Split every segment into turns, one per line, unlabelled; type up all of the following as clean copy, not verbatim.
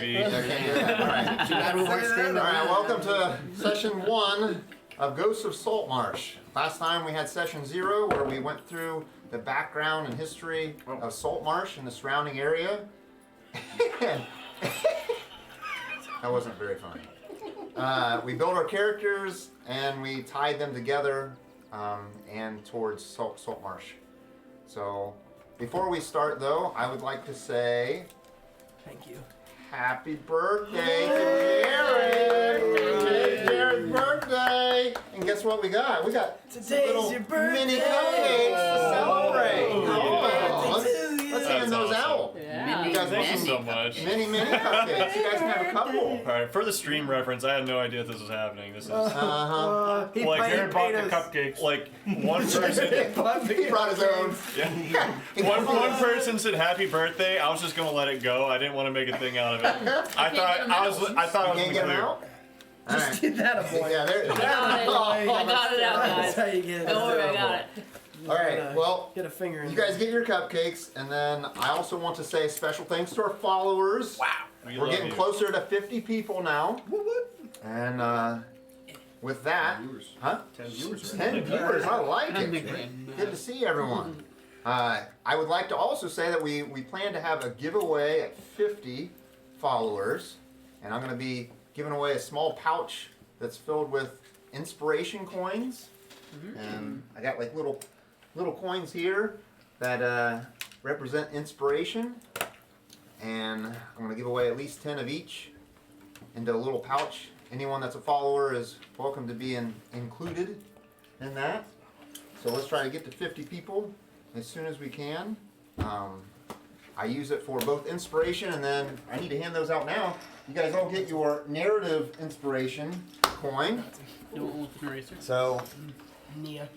TV.
All right, welcome to session 1 of Ghosts of Saltmarsh. Last time we had session 0 where we went through the background and history of Saltmarsh and the surrounding area. That wasn't very funny. We built our characters and we tied them together and towards Saltmarsh. So before we start though, I would like to say
thank you.
Happy birthday to Jared! Today's Jared's birthday! And guess what we got? We got little
your birthday.
mini cupcakes to celebrate! Let's hand those out.
Yeah.
You guys want
Thank you
some
so much.
mini cupcakes? You guys can have a couple.
Alright, for the stream reference, I had no idea this was happening. This is
He
like
Jared
bought the cupcakes. Like one person,
He brought his own.
yeah. one person said happy birthday. I was just gonna let it go. I didn't want to make a thing out of it. I thought I was
You can't get them
clear.
out?
Just get that a boy.
Yeah, there.
I got it out,
That's how
guys.
you get it.
Don't worry, I got it.
All right, well,
Get a finger in
you guys get your cupcakes, and then I also want to say special thanks to our followers.
Wow.
We're getting closer to 50 people now. And with that,
10 viewers.
10 viewers, I like it. Good to see everyone. I would like to also say that we plan to have a giveaway at 50 followers, and I'm going to be giving away a small pouch that's filled with inspiration coins. And I got like little coins here that represent inspiration, and I'm going to give away at least 10 of each into a little pouch. Anyone that's a follower is welcome to be included in that. So let's try to get to 50 people as soon as we can. I use it for both inspiration, and then I need to hand those out now. You guys all get your narrative inspiration coin. So
Nia.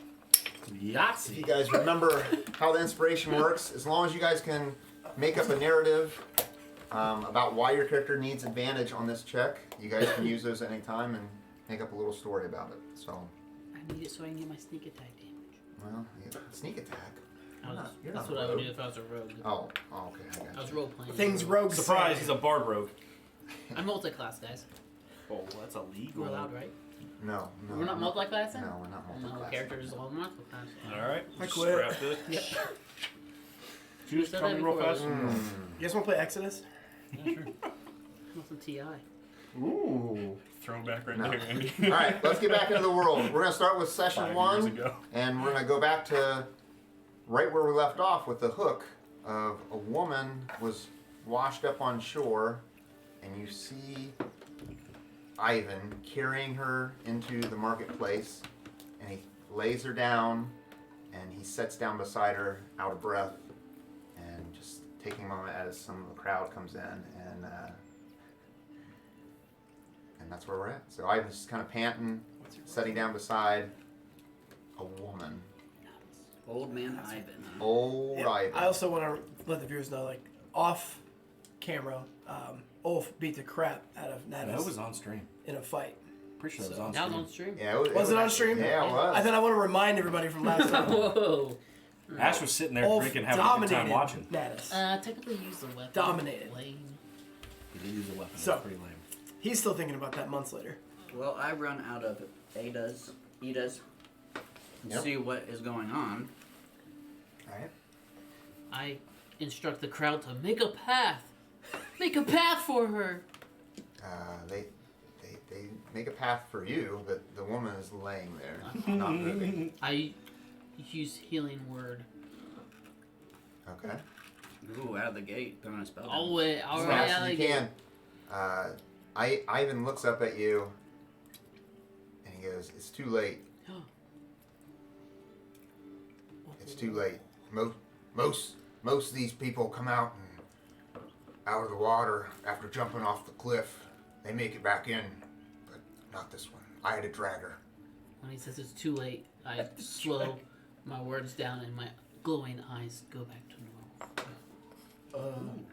if you guys remember how the inspiration works, as long as you guys can make up a narrative about why your character needs advantage on this check, you guys can use those at any time and make up a little story about it. So,
I need it so I can get my sneak attack damage.
well, yeah, sneak attack. You're
That's
not
what
a
I would
rogue.
do if I was a rogue.
Oh, okay, I
I
got
was
you.
role playing.
Things rogues
Surprise,
say.
he's a bard rogue.
I'm multi-class, guys.
Oh, that's illegal.
We're allowed, right?
No.
We're not multi-class then?
No, we're not
No,
multi-class.
characters all multi-class.
Alright,
I
just
quit.
scrap this.
Yep.
Can you just
Said
tell
that
me real
before.
fast?
You guys want to play Exodus?
Yeah, sure. Want some TI?
Ooh.
Throwback right
No.
there, Andy.
All right, let's get back into the world. We're going to start with session
5 years
1,
ago.
and we're going to go back to right where we left off with the hook of a woman was washed up on shore, and you see Ivan carrying her into the marketplace, and he lays her down, and he sits down beside her, out of breath, and just taking a moment as some of the crowd comes in, and that's where we're at. So Ivan's just kind of panting, sitting down beside a woman.
Old man Ivan. Huh?
Old
Yeah.
Ivan.
I also want to let the viewers know, like, off camera, Ulf beat the crap out of
That
Natas
was on stream.
in a fight.
Pretty sure that was
So-
on
That was
stream.
on stream.
Yeah,
Was it on stream?
Yeah, it was.
I thought I want to remind everybody from last time.
Whoa.
Ash was sitting there
Ulf
drinking, having a good time
dominated
watching.
Natas.
Technically use the weapon.
Dominated.
Lame.
He did use a weapon.
So-
That's pretty lame.
He's still thinking about that months later.
Well, I run out of Eda's, and
Yep.
see what is going on.
Alright.
I instruct the crowd to make a path. Make a path for her.
They make a path for you, but the woman is laying there, not moving.
I use healing word.
Okay.
Ooh, out of the gate, throwing a spell. down.
All way,
As
all
fast
right,
as
out
you
of the gate.
can. Ivan looks up at you, and he goes, "It's too late. It's too late. Most of these people come out of the water after jumping off the cliff. They make it back in, but not this one. I had to drag her."
When he says it's too late, I slow my words down and my glowing eyes go back to normal.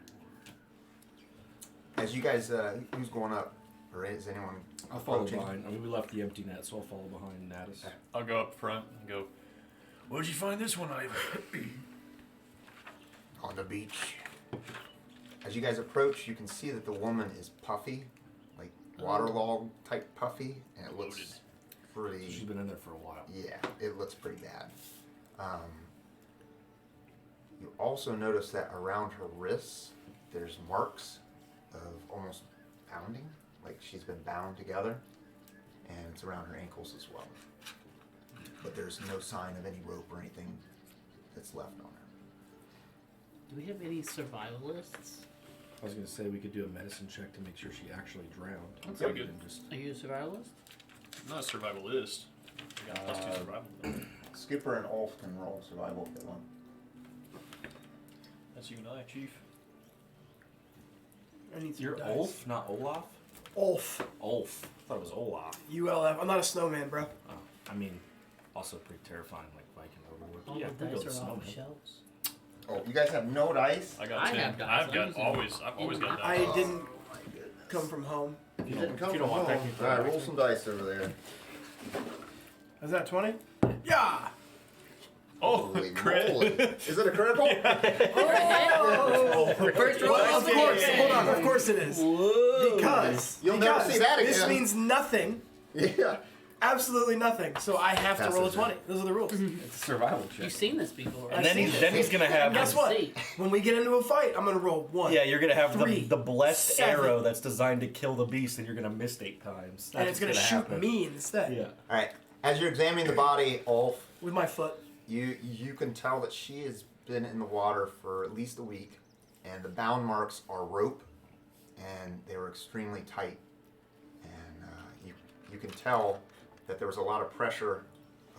As you guys, who's going up, or is anyone?
I'll follow
approaching?
behind. I mean, we left the empty net, so I'll follow behind Natas.
I'll go up front and go, where'd you find this one, Ivan?
On the beach, As you guys approach, you can see that the woman is puffy, like waterlogged type puffy, and it looks pretty.
She's been in there for a while.
Yeah, it looks pretty bad. You also notice that around her wrists, there's marks of almost pounding, like she's been bound together, and it's around her ankles as well. But there's no sign of any rope or anything that's left on her.
Do we have any survivalists?
I was gonna say we could do a medicine check to make sure she actually drowned.
That's
rather
good.
than just
Are you a survivalist?
I'm not a survivalist. I got +2 survival though.
Skipper and Ulf can roll survival if they want.
That's you and I, Chief.
I need some
You're
dice.
Ulf, not Olaf.
Ulf.
Ulf. I thought it was Olaf.
ULF. I'm not a snowman, bro.
Oh, I mean, also pretty terrifying, like Viking Overlord.
All
Yeah,
the
we'll go
dice
with
are off
snowman.
shelves.
Oh, you guys have no dice?
I got
I
10.
have dice.
I've
I'm
got
using
I've always got
I
dice.
didn't come from home.
If you don't,
Come
if you don't want
from
that,
home.
you throw
Alright,
it
roll
back
some dice over there.
Is that 20? Yeah!
Oh,
Holy
crit.
moly. Is it a critical?
Oh!
First roll
Of
of the
course,
game.
hold on, of course it is. Because
You'll never
because
see that
This
again.
means nothing,
Yeah.
absolutely nothing. So I have to roll a
Passes it.
20. Those are the rules.
It's a survival check.
You've seen this before.
And then
seen
he's gonna have.
Guess what?
See.
When we get into a fight, I'm gonna roll 1.
Yeah, you're gonna have
3,
the blessed
7.
arrow that's designed to kill the beast, and you're gonna miss 8 times.
And
That's
it's gonna
what's
shoot
happen.
me instead.
Yeah.
Alright. As you're examining the body, Ulf,
With my foot.
you can tell that she has been in the water for at least a week, and the bound marks are rope, and they were extremely tight. And you can tell that there was a lot of pressure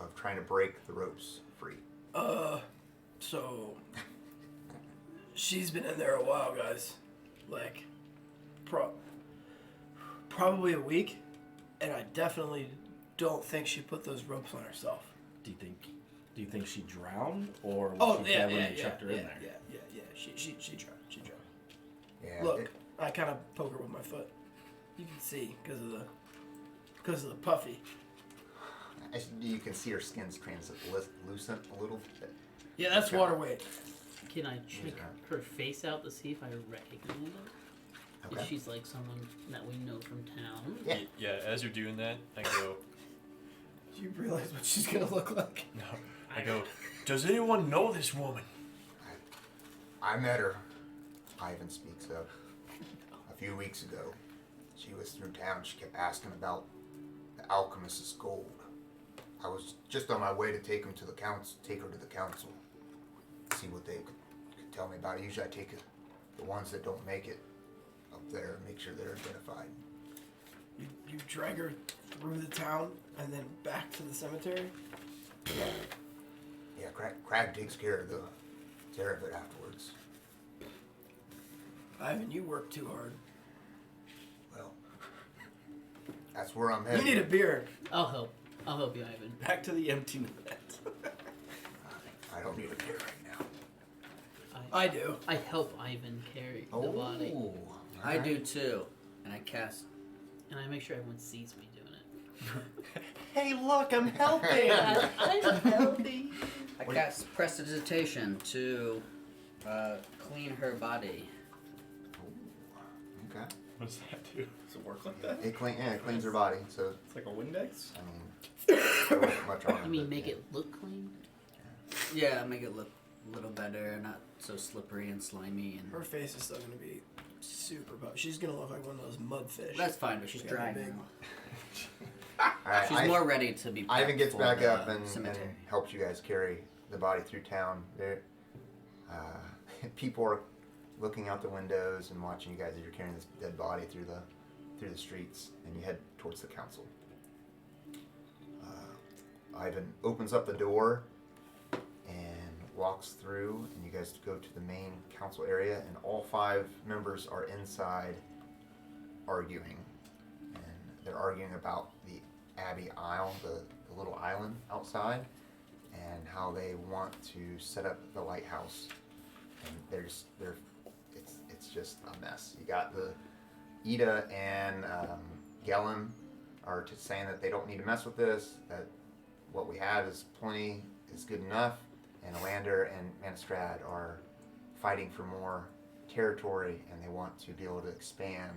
of trying to break the ropes free.
So she's been in there a while, guys. Like, probably a week, and I definitely don't think she put those ropes on herself.
Do you think she drowned, or was
Oh
she
yeah,
dead when
yeah,
you
yeah,
chucked her
yeah,
in there?
yeah. She drowned. She drowned.
Yeah.
Look, I kind of poke her with my foot. You can see because of the puffy.
You can see her skin's translucent a little bit.
Yeah, that's
Okay.
water weight.
Can I check
Yeah.
her face out to see if I recognize her?
Okay.
If she's like someone that we know from town.
Yeah.
Yeah, as you're doing that, I go,
Do you realize what she's gonna look like?
no. I go, does anyone know this woman?
I met her, Ivan speaks of, a few weeks ago. She was through town. She kept asking about the alchemist's gold. I was just on my way to take her to the council, see what they could tell me about it. Usually I take the ones that don't make it up there and make sure they're identified.
You drag her through the town and then back to the cemetery?
Yeah, Crag takes care of it afterwards.
Ivan, you work too hard.
Well, that's where I'm
You
headed.
need a beer.
I'll help. I'll help you, Ivan.
Back to the empty net.
I don't need a beer right now.
I do.
I help Ivan carry the body,
I do too. And I cast.
and I make sure everyone sees me doing it.
Hey, look, I'm helping.
I'm helping.
I cast prestidigitation to clean her body.
Okay.
What does that do? Does it work like that?
It cleans her body, so
It's like a Windex?
I mean, there wasn't much on it.
You mean
but,
make
yeah.
it look clean?
Yeah, make it look a little better, not so slippery and slimy. And
Her face is still gonna be super puffy. She's gonna look like one of those mudfish.
that's fine, but she's
Gotta be
dry
big.
now.
All right,
She's more ready to be.
Ivan
prepped
gets
for
back
the
up and
cemetery.
helps you guys carry the body through town. There, people are looking out the windows and watching you guys as you're carrying this dead body through the streets, and you head towards the council. Ivan opens up the door and walks through, and you guys go to the main council area, and all 5 members are inside arguing, and they're arguing about the Abbey Isle, the little island outside, and how they want to set up the lighthouse. And it's just a mess. You got Ida and Gellin are saying that they don't need to mess with this, that what we have is plenty, is good enough, and Alander and Manistrad are fighting for more territory, and they want to be able to expand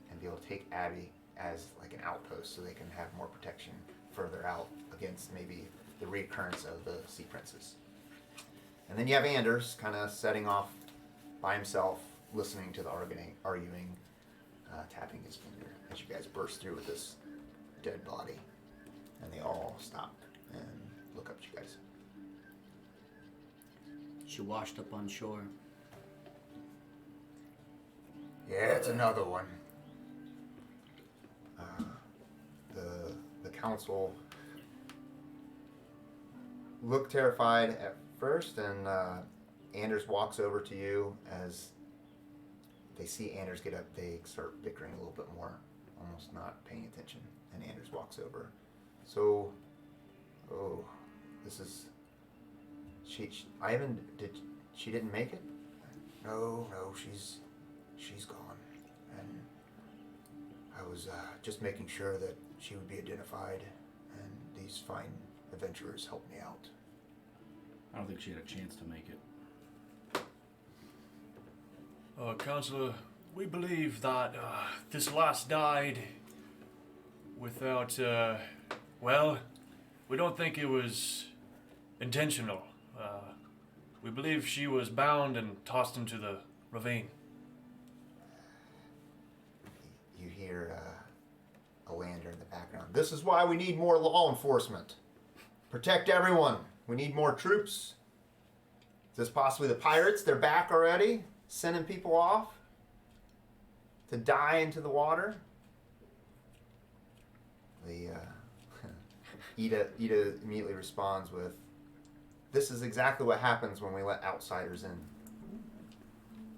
and be able to take Abbey as like an outpost so they can have more protection further out against maybe the recurrence of the Sea Princes. And then you have Anders kind of setting off by himself, listening to the arguing, tapping his finger as you guys burst through with this dead body. And they all stop and look up at you guys.
She washed up on shore.
Yeah, it's another one. The council look terrified at first, and Anders walks over to you. As they see Anders get up, they start bickering a little bit more, almost not paying attention. And Anders walks over. So, this is Ivan. She didn't make it? No, she's gone. And I was just making sure that she would be identified, and these fine adventurers helped me out.
I don't think she had a chance to make it.
Counselor, we believe that this lass died without, well, we don't think it was intentional. We believe she was bound and tossed into the ravine.
You hear a lander in the background. This is why we need more law enforcement. Protect everyone. We need more troops. Is this possibly the pirates? They're back already? Sending people off to die into the water? The Ida immediately responds with, "This is exactly what happens when we let outsiders in.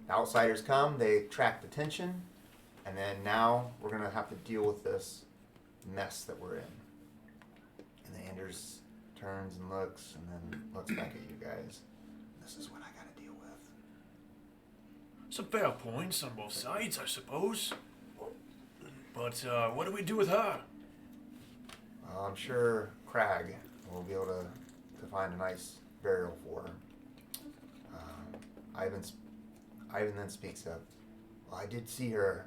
The outsiders come, they attract attention, and then now we're going to have to deal with this mess that we're in." And then Anders turns and looks, and then looks back at you guys. "This is what I got to deal with."
Some fair points on both sides, I suppose. But what do we do with her?
Well, I'm sure Crag will be able to find a nice burial for her. Ivan then speaks up. "Well, I did see her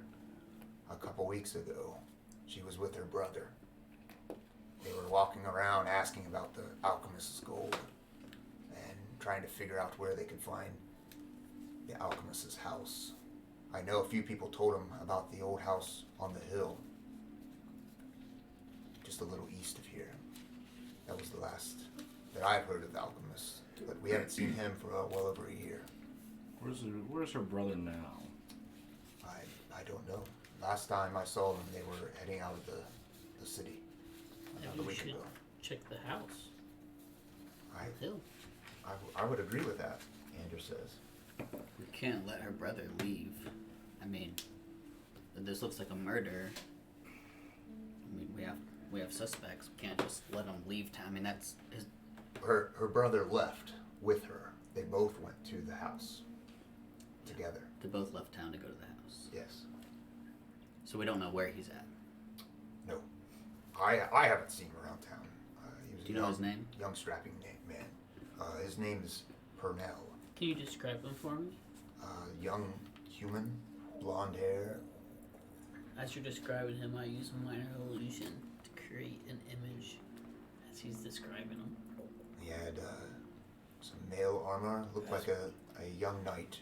a couple weeks ago. She was with her brother. They were walking around asking about the alchemist's gold and trying to figure out where they could find the alchemist's house. I know a few people told them about the old house on the hill, just a little east of here. That was the last that I've heard of the alchemist, but we haven't seen him for well over a year."
Where's her brother now?
I don't know. Last time I saw them, they were heading out of the city about
Maybe
a
we
week
should
ago.
check the house. Hill.
I would agree with that, Anders says.
We can't let her brother leave. I mean, this looks like a murder. I mean, we have suspects. We can't just let them leave town. I mean, that's his.
Her brother left with her. They both went to the house together.
They both left town to go to the house.
Yes.
So we don't know where he's at.
No. I haven't seen him around town. He was
Do you know his name?
Young strapping man. His name is Purnell.
Can you describe him for me?
Young human, blonde hair.
As you're describing him, I use a minor illusion to create an image as he's describing him.
He had some mail armor, looked like a young knight.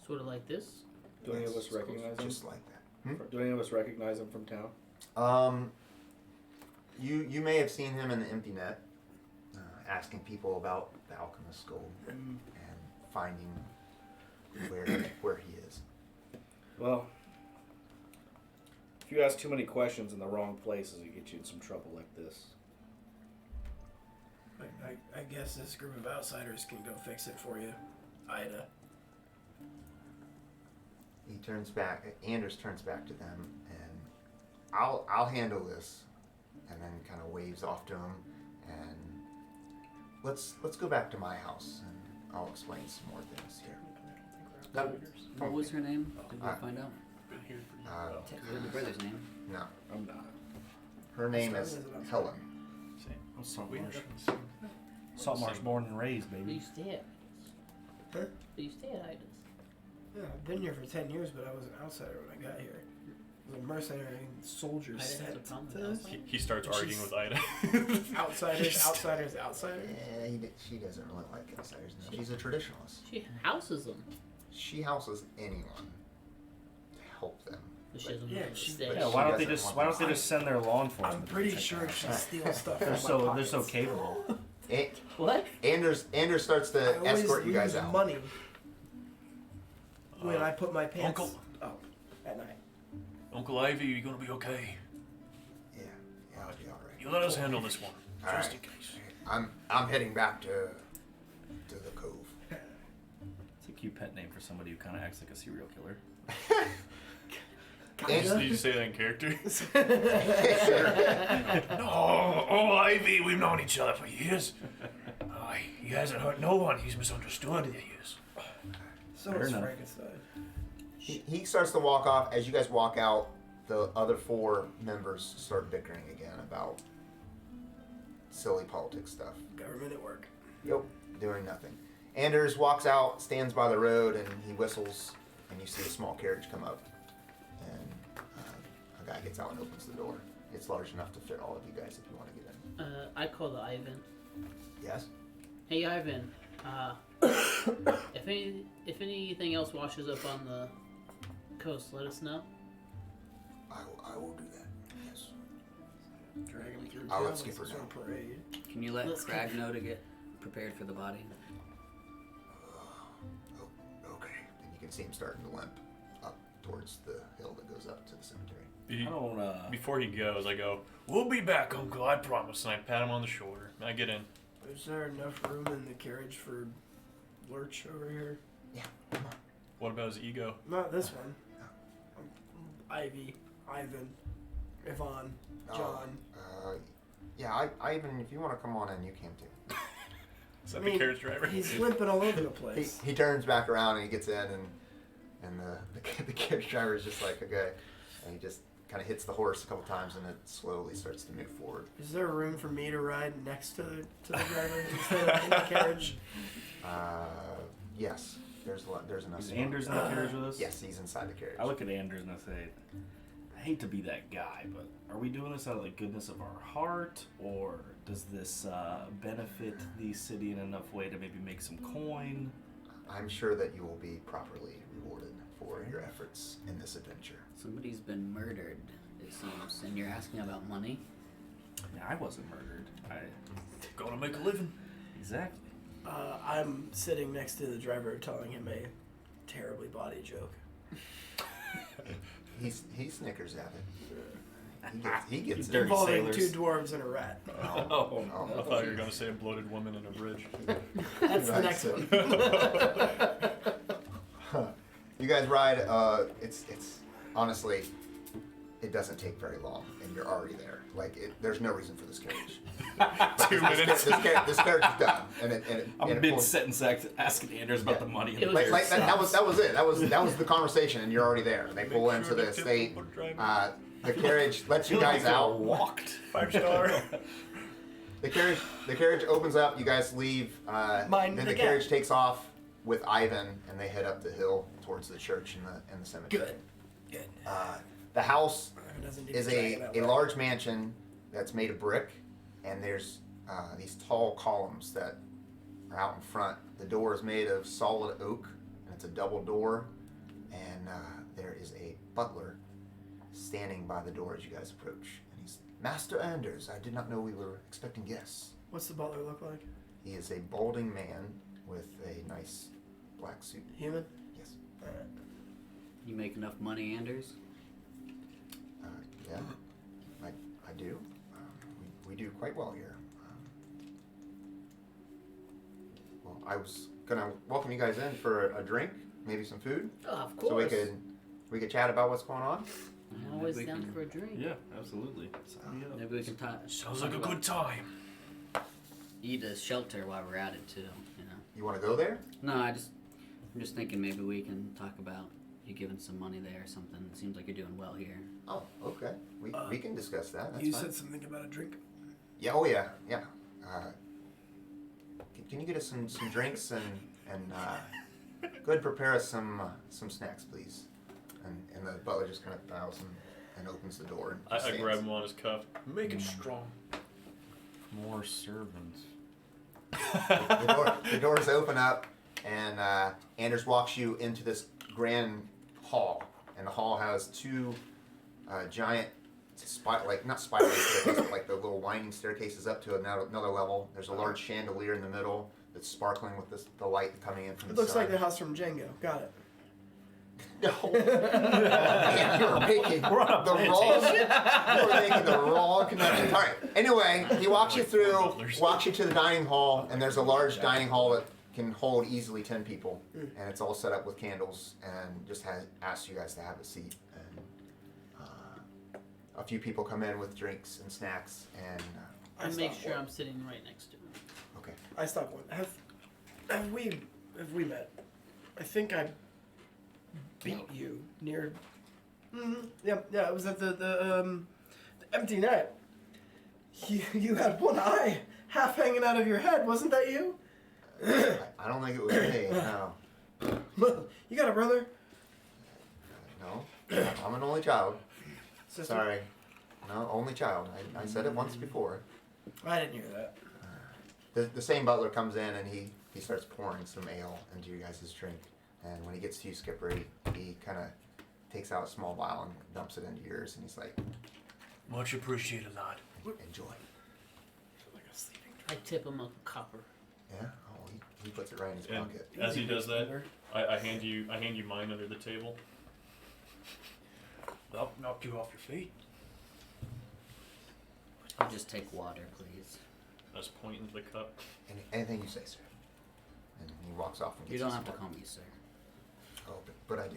Sort of like this.
Do any of us recognize him?
Just like that.
Do any of us recognize him from town?
You may have seen him in the Empty Net, asking people about the alchemist's gold and finding where he is.
Well, if you ask too many questions in the wrong places, it gets you in some trouble like this.
I guess this group of outsiders can go fix it for you, Ida.
He turns back. Anders turns back to them, and I'll handle this, and then kind of waves off to him, and let's go back to my house, and I'll explain some more things here.
What was her name? Did we find out?
Uh,
The brother's name.
no,
I'm not.
her name is Helen.
I'm Saltmarsh. Saltmarsh born and raised,
Do you
baby.
stay at Ida's?
Huh?
Do you stay at Ida's?
Yeah, I've been here for 10 years, but I was an outsider when I got here. I was a mercenary soldier
I didn't have
sent
a problem
to
with
this.
outside.
He starts
She's-
arguing with Ida.
Outsiders.
Yeah, she doesn't really like outsiders. No. She's a traditionalist.
She houses them.
She houses anyone to help them.
But she doesn't
Yeah,
want to
she-
stay.
but
Yeah,
she
why don't they
doesn't
just
want
why
them
don't they
to-
just send their law enforcement?
I'm
to
pretty
check
sure
it out?
she steals stuff
They're
from
so
my
they're so
pockets.
capable.
What?
Anders starts
I
to
always
escort you guys
lose
out.
money when I put my pants
Uncle.
up at night.
Uncle Ivy, you gonna be okay?
Yeah, I'll be all right.
You let us handle this one,
All
just
right.
in case.
I'm heading back to the cove.
It's a cute pet name for somebody who kind of acts like a serial killer.
Did you say that in character? No, Ivy, we've known each other for years. He hasn't hurt no one. He's misunderstood in the years.
So
Fair
is
enough.
Frankenstein.
He starts to walk off. As you guys walk out, the other 4 members start bickering again about silly politics stuff.
Government at work.
Yep, doing nothing. Anders walks out, stands by the road, and he whistles, and you see a small carriage come up. And a guy gets out and opens the door. It's large enough to fit all of you guys if you want to get in.
I call the Ivan.
Yes?
Hey Ivan, if anything else washes up on the coast, let us know.
I will do that. Yes.
Drag him through
I'll
town
let
like
Skipper
some sort
know.
of parade.
Can you let
Let's
Crag
keep-
know to get prepared for the body?
Okay. And you can see him starting to limp up towards the hill that goes up to the cemetery.
I don't.
Before he goes, I go, "We'll be back, Uncle, I promise." And I pat him on the shoulder. And I get in.
Is there enough room in the carriage for Lurch over here?
Yeah, come on.
What about his ego?
Not this one. Ivy, Ivan, Yvonne, John.
Yeah, I even if you want to come on in, you can too.
Is that
I
the
mean,
carriage driver?
He's limping all over the place.
He turns back around and he gets in, and the carriage driver is just like, okay, and he just kind of hits the horse a couple times, and it slowly starts to move forward.
Is there room for me to ride next to the driver instead of in the carriage?
Yes, there's enough.
Is
spot.
Anders in the carriage with us?
Yes, he's inside the carriage.
I look at Anders and I say, I hate to be that guy, but are we doing this out of the goodness of our heart, or does this benefit the city in enough way to maybe make some coin?
I'm sure that you will be properly rewarded for your efforts in this adventure.
Somebody's been murdered, it seems, and you're asking about money?
Yeah, I wasn't murdered.
Gonna make a living.
Exactly.
I'm sitting next to the driver telling him a terribly body joke.
He snickers at it. He gets it.
Dirty
Involving
sailors.
2 dwarves and a rat.
Oh,
I thought you were gonna say a bloated woman in a bridge.
That's the
Right,
next
so-
one.
You guys ride. It's honestly, it doesn't take very long, and you're already there. Like, there's no reason for this carriage.
2 minutes.
This carriage is done, and it
I'm
and it
mid
pulls-
sentence asking Anders about the money.
It was-
Like that was it. That was the conversation, and you're already there. They pull
Make
into
sure
the
to tip
estate.
the driver.
The carriage lets you guys out.
Walked.
5-star.
The carriage opens up. You guys leave.
Mind
then
the
the
gap.
carriage takes off with Ivan, and they head up the hill towards the church and the cemetery.
Good.
The house
Ivan doesn't need
is
to drag it out
a
right.
large mansion that's made of brick, and there's these tall columns that are out in front. The door is made of solid oak, and it's a double door, and there is a butler standing by the door as you guys approach. And he's, Master Anders, I did not know we were expecting guests.
What's the butler look like?
He is a balding man with a nice black suit.
Human?
Yes.
Alright.
You make enough money, Anders?
Yeah, I do. We do quite well here. Well, I was gonna welcome you guys in for a drink, maybe some food,
Oh, of course.
so we could chat about what's going on.
I'm always
Maybe we
down
can-
for a drink.
Yeah, absolutely. Sign me up.
Maybe we can
Sounds like a good time.
eat a shelter while we're at it too, you know?
You want to go there?
No, I'm just thinking maybe we can talk about you giving some money there or something. It seems like you're doing well here.
Oh, okay. We can discuss that. That's
You
fine.
said something about a drink.
Yeah. Oh yeah. Yeah. Can you get us some drinks and Go ahead and prepare us some snacks, please. And the butler just kind of bows and opens the door. And
I
stands.
grab him on his cuff. Make it strong.
More servants.
The doors open up, and Anders walks you into this grand hall. And the hall has two giant, not spiral staircases, but like the little winding staircases up to another level. There's a large chandelier in the middle that's sparkling with the light coming in from
It
the
looks
sun.
like the house from Django. Got it.
No. Man, you're making the wrong connection. All right. Anyway, he walks you to the dining hall, and there's a large dining hall that can hold easily 10 people, and it's all set up with candles, and just asks you guys to have a seat. And a few people come in with drinks and snacks, and
I make sure I'm sitting right next to him.
okay.
I stop one. Have we met? I think I beat you near. Yeah. It was at the empty net. You had one eye half hanging out of your head. Wasn't that you?
I don't think it was me. No.
Look, you got a brother?
No. I'm an only child.
Sister?
Sorry. No, only child. I said it once before.
I didn't hear that.
The same butler comes in and he starts pouring some ale into you guys' drink. And when he gets to you, Skipper, he kind of takes out a small vial and dumps it into yours. And he's like,
Much appreciated, lad.
enjoy.
Like a sleeping
I tip him a copper.
Yeah? Oh, he puts it right in his
And
pocket.
as he does that, I hand you mine under the table. That'll knock you off your feet.
I'll just take water, please.
I just point into the cup.
Anything you say, sir. And he walks off and gets
You don't
some
have to
water.
call me sir.
Oh, but I do.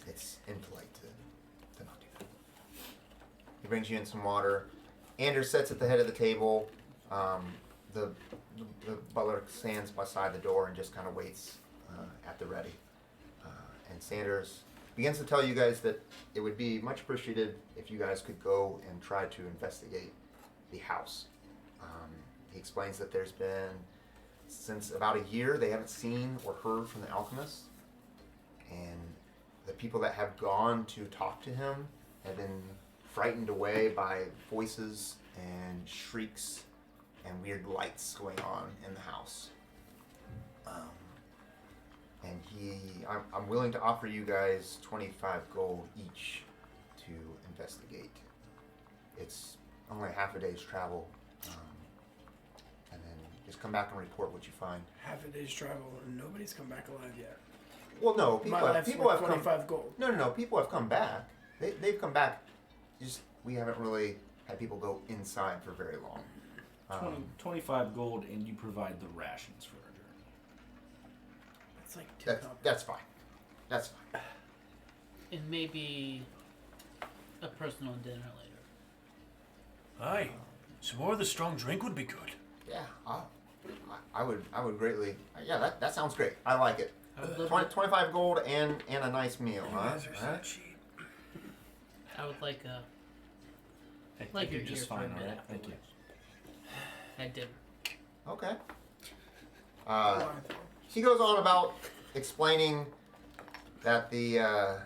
It's impolite to not do that. He brings you in some water. Anders sits at the head of the table. The butler stands beside the door and just kind of waits at the ready. And Sanders begins to tell you guys that it would be much appreciated if you guys could go and try to investigate the house. He explains that there's been, since about a year, they haven't seen or heard from the alchemist. And the people that have gone to talk to him have been frightened away by voices and shrieks and weird lights going on in the house. And I'm willing to offer you guys 25 gold each to investigate. It's only half a day's travel. And then just come back and report what you find.
half a day's travel and nobody's come back alive yet.
Well, no,
My life's
people
worth
have come.
25 gold.
No. People have come back. They've come back. Just we haven't really had people go inside for very long.
25 gold, and you provide the rations for our journey.
It's like 2
That's fine. That's fine.
And maybe a personal dinner later.
Aye. Some more of the strong drink would be good.
Yeah, I would greatly. Yeah, that sounds great. I like it.
I would love
25 gold and a nice meal,
You
huh?
guys are so
Huh?
cheap.
I would like a
Hey,
like
you're
your
just
ear for
fine,
a bit
alright? Thank you.
at dinner.
Okay. He goes on about explaining that the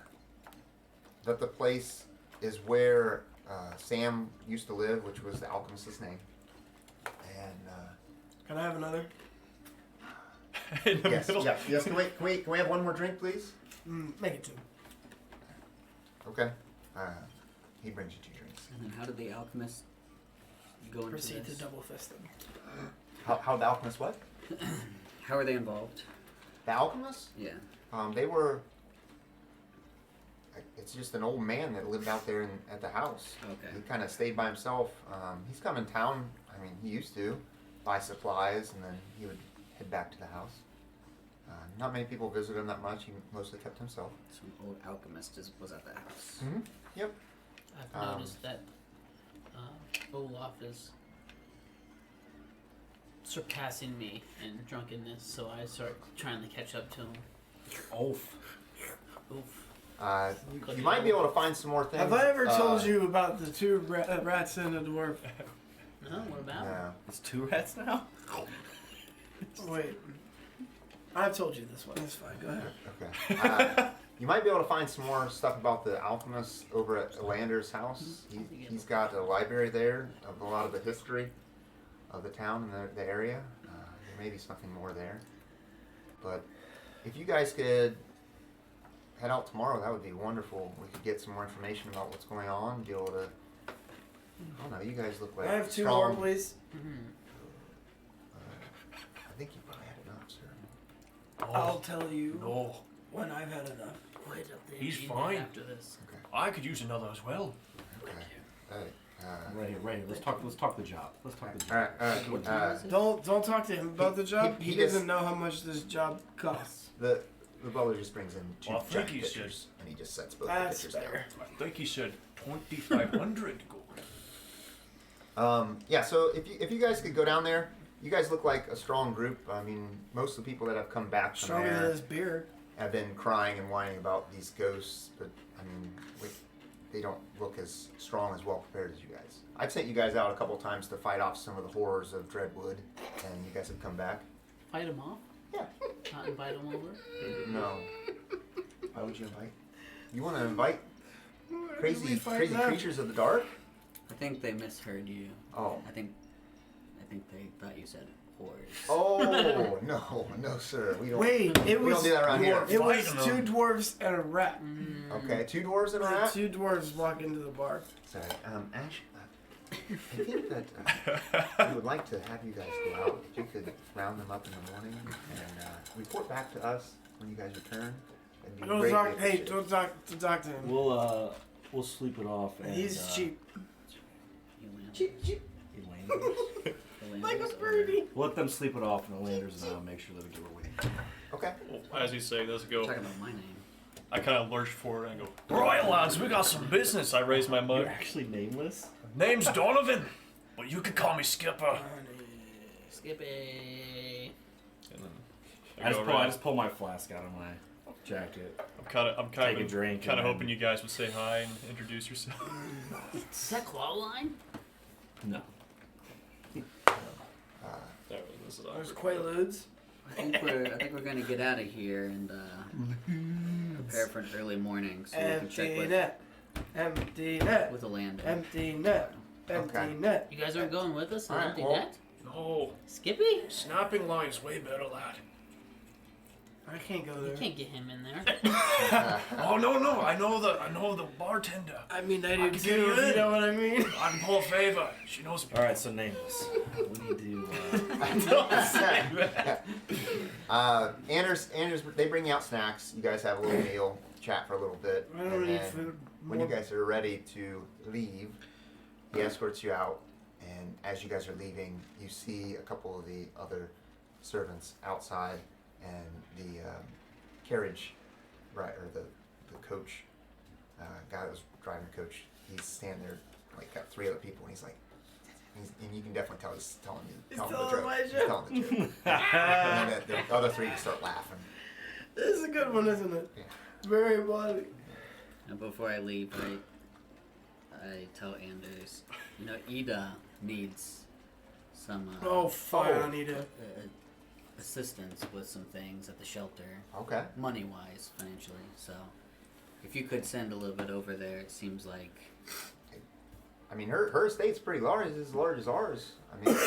place is where Sam used to live, which was the alchemist's name. And
Can I have another?
In the
yes,
middle.
yes. Can we have one more drink, please?
Make it 2.
Okay. He brings you 2 drinks.
And then how did the alchemist go into
Proceed to
this?
double fist them.
How the alchemist what?
How are they involved?
The alchemist?
Yeah.
They were. It's just an old man that lived out there at the house.
Okay.
He kind of stayed by himself. He's come in town. I mean, he used to buy supplies, and then he would head back to the house. Not many people visit him that much. He mostly kept himself.
So an old alchemist was at the house.
Mm-hmm. Yep.
I've noticed that Olaf is surpassing me in drunkenness, so I start trying to catch up to him.
Oof.
Oof.
You might be able to find some more things.
Have I ever told you about the 2 rats and a dwarf?
No, what about him?
Yeah.
It's 2 rats now?
Wait. I've told you this one. It's fine. Go ahead.
Okay. You might be able to find some more stuff about the alchemist over at Lander's house. He's got a library there of a lot of the history of the town and the area. There may be something more there. But if you guys could head out tomorrow, that would be wonderful. We could get some more information about what's going on. Be able to. I don't know. You guys look like
I have 2
strong.
more, please.
I think you probably had enough, sir.
Oh,
I'll tell you
no.
when I've had enough.
Right up there.
He's
in
fine.
After this.
Okay.
I could use another as well.
Okay. All right.
Right. Let's talk the job. Let's talk the job.
All right.
Don't talk to him about the job.
he
He
just-
doesn't know how much this job costs.
The butler just brings in 2
Well, I think
giant
he
pictures, and he just sets both the
That's
pictures
better.
I think he said 2,500 gold.
down. Yeah. So if you guys could go down there, you guys look like a strong group. I mean, most of the people that have come back from
Stronger than
there
this beer.
have been crying and whining about these ghosts, but I mean, they don't look as strong as well prepared as you guys. I've sent you guys out a couple times to fight off some of the horrors of Dreadwood, and you guys have come back.
Fight him off?
Yeah.
Not invite him over?
No. Why would you invite? You want to invite crazy
fight
crazy
them?
creatures of the dark?
I think they misheard you.
Oh.
I think they thought you said horrors.
Oh no, sir. We don't.
Wait, it
we
was
don't do that around here.
it was
Fighting
2 dwarves and a rat.
Okay, 2 dwarves and a rat.
2 dwarves walk into the bar.
Sorry, Ashe. I think that we would like to have you guys go out. If you could round them up in the morning and report back to us when you guys return. That'd be
Don't
greatly
talk. Hey,
appreciated.
don't talk to him.
We'll sleep it off. And,
He's cheap.
Cheap.
Elanders.
Like a birdie.
We'll let them sleep it off, and the Landers and I'll make sure that we get what we need.
Okay.
Well, as you say this, I go.
Talking about my name.
I kind of lurch forward and I go, "Right, lads, we got some business." I raise my mug.
You're actually nameless.
Name's Donovan, but you could call me Skipper.
Skippy.
And then
I
go
just
around.
pull my flask out of my jacket.
I'm kind
Take a
of
drink
kind of
and
hoping
then-
you guys would say hi and introduce yourself.
Is that claw line?
No.
This is
There's
awkward.
Quaaludes.
I think we're gonna get out of here and prepare for an early morning so we can check
Empty
with
net. Empty net.
a lander.
Empty net. Empty
Okay.
net.
You guys aren't going with us?
All right,
Empty
well-
net?
No,
Skippy?
snapping line's way better, lad.
I can't go
You
there.
can't get him in there.
Oh no, I know the bartender.
I mean, I
I
do
can
too,
get you
if you
in.
know what I mean.
I can pull a favor. She knows me.
All right, so nameless. We need to.
Anders, they bring you out snacks. You guys have a little meal, chat for a little bit,
I don't
and
need
then
food.
when you guys are ready to leave, he escorts you out. And as you guys are leaving, you see a couple of the other servants outside, and the carriage, right, or the coach guy that was driving the coach. He's standing there, like got 3 other people, and he's like, and you can definitely tell he's telling
He's
the
telling
joke.
my
He's
joke.
telling the joke. And then the other 3 just start laughing.
This is a good one, isn't it?
Yeah.
Very funny.
And before I leave, I tell Anders, Ida needs some
Oh, fine, Anita.
assistance with some things at the shelter,
Okay.
money-wise, financially. So, if you could send a little bit over there, it seems like.
I mean, her estate's pretty large. It's as large as ours. I mean,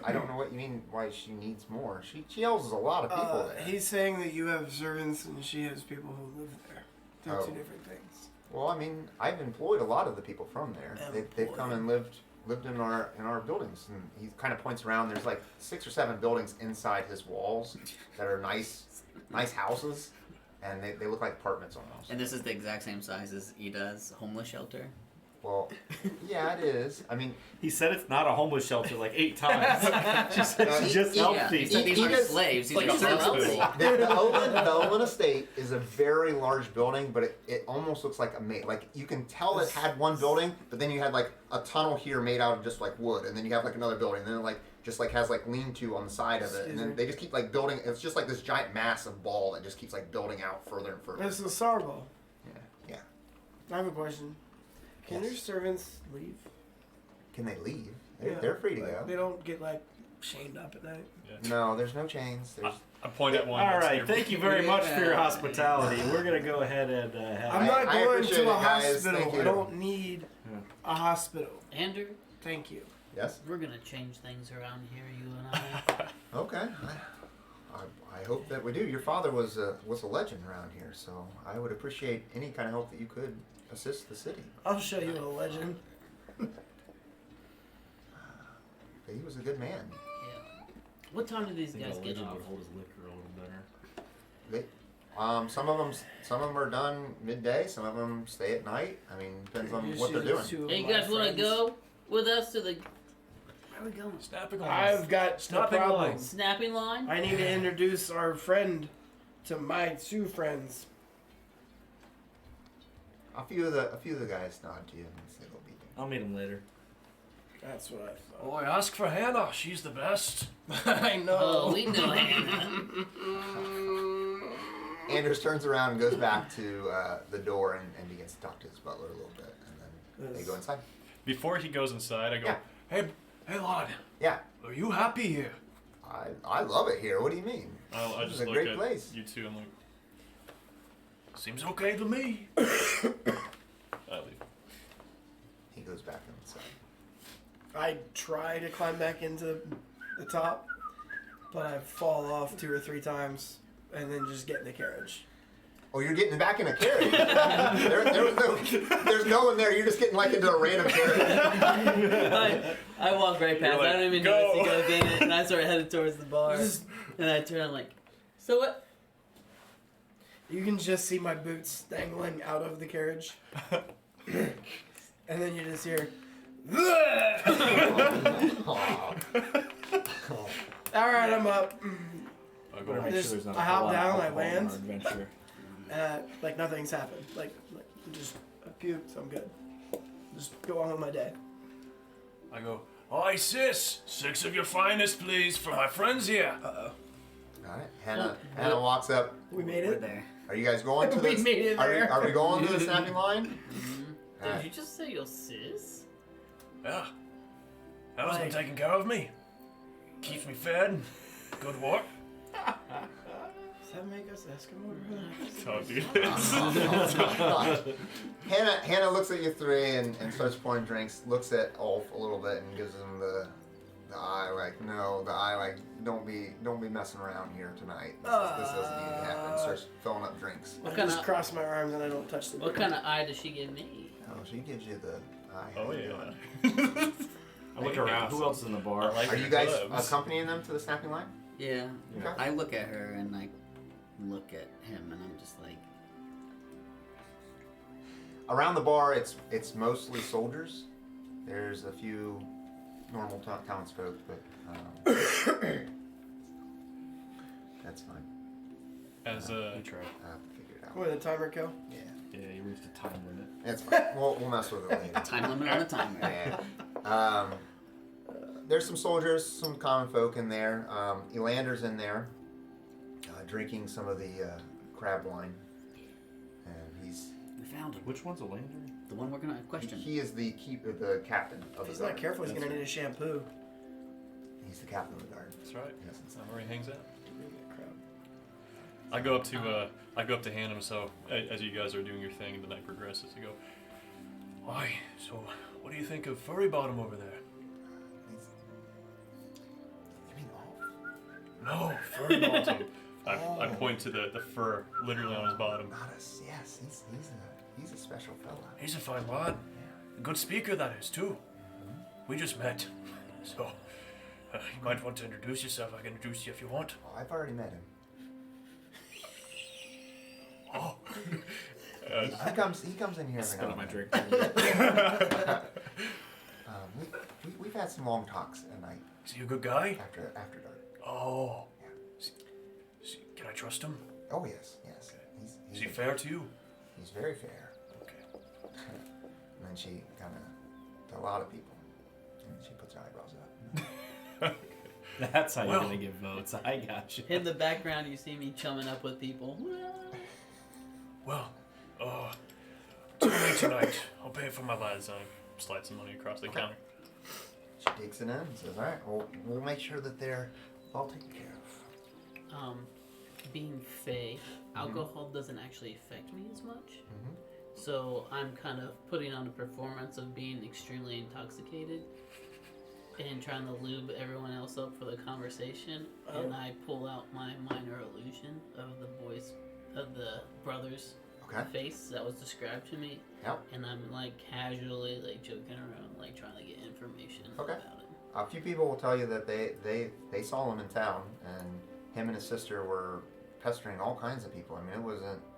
I don't know what you mean. Why she needs more? She houses a lot of people there.
He's saying that you have servants and she has people who live there. They're
Oh.
2 different things.
Well, I mean, I've employed a lot of the people from there. They've come and lived in our buildings, and he kind of points around. There's like 6 or 7 buildings inside his walls that are nice houses, and they look like apartments almost.
And this is the exact same size as Ida's homeless shelter.
Well, yeah, it is. I mean,
He said it's not a homeless shelter like 8 times. She said she just helped
Yeah, he
people.
said these aren't
Ida's-
slaves. These
like
are
a
servants.
hospital.
the Owen estate is a very large building, but it almost looks like like you can tell it had one building, but then you had like a tunnel here made out of just like wood, and then you have like another building, and then it like just like has like lean-to on the side of it, and then they just keep like building. It's just like this giant massive ball that just keeps like building out further and further.
It's the Sarbal.
Yeah.
I have a question. Can
Yes.
your servants leave?
Can they leave?
Yeah,
They're free to
like,
go.
They don't get like chained up at night.
No, there's no chains. There's
I point at one.
All
that's
right,
near-
thank you very much for your hospitality. We're gonna go ahead and
I'm
have.
not
I
going
appreciate
to a
it, guys.
hospital.
Thank you.
I don't need a hospital.
Andrew,
Thank you.
yes.
we're gonna change things around here, you and I.
Okay. I hope that we do. Your father was a legend around here, so I would appreciate any kind of help that you could assist the city.
I'll show you a legend.
He was a good man.
Yeah. What time do these
I think
guys
a
get
legend
off?
would hold his liquor a little better.
Some of them are done midday. Some of them stay at night. I mean, depends on what they're doing.
Hey, you guys want to go with us to the? Where are we going?
Snapping on.
I've got
Snapping
the problem.
lines.
Snapping line.
I need to introduce our friend to my two friends.
A few of the guys nod to you and say they'll be there.
I'll meet him later.
That's what I thought.
Boy, ask for Hannah. She's the best.
I know.
Oh, we know Hannah.
Anders turns around and goes back to the door and begins to talk to his butler a little bit, and then they go inside.
Before he goes inside, I go,
Yeah.
hey, lad.
Yeah,
Are you happy here?
I love it here. What do you mean?
I
This
just
is a
look
great
at
place.
you two and like, seems okay to me. I leave.
He goes back inside.
I try to climb back into the top, but I fall off 2 or 3 times and then just get in the carriage.
Oh, you're getting back in a carriage. There's no one there. You're just getting like into a random carriage.
I walk right past.
You're
I don't
like,
even
"Go."
notice he goes in it, and I start headed towards the bar. And I turn. I'm like, so what?
You can just see my boots dangling out of the carriage. And then you just hear,
Aw.
alright, I'm up.
I
Better
go,
make
Just-
sure there's not
I
a
hop
whole lot of
down, I
alcohol in
land.
our adventure.
Like nothing's happened. Like just I puked, so I'm good. Just go on with my day.
I go, "Oi, sis, 6 of your finest, please, for my friends here."
Uh-oh.
All right. Hannah walks up.
We made
We're
it?
there.
Are you guys going to
We
this?
made it
Are
there.
we going to the snapping line?
Did you just say your sis?
Yeah. Hannah's been
Like-
taking care of me. Keeps me fed. Good work.
Does that make us Eskimo?
Oh, dude.
Hannah looks at you three and starts pouring drinks. Looks at Ulf a little bit and gives him the eye like, no, the eye like, don't be messing around here tonight. This doesn't need to happen. Starts filling up drinks.
I
What
just
kinda-
cross my arms and I don't touch the
What
boot.
kind of eye does she give me?
Oh, she gives you the eye.
Oh,
How you
yeah.
doing?
I look around. Who else is in the bar?
I like
Are
your
you guys
gloves.
accompanying them to the snapping line?
Yeah.
Okay.
I look at her and I look at him and I'm just like,
Around the bar, it's mostly soldiers. There's a few normal townsfolk, but that's fine.
As
We try.
I have to figure it out.
Where the timer go?
Yeah,
Yeah, you reached a time limit.
that's fine. We'll mess with it later.
time limit on the timer.
Yeah. There's some soldiers, some common folk in there. Elander's in there, drinking some of the crab wine, and
We found him.
Which one's a lander?
The one we're gonna question.
he is the captain of
If
the
he's
guard.
not careful, he's gonna
That's
need a shampoo.
He's the captain of the guard.
That's right.
Yes.
That's not where he hangs out. I go up to Hannah. So as you guys are doing your thing, and the night progresses, I go, "Why? So what do you think of Furry Bottom over there?"
You mean Ulf?
No, Furry Bottom. I point to the fur literally on his bottom.
Natas, yes, he's a special fella.
He's a fine lad. A good speaker, that is, too. We just met. So, you might want to introduce yourself. I can introduce you if you want.
Oh, I've already met him.
Oh.
He comes in here every
Spit
now
on
and
my
then.
drink.
We've had some long talks at night
Is he a good guy?
after dark.
Oh.
Yeah.
Can I trust him?
Oh yes.
Is he fair to you?
He's very fair.
Okay.
And then she kind of, to a lot of people, and she puts her eyebrows up.
That's how you're
Well-
gonna get votes. I got you.
In the background, you see me chumming up with people.
Well, tonight, I'll pay for my lads. I slide some money across the counter.
She takes it in and says, all right, well, we'll make sure that they're all taken care of.
Being Fae, alcohol doesn't actually affect me as much.
Mm-hmm.
So I'm kind of putting on a performance of being extremely intoxicated and trying to lube everyone else up for the conversation.
Oh.
And I pull out my minor illusion of the brother's face that was described to me.
Yep.
And I'm like casually like joking around, like trying to get information about him.
A few people will tell you that they saw him in town, and him and his sister were pestering all kinds of people. I mean,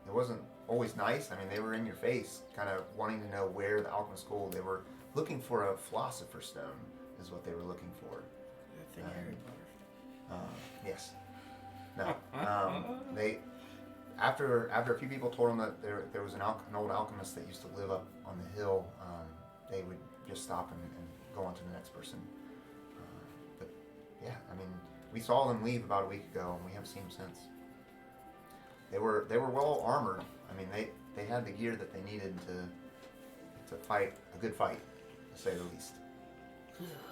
it wasn't always nice. I mean, they were in your face, kind of wanting to know where the alchemist school. They were looking for a philosopher's stone, is what they were looking for.
I think Harry Potter.
Yes. No. They after a few people told them that there was an old alchemist that used to live up on the hill. They would just stop and go on to the next person. But yeah, I mean, we saw them leave about a week ago, and we haven't seen them since. They were well armored. I mean, they had the gear that they needed to fight a good fight, to say the least.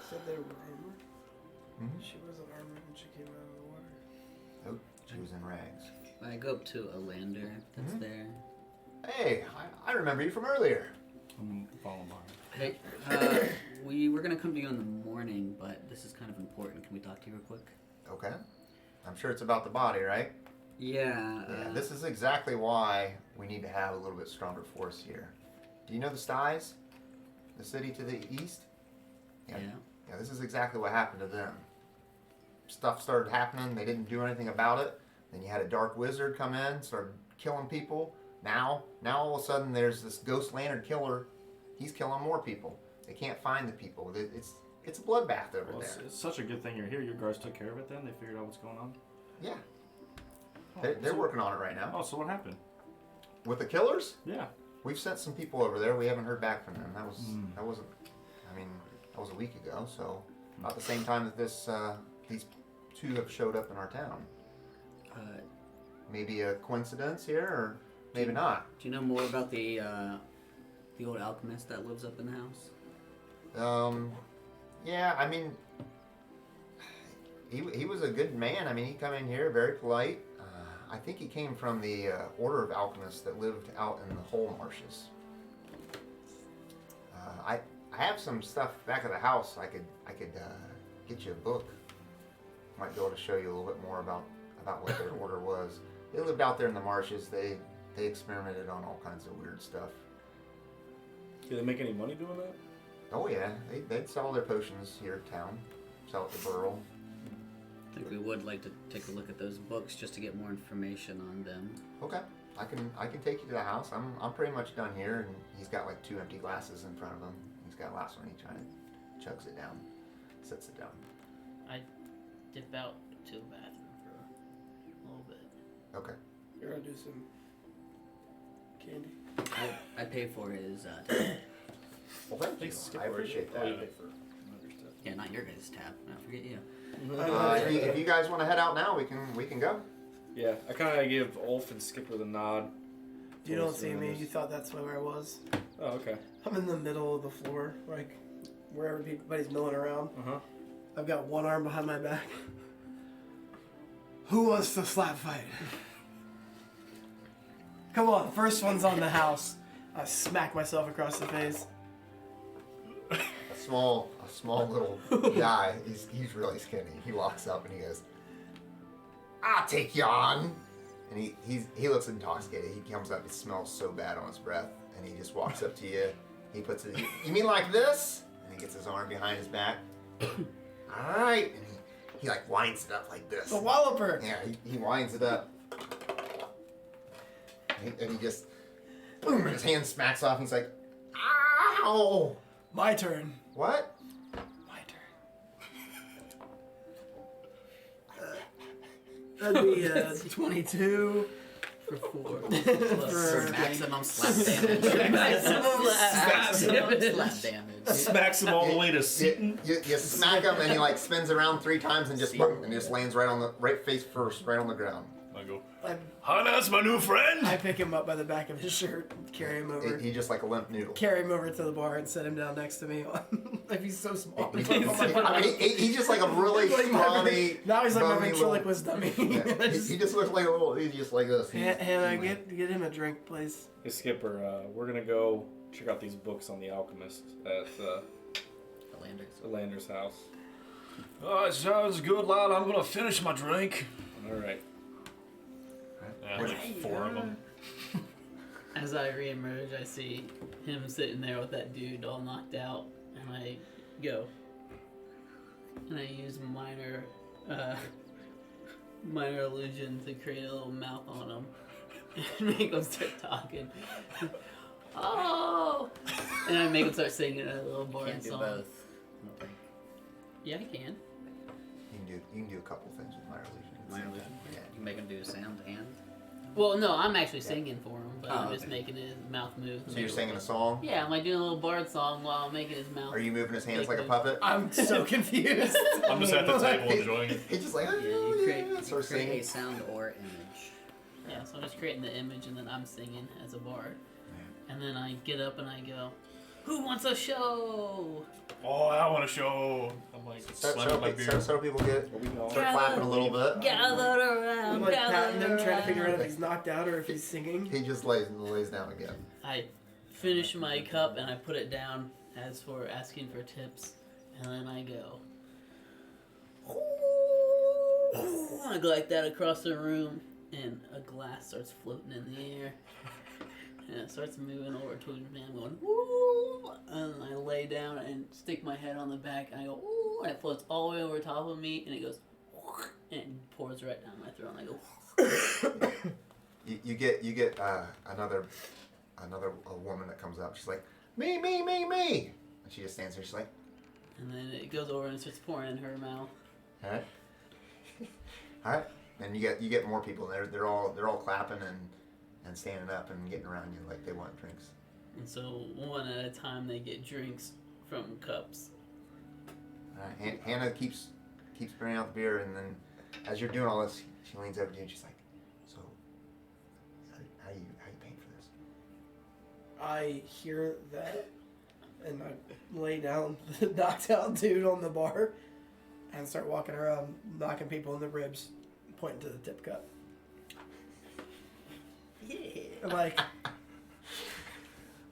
Said they were armored.
Mm-hmm.
She wasn't armored when she came out of the water.
Nope, she was in rags.
I go up to a lander that's there.
Hey, I remember you from earlier.
I'm following behind.
Hey, we were gonna come to you in the morning, but this is kind of important. Can we talk to you real quick?
Okay. I'm sure it's about the body, right?
Yeah.
Yeah, this is exactly why we need to have a little bit stronger force here. Do you know the Styes? The city to the east?
Yeah.
Yeah, this is exactly what happened to them. Stuff started happening, they didn't do anything about it. Then you had a dark wizard come in, started killing people. Now all of a sudden there's this ghost lantern killer. He's killing more people. They can't find the people. It's a bloodbath over
Well,
there.
it's such a good thing you're here. Your guards took care of it then? They figured out what's going on?
Yeah.
Oh,
They're working on it right now.
Oh, so what happened?
With the killers?
Yeah.
We've sent some people over there. We haven't heard back from them. That was a week ago. So about the same time that these two have showed up in our town. Maybe a coincidence here, or maybe not.
Do you know more about the old alchemist that lives up in the house?
Yeah. I mean, he was a good man. I mean, he come in here very polite. I think he came from the order of alchemists that lived out in the Hole Marshes. I have some stuff back at the house. I could get you a book. Might be able to show you a little bit more about what their order was. They lived out there in the marshes. They experimented on all kinds of weird stuff.
Do they make any money doing that?
Oh yeah, they'd sell their potions here in town. Sell at the Burl.
I think we would like to take a look at those books just to get more information on them.
Okay, I can take you to the house. I'm pretty much done here, and he's got like 2 empty glasses in front of him. He's got the last one. He kind of chugs it down, sets it down.
I dip out to the bathroom for a little bit.
Okay.
You're gonna do some candy.
I pay for his
Well, thank you. I appreciate that.
yeah, not your guys' tab. No, forget you.
If you guys want to head out now, we can go.
Yeah, I kind of give Ulf and Skipper the nod.
You don't see me. You thought that's where I was.
Oh, okay.
I'm in the middle of the floor, like where everybody's milling around.
Uh-huh.
I've got one arm behind my back. Who wants to slap fight? Come on, first one's on the house. I smack myself across the face.
A small little guy. He's really skinny. He walks up and he goes, "I'll take you on." And he looks intoxicated. He comes up. He smells so bad on his breath, and he just walks up to you. He puts it. You mean like this? And he gets his arm behind his back. All right. And he like winds it up like this.
The walloper.
Yeah, he winds it up. And he just, boom, and his hand smacks off, and he's like, "Ow!"
My turn.
What?
My turn. That'd be 22
For 4.
for
Maximum slap damage. Slap damage.
Smacks him all the way to Seaton.
You smack him, and he like spins around 3 times and just boom, and he just lands right face first, right on the ground.
I go, Hana's my new friend.
I pick him up by the back of his shirt, and carry him over.
He just like a limp noodle.
Carry him over to the bar and set him down next to me. Like he's so small.
He's just like a really scrawny.
Now he's like my
bony
ventriloquist dummy.
Yeah. He just looks like a little. He's just like this.
Hannah, get him a drink, please.
Hey, Skipper, we're gonna go check out these books on the alchemist at Elander's house.
Oh, it sounds good, lad. I'm gonna finish my drink.
All right.
Yeah, like 4 of them.
As I reemerge, I see him sitting there with that dude all knocked out, and I go. And I use minor illusion to create a little mouth on him and make him start talking. Oh! And I make him start singing a little boring
Can't do
song.
both. I don't think.
Yeah, I can.
You can do a couple things with minor illusion.
Minor illusion.
Yeah.
You can make him do sound and.
Well, no, I'm actually singing for him, but
Oh,
I'm just
okay.
making his mouth move.
So you're singing a song?
Yeah, I'm like doing a little bard song while I'm making his mouth.
Are you moving his hands like a puppet?
I'm so confused.
I'm just at the table enjoying it.
He's just like,
Yeah, you create-
yeah, sort of
Create
singing.
a sound or image.
Yeah, so I'm just creating the image and then I'm singing as a bard. And then I get up and I go, "Who wants a show?"
Oh, I want to show. I'm like slamming my beer.
So people get
What we going?
start clapping a little bit.
Gathered
I'm
around,
like patting him,
gathered
trying to figure out
around.
if he's knocked out or if he's singing.
He just lays down again.
I finish my cup and I put it down as for asking for tips. And then I go, I go like that across the room and a glass starts floating in the air. And it starts moving over towards me. I'm going, "Woo!" And I lay down and stick my head on the back. And I go, "Woo!" And it floats all the way over top of me. And it goes, and it pours right down my throat. And I go,
You get another woman that comes up. She's like, me. And she just stands there. She's like,
and then it goes over and starts pouring in her mouth.
all right, all right. And you get more people. And they're all clapping and standing up and getting around you like they want drinks.
And so one at a time they get drinks from cups.
All right. Hannah keeps bringing out the beer, and then as you're doing all this, she leans over to you and she's like, so how you paying for this?
I hear that, and I lay down the knocked out dude on the bar and start walking around, knocking people in the ribs, pointing to the tip cup.
Yeah.
I'm like,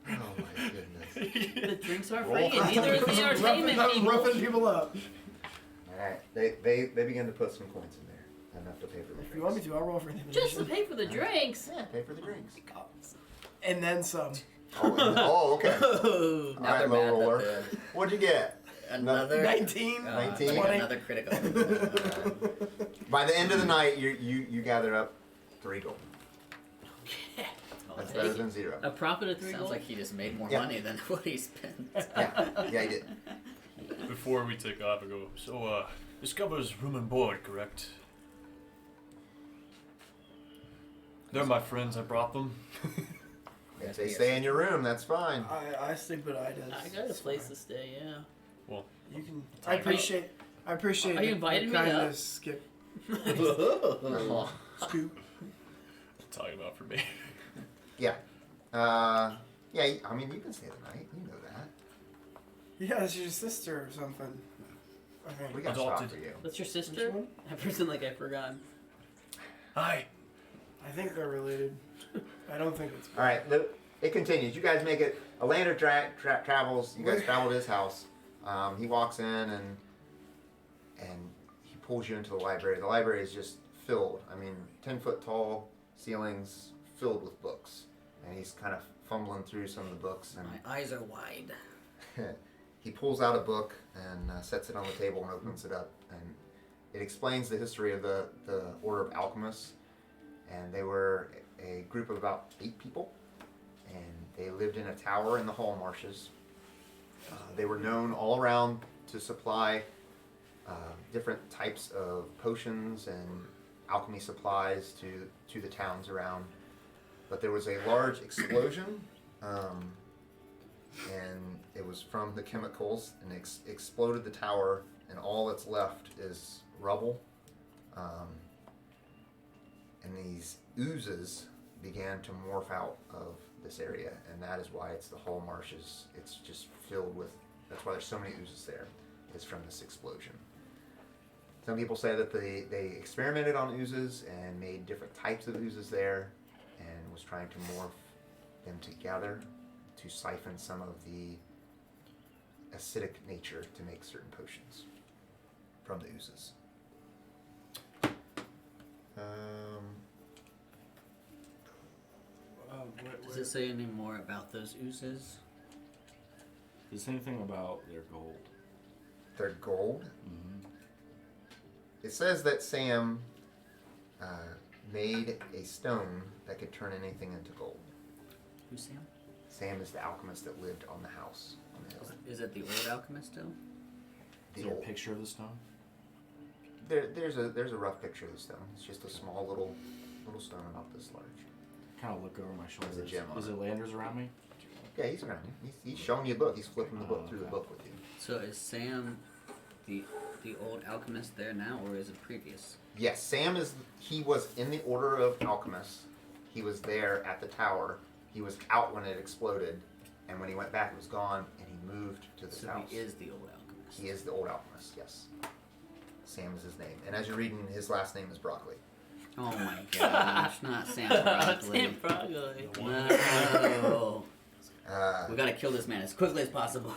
Oh my goodness.
The drinks are
Roll
free, and neither is the entertainment
roughing
people.
people up.
All right, they begin to put some coins in there, enough to pay for the drinks.
If you want me to, I'll roll for them.
Just to pay for the drinks.
Yeah, pay for the drinks.
And then some.
Okay.
Oh.
Now
All right,
they're
low
mad
roller.
that
What'd you get?
another
19.
19.
I got
20.
another critical.
By the end of the night, you gather up 3 gold.
Yeah.
That's
take
better
it.
than 0.
A profit of 3
Sounds
gold.
like he just made more
Yeah.
money than what he spent.
Yeah, he did.
Before we take off, I go, so, this covers room and board, correct? They're my friends, I brought them.
If they stay in your room, that's fine.
I sleep with Ida.
I got a place to stay. Yeah.
Well,
You can. I appreciate.
Are you
the
inviting me
kindness,
up?
Skip.
Oh.
Scoop.
talking about for me.
Yeah. Yeah, I mean, you can stay the night. You know that.
Yeah, it's your sister or something. I think.
We got
Adopted.
stock for you.
That's your
Which
sister?
one?
I pretend like I forgot.
Hi.
I think they're related. I don't think it's.
All right, it continues. You guys make it. A lander travels. You guys travel to his house. He walks in and he pulls you into the library. The library is just filled. I mean, 10-foot tall ceilings filled with books. And he's kind of fumbling through some of the books. And
My eyes are wide.
he pulls out a book and sets it on the table and opens it up. And it explains the history of the Order of Alchemists. And they were a group of about 8 people. And they lived in a tower in the Hall Marshes. They were known all around to supply different types of potions and alchemy supplies to the towns around. But there was a large explosion, and it was from the chemicals, and exploded the tower, and all that's left is rubble. and these oozes began to morph out of this area, and that is why it's the whole marshes. It's just filled with. That's why there's so many oozes there. It's from this explosion. Some people say that they experimented on oozes and made different types of oozes there, and was trying to morph them together to siphon some of the acidic nature to make certain potions from the oozes.
Does it say any more about those oozes?
Does it say anything about their gold?
Their gold?
Mm-hmm.
It says that Sam made a stone that could turn anything into gold.
Who's Sam?
Sam is the alchemist that lived on the house on the hill.
Is it the old alchemist still?
Is there a picture of the stone?
There's a rough picture of the stone. It's just a small little stone about this large.
Kind of look over my shoulder.
There's a gem on
Is
it.
it Landers around me?
Yeah, he's around you. He's showing you a book. He's flipping the book through the book with you.
So is Sam the old alchemist there now, or is it previous?
Yes, Sam is. He was in the Order of Alchemists. He was there at the tower. He was out when it exploded, and when he went back, it was gone, and he moved to this
So
house.
he is the old alchemist.
He is the old alchemist. Yes. Sam is his name, and as you're reading, his last name is Broccoli.
Oh my gosh, not Sam Broccoli.
Sam Broccoli.
No.
Uh,
We gotta kill this man as quickly as possible.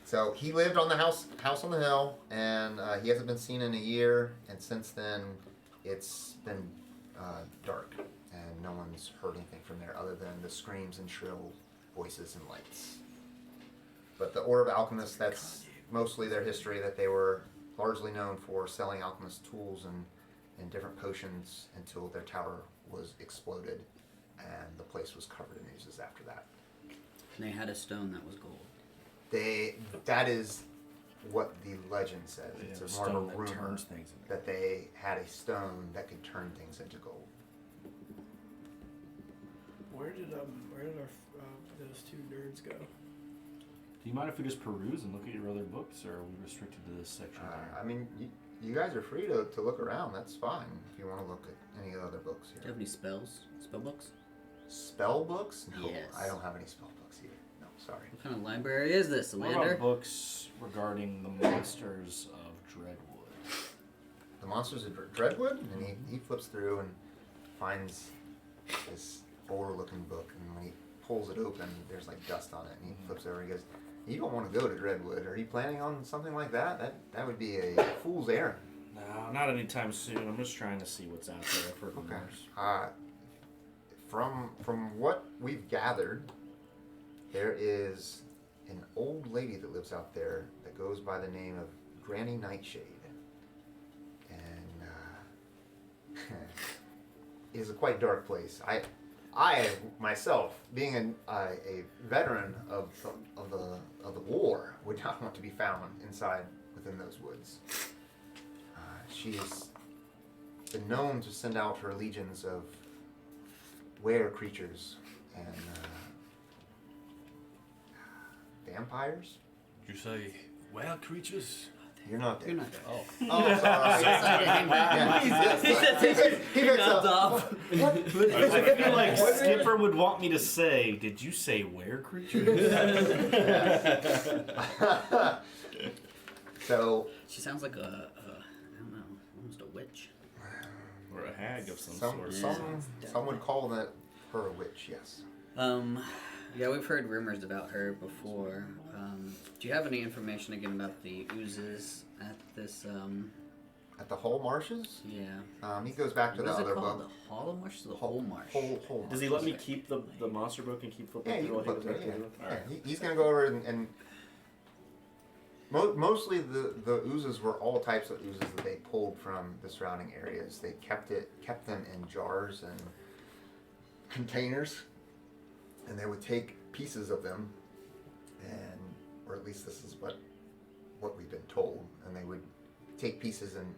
So he lived on the house on the hill, and he hasn't been seen in a year. And since then, it's been dark, and no one's heard anything from there other than the screams and shrill voices and lights. But the Order of Alchemists, that's mostly their history. That they were largely known for selling alchemist tools and different potions until their tower was exploded, and the place was covered in oozes after that.
And they had a stone that was gold.
That is what the legend says.
They
It's
have a
more of
stone
a
that
rumor
turns things into
that they had a stone that could turn things into gold.
Where did those two nerds go?
Do you mind if we just peruse and look at your other books, or are we restricted to this section here?
I mean, you guys are free to look around. That's fine if you want to look at any other books
Do you
here.
have any spells? Spell books?
Spell books? No,
Yes.
I don't have any spell books here. No, sorry.
What kind of library is this,
What
Lander?
about books regarding the monsters of Dreadwood?
The Monsters of Dreadwood, and he flips through and finds this older-looking book, and when he pulls it open, there's like dust on it, and he flips over and he goes, "You don't want to go to Dreadwood. Are you planning on something like that? That would be a fool's errand."
No, not anytime soon. I'm just trying to see what's out there for rumors.
From what we've gathered, there is an old lady that lives out there that goes by the name of Granny Nightshade, and it is a quite dark place. I myself, being a veteran of the war, would not want to be found inside within those woods. She's been known to send out her legions of were creatures and vampires.
Did you say wild creatures?
You're not there.
You're not there.
Oh, sorry. Yeah. He picks
Knocked
up.
off.
I feel like Skipper would want me to say, "Did you say were creatures?"
So
She sounds like a I don't know, almost a witch.
Or a hag of some
some
sort.
some would call that her a witch. Yes.
Yeah, we've heard rumors about her before. Do you have any information again about the oozes at this?
At the whole marshes.
Yeah.
He goes back to
What
the
is it
other
called?
book.
The Hollow Marsh or the Whole Marsh?
Whole
Does he
marsh.
let me keep the monster book and keep flipping
Yeah, you
through
can
while he
flip
goes
through
back
it.
to
Yeah.
it?
Yeah. He's gonna go over and mostly the oozes were all types of oozes that they pulled from the surrounding areas. They kept them in jars and containers, and they would take pieces of them, or at least this is what we've been told, and they would take pieces and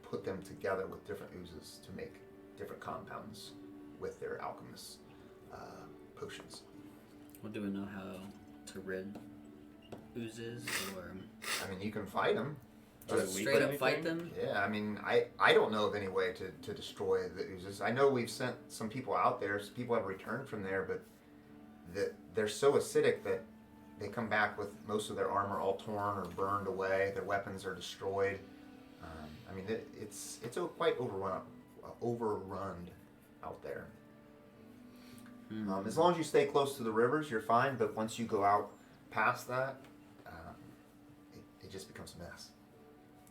put them together with different oozes to make different compounds with their alchemist potions.
Well, do we know how to rid oozes or?
I mean, you can fight them.
Does it leak
Straight up
anything?
fight them?
Yeah, I mean, I don't know of any way to destroy the oozes. I know we've sent some people out there. Some people have returned from there, but they're so acidic that they come back with most of their armor all torn or burned away. Their weapons are destroyed. I mean, it's quite overrun out there. As long as you stay close to the rivers, you're fine. But once you go out past that, it just becomes a mess.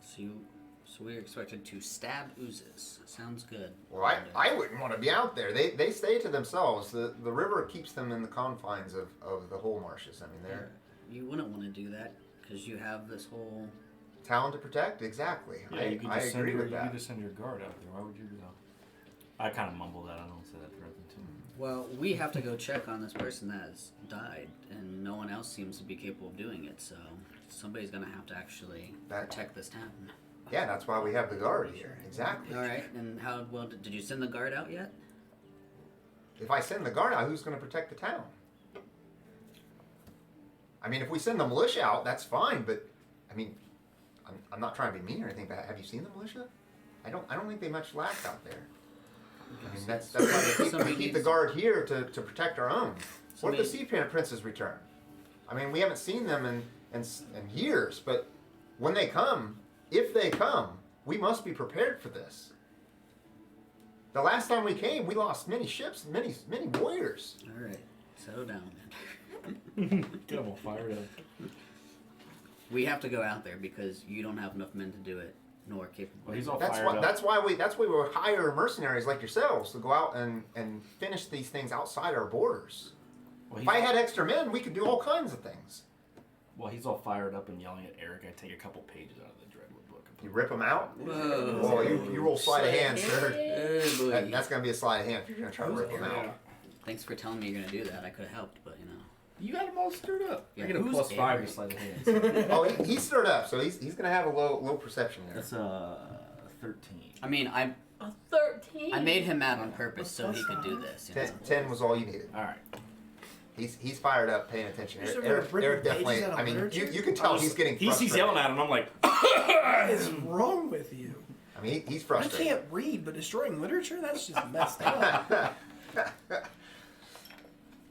So we're expected to stab oozes. Sounds good.
Well, I wouldn't want to be out there. They stay to themselves. The river keeps them in the confines of the whole marshes. I mean, they're
You wouldn't want to do that because you have this whole.
town to protect. Exactly.
Yeah, you could
I
just
agree
send
with
you
that.
could just send your guard out there. Why would you do that? I kind of mumble that. I don't say that directly to him.
Well, we have to go check on this person that has died, and no one else seems to be capable of doing it. So somebody's gonna have to actually protect this town.
Yeah, that's why we have the guard here. Exactly.
All right. And how well did you send the guard out yet?
If I send the guard out, who's going to protect the town? I mean, if we send the militia out, that's fine. But I mean, I'm not trying to be mean or anything. But have you seen the militia? I don't think they much lack out there. I mean, that's why we keep the guard here to protect our own. What if the Sea Princes return? I mean, we haven't seen them in years, but when they come, if they come, we must be prepared for this. The last time we came, we lost many ships, many warriors.
All right. Settle down, man.
Get them all fired up.
We have to go out there because you don't have enough men to do it, nor capable.
Well, he's all
That's
fired
why.
up.
That's why we hire mercenaries like yourselves to go out and finish these things outside our borders.
Well,
If I had extra men, we could do all kinds of things.
Well, he's all fired up and yelling at Eric. I take a couple pages out of the Dreadwood book.
You rip them out.
Whoa.
Oh, you roll sleight of hand, sir.
Oh, boy.
That's gonna be a sleight of hand if you're gonna try to rip them out.
Thanks for telling me you're gonna do that. I could have helped, but you know.
You got him all stirred up.
Yeah,
I get a
who's
+5
Eric?
to sleight of hand.
Oh, he's stirred up, so he's gonna have a low perception there.
That's 13.
I mean,
A 13.
I made him mad on purpose so he could do this. You know?
10 was all you needed.
All right.
He's fired up, paying attention.
You're still
Eric
gonna rip
definitely.
pages out of
I mean,
literature?
you can tell he's getting frustrated.
He's yelling at him. I'm like,
What is wrong with you?
I mean, he's
I
frustrated.
can't read, but destroying literature? That's just messed up.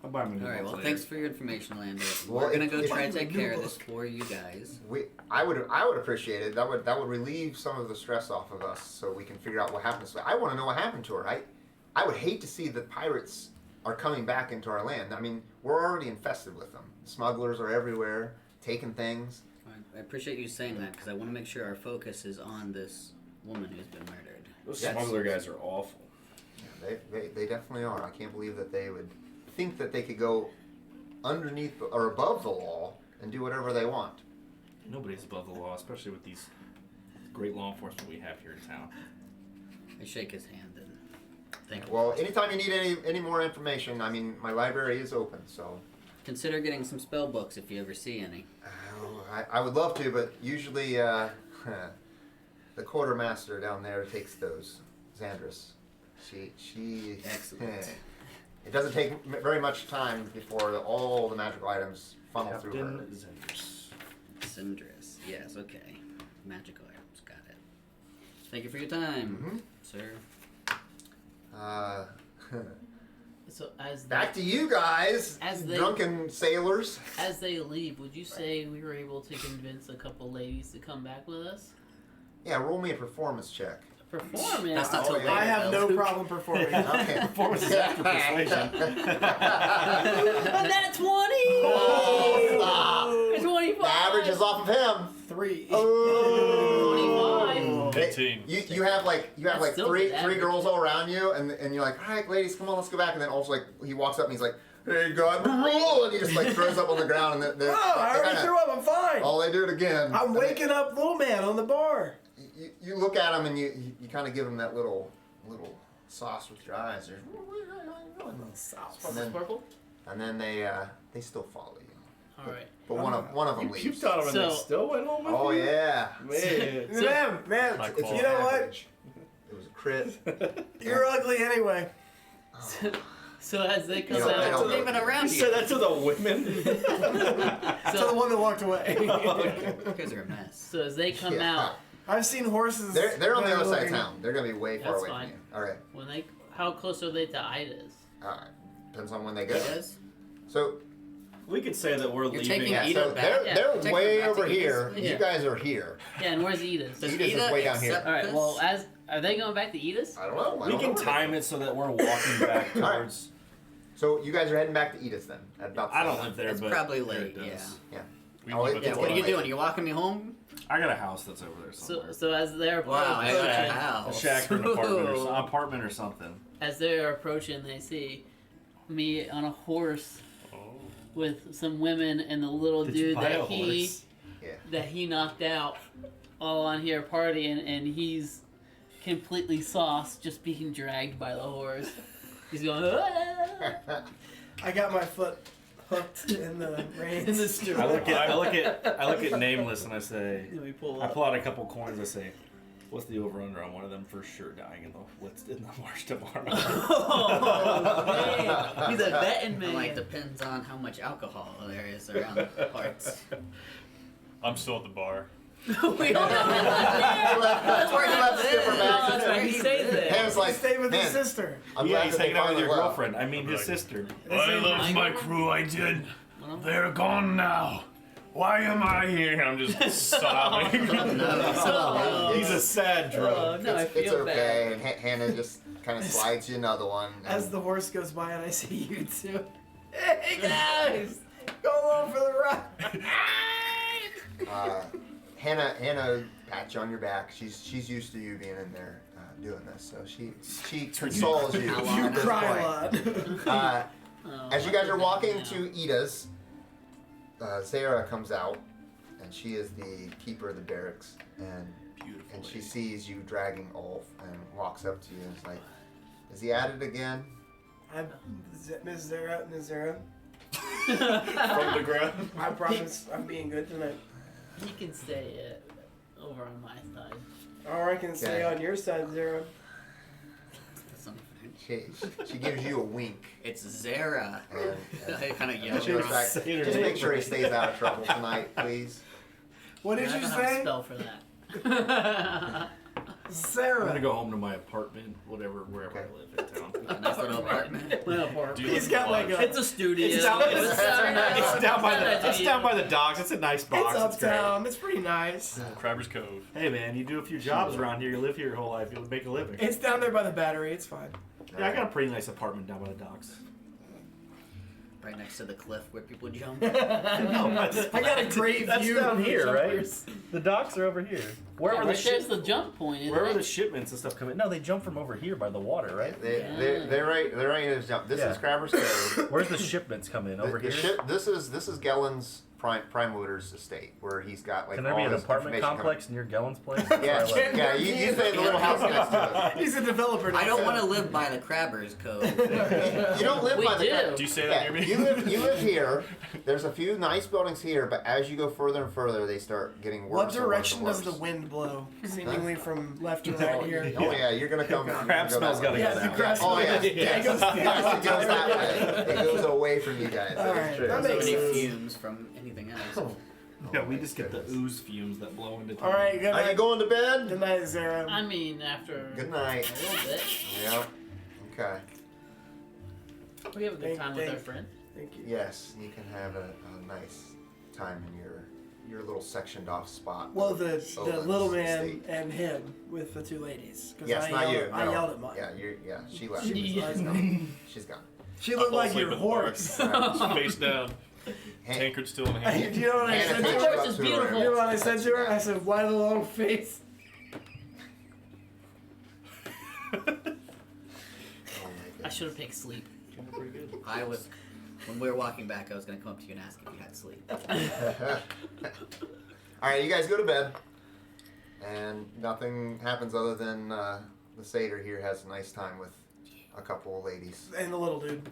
I'll buy him a new
All right.
one
Well,
later.
thanks for your information, Lander.
Well,
We're gonna
if-
go
if
try
I
to
have a
take
new
care of this
book.
for you guys.
I would appreciate it. That would relieve some of the stress off of us, so we can figure out what happens. I want to know what happened to her. I would hate to see that pirates are coming back into our land. I mean, we're already infested with them. Smugglers are everywhere, taking things.
I appreciate you saying that because I want to make sure our focus is on this woman who's been murdered.
Those
Yes.
smuggler guys are awful.
Yeah, they definitely are. I can't believe that they would think that they could go underneath or above the law and do whatever they want.
Nobody's above the law, especially with these great law enforcement we have here in town.
I shake his hand and thank you.
Well, anytime you need any more information, I mean, my library is open, so
Consider getting some spell books if you ever see any.
I would love to, but usually the quartermaster down there takes those. Xandris. She.
Excellent.
It doesn't take very much time before all the magical items funnel through her.
Captain Zenders.
Cindrus. Yes, okay. Magical items. Got it. Thank you for your time, sir.
So as
Back to you guys,
As they-
drunken sailors.
as they leave, would you say we were able to convince a couple ladies to come back with us?
Yeah, roll me a performance check.
Performance.
That's not
Oh,
till
yeah.
later.
I have
though.
no problem performing.
Okay.
Performance is after persuasion.
And that's 20.
Oh, stop.
25.
The average is off of him.
3.
Oh.
25.
18.
You have like
That's still
three
good average.
girls all around you, and you're like, all right, ladies, come on, let's go back. And then also like he walks up and he's like, hey, God, roll, and he just like throws up on the ground, and
Oh, I already threw up. I'm fine.
Oh, they do it again.
I'm waking up little man on the bar.
You look at him and you kind of give him that little sauce with your eyes. You're, and then they still follow you.
All right.
But one of them
You
leaves.
puked on him and
So-
they still went home with
Oh
you?
yeah.
Man.
Man,
High
It's
quality.
you know what?
average. It was a crit.
You're ugly anyway.
So as they come
You know, I
out,
don't know.
Even around
You
you.
said that to the women.
To the one that walked away.
You guys are a mess.
so as they come
Yeah.
out,
I've seen horses.
They're on the
that
other
are
side of
looking-
town. They're gonna be way far
That's
away
fine.
from you. All right.
when they, how close are they to Ida's?
Depends on when they go.
You guys?
So
We could say that we're
You're
leaving.
taking
yeah,
Ida
so
back.
they're
Yeah.
they're
Take
way
them back to
over here.
Ida's.
Yeah.
You guys are here.
Yeah, and where's Ida's?
Does
Ida's is
Ida
way down here.
accept
All right.
this?
Well, as are they going back to Ida's?
I don't know. I
We
don't
can
know.
time it so that we're walking back
right.
towards.
So you guys are heading back to Edith then. At about the
I
same
don't
time.
live there,
It's
but
probably
Carriage
late,
does.
We
Oh,
keep
it-
it
Yeah,
it's
what are you
late.
doing? You walking me home?
I got a house that's over there somewhere.
So as they're
Wow, I got a
approaching,
A
house.
shack or an apartment or,
Ooh.
apartment or something.
as they're approaching, they see me on a horse
Oh.
with some women and the little
Did you
dude
buy
that
a horse?
he knocked out, all on here partying, and he's completely sauced, just being dragged by the horse. He's going "Ah!"
I got my foot hooked in the reins.
in the street.
I look at Nameless and I say,
And we pull
I
up.
pull out a couple coins. I say, what's the over under on one of them for sure dying in the marsh tomorrow?
Oh, man. He's a betting man.
I'm like, depends on how much alcohol there is around the parts.
I'm still at the bar.
we all know
That's where he left Skipper
Oh,
back.
that's right. He stays there.
Hannah's like,
Stay with
man,
his sister.
I'm
Yeah,
glad
he's
that they
hanging out with
finally
your
left.
girlfriend. I mean, his
Right.
sister.
I love my crew, I did. They're gone now. Why am I here? I'm just sobbing.
Oh,
He's a sad
oh,
drug.
no, I
It's
feel
okay.
bad.
And Hannah just kind of slides you another one.
As the horse goes by and I see you two. Hey guys! Go along for the ride!
Hannah pats you on your back. She's used to you being in there doing this, so she consoles you.
How long
You
at this
cry
point?
a lot.
Oh,
As you guys are walking
now.
to Ida's, Zara comes out, and she is the keeper of the barracks, and she sees you dragging Ulf and walks up to you and is like, "Is he at it again?"
I'm Miss Zara, Miss Zara.
From the ground.
I promise I'm being good tonight.
He can stay over on my side.
Or I can stay
Okay.
on your side, Zara.
That's not
She gives you a wink.
It's Zara.
And,
I kind of
and
yell.
she was like,
Say her
"Just
name
make sure he
first."
stays out of trouble tonight, please."
What did
I
you
don't have a
say?
spell for that.
Sarah.
I'm gonna go home to my apartment, wherever I live in town.
A nice little apartment.
My apartment.
Do you
He's
live
got
in
like
Lodge?
a.
It's a studio.
It's down-
It's very nice.
It's down by
It's
the. It's down by the docks. It's a nice box.
It's
It's great.
uptown. It's pretty nice.
Crabber's Cove.
Hey man, you do a few jobs around here. You live here your whole life. You make a living.
It's down there by the battery. It's fine.
Yeah, I got a pretty nice apartment down by the docks.
Right next to the cliff where people jump.
No,
I got a great
That's
view
down
of the
here, right?
jumpers.
The docks are over here. Wherever
Yeah,
the
right there's the jump point. Isn't
wherever
it?
the shipments and stuff come in. No, they jump from over here by the water, right?
They're right in his jump. This
Yeah.
is Crabber's Cove.
Where's the shipments come in? Over
The
here.
ship, this is Gellen's prime looter's estate, where he's got like
Can there
all
be an
his
apartment
information
complex near Gellen's place?
Yeah,
Or like-
yeah. You stay in the little house next to
He's a developer.
I don't want to live by the Crabbers Cove.
it. You don't live
We
by the.
do.
Do you say that
Yeah,
near me?
you live here. There's a few nice buildings here, but as you go further and further, they start getting worse.
What
and worse
direction
and
does
worse.
the wind blow? Seemingly from left to right here.
Oh yeah, you're gonna come. you're
Crab
gonna go
smell's
that
gotta
way.
go
Yeah,
that
the
way.
crab
Oh yeah,
smells.
yes,
It goes-
yes, it goes that way. It goes away from you guys.
All
That is
right,
true.
that
So
makes
many
sense.
fumes from anything else.
Yeah, we just get the ooze fumes that blow into town.
All right, good
Are you
night.
going to bed?
Good night, Zara.
I mean, after
Good night.
a little bit,
Yeah. Okay.
we have a good
Thank-
time with our
thank-
friend.
Thank you.
Yes, you can have a nice time in your little sectioned off spot.
Well, the
Owen's
little man
estate.
and him with the two ladies. 'Cause
Yes,
I
not
yelled,
you.
I
no.
yelled at mine.
Yeah, she left.
She was
She's gone. She's gone.
She
I
looked
fall
like
asleep
your
at the bar.
horse.
Right.
Face down.
Han-
Tankard still in
Do
hand.
you know what I
Hannah
said to
takes
her?
you
horse
up
is
to
beautiful.
You know what I said to her? I
Yeah.
said, "Why the long face?"
Oh my
I
goodness.
should have picked sleep.
Pretty good.
I was, when we were walking back, I was going to come up to you and ask if you had sleep.
All right, you guys go to bed, and nothing happens other than the satyr here has a nice time with a couple of ladies.
And the little dude.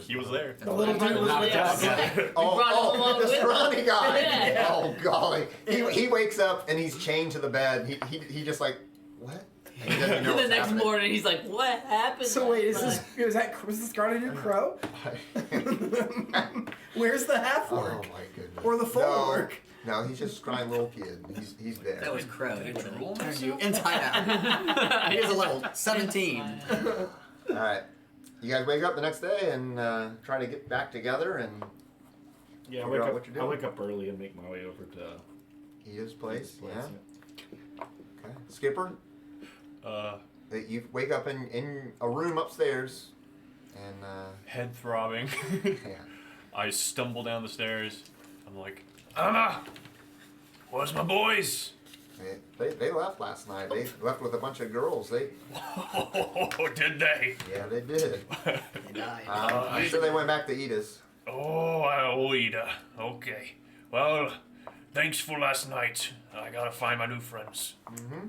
He was there.
The little dude was with us.
Oh,
brought him along
the
with us.
scrawny guy.
Yeah.
Oh golly, he wakes up and he's chained to the bed. He just like what? And he doesn't know
the
what's
next
happening.
morning, he's like, "What happened?"
So wait,
last
was this guarding your crow? Where's the half
Oh
orc?
my goodness.
Or the full orc?
No, he's just a scrawny little kid. He's there.
That was Crow. He would have
roll
turned you inside out. He was a level 17.
All right. You guys wake up the next day and try to get back together and
Yeah, I
Figure
wake
out what you're
up. I
doing.
wake up early and make my way over to
Ida's place.
place,
Yeah. Okay. Skipper,
Uh,
you wake up in a room upstairs, and
head throbbing.
yeah.
I stumble down the stairs. I'm like, Anna, where's my boys?
They left last night. They left with a bunch of girls.
Did they?
Yeah, they did.
They died.
I'm sure they went back to Ida's.
Oh, Ida. Okay. Well, thanks for last night. I gotta find my new friends.
Mm-hmm.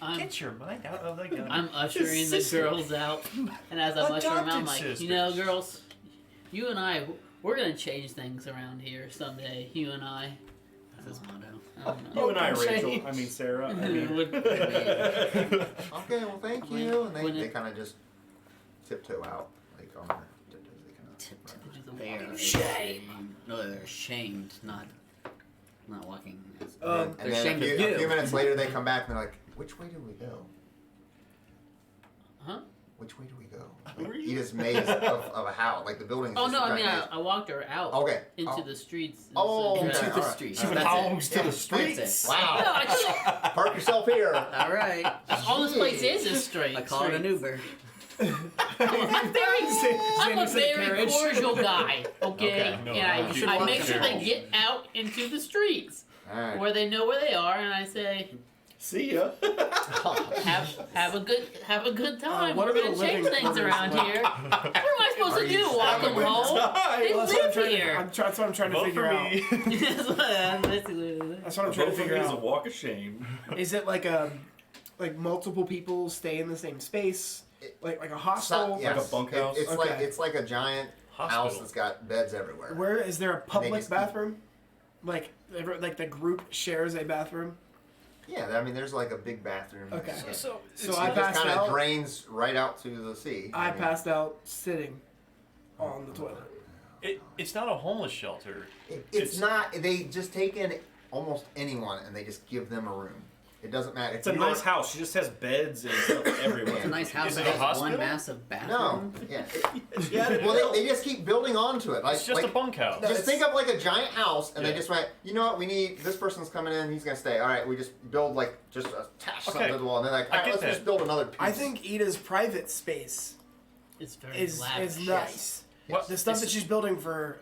I'm,
Get your mind out of the gun.
I'm ushering the girls out, and as I'm ushering them, I'm like,
Adopted
you know,
sisters.
girls, you and I, we're gonna change things around here someday. You and I.
That's his motto.
I don't know.
you and I,
Open
Rachel.
change.
I mean Sarah. I mean,
Would-
Okay, well, thank you. And
When
they
it-
kind of just tiptoe out, like on their tiptoes. They kind of
Tip, tip.
do the
They
walking
are
shame.
ashamed. No, they're ashamed, not walking.
And
They're
then
ashamed
a
of
few
you.
minutes later, they come back and they're like, "Which way do we go?
Huh?
Which way do we go?"
Who are
Like,
you?
Ida's maze of a house, like the building. Is
Oh
just
no,
a
I mean,
giant
I walked her out
maze. Okay.
into
Oh.
the streets.
Oh,
instead of-
okay.
Into the
alright.
streets.
She
That's
belongs
it.
to the
That's
streets.
it.
No,
Wow.
I just,
Park yourself here.
All right.
all this place
Jeez.
is straight.
I call it an Uber.
I'm a
Xander said
very
carriage.
cordial guy, okay?
Okay.
No,
And
you should
I
walk
make sure they
carriage.
get out into the streets
All right.
where they know where they are, and I say,
see ya.
have a good time.
what
We're
are the
gonna change
living
things
quarters
around
like?
here. What am I supposed
Are
to
you
do? Walk them
having a
home? They
Well, that's what I'm
live
trying
here.
that's what I'm trying to
Vote
figure
for
out.
me.
That's basically what it is.
That's what I'm trying to
Both of
figure
me is a
out.
walk of shame.
Is it like multiple people stay in the same space, like a hostel?
Yes.
Like a bunkhouse?
It's
Okay.
it's like a giant house
Hospital.
that's got beds everywhere.
Where is there a public
just-
bathroom? Like the group shares a bathroom.
Yeah, I mean, there's like a big bathroom.
Okay.
Yeah.
So
So
I
it just
passed
kind of
out.
drains right out to the sea.
I
mean,
passed out sitting on the toilet.
It's not a homeless shelter.
It's not. They just take in almost anyone and they just give them a room. It doesn't matter.
It's a nice house. She just has beds and stuff everywhere.
It's a nice house
Is
that
it a
has
hospital?
one massive bathroom.
No. Yeah.
Yeah,
Well, they just keep building onto it. Like,
It's just
like,
a bunkhouse.
Just think of like a giant house, and they
Yeah.
just went, you know what, we need, this person's coming in, he's going to stay. All right, we just build like, just attach something
Okay.
to the wall. And they're like,
I
all right,
get
let's
that.
just build another piece.
I think Ida's private space
It's very
is
lavish.
nice.
What-
The stuff that she's building for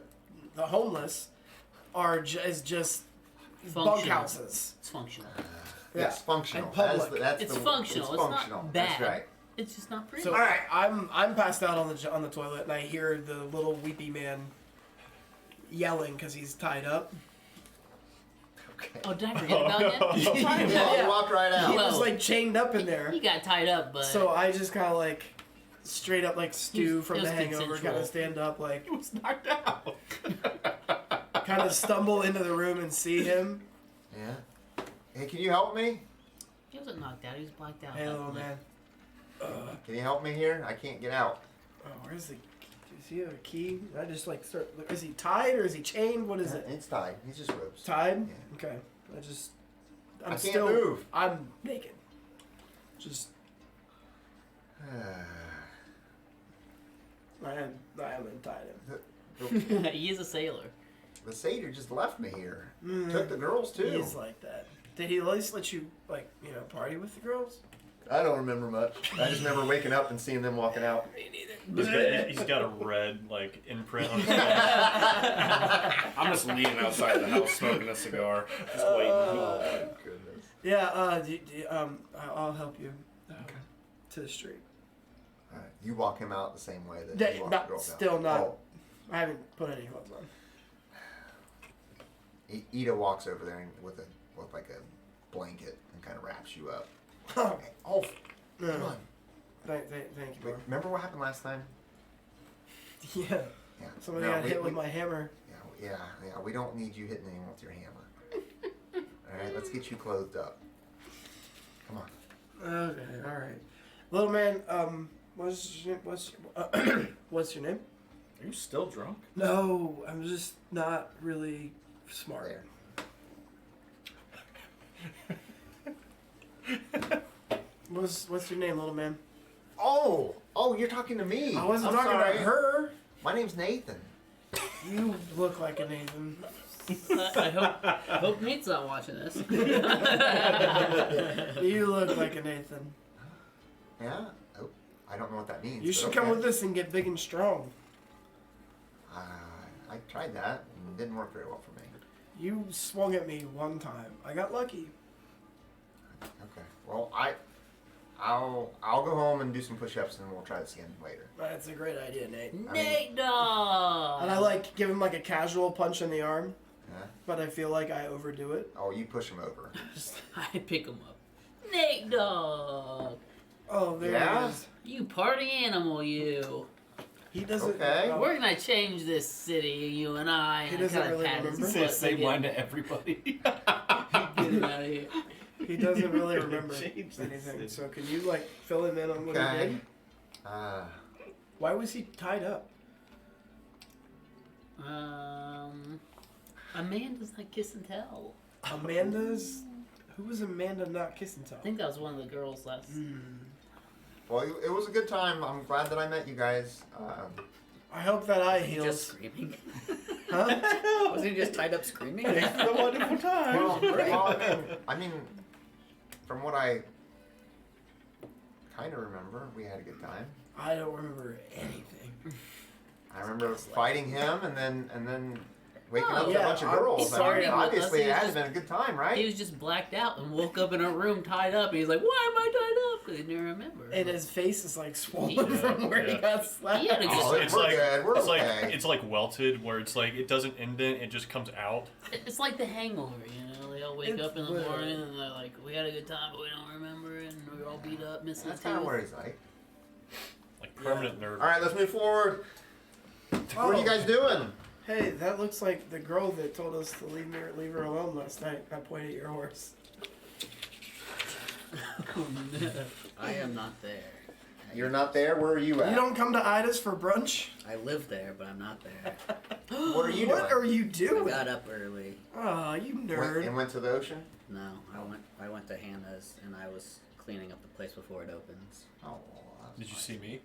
the homeless is just
Functional.
bunkhouses.
It's functional.
Yes, functional.
And public.
That's
It's
the,
functional.
It's
It's not
functional.
bad.
That's right.
It's just not pretty.
So all right, I'm passed out on the toilet, and I hear the little weepy man yelling because he's tied up.
Okay.
Oh, did I forget about you?
Yeah,
Yeah.
you walked right
He
out.
Well,
was like chained up in there.
He got tied up, but
So I just kind of like straight up like Stu
It
from
was
The Hangover, kind
consensual.
of stand up, like
He was knocked out.
kind of stumble into the room and see him.
Yeah. Hey, can you help me?
he wasn't knocked out. He was blacked out.
Hey, little man.
Can you help me here? I can't get out.
Oh, where's the? Does he have a key? I just like start. Is he tied or is he chained? What is it?
It's tied. He's just ropes.
Tied.
Yeah.
Okay.
I can't
still.
move.
I'm naked. Just. I haven't tied him.
he is a sailor.
The satyr just left me here.
Mm.
Took the girls too.
He's like that. Did he at least let you like party with the girls?
I don't remember much. I just remember waking up and seeing them walking out.
Me neither.
He's got a red like imprint on his face.
I'm just leaning outside the house smoking a cigar, just waiting.
Oh goodness.
Yeah. I'll help you. To the street.
All right. You walk him out the same way that
That-
you walked
not-
the girls
still
out.
not.
Oh.
I haven't put any clothes on.
Ida walks over there and with like a blanket and kind of wraps you up.
Oh,
Oh,
no.
come on.
Thank you,
Wait,
bro.
remember what happened last time?
Yeah.
Yeah.
Somebody
No,
got
we-
hit with
we-
my hammer.
Yeah. We don't need you hitting anyone with your hammer. All right, let's get you clothed up. Come on.
Okay, all right. Little man, what's your name?
Are you still drunk?
No, I'm just not really smart. What's your name, little man?
Oh, you're talking to me.
I wasn't
I'm
talking
sorry.
about her.
My name's Nathan.
You look like a Nathan.
I hope Nate's not watching this.
You look like a Nathan.
Yeah? Oh, I don't know what that means.
You
but
should
okay.
come with us and get big and strong.
I tried that and it didn't work very well for me.
You swung at me one time. I got lucky.
Okay. Well, I'll go home and do some push-ups and we'll try this again later.
That's a great idea, Nate.
Nate dog.
And I give him like a casual punch in the arm,
Yeah?
but I feel like I overdo it.
Oh, you push him over.
I pick him up. Nate dog.
Oh, there
Yeah?
he is.
You party animal, you.
He doesn't.
Okay.
oh,
We're gonna change this city, you and I.
He doesn't really remember.
Say the same line to everybody.
Get him out of here.
He doesn't really remember
Change this
anything.
city.
So can you fill him in on what he
Okay.
did?
Uh,
Why was he tied up?
Amanda's not kiss and tell.
Amanda's. Who was Amanda not kiss and tell?
I think that was one of the girls last.
well, it was a good time. I'm glad that I met you guys.
I hope that eye
Just
heals.
screaming.
Huh?
Wasn't he just tied up screaming?
It's a wonderful time.
Well, I mean, from what I kind of remember, we had a good time.
I don't remember anything.
I remember fighting him and then waking
Oh,
up with
yeah,
a bunch of
I'm
girls.
sorry
I mean,
about
obviously,
us. He
it
was
has
just-
been a good time,
He
right?
was just blacked out and woke up in a room tied up. And he's like, "Why am I tied up?" Because he didn't remember.
And his face is swollen
Yeah,
from where he
yeah.
got slapped.
He had a
Oh,
good.
It's
we're
like
good. We're
it's
okay.
like it's like welted, where it's like it doesn't indent, it just comes out.
It's like the Hangover, you know. They all wake
It's
up in the
weird.
morning and they're like, "We had a good time, but we don't remember it, and we're all beat up, missing
That's
a
kind of
tooth."
where he's like.
Like permanent nerve.
All right, let's move forward. What are you
Oh.
guys doing?
Hey, that looks like the girl that told us to leave her alone last night. I pointed at your horse.
I am not there.
You're not there. Where are you at?
You don't come to Ida's for brunch?
I live there, but I'm not there.
What are you
What
doing?
are you
I
doing?
got up early.
Oh, you nerd.
And went to the ocean.
No, I went to Hannah's and I was cleaning up the place before it opens.
Oh. that's
Did you
nice.
see me?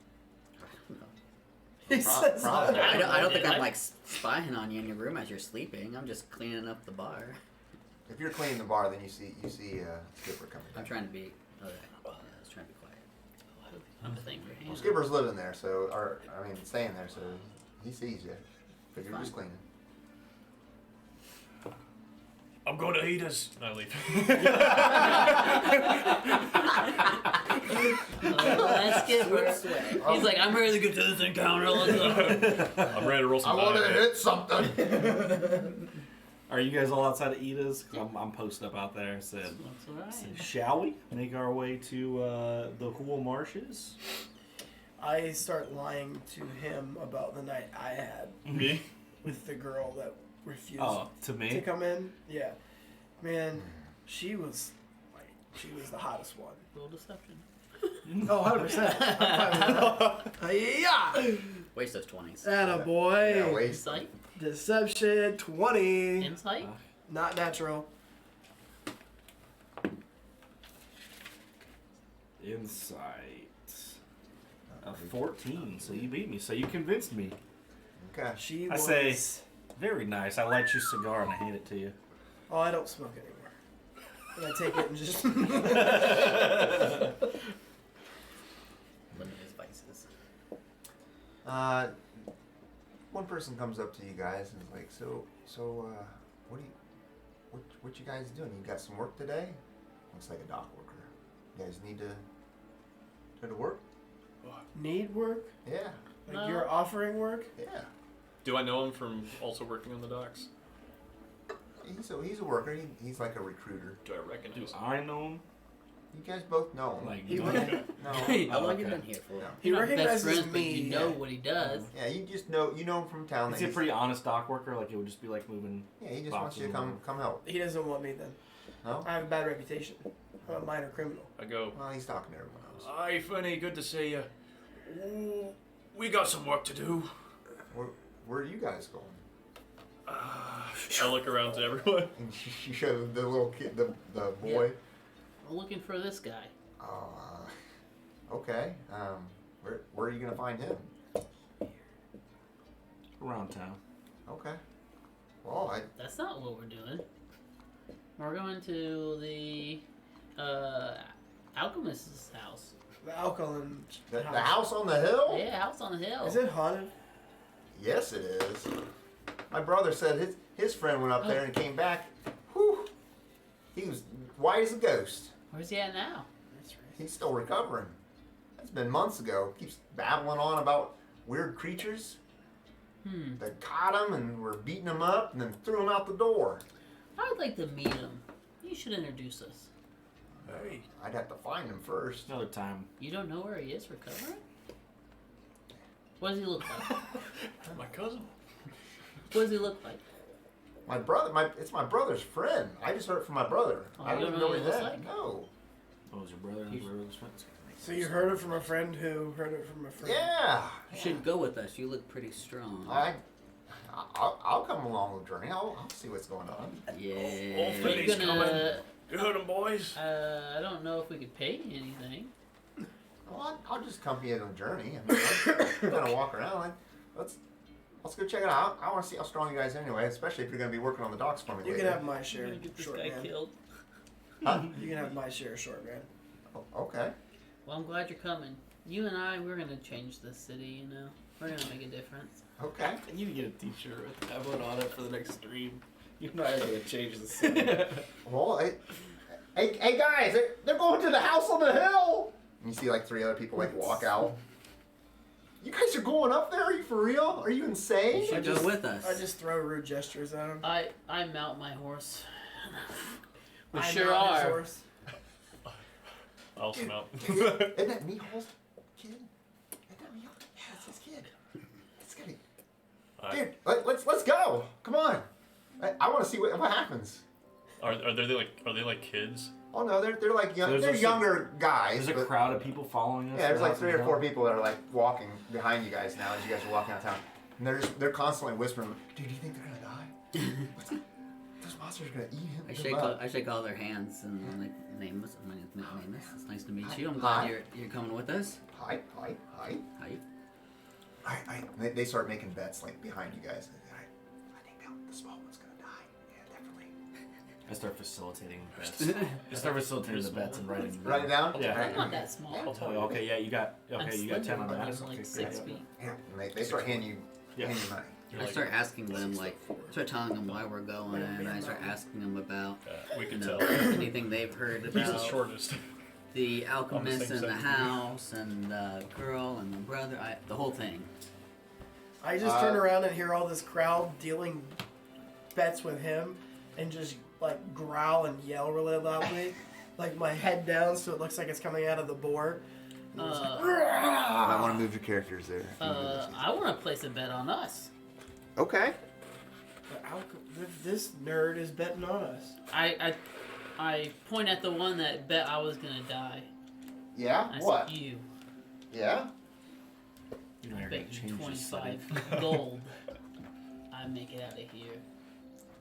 No.
He says
Probably.
that.
I don't think
Did
I'm
I?
spying on you in your room as you're sleeping. I'm just cleaning up the bar.
If you're cleaning the bar, then you see Skipper coming.
I'm
down.
trying to be. Okay. Yeah, I was trying to be quiet.
I'm a thing for
Well,
hands.
Skipper's living there, staying there, so he sees you. But you're just cleaning.
I'm going to eat us. And I leave.
Let's get
Swoops away.
He's like, "I'm ready to get to this encounter. Let's go."
I'm ready to roll
I
some
want to
dice.
hit something.
Are you guys all outside of Ida's? Because I'm posted up out there. Said,
That's alright.
shall we make our way to the Hool Marshes?
I start lying to him about the night I had
Me?
with the girl that refused
Oh, to
to
me?
come in. Yeah. Man, she was the hottest one.
Little deception.
Oh, 100%. Yeah.
Waste those 20s.
Attaboy.
Yeah, wait.
Insight.
Deception 20.
Insight.
Not natural.
Insight. A 14, so you beat me. So you convinced me.
Okay.
She
I
was.
say, very nice. I light you a cigar and I hand it to you.
Oh, I don't smoke anymore. And I take it and just.
Limit his vices.
One person comes up to you guys and is like, what you guys doing? You got some work today? Looks like a dock worker. You guys need to work?
Need work?
Yeah.
Like
No.
you're offering work?
Yeah.
Do I know him from also working on the docks?
He's a worker. He's like a recruiter.
Do I
Do
recognize him?
I know him?
You guys both know him.
Like,
He
no.
re-
No.
How long
okay.
you been here for?
No.
He
You're not best
recognizes
friends, but
me.
you know what he does.
Yeah, you know him from town.
Is
that
he a pretty honest dock worker? Like, it would just be like moving.
Yeah, he just wants you to come help.
He doesn't want me then.
No?
I have a bad reputation. I'm a minor criminal.
I go,
Well, he's talking to everyone else.
"Hi, Funny, good to see you. We got some work to do."
Where are you guys going?
I look around to everyone.
And she showed the little kid, the boy.
I'm looking for this guy.
Okay. Where are you gonna find him?
Around town.
Okay. Well,
That's not what we're doing. We're going to the alchemist's house.
The alkaline.
the house on the hill.
Yeah, house on the hill.
Is it haunted?
Yes, it is. My brother said his friend went up there and came back. Whew. He was white as a ghost.
Where's he at now?
That's right.
He's still recovering. That's been months ago. Keeps babbling on about weird creatures that caught him and were beating him up and then threw him out the door.
I would like to meet him. You should introduce us.
Hey,
I'd have to find him first.
Another time.
You don't know where he is recovering? What does he look like?
my cousin.
What does he look like?
My brother, it's my brother's friend. I just heard it from my brother.
Oh,
I
you
don't
don't
know
know
what
what
he
he
had.
looks like?
No.
What was your brother and your brother's friends?
So you heard it from a friend who heard it from a friend.
Yeah.
You should go with us. You look pretty strong.
I'll come along with the journey. I'll see what's going on.
Yeah.
Old
Are you
Finny's
gonna?
coming. You heard him, boys?
I don't know if we could pay you anything.
Well, I'll just accompany you on the journey. I mean, I'm gonna walk around. Like, let's go check it out. I want to see how strong you guys are anyway, especially if you're gonna be working on the docks for me.
You
later.
can have my
You're
share,
gonna get this
short
guy
man.
killed.
Huh?
You can have my share, short man.
Oh, okay.
Well, I'm glad you're coming. You and I, we're gonna change this city. You know, we're gonna make a difference.
Okay.
I need to get a t-shirt with that one on it for the next stream. You and I are gonna change the city.
Well, hey guys, they're going to the house on the hill. And you see like 3 other people like walk out. You guys are going up there? Are you for real? Are you insane?
You should go with us.
I just throw rude gestures at him.
I mount my horse. We
I
sure
mount his
are.
horse.
I'll smell.
Isn't that Mihol's kid? Isn't that Mihal? Yeah, that's his kid. It's gotta be... Dude, let's go. Come on. I want to see what happens.
Are they like kids?
Oh no, they're like young.
So
They're
there's
younger guys.
There's a
but-
crowd of people following us.
Yeah, there's
to the
like
house
3
on
or
the
4
hill.
people that are like walking behind you guys now as you guys are walking out of town, and they're constantly whispering, "Dude, do you think they're gonna die? Those monsters are gonna eat him."
I shake all their hands and I'm like, Nameless. My name's Nameless. It's nice to meet you. I'm
Hi.
glad you're coming with us.
Hi.
Hi.
They start making bets like behind you guys. I think the small one's gonna die. Yeah, definitely.
I start facilitating bets. I start facilitating the bets and writing.
Write it down.
Yeah.
I'm not that small.
I'll tell you.
Okay, yeah, you got.
I'm
Okay, you got 10 on
slender,
that.
but I'm
Okay,
like 6
great.
feet.
Yeah, and they start handing you money.
You're
I
like,
start asking them, like, I start telling them why we're going, and I start asking them about
we
you
can
know,
tell.
anything they've heard
He's the
about
shortest.
the alchemist
same
and the
side.
house and the girl and the brother, the whole thing.
I just turn around and hear all this crowd dealing bets with him, and just like growl and yell really loudly, like my head down so it looks like it's coming out of the board.
I want to move your characters there.
I want to place a bet on us.
Okay.
This nerd is betting on us.
I point at the one that bet I was gonna die.
Yeah.
I
What?
said, you
Yeah.
You know, you're
bet
gonna
you
change this setting.
25 gold. I make it out of here.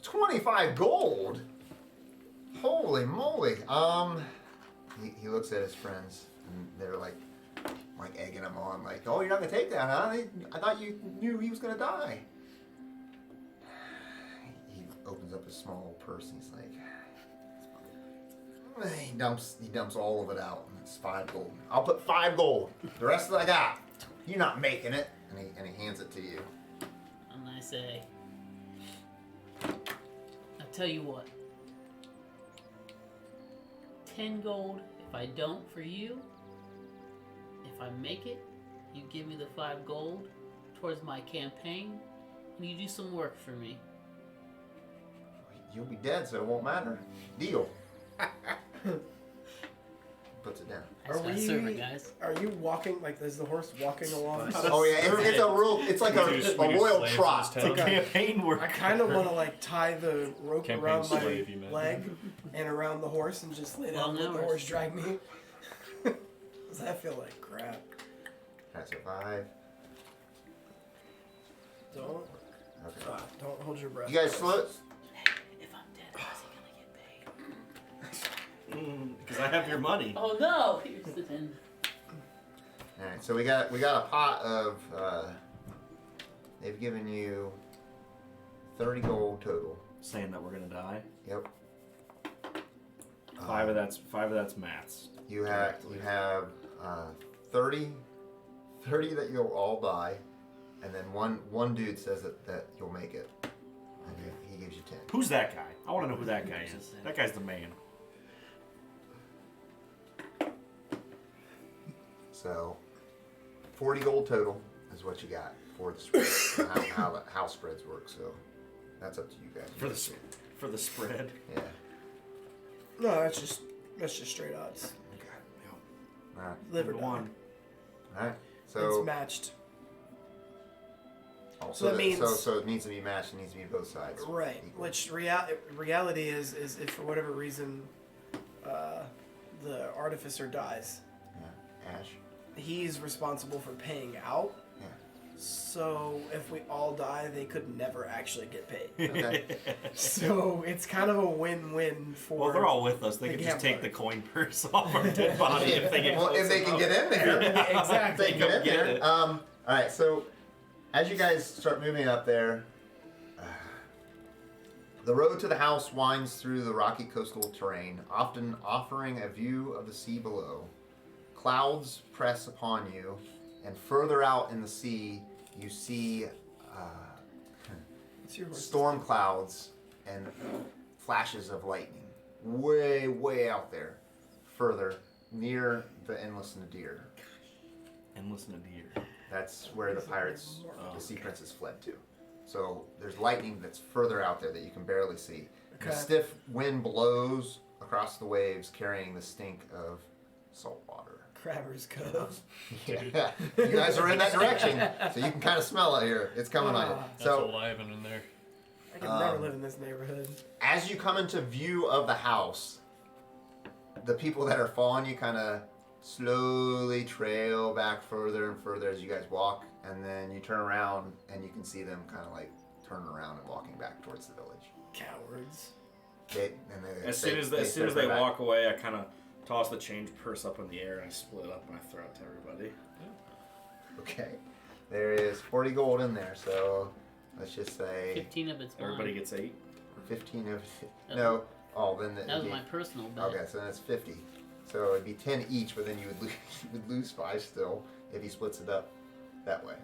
25 gold. Holy moly. He looks at his friends and they're like egging him on, like, "Oh, you're not gonna take that, huh? I thought you knew he was gonna die." He opens up his small purse and he's like, he dumps all of it out, and it's 5 gold. I'll put 5 gold. The rest of it I got. You're not making it. And he hands it to you.
And I say, I'll tell you what. 10 gold if I don't for you. If I make it, you give me the 5 gold towards my campaign, and you do some work for me.
You'll be dead, so it won't matter. Deal. puts it down.
That's fast serving, guys.
Are you walking like? Is the horse walking along?
Oh yeah, it's a real. It's like
We do
a royal
slaves in
trot.
this town.
Campaign work.
I kind of want to like tie the rope
Campaign
around my
slave, you meant.
leg and around the horse and just lay down and let the horse drag me. Does that feel like crap?
I survive.
Don't.
Okay.
Don't hold your breath.
You guys slow.
If I'm dead, how's he gonna get paid?
Because I have your money.
Oh no! Here's the 10.
All right, so we got a pot of. They've given you 30 gold total.
Saying that we're gonna die.
Yep.
Five of that's Matt's.
You have 30 that you'll all die, and then one dude says that you'll make it, and he gives you 10.
Who's that guy? I want to know who that guy is. That guy's the man.
So 40 gold total is what you got for the spread. how the house spreads work. So that's up to you guys.
For the spread.
Yeah.
No, that's just straight odds.
All right.
Live or die.
One.
All right.
It's
So
matched.
also
that means-
so it needs to be matched. It needs to be both sides.
Right.
equal.
Which reality is if for whatever reason the artificer dies,
Yeah. Ashe.
he's responsible for paying out.
Yeah.
So if we all die, they could never actually get paid.
Okay.
So it's kind of a win-win for.
Well, they're all with us. They
the
can just take the
campfire.
coin purse off our dead body if they get
well,
close
if they can
enough.
get in there.
Exactly.
They can get in
Get
there.
it.
All right. So as you guys start moving up there, the road to the house winds through the rocky coastal terrain, often offering a view of the sea below. Clouds press upon you, and further out in the sea, you see
It's your horse.
storm clouds and flashes of lightning. Way, way out there, further near the Endless Nadir.
And listen to deer.
That's where the pirates, the sea princess, fled to. So there's lightning that's further out there that you can barely see. And a
Okay.
stiff wind blows across the waves, carrying the stink of salt water.
Crabber's Cove.
Yeah, you guys are in that direction, so you can kind of smell it here. It's coming on you.
That's
So
alive and in there.
I could never live in this neighborhood.
as you come into view of the house, the people that are following you kind of slowly trail back further and further as you guys walk, and then you turn around and you can see them kind of like turning around and walking back towards the village.
Cowards.
As soon as they walk away, I kind of toss the change purse up in the air and I split it up and I throw it to everybody.
Okay, there is 40 gold in there, so let's just say
15 of it's mine.
Everybody gets 8.
15 of no. Oh, then
That was my personal bet.
Okay, so then it's 50. So it'd be 10 each, but then you would lose 5 still if he splits it up that way.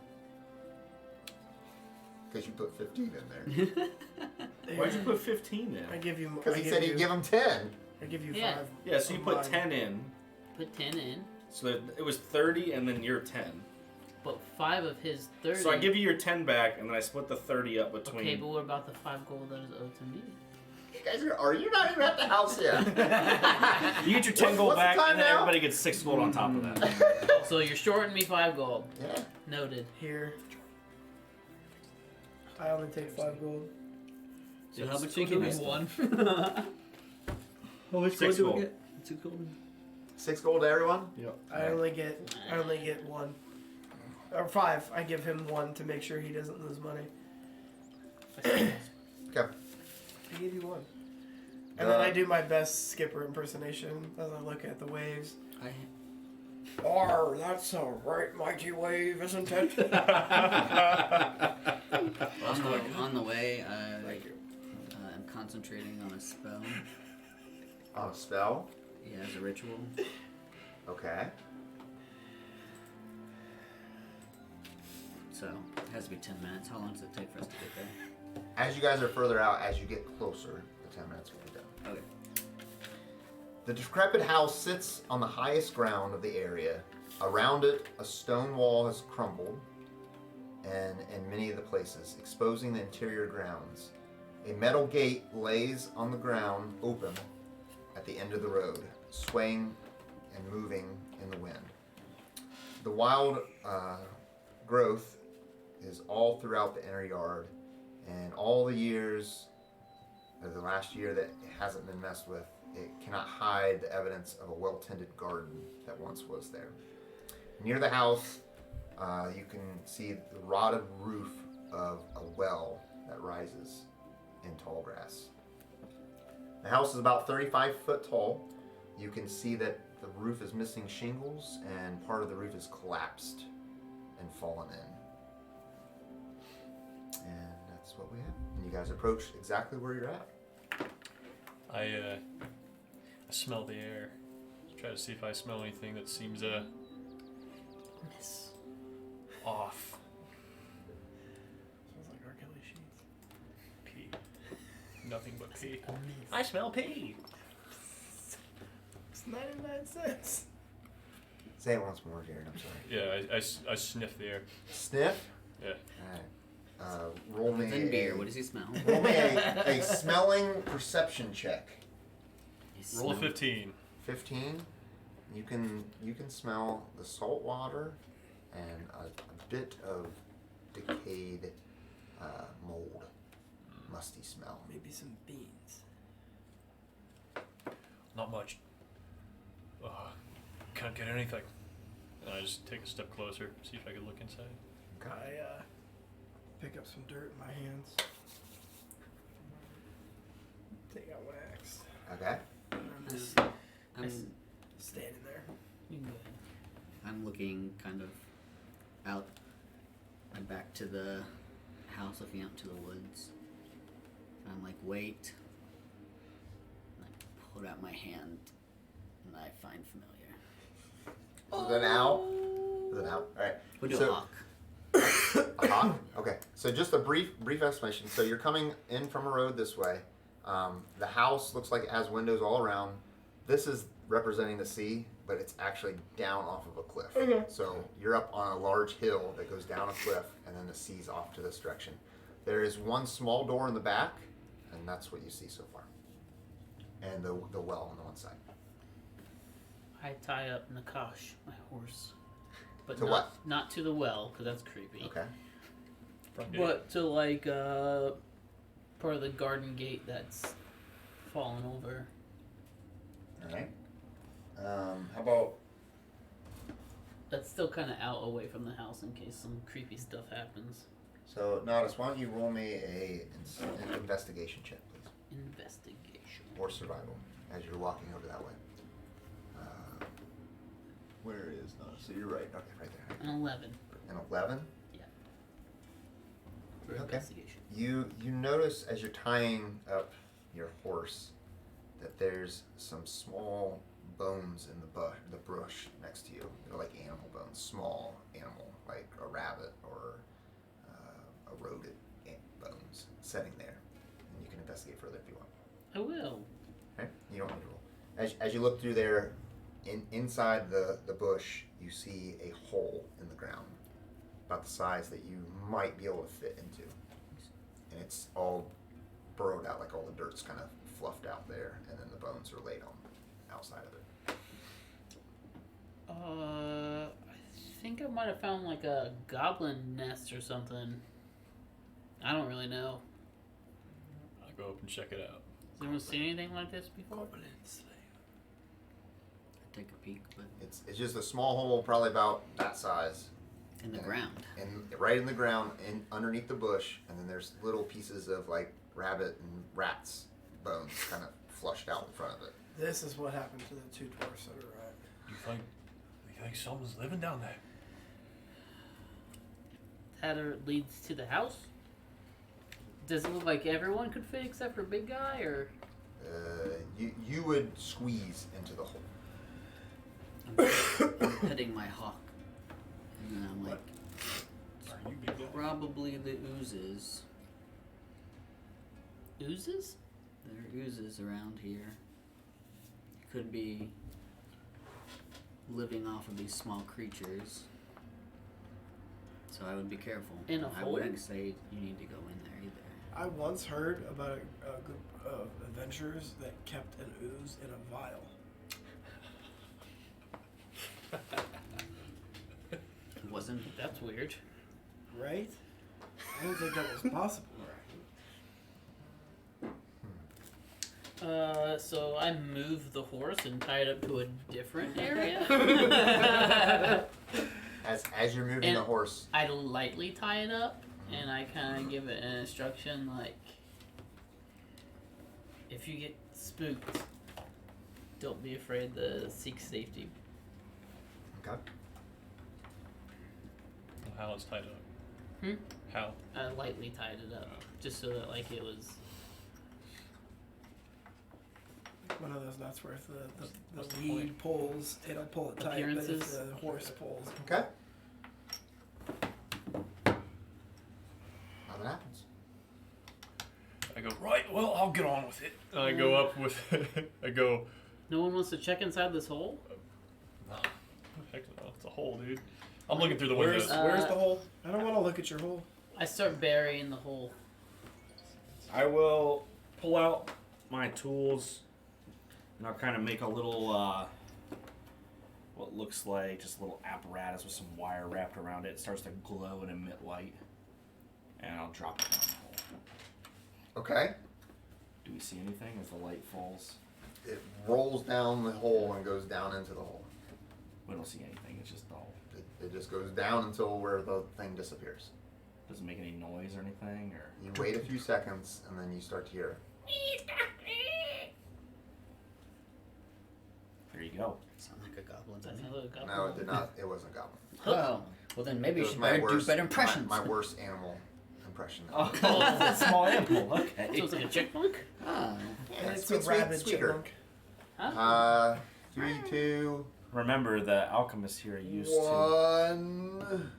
Because you put 15 in there.
Why'd you put 15
I
in?
give you.
Because
I
he
give
said
you,
he'd give him 10.
I give you
Yeah.
5.
Yeah, so you put
Mine.
10 in.
Put 10 in,
So that it was 30 and then you're 10.
but 5 of his 30.
So I give you your 10 back and then I split the 30 up between.
Okay, but what about the 5 gold that is owed to me?
You guys are you not even at the house yet?
You get your 10 gold
What's the
back
time
and then
now?
everybody gets 6 gold on top of that.
So you're shorting me 5 gold.
Yeah.
Noted.
Here. I only take 5 gold.
So how much you give me? 1.
How much
6 gold.
2 gold.
6 gold to everyone?
Yep.
I only get 1. Or 5. I give him 1 to make sure he doesn't lose money.
Okay.
I give you 1. And then I do my best skipper impersonation as I look at the waves. That's a right mighty wave, isn't it?
On the way,
Thank you.
I'm concentrating on a spell.
On a spell?
Yeah, as a ritual.
Okay.
So it has to be 10 minutes. How long does it take for us to get there?
As you guys are further out, as you get closer, the 10 minutes will be done.
Okay.
The decrepit house sits on the highest ground of the area. Around it, a stone wall has crumbled, and in many of the places, exposing the interior grounds. A metal gate lays on the ground, open, at the end of the road, swaying and moving in the wind. The wild growth is all throughout the inner yard, and all the years, the last year that it hasn't been messed with, it cannot hide the evidence of a well-tended garden that once was there. Near the house, you can see the rotted roof of a well that rises in tall grass. The house is about 35 foot tall. You can see that the roof is missing shingles and part of the roof is collapsed and fallen in. And that's what we have. And you guys approach exactly where you're at.
I smell the air. Try to see if I smell anything that seems off.
Smells like R. Kelly sheets.
Pee. Nothing but pee. I smell pee.
It's 99 cents.
Say it once more, Jared. I'm sorry.
Yeah, I sniff the air.
Sniff.
Yeah.
All right. Roll me
Then beer. What does he smell?
Roll me a smelling perception check.
He
Roll a
smells-
15.
15. You can smell the salt water and a bit of decayed mold, musty smell.
Maybe some beans.
Not much. Can't get anything. And I just take a step closer, see if I can look inside.
I pick up some dirt in my hands. Take out wax.
Okay.
And I'm just
I'm,
standing there.
You can go ahead.
I'm looking kind of out and back to the house, looking out to the woods. And I'm like, wait. And I put out my hand and I find familiar.
Is it an owl? Is it an owl? All right.
We'll do
So-
a hawk.
A hawk? Okay. So just a brief explanation. So you're coming in from a road this way. The house looks like it has windows all around. This is representing the sea, but it's actually down off of a cliff.
Okay.
So you're up on a large hill that goes down a cliff, and then the sea's off to this direction. There is one small door in the back, and that's what you see so far. And the well on the one side.
I tie up Nakash, my horse. But
To
not,
what?
not to the well, because that's creepy.
Okay.
But to like part of the garden gate that's fallen over.
All right. How about
That's still kind of out away from the house in case some creepy stuff happens.
so Natas? Why don't you roll me an investigation check, please,
Investigation.
or survival as you're walking over that way. Where is Natas? So you're right. Okay, right there.
An 11
An 11.
for
Okay.
investigation.
You notice as you're tying up your horse that there's some small bones in the brush next to you. They're like animal bones, small animal, like a rabbit or a rodent bones sitting there. And you can investigate further if you want.
I will.
Okay? You don't need to roll. As you look through there, inside the bush, you see a hole in the ground, about the size that you might be able to fit into. And it's all burrowed out, like all the dirt's kind of fluffed out there, and then the bones are laid on outside of it.
I think I might have found like a goblin nest or something. I don't really know.
I'll go up and check it out.
Has anyone seen anything like this before?
I take a peek, but
It's just a small hole, probably about that size,
in the
Yeah.
ground.
and right in the ground, and underneath the bush, and then there's little pieces of like rabbit and rats bones kind of flushed out in front of it.
This is what happened to the two dwarfs that are right.
You think someone's living down there?
Ladder leads to the house. Does it look like everyone could fit except for big guy, or
You would squeeze into the hole.
I'm petting my hawk. And then I'm like,
Are you big guy?
probably the oozes.
oozes?
There are oozes around here. Could be living off of these small creatures. So I would be careful.
In a
I
hole?
wouldn't say you need to go in there either.
I once heard about a group of adventurers that kept an ooze in a vial.
Wasn't.
That's weird.
Right? I don't think that was possible.
So I moved the horse and tied it up to a different area.
As you're moving
And
the horse,
I lightly tie it up, and I kind of give it an instruction like, if you get spooked, don't be afraid to seek safety.
okay.
How it's tied up.
Hmm?
How?
I lightly tied it up, just so that like it was.
One of those nuts where if the
What's the
lead
point?
pulls, it'll pull it tight, but if
Appearances?
the horse pulls.
Okay. Nothing happens.
I go, right, well, I'll get on with it. And I go up with, I go,
No one wants to check inside this hole.
no, heck no, it's a hole, dude. I'm looking through the
Where's
windows.
where's the hole? I don't want to look at your hole.
I start burying the hole.
I will pull out my tools, and I'll kind of make a little, what looks like just a little apparatus with some wire wrapped around it. It starts to glow and emit light, and I'll drop it down the hole.
Okay.
Do we see anything as the light falls?
It rolls down the hole and goes down into the hole.
We don't see anything. It's just the hole.
It just goes down until where the thing disappears.
Doesn't make any noise or anything, or
You wait a few seconds and then you start to hear.
there you go.
Sound like a goblin to
That's
me.
another goblin.
No, it did not. It wasn't a goblin.
Oh, well then maybe
It
you
was
should
my
better do
worst-
better impressions.
My worst animal impression.
Oh, it's a small animal. Okay.
So it's like a chipmunk?
Oh.
Yeah,
It's
sweet,
a
sweet,
rabid
sweeter.
chipmunk.
Huh?
3, 2,
Remember, the alchemists here used
1.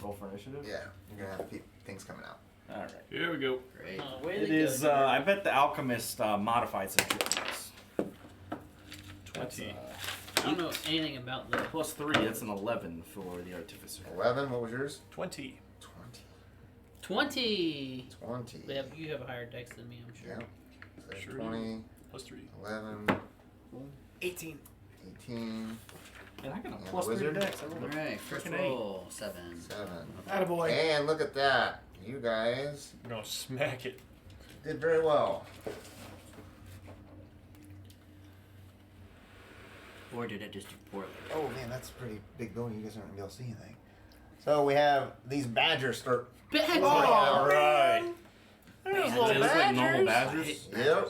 roll for initiative.
Yeah, you're gonna have things coming out.
All right.
Here we go.
Great.
Way
It
to
is.
go.
I bet the alchemist modified some tricks.
20.
I don't know anything about the.
Plus 3. That's an 11 for the artificer.
11. What was yours?
20.
20!
20.
Yeah, you have a higher dex than me, I'm sure.
Yeah. So
Sure.
20,
Plus 3.
11,
18.
18,
And I got a
Yeah,
plus 3
wizard.
dex. I rolled a
Alright, first
frickin'
roll. 7.
7.
Attaboy.
And look at that. You guys
I'm gonna smack it.
did very well.
Or did it just do poorly?
Oh man, that's a pretty big building. You guys aren't gonna be able to see anything. So we have these badgers start.
Bad
Oh,
Alright.
Do they look like normal badgers?
Yep.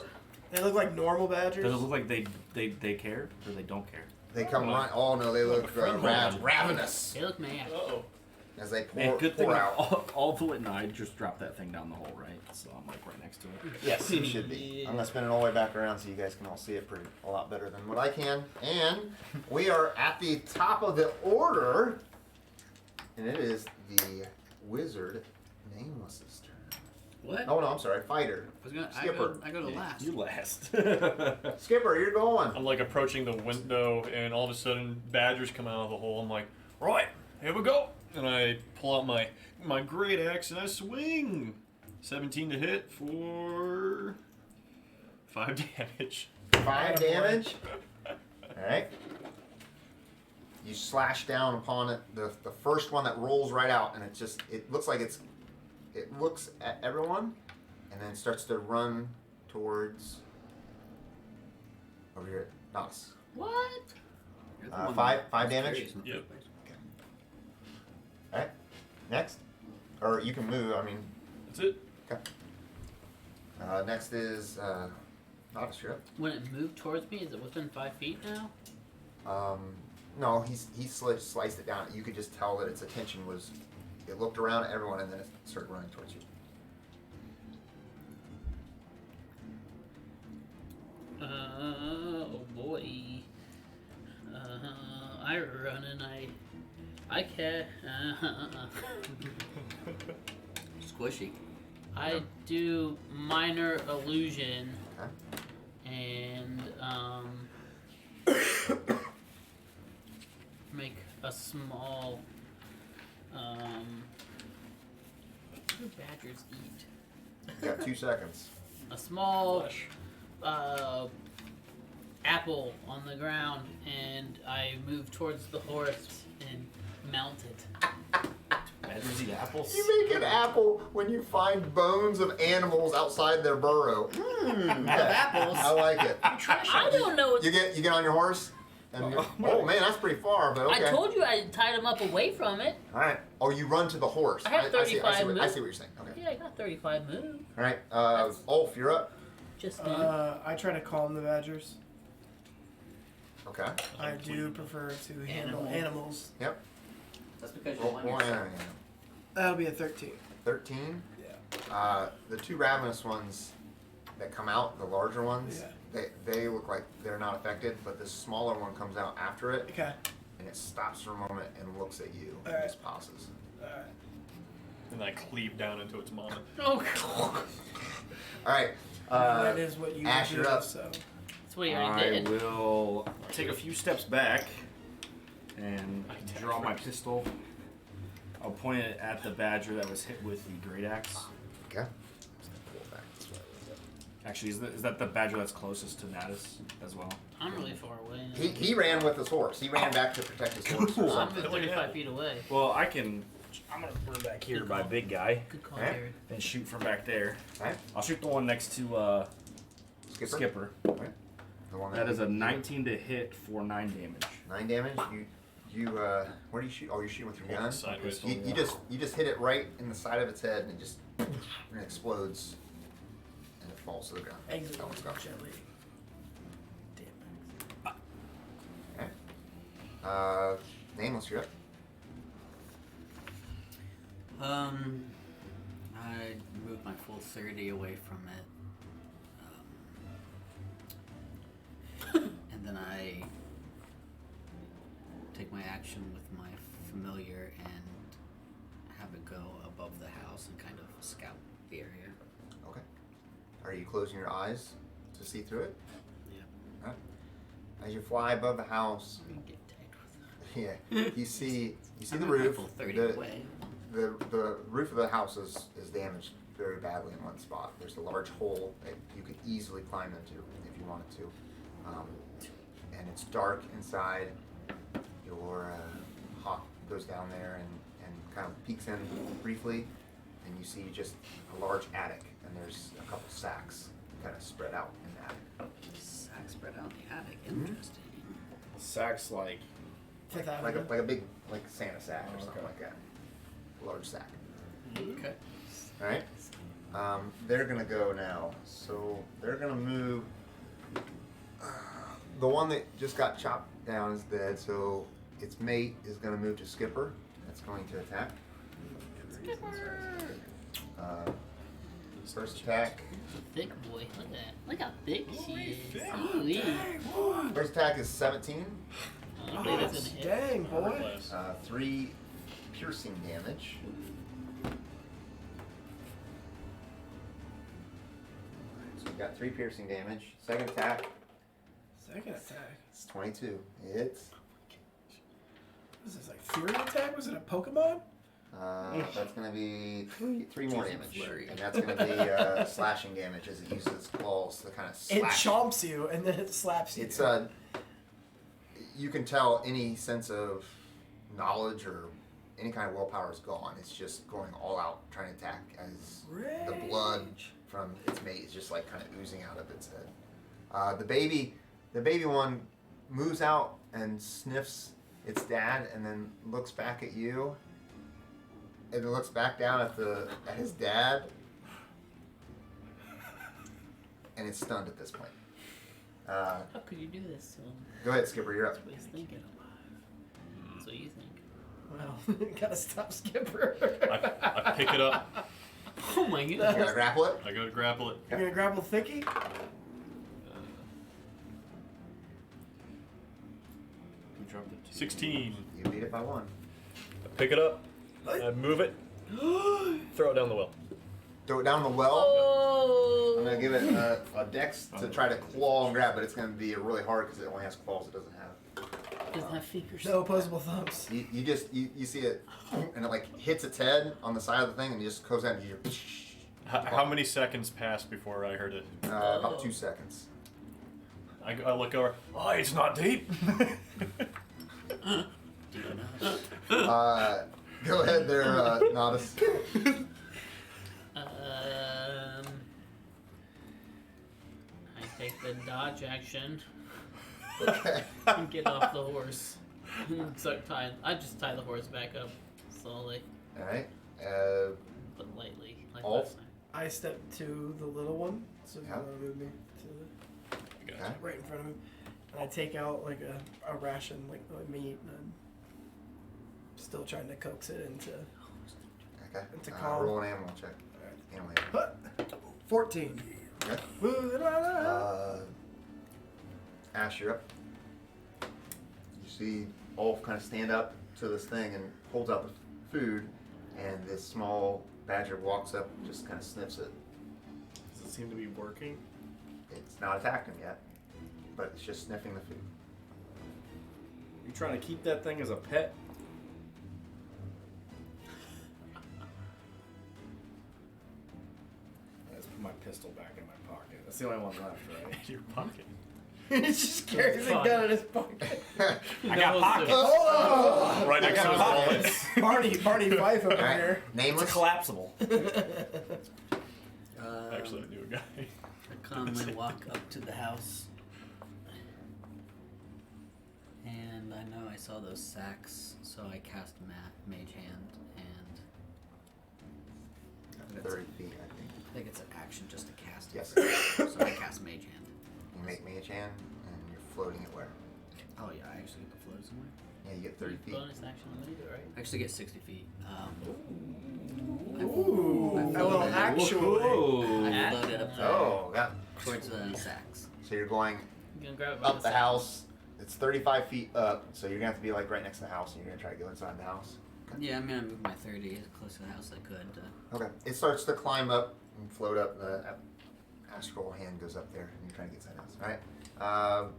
They look like normal badgers.
Does it look like they care or they don't care?
They come run. Oh no, they look
friend
ravenous
They look mad.
Uh-oh.
as they
Man,
pour,
good thing
pour out.
all the way. No, I just dropped that thing down the hole, right? So I'm like right next to it.
Yes, you should be. I'm gonna spin it all the way back around so you guys can all see it a lot better than what I can. And we are at the top of the order, and it is the wizard Nameless's turn.
What?
Oh no, I'm sorry, fighter. Skipper.
I go to last.
You last.
Skipper, you're going.
I'm like approaching the window, and all of a sudden, badgers come out of the hole. I'm like, right, here we go. And I pull out my great axe and I swing. 17 to hit for 5 damage.
5 damage. Alright. You slash down upon it, the first one that rolls right out, and it looks like it looks at everyone, and then starts to run towards over here at Natas.
What?
You're the one
five
that was
damage?
curious in the
Yep.
first place.
Alright. Next. Or you can move, I mean,
That's it.
okay. Next is Natas, you're
When it moved towards me, is it within 5 feet now?
up. No, he sliced it down. You could just tell that its attention was, it looked around at everyone and then it started running towards you.
Oh boy. I run and I can't.
Squishy.
I do minor illusion
Okay.
and make a small what do badgers eat?
You got 2 seconds.
A small
Flesh.
apple on the ground, and I move towards the horse and mount it.
Badgers eat apples.
You make an apple when you find bones of animals outside their burrow.
apples.
I like it.
I don't know.
You get on your horse, and oh man, that's pretty far. But okay.
I told you I tied him up away from it.
All right. Oh, you run to the horse.
I have 35
I see
moves.
what you're saying. Okay.
Yeah, I got 35 moves.
All right. Ulf, you're up.
Just me.
I try to calm the badgers.
Okay.
I do prefer to handle animals.
Yep.
That's because
Roll
you're one.
That'll be a 13.
13.
Yeah.
The two ravenous ones that come out, the larger ones, they look like they're not affected, but the smaller one comes out after it,
Okay.
and it stops for a moment and looks at you and
Alright.
just passes.
Alright.
And I cleave down into its mama.
Oh, God.
All right.
That is what you
Ash,
do,
you're up.
so.
That's what you already
I
did.
will take a few steps back and draw my pistol. I'll point it at the badger that was hit with the great axe.
Okay. I'm just gonna pull it back this way.
Actually, is that the badger that's closest to Natas as well?
I'm really far away.
He ran with his horse. He ran back to protect his horse.
Cool.
Or
I'm
something.
35 feet away.
Well, I'm gonna run back here by big guy
Good call,
Alright.
Jared.
and shoot from back there.
Alright.
I'll shoot the one next to Skipper.
Alright. The one
That is a 19 to hit for 9 damage.
9 damage. You where do you shoot? Oh, you're shooting with your gun.
Sideways.
You just hit it right in the side of its head, and it just explodes, and it falls to the ground.
Exit
That one's gone.
gently. Damn.
Okay. Nameless, you're up.
I moved my full 30 away from it. And then I take my action with my familiar and have it go above the house and kind of scout the area.
Okay. Are you closing your eyes to see through it?
Yeah.
As you fly above the house,
We can get tagged with
yeah, you see
I
the
moved my
roof.
full 30
The,
away.
the roof of the house is damaged very badly in one spot. There's a large hole that you could easily climb into if you wanted to. And it's dark inside. Your hawk goes down there and kind of peeks in briefly, and you see just a large attic, and there's a couple sacks kind of spread out in the attic.
Sack spread out in the attic.
Mhm.
Interesting.
Sack's like
Fifth
Like
Avenue.
a big Santa sack or
Oh,
something
okay.
like that. A large sack.
Okay.
All right. They're gonna go now. So they're gonna move. The one that just got chopped down is dead. So its mate is gonna move to Skipper. That's going to attack. First attack.
Thick boy. Look at that. Look how thick she is. Ooh-wee.
First attack is 17.
I don't think that's gonna hit.
Dang, boy.
Class.
3 piercing damage. So you got 3 piercing damage. Second attack
Second attack.
is 22. Hits.
Was this like Fury attack? Was it a Pokemon?
That's gonna be three more damage,
Flurry.
and that's gonna be slashing damage as it uses its claws to kind of
It
slash.
chomps you and then it slaps you.
It's you can tell any sense of knowledge or any kind of willpower is gone. It's just going all out trying to attack as the blood from its mate is just like kind of oozing out of its head. The baby one moves out and sniffs its dad, and then looks back at you, and then looks back down at his dad, and it's stunned at this point.
How could you do this to him?
Go ahead, Skipper. You're up.
That's what he's thinking. That's what you think.
Well, gotta stop Skipper.
I pick it up.
Oh my
You
goodness.
gonna grapple it?
I go to grapple it.
You're gonna grapple Thicky?
we dropped it.
16.
You beat it by 1.
I pick it up. I move it. Throw it down the well.
Throw it down the well.
Oh.
I'm gonna give it a dex to try to claw and grab, but it's gonna be really hard because it only has claws. It doesn't have.
Doesn't have fingers.
No opposable thumbs.
You see it, and it like hits its head on the side of the thing, and it just goes down. And you
How many seconds passed before I heard it?
about 2 seconds.
I look over. Oh, it's not deep.
Go ahead there, Natas.
I take the dodge action
Okay.
and get off the horse. I just tie the horse back up slowly,
All right.
but lightly, like
All-
last time.
I step to the little one, so if
Yeah.
you want to move me to
Okay.
right in front of him, and I take out like a ration, like meat, and I'm still trying to coax it into
Okay.
It's a call.
Roll an animal check. Animal.
14.
Okay.
Woo-da-da-da.
Ashe, you're up. You see Ulf kind of stand up to this thing and holds up food, and this small badger walks up, just kind of sniffs it.
Does it seem to be working?
It's not attacked him yet, but it's just sniffing the food.
You trying to keep that thing as a pet? Let's put my pistol back in my pocket. That's the only one left, right?
Your pocket.
He just carries a gun in his pocket.
I got pockets.
Oh!
Right next to his wallet.
Barney Fife over
Alright,
here.
It's
Nameless.
collapsible.
Actually, I knew a guy.
I calmly walk up to the house,
And I know I saw those sacks, so I cast Mage Hand, and
30 feet, I think.
I think it's an action just to cast it.
Yes.
So I cast Mage Hand.
You make Mage Hand, and you're floating it where?
Oh yeah, I actually get to float somewhere.
Yeah, you get 30 feet.
bonus action limited, right?
I actually get 60 feet.
Ooh.
I
I will
floated-
actually.
I floated up there
Oh, yeah.
towards the sacks.
So you're going
You can grab it by
up the
side.
house. It's 35 feet up, so you're gonna have to be like right next to the house, and you're gonna try to go inside the house.
Yeah, I'm gonna move my 30 as close to the house as I could.
Okay. It starts to climb up and float up. The astral hand goes up there, and you're trying to get inside the house. All right.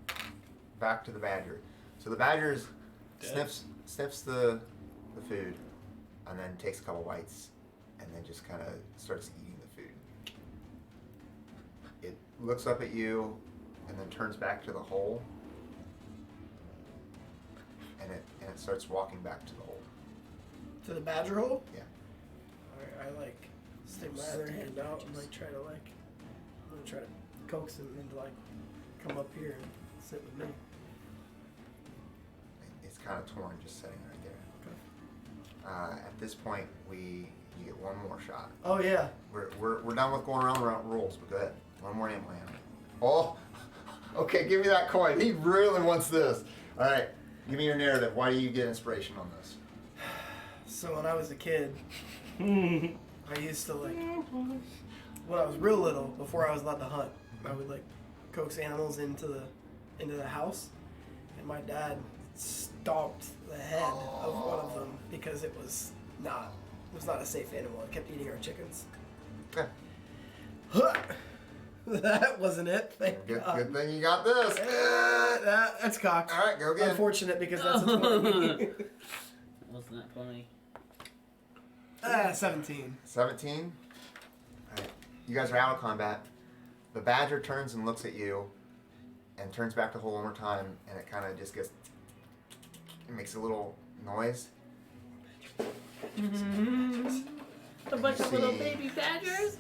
Back to the badger. So the badger
Dead.
sniffs the food, and then takes a couple bites, and then just kind of starts eating the food. It looks up at you, and then turns back to the hole, and it starts walking back to the hole.
To the badger hole?
Yeah.
I like stick my other hand out and like try to I'm gonna try to coax him into like come up here and sit with me.
It's kind of torn, just sitting right there. At this point, you get one more shot.
Oh yeah.
We're done with going around the rules, but go ahead. One more animal. Oh, okay. Give me that coin. He really wants this. All right. Give me your narrative. Why do you get inspiration on this?
So when I was a kid, I used to like when I was real little, before I was allowed to hunt, I would like coax animals into the house, and my dad stomped the head of one of them because it was not a safe animal. It kept eating our chickens.
Okay.
That wasn't it. Thank
Good,
God.
good thing you got this.
That's cocked.
All right, go again.
Unfortunate because that's a 20.
Wasn't that funny?
17.
17. All right. You guys are out of combat. The badger turns and looks at you, and turns back to the hole one more time, and it kind of just gets. It makes a little noise.
A bunch of little
See.
baby badgers.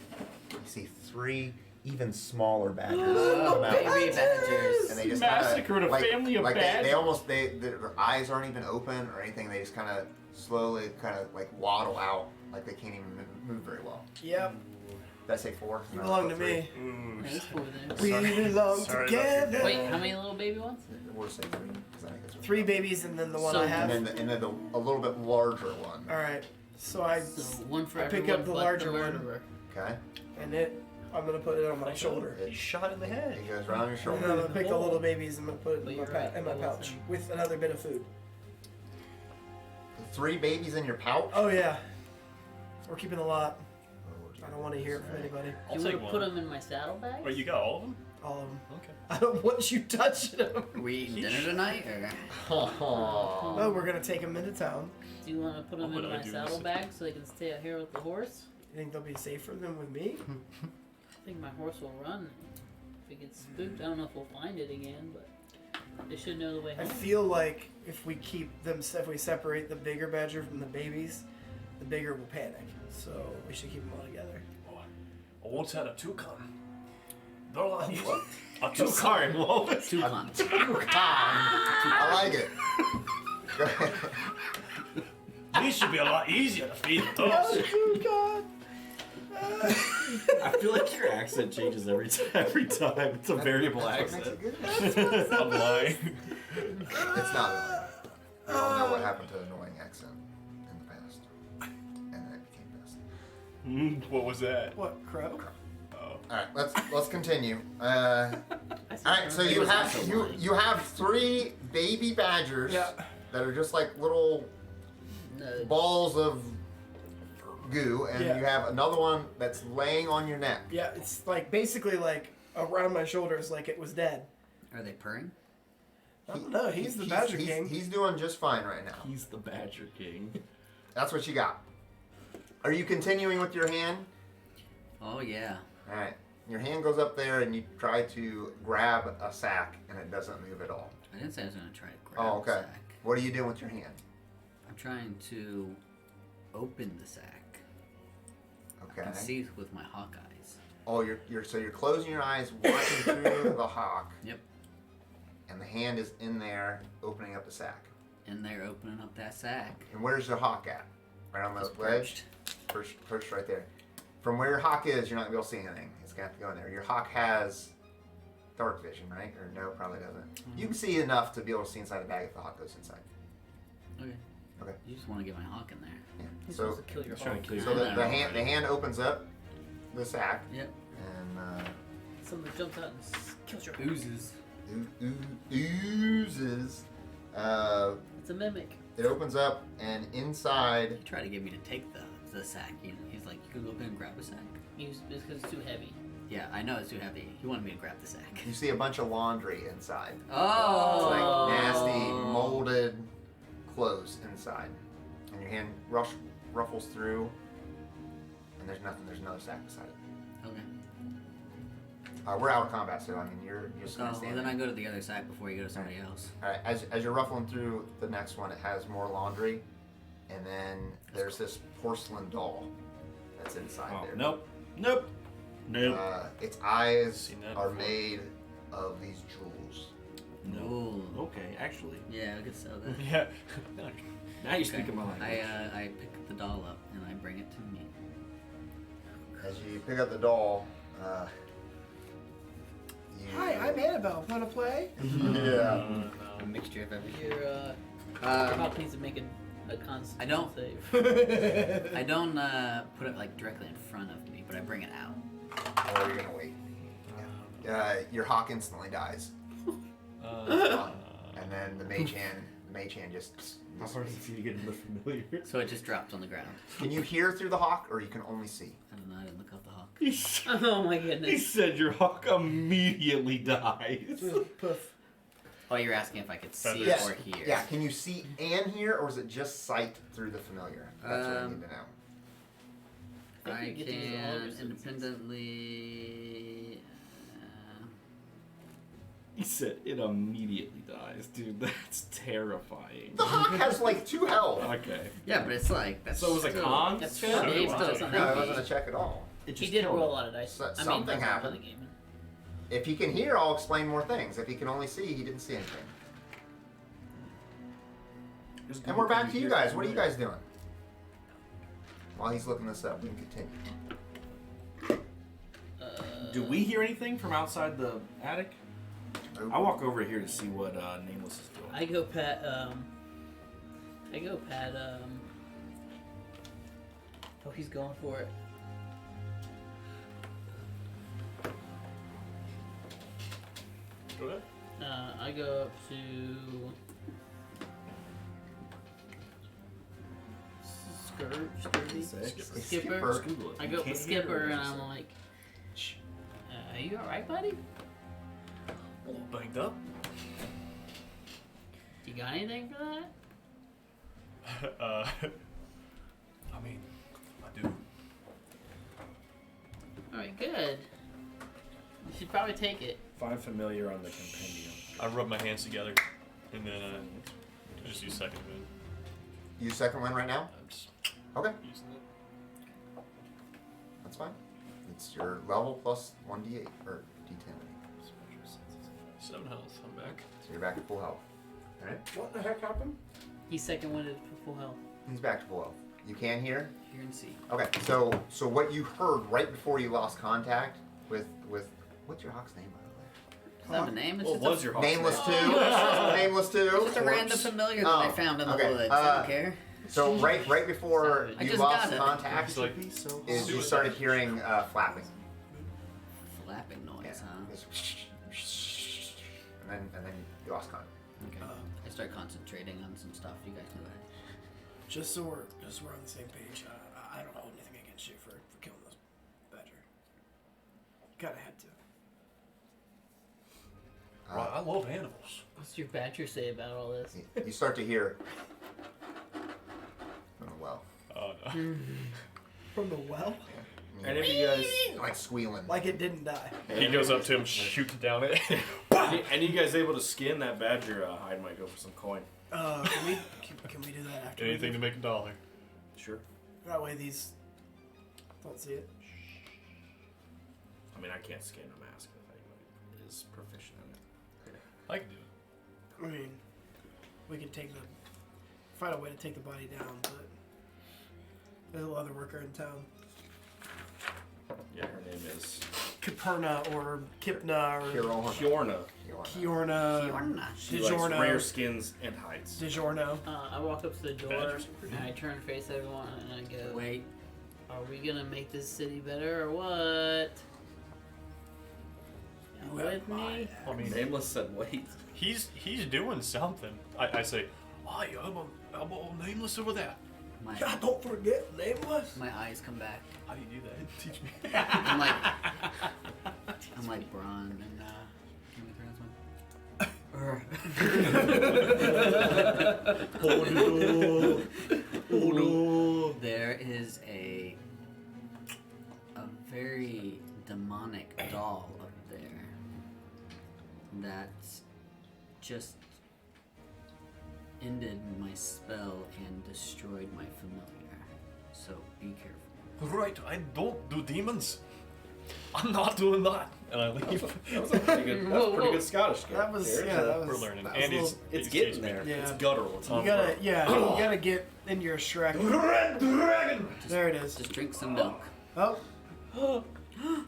You see 3 even smaller badgers
Oh,
come out.
Baby badgers.
And they just
Massacred a family of
like
badgers.
they almost their eyes aren't even open or anything. They just kind of slowly like waddle out, like they can't even move very well.
Yep.
Did I say 4?
You
No,
belong to
3.
me.
Ooh,
There's 4 there.
We
Sorry.
belong
Sorry about
together.
Wait, how many little baby ones?
We'll say 3. 'Cause I think that's what
3 babies and then the one
So-
I have.
And then a little bit larger one.
All right. So I
So one for
I pick
everyone
up the
but
larger
the
one.
murderer.
Okay.
and I'm gonna put it on my shoulder.
He's shot in the head.
It goes around your
And
shoulder.
then I'm gonna pick the little babies and I'm gonna put it
But
in my,
you're right,
in my
it
pouch
wasn't-
with another bit of food.
3 babies in your pouch.
Oh yeah. We're keeping a lot. I don't want to hear it from anybody.
I'll
You
take
want to
one.
put them in my saddlebag?
Wait, you got all of them?
All of them.
Okay.
I don't want you touching them.
Are we eating dinner tonight, or?
Oh, we're gonna take them into town.
Do you want to put them
What
in
would I
my
do?
saddlebag so they can stay out here with the horse?
You think they'll be safer than with me?
I think my horse will run. if it gets spooked, I don't know if we'll find it again, but they should know the way
I
home.
feel like if we separate the bigger badger from the babies, the bigger will panic. So we should keep them all together.
I once had a toucan. They're like, what? A
I'm
toucan.
sorry, what?
Toucan.
I like it. Go ahead.
These should be a lot easier to feed than those.
Oh, God.
I feel like your accent changes every time. It's a variable
That's what
accent.
makes it good.
I'm lying.
It's not annoying. We all know what happened to annoying accent in the past. And then it became best.
What was that?
What, crow?
Oh.
Alright, let's continue. Alright, so you have 3 baby badgers
Yeah.
that are just like little
No.
balls of goo, and
Yeah.
you have another one that's laying on your neck.
Yeah, it's like basically like around my shoulders, like it was dead.
Are they purring?
I don't know. He's the Badger King.
He's doing just fine right now.
He's the Badger King.
That's what you got. Are you continuing with your hand?
Oh yeah.
Alright. Your hand goes up there and you try to grab a sack and it doesn't move at all.
I didn't say I was gonna try to grab
Oh,
the
okay.
sack.
What are you doing with your hand?
I'm trying to open the sack. I
Okay.
can see with my hawk eyes.
Oh, you're closing your eyes, watching through the hawk,
Yep.
and the hand is in there opening up the sack.
And they're opening up that sack.
And where's the hawk at? Right on the
Just
ledge? Perched right there. From where your hawk is, you're not gonna be able to see anything. It's gonna have to go in there. Your hawk has dark vision, right? Or no, probably doesn't. You can see enough to be able to see inside the bag if the hawk goes inside.
Okay.
Okay.
You just want to get my hawk in there.
Yeah.
He's
So,
supposed to kill your
trying
hawk.
to kill
so
your
the hand opens up the sack,
Yep.
and
Someone jumps out and kills your hawk.
Oozes.
oozes.
It's a mimic.
It opens up, and inside,
He tried to get me to take the sack. He's like, you can go up and grab a sack.
It's because it's too heavy.
Yeah, I know it's too heavy. He wanted me to grab the sack.
you see a bunch of laundry inside. It's
Oh!
like nasty, molded clothes inside. And your hand ruffles through, and there's nothing. There's another sack beside it.
Okay.
We're out of combat, so I mean, you're just
Oh,
gonna
well,
stand
then
there.
I go to the other sack before you go to somebody else.
All right, as you're ruffling through the next one, it has more laundry, and then there's this porcelain doll that's inside
Oh,
there.
nope. Nope. Nope.
Its eyes
Seen that
are
before.
made of these jewels.
No.
Ooh.
Okay, actually.
Yeah, I could sell that.
Yeah.
Now you're speaking my language.
I pick the doll up and I bring it to me.
As you pick up the doll, you...
Hi, I'm Annabelle. Want to play?
Yeah.
A mixture of everything.
Your hawk needs to make a constant
I don't-
save.
I don't put it like directly in front of me, but I bring it out.
Or you're gonna wait. Your hawk instantly dies,
Uh,
and then the mage hand just.
How hard is it for you to get in the familiar?
So it just drops on the ground.
Can you hear through the hawk, or you can only see?
I don't know, I didn't look up the hawk.
He said,
Oh my
he
goodness.
said your hawk immediately dies.
Poof.
Oh, you're asking if I could see
Yes.
or hear.
Yeah. Can you see and hear, or is it just sight through the familiar? That's what I need to know.
I
think you get to use all your
can
senses.
independently.
He said it immediately dies, dude. That's terrifying.
The hawk has like 2 health.
Okay.
Yeah, but it's like that's.
So it was a
still-
con?
That's true.
So
Dave
it
still
was.
doesn't
No, it
have
wasn't a
these.
check at all.
It
He
just
did
killed
roll a
him.
lot of dice.
So-
I mean,
something
that's not
happened.
really gaming.
If he can hear, I'll explain more things. If he can only see, he didn't see anything.
Just
And
Google,
we're back
can
to you
hear
guys. What are you
familiar?
guys doing? While he's looking this up, we can continue.
Do we hear anything from outside the attic? I walk over here to see what Nameless is doing.
I go pat. Oh, he's going for it.
Go ahead.
I go up to Skirby. Skipper.
Just Google it.
I
You
go up
can't
with
hear
Skipper
what
and
you
I'm
said.
like, "Are you all right, buddy?
A little banged up.
You got anything for that?"
I mean, I do.
All right, good. should probably take it.
Find familiar on the compendium.
I rub my hands together, and then I just use second wind.
Use second wind right now?
I'm just
Okay,
using it.
that's fine. It's your level plus 1d8, or d10.
7 health. I'm back.
So you're back at full health. Alright?
What the heck happened?
He's second winded for full health.
He's back to full health. You can hear?
Hear and see.
Okay, so what you heard right before you lost contact with what's your hawk's name, by the way?
Does that have a name? It's
What
just
was your hawk's
Nameless
name?
2. Nameless 2.
It's just a random familiar that I
Oh,
found in the
okay.
woods. I don't care.
So right before
I
you
just
lost
got it.
contact,
It's like
is you started hearing flapping.
Flapping noise, huh?
It's and then you lost contact.
Okay. I start concentrating on some stuff. You guys know that.
Just so we're on the same page. I don't hold anything against you for killing this badger. Kind of had to.
Right, I love animals.
What's your badger say about all this?
You start to hear. Oh well.
Oh no.
From the well?
Any of you guys?
Like squealing.
Like it didn't die.
He goes up to him, shoots down it.
Any you guys able to skin that badger hide? Might go for some coin.
Can we do that after?
Anything to make $1.
Sure.
That way these don't see it.
I mean, I can't skin a mask if anybody is proficient in it.
I can do it.
I mean, we can find a way to take the body down, but there's a other worker in town.
Yeah, her name is
Caperna or Kipna or
Kiorna.
Kiorna.
She likes
DiGiorno.
rare skins and hides.
DiGiorno.
I walk up to the door
Badgers.
and I turn and face everyone and I go,
Wait.
are we gonna make this city better or what? You with me?
I mean,
Nameless said, "Wait."
he's doing something. I say, oh, yeah, I'm all Nameless over there.
My
God, don't forget Nameless.
my eyes come back.
How do you do that? Teach me.
I'm like Braun and Game of Thrones. There is a very demonic doll up there that just ended my spell and destroyed my familiar. So be careful.
Right, I don't do demons. I'm not doing that. And I leave.
That was a pretty good. That was pretty good Scottish.
That was
Garrett.
that was.
We're learning.
that was
And
a
it's
little-
It's getting there.
Yeah.
It's guttural. It's
You
on
gotta, you gotta get in your Shrek.
Red dragon!
There it is.
Just drink some milk.
Oh,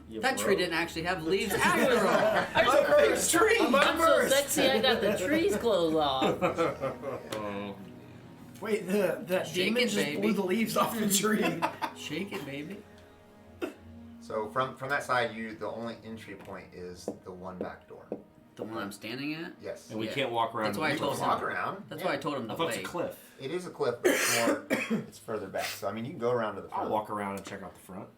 You
That
bro.
tree didn't actually have leaves after all.
my first tree.
I'm so sexy I got the tree's clothes off.
Oh.
Wait, that
Shake
demon
it,
just
baby.
blew the leaves off the tree.
Shake it, baby.
So from that side, the only entry point is the one back door.
The one I'm standing at?
Yes.
And we
Yeah.
can't walk around.
That's why I
the
told
roof.
him.
Walk around.
That's
Yeah.
why I told him
I
to
thought it's a
wait.
cliff.
It is a cliff, but it's more. It's further back. So I mean, you can go around to the front.
I'll walk around and check out the front.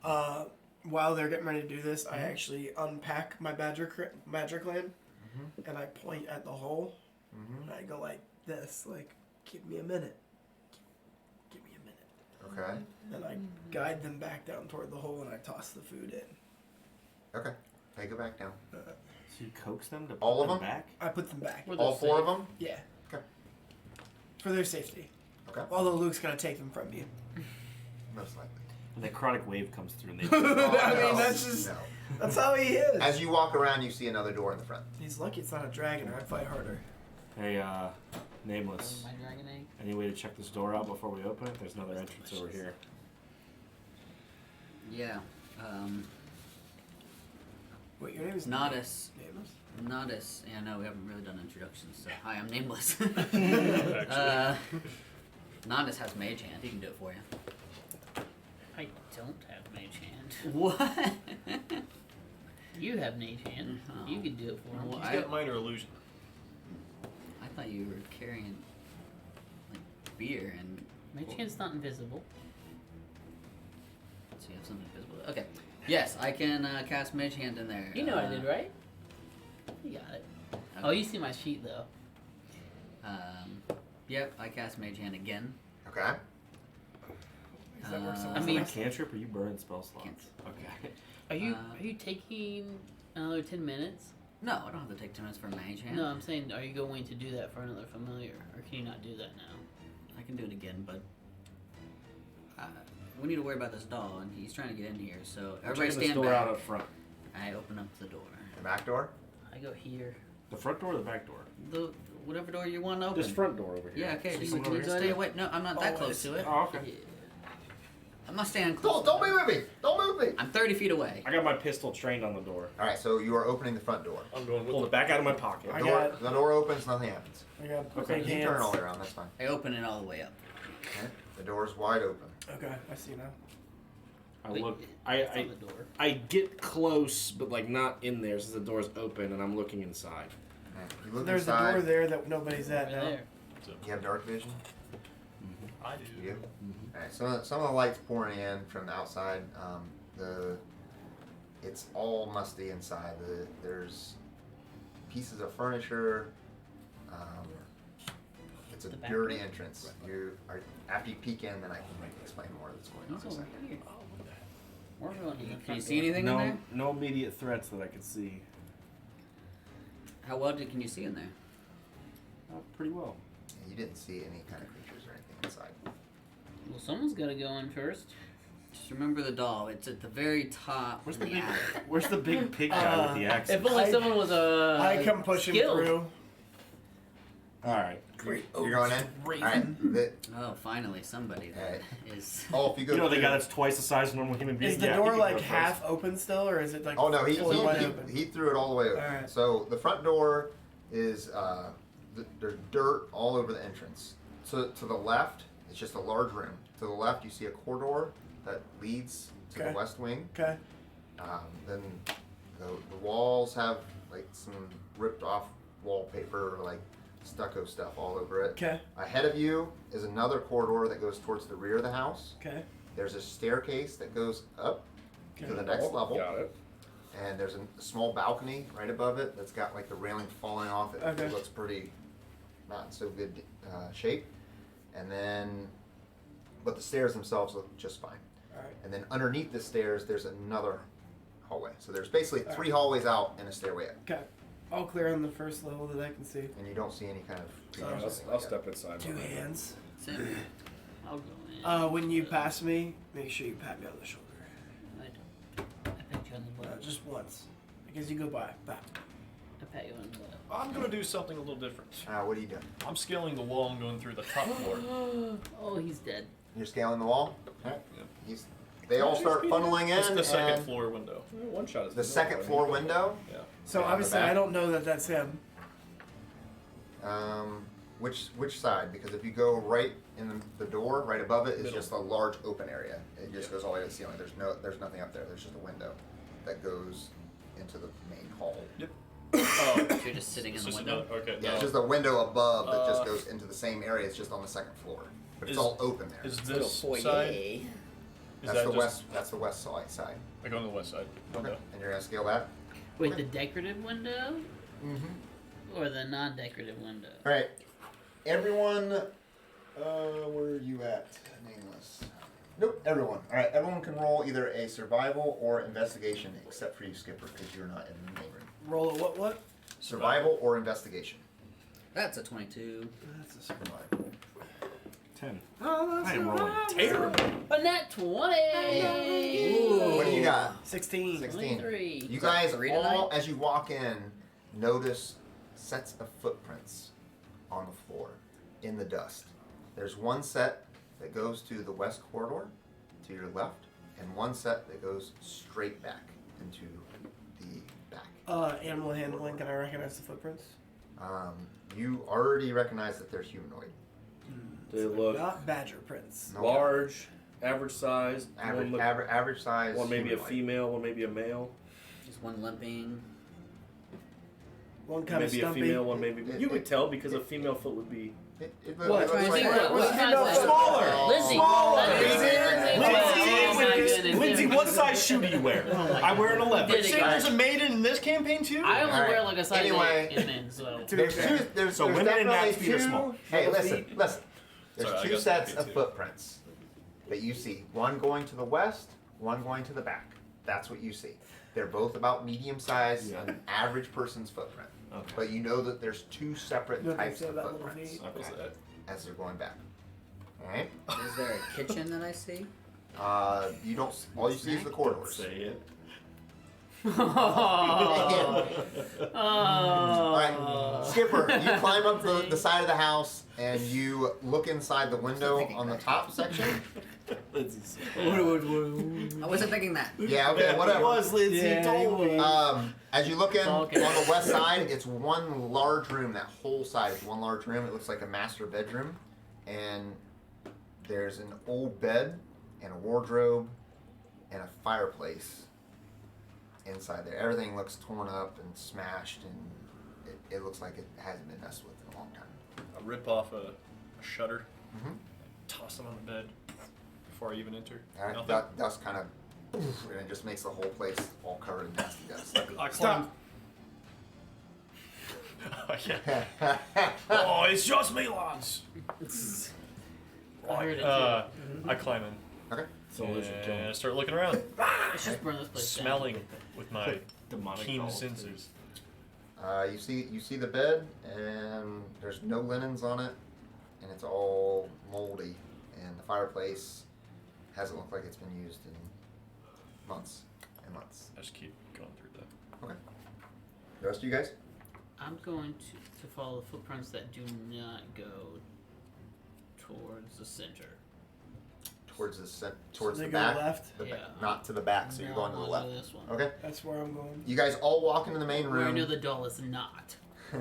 While they're getting ready to do this, I actually unpack my magic land, and I point at the hole, and I go like this, like, give me a minute. Give me a minute.
Okay.
Then I guide them back down toward the hole, and I toss the food in.
Okay. Hey, go back down.
So you coax them to put
All of
them
them?
back?
I put them back.
Where
All
they're
four
safe.
of them.
Yeah.
Okay.
For their safety.
Okay.
Although Luke's gonna take them from you.
Most likely.
And the necrotic wave comes through and they.
I mean,
No,
that's just
no.
that's how he is.
As you walk around, you see another door in the front.
He's lucky it's not a dragon, or I'd fight harder.
Hey, Nameless.
My dragon egg.
Any way to check this door out before we open it? There's another entrance over here.
Yeah.
Wait, your name is
Natas.
Nameless?
Natas. Yeah, no, we haven't really done introductions. So, hi, I'm Nameless. Natas has mage hand. He can do it for you.
I don't have mage hand.
What?
You have mage hand.
Oh.
You could do it for me.
Well,
He's got minor illusion.
I thought you were carrying like beer and
Mage hand's not invisible.
so you have something invisible. Okay. Yes, I can cast mage hand in there.
You know I did, right? You got it.
Okay.
Oh, you see my sheet though.
Yep, I cast mage hand again.
Okay.
Does that work so
I
Is
mean-
that a cantrip or you burn spell slots?
Cantrip.
Okay.
Are you
Uh,
taking Another 10 minutes?
No, I don't have to take 10 minutes for a mage hand.
No, I'm saying, are you going to do that for another familiar, or can you not do that now?
I can do it again, but we need to worry about this doll, and he's trying to get in here. So everybody
Checking
stand
this door
back.
out up front.
I open up the door.
The back door?
I go here.
The front door or the back door?
The whatever door you want to open.
This front door over here.
Yeah, okay.
See
Just
someone over here?
stay away. No, I'm not that close to it.
Oh, okay.
Yeah.
I'm not standing close.
Don't move me! Don't move me!
I'm 30 feet away.
I got my pistol trained on the door.
Alright, so you are opening the front door.
I'm going with
Pull it back out of my pocket.
The door opens, nothing happens.
I got
Okay,
big
You
hands.
turn all the way around, that's fine.
I open it all the way up.
Okay. The door is wide open.
Okay, I see now.
I
Wait,
look.
it's on the door.
I get close, but like not in there, since the door's open, and I'm looking inside.
Okay. You look
There's
inside.
a door there that nobody's at
Right
now.
there.
You have dark vision?
I
You
do.
do? Alright, some of the light's pouring in from the outside. It's all musty inside. There's pieces of furniture. It's a
The back
dirty
door?
entrance. After you peek in, then I can explain more that's going on.
He's
in a
over
second.
here. We're going to the
Can you
front
see
door.
anything in there?
No immediate threats that I could see.
How well can you see in there?
Pretty well.
Yeah, you didn't see any kind of creatures or anything inside.
Well, someone's got to go in first.
Just remember the doll. It's at the very top.
Where's
in
the big?
attic.
Where's the big pig guy with the axe?
If only someone was
I come pushing
skilled.
through.
All right.
You're going in? Alright.
Oh, finally somebody that is.
Oh, if you go
You know the
through-
guy that's twice the size of a normal human being.
Is the
Yeah, he
door
can
like
go
half open still, or is it like
Oh no,
fully wide open?
he threw it all the way open.
Alright.
So the front door is there's dirt all over the entrance. To the left, it's just a large room. To the left, you see a corridor that leads to
Okay.
the west wing.
Okay.
Then the walls have like some ripped off wallpaper, like stucco stuff all over it.
Okay.
Ahead of you is another corridor that goes towards the rear of the house.
Okay.
There's a staircase that goes up to
Okay.
the next level.
Got it.
And there's a small balcony right above it that's got like the railing falling off it.
Okay.
It looks pretty not in so good shape. And then, but the stairs themselves look just fine.
Alright.
And then underneath the stairs, there's another hallway. So there's basically 3 hallways out and a stairway up.
Okay. All clear on the first level that I can see.
And you don't see any kind of creatures or
I'll
anything
I'll
like that.
step inside.
2 hands.
Sam,
I'll go in.
When you pass me, make sure you pat me on the shoulder.
I don't. I pat you on the butt.
Just once. Because you go by. Pat.
I pat you on the butt.
I'm gonna do something a little different.
What are you doing?
I'm scaling the wall and going through the top floor.
Oh, he's dead.
You're scaling the wall?
Yep.
They all start funneling in.
It's the second
and
floor window.
One shot is
The second floor window.
Yeah.
So
Yeah, on the
obviously
back.
I don't know that that's him.
Which side? Because if you go right in the door, right above it is
Middle.
just a large open area. It just goes all the way to the ceiling. There's nothing up there. There's just a window that goes into the main hall.
Oh,
so you're just sitting in
it's
the
just
window.
okay.
Yeah,
no.
it's just a window above that just goes into the same area. It's just on the second floor, but it's
Is-
all open there.
Is
Little
this
foyer.
side? Is
That's
that
the
just,
west. That's the west side.
I go on the west side.
Okay. And you're gonna scale that.
Wait, the decorative window
Mm-hmm.
or the non-decorative window?
All right, everyone. Where are you at? Nameless. Nope. Everyone. All right. Everyone can roll either a survival or investigation, except for you, Skipper, because you're not in the main room.
Roll a what?
Survival or investigation.
That's a 22.
That's a survival.
10.
Oh, that's
I am rolling
survival.
terrible.
A nat 20!
Ooh.
What do you got?
16.
16.
23.
You
Is that
guys
3
all,
tonight?
as you walk in, notice sets of footprints on the floor in the dust. There's one set that goes to the west corridor to your left, and one set that goes straight back into the back.
Animal handling. Can I recognize the footprints?
You already recognize that they're humanoid.
They look
Not badger prints.
No.
large, average size.
Average,
one,
average size.
one maybe a
humanoid.
female, one maybe a male.
Just one limping.
One kind of
Maybe a
stumpy.
female, one maybe. You could tell because a female foot would be.
It
What?
looks
Trying to
like
think what
Female
size that-
Smaller.
Lindsay.
Smaller.
Lindsay, what size shoe do you wear? I wear an 11.
Did it, guys.
There's a maiden in this campaign too.
I only
Alright.
wear like a size
Anyway.
8 in men, so.
There's there's
So women and
definitely
gnats feet are
two-
small.
Hey,
Little
listen.
feet.
There's
Sorry, I
two
got
sets
feet
of
too.
footprints that you see. One going to the west, one going to the back. That's what you see. They're both about medium size,
Yeah.
an average person's footprint.
Okay.
But you know that there's two separate
No,
types
so
of
that little
footprints
V.
Okay.
as they're going back. Alright?
Is there a kitchen that I see?
You don't. All you see is the corridors.
Say it.
Alright, Skipper, you climb up the side of the house and you look inside the window on the top section.
Lindsay's
I wasn't thinking that.
Yeah, okay, whatever.
It was Lindsay.
Yeah,
told me.
As you look in
Okay.
on the west side, it's one large room. That whole side is one large room. It looks like a master bedroom. And there's an old bed and a wardrobe and a fireplace inside there. Everything looks torn up and smashed, and it looks like it hasn't been messed with in a long time.
I rip off a shutter,
Mhm.
toss it on the bed before I even enter.
All right,
Nothing.
dust kind of, and it just makes the whole place all covered in nasty dust.
I
Stop.
Yeah. Oh, it's just me, lads.
I heard it
I climb in
Okay.
So there's your
and
kill.
I start looking around,
Let's just burn this place
smelling with my
Demonic
keen
calls.
senses.
You see the bed, and there's no linens on it, and it's all moldy, and the fireplace hasn't looked like it's been used in months and months.
I just keep going through that.
Okay. The rest of you guys?
I'm going to follow the footprints that do not go towards the center.
Towards
they
the
go
back,
left?
the
Yeah.
not to the back. So you're
No,
going to the
I'm
left.
to this one.
Okay.
That's where I'm going.
You guys all walk into the main
Where I
room.
know the doll is not.
You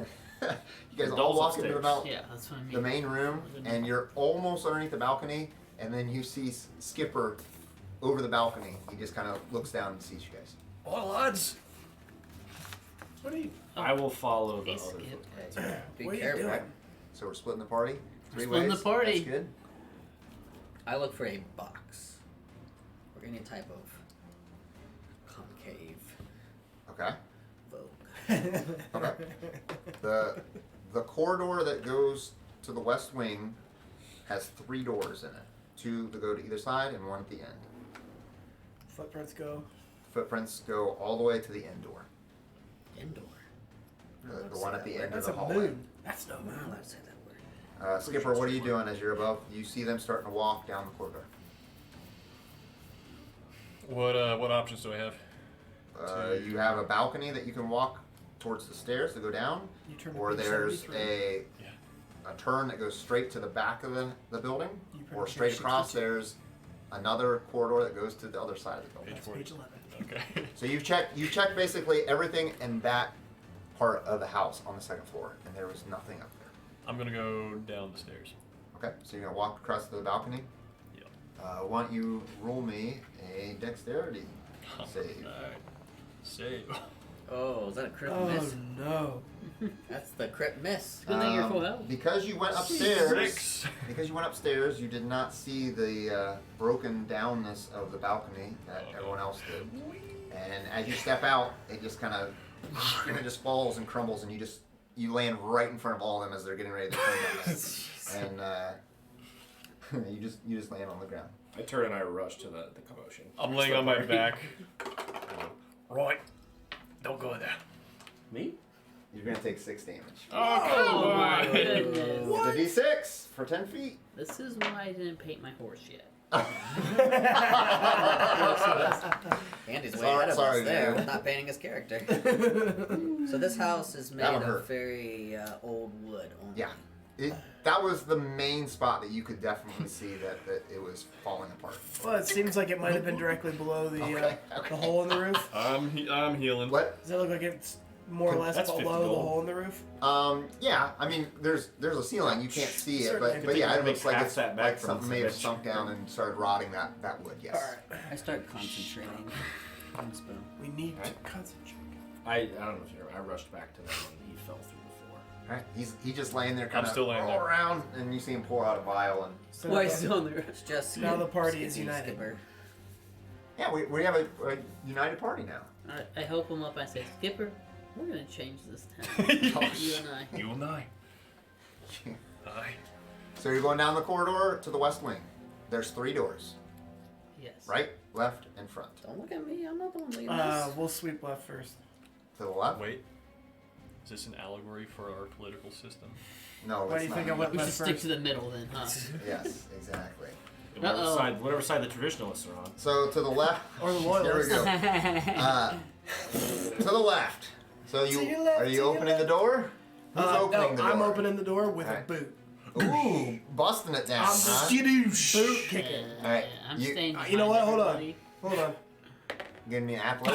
guys
The
all
doll's
walk into
upstairs.
Yeah, that's what I mean.
the main room, and you're almost underneath the balcony, and then you see Skipper over the balcony. He just kind of looks down and sees you guys.
Oh, lads!
What are you?
I will follow the
Hey,
other
Skip.
footprints.
Be
What are you
careful.
doing?
So we're splitting the party. Three
splitting
ways.
the party.
That's good.
I look for a box or any type of concave
Okay.
vogue.
Okay. The corridor that goes to the west wing has 3 doors in it. 2 that go to either side and 1 at the end.
Footprints go.
Footprints go all the way to the end door.
Indoor.
The one at the end
That's
of the
a
hallway.
moon. That's no
I'm not
moon.
allowed to say that word.
Skipper, what are you doing as you're above? You see them starting to walk down the corridor.
What options do I have?
You have a balcony that you can walk towards the stairs to go down,
You turn to
or
page
there's
73.
a turn that goes straight to the back of the building,
You turn
or
to
straight
page
across
62.
there's another corridor that goes to the other side of the building.
Page
That's page 11.
Okay.
So you checked basically everything in that part of the house on the second floor, and there was nothing up there.
I'm gonna go down the stairs.
Okay, so you're gonna walk across to the balcony.
Yep.
Why don't you roll me a dexterity save?
Alright. Save.
Oh, is that a crit
Oh
miss?
no.
That's the crit miss.
Good thing you're full health.
Because you went upstairs.
6.
Because you went upstairs, you did not see the broken downness of the balcony that everyone else did. And as you step out, it just kind of, it just falls and crumbles, and you land right in front of all of them as they're getting ready to turn down. And you just land on the ground.
I turn and I rush to the commotion.
I'm laying on my back. Right. Don't go there.
Me?
You're gonna take 6 damage.
Oh my goodness.
It's a d6 for 10 feet.
This is why I didn't paint my horse yet.
Andy's way
Sorry-
ahead of
sorry,
us there
dude.
with not painting his character. So this house is made
That'll
of
hurt.
very old wood only.
Yeah. That was the main spot that you could definitely see that it was falling apart.
Well, it seems like it might have been directly below the
Okay.
the hole in the roof.
I'm healing.
What?
Does that look like it's more or less
That's 50
below the
gold.
hole in the roof?
Yeah, I mean, there's a ceiling, you can't see it,
Certainly.
but yeah, it
Make
looks like
half
it's
that back
like
from
something
its
may have
edge.
sunk down and started rotting that wood, yes.
Alright.
I start concentrating on spoon.
We need to
Alright.
concentrate.
I don't know if you remember. I rushed back to that one. He fell through the floor.
Alright, he's just laying there kind of
still laying there.
around, and you see him pour out a vial, and
So
Why is it on the ground?
It's just
Now the party is
Skippy
united.
Skipper.
yeah, we have a united party now.
I help him up. I say, Skipper, we're gonna change this town. You and I.
You and I. Aye.
So you're going down the corridor to the west wing. There's 3 doors,
Yes.
right? left, and front.
Don't look at me. I'm not the one leading this.
We'll sweep left first.
To the left?
Wait. Is this an allegory for our political system?
No,
Why
it's
do you
not.
think I went
We should
left
stick
first?
to the middle then, huh?
Yes, exactly.
Whatever side the traditionalists are on.
So to the left.
Or the
Here we
loyalists.
go. To the left. So
To
you
your left,
are
to
you
your
opening the door? Who's opening the door?
I'm opening the door with
Alright.
a boot.
Ooh, busting it down.
I'm
huh?
skidoosh. Boot kicking.
Alright,
I'm
you-
staying.
You know what? Hold on.
everybody.
Hold on.
Give me an apple.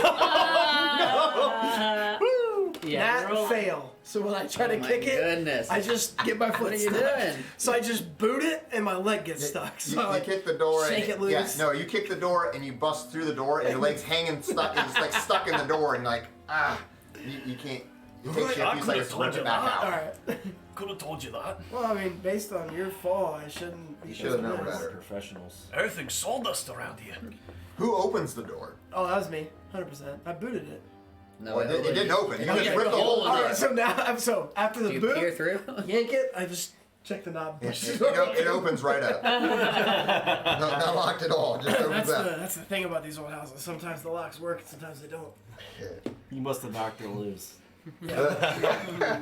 Woo!
Yeah, roll.
That fail. So when I try to
Oh my
kick it,
goodness.
I just get my foot
What are you
stuck.
doing?
So I just boot it and my leg gets stuck. So
You
I
kick the door.
shake
and,
it loose.
Yeah, no, you kick the door and you bust through the door and your leg's hanging stuck. It's like stuck in the door and like you can't. It takes you a
I
few
could've
seconds to
told
rip
you
it back
that.
out.
Alright.
Could have told you that.
Well, I mean, based on your fall, I shouldn't.
You should have known
this.
better.
Professionals.
Everything's sawdust around here.
Who opens the door?
Oh, that was me. 100%. I booted it.
No,
Well, it didn't open. You just
Okay,
ripped the
cool.
hole in
Alright,
it.
so now, so after
Do
the
you
boot,
peer through?
yank it, I just check the knob.
Yeah,
push
it,
it over.
it opens right up. Not locked at all. Just opens up.
That's the thing about these old houses. Sometimes the locks work, and sometimes they don't.
You must have knocked her loose.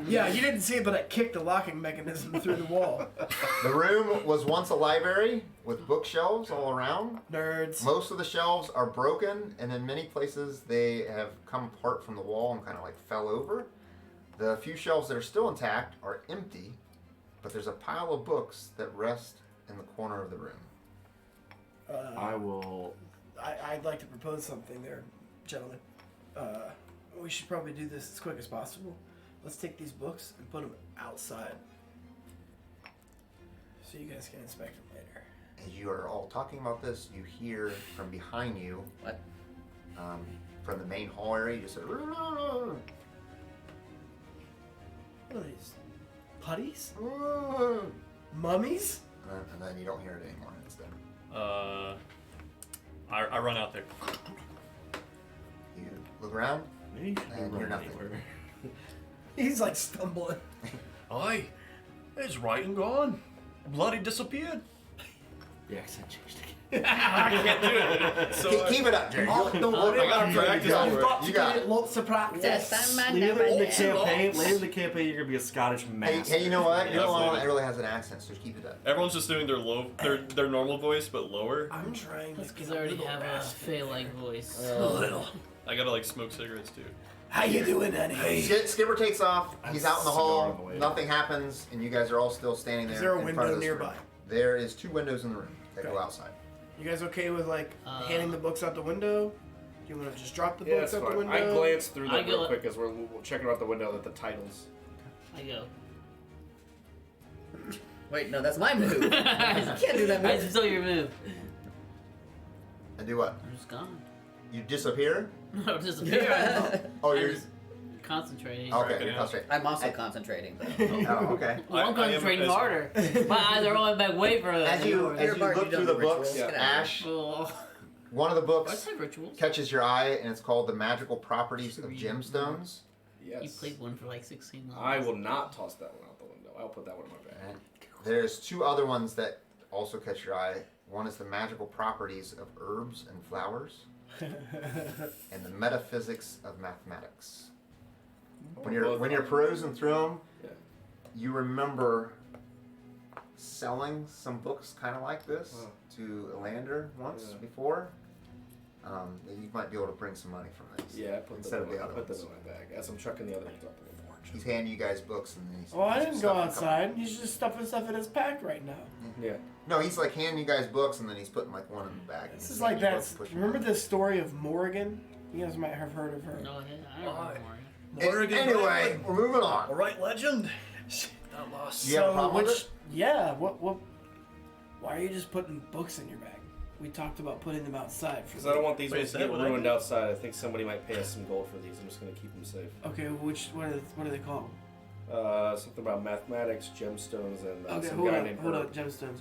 Yeah, you didn't see it, but I kicked the locking mechanism through the wall.
The room was once a library with bookshelves all around.
Nerds.
Most of the shelves are broken, and in many places they have come apart from the wall and kind of like fell over. The few shelves that are still intact are empty, but there's a pile of books that rest in the corner of the room.
I will.
I'd like to propose something there, gentlemen. We should probably do this as quick as possible. Let's take these books and put them outside, so you guys can inspect them later.
As you are all talking about this, you hear from behind you,
What?
from the main hall area, you just hear,
What are these? Putties? Mummies?
and then you don't hear it anymore. It's done.
I run out there.
You look around.
Maybe you should be
And you're
running
nothing.
anywhere.
He's like stumbling.
Aye, it's right and gone. Bloody disappeared.
The accent changed again.
I can't do it. So
Keep it up, Jerry.
Don't worry
I gotta
about
practice
it.
over
You've
it.
got to
You got
get
it.
lots of practice.
Yes, I'm
Later in the
Yeah.
campaign, you're gonna be a Scottish
Hey,
master.
hey, you know what? You're the
Yeah,
only one
later.
that really has an accent, so just keep it up.
everyone's just doing their normal voice but lower.
I'm trying to
That's because
get
I already
little
have a
raspy.
Fey-like voice.
Little.
I gotta like smoke cigarettes too.
How you doing, Eddie?
Skipper takes off. He's out in the
Cigar on
hall.
the way.
Nothing happens, and you guys are all still standing there.
Is there a
in front
window
of this room.
nearby?
There is 2 windows in the room that go
Okay.
outside.
You guys okay with like handing the books out the window? Do you want to just drop the
Yeah,
books
that's
out the
fine.
window?
I glanced through
I
them real
go-
quick as we're checking out the window at the titles.
I go.
Wait, no, that's my move. You can't do that
I
move.
stole your move.
And do what?
I'm just gone.
You disappear?
No, disappear.
Oh,
I'm
you're.
just concentrating.
Okay,
Right,
you're
yeah.
concentrating.
I'm also concentrating, though.
Oh, okay.
Well, I'm
I am
concentrating
as-
harder. My eyes are rolling back way further.
As
than
you
yours.
You're a bard,
look
you
through
don't
the
do
books,
rituals. Get out of
Ashe,
Oh.
one of the
I
books
have rituals.
catches your eye, and it's called The Magical Properties of Gemstones.
Yes.
You played one for like 16 months.
I will not toss that one out the window. I'll put that one in my bag.
There's 2 other ones that also catch your eye. One is the magical properties of herbs and flowers, and the metaphysics of mathematics. When you're perusing through them,
Yeah.
you remember selling some books kind of like this
Wow.
to Elander once
Yeah.
before. That you might be able to bring some money from these.
Yeah, I put
Instead
them
of the
in,
other
I put them
ones.
in my bag as I'm chucking the other ones up.
He's handing you guys books, and then he's.
Well, I
he's
didn't
stuffing
go
a couple-
outside. He's just stuffing stuff in his pack right now.
Yeah.
No, he's like handing you guys books, and then he's putting like one in the bag. and
This
he's
is like
handing you
that.
books and pushing
Remember
them.
the story of Morrigan? You guys might have heard of her.
No, I don't
Why?
know.
Morgan,
Anyway,
right?
we're moving on.
All right, legend. That lost.
You have a problem with it?
Yeah. What? Why are you just putting books in your bag? We talked about putting them outside.
Because I don't want these
Wait,
ones
is
to
that
get
what I
ruined
did?
outside. I think somebody might pay us some gold for these. I'm just going to keep them safe.
Okay. What are they called?
Something about mathematics, gemstones, and
Okay.
some
Hold
guy
on.
named
Hold on.
Herb.
Gemstones.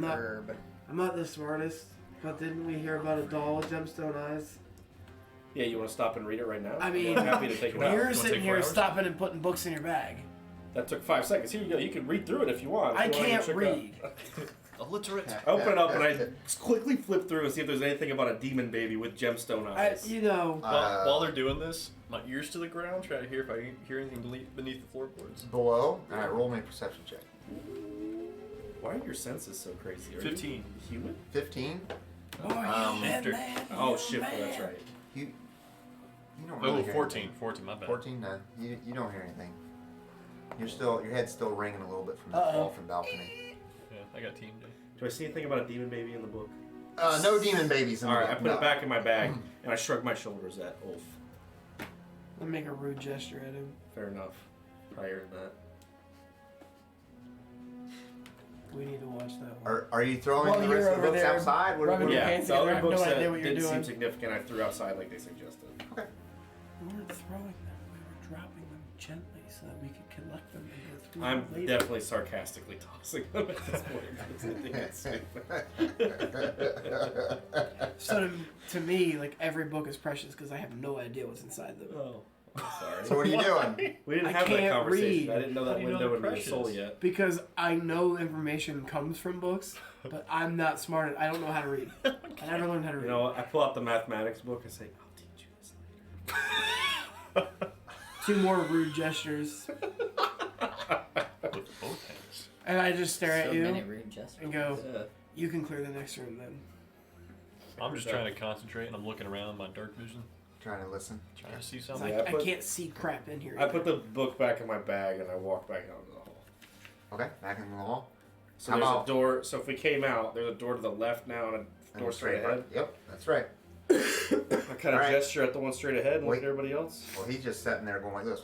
Herb.
I'm not the smartest, but didn't we hear about a doll with gemstone eyes?
Yeah, you want to stop and read it right now?
I mean,
I'm happy to take it out.
You're
Wanna
sitting
take
here
4 hours?
stopping and putting books in your bag.
That took 5 seconds. Here you go. You can read through it if you want. If
I
you wanna
can't
check
read.
out-
Illiterate.
I open it up and I quickly flip through and see if there's anything about a demon baby with gemstone eyes.
While they're doing this, my ears to the ground, try to hear if I hear anything beneath the floorboards.
Below. All right, roll me a perception check.
Why are your senses so crazy? Are
15.
You human?
15.
Oh shit! Well, that's right.
You don't really hear
14.
anything.
14, my bad.
14. No, you don't hear anything. Your head's still ringing a little bit from the fall from the balcony.
Yeah, I got team day.
Do I see anything about a demon baby in the book?
No demon babies in the
All right,
book,
I put
no.
it back in my bag and I shrug my shoulders at Ulf.
I make a rude gesture at him.
Fair enough. Prior to that.
We need to watch that one.
Are you throwing
Well,
the
you're
rest of the
over
books
there
outside?
rubbing your
Yeah,
hands
the
together. I
other
have no
books
idea
that
what you're
didn't seem
doing.
significant I threw outside like they suggested.
Okay.
We weren't throwing them. We were dropping them gently so that we could collect them and go through
I'm
them later.
definitely sarcastically tossing them at this point. because I think it's stupid.
So to me, like every book is precious because I have no idea what's inside them.
Oh, I'm sorry.
So what are you doing?
We didn't
I
have that
can't
conversation.
read.
I didn't know
How
that
do you know
window
they're
would be a soul
precious?
yet.
Because I know information comes from books, but I'm not smart. I don't know how to read. I never learned how to read.
You know, I pull out the mathematics book and say, I'll teach you this later.
2 more rude gestures,
With both hands.
and I just stare at
So
you
many rude gestures.
and go,
Yeah.
"You can clear the next room then."
I'm just trying to concentrate and I'm looking around my dark vision,
Trying to listen.
trying to see
It's
something.
like,
I put-
I can't see crap in here.
I put the book back in my bag and I walk back out into the hall.
Okay, back in the hall.
So
How
there's
about-
a door. So if we came out, there's a door to the left now and a door
And
straight ahead.
Yep, that's right.
I kind of
Alright.
gesture at the one straight ahead and look
Wait.
at everybody else.
Well, he's just sitting there going like this.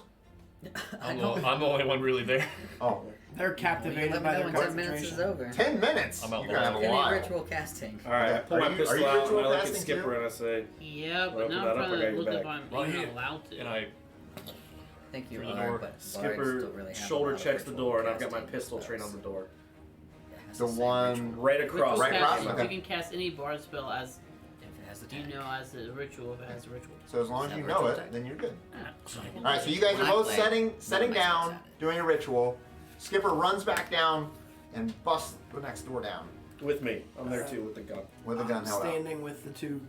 I'm the only one really there.
Oh,
They're
Well, you
captivated
let me
by
know
their
when 10 minutes is
concentration.
over.
10 minutes.
I'm out
You're gonna have a
Give me
while.
ritual casting.
All right, I pull
Are
my
you-
pistol
are you
out and
ritual
I look at
casting
Skipper
too?
and I say,
Yeah, but
Open
now
that
I'm
up, I
trying
got
to
your
look if
back.
I'm
Right
even
here.
allowed to.
And I
I think you
Through the
are,
door.
but bards
Skipper
don't really have a
shoulder
lot of
checks the
ritual
door and I've got my
casting
pistol trained on
spells.
the door.
It has
The
to say
one-
ritual.
Right across.
Right across?
casting,
Okay.
You can cast any bard spell as
If it has the
you
tag.
know as a ritual if it has a ritual.
So as long as
Is
you
that
know
ritual
it,
tag?
then you're good.
Ah,
All right, so you guys
When
are
I
both
play,
setting
none of
setting
my
down,
spells have it.
doing a ritual. Skipper runs back down and busts the next door down
With me. I'm there too with the gun.
with a gun
I'm
held out.
standing with the 2.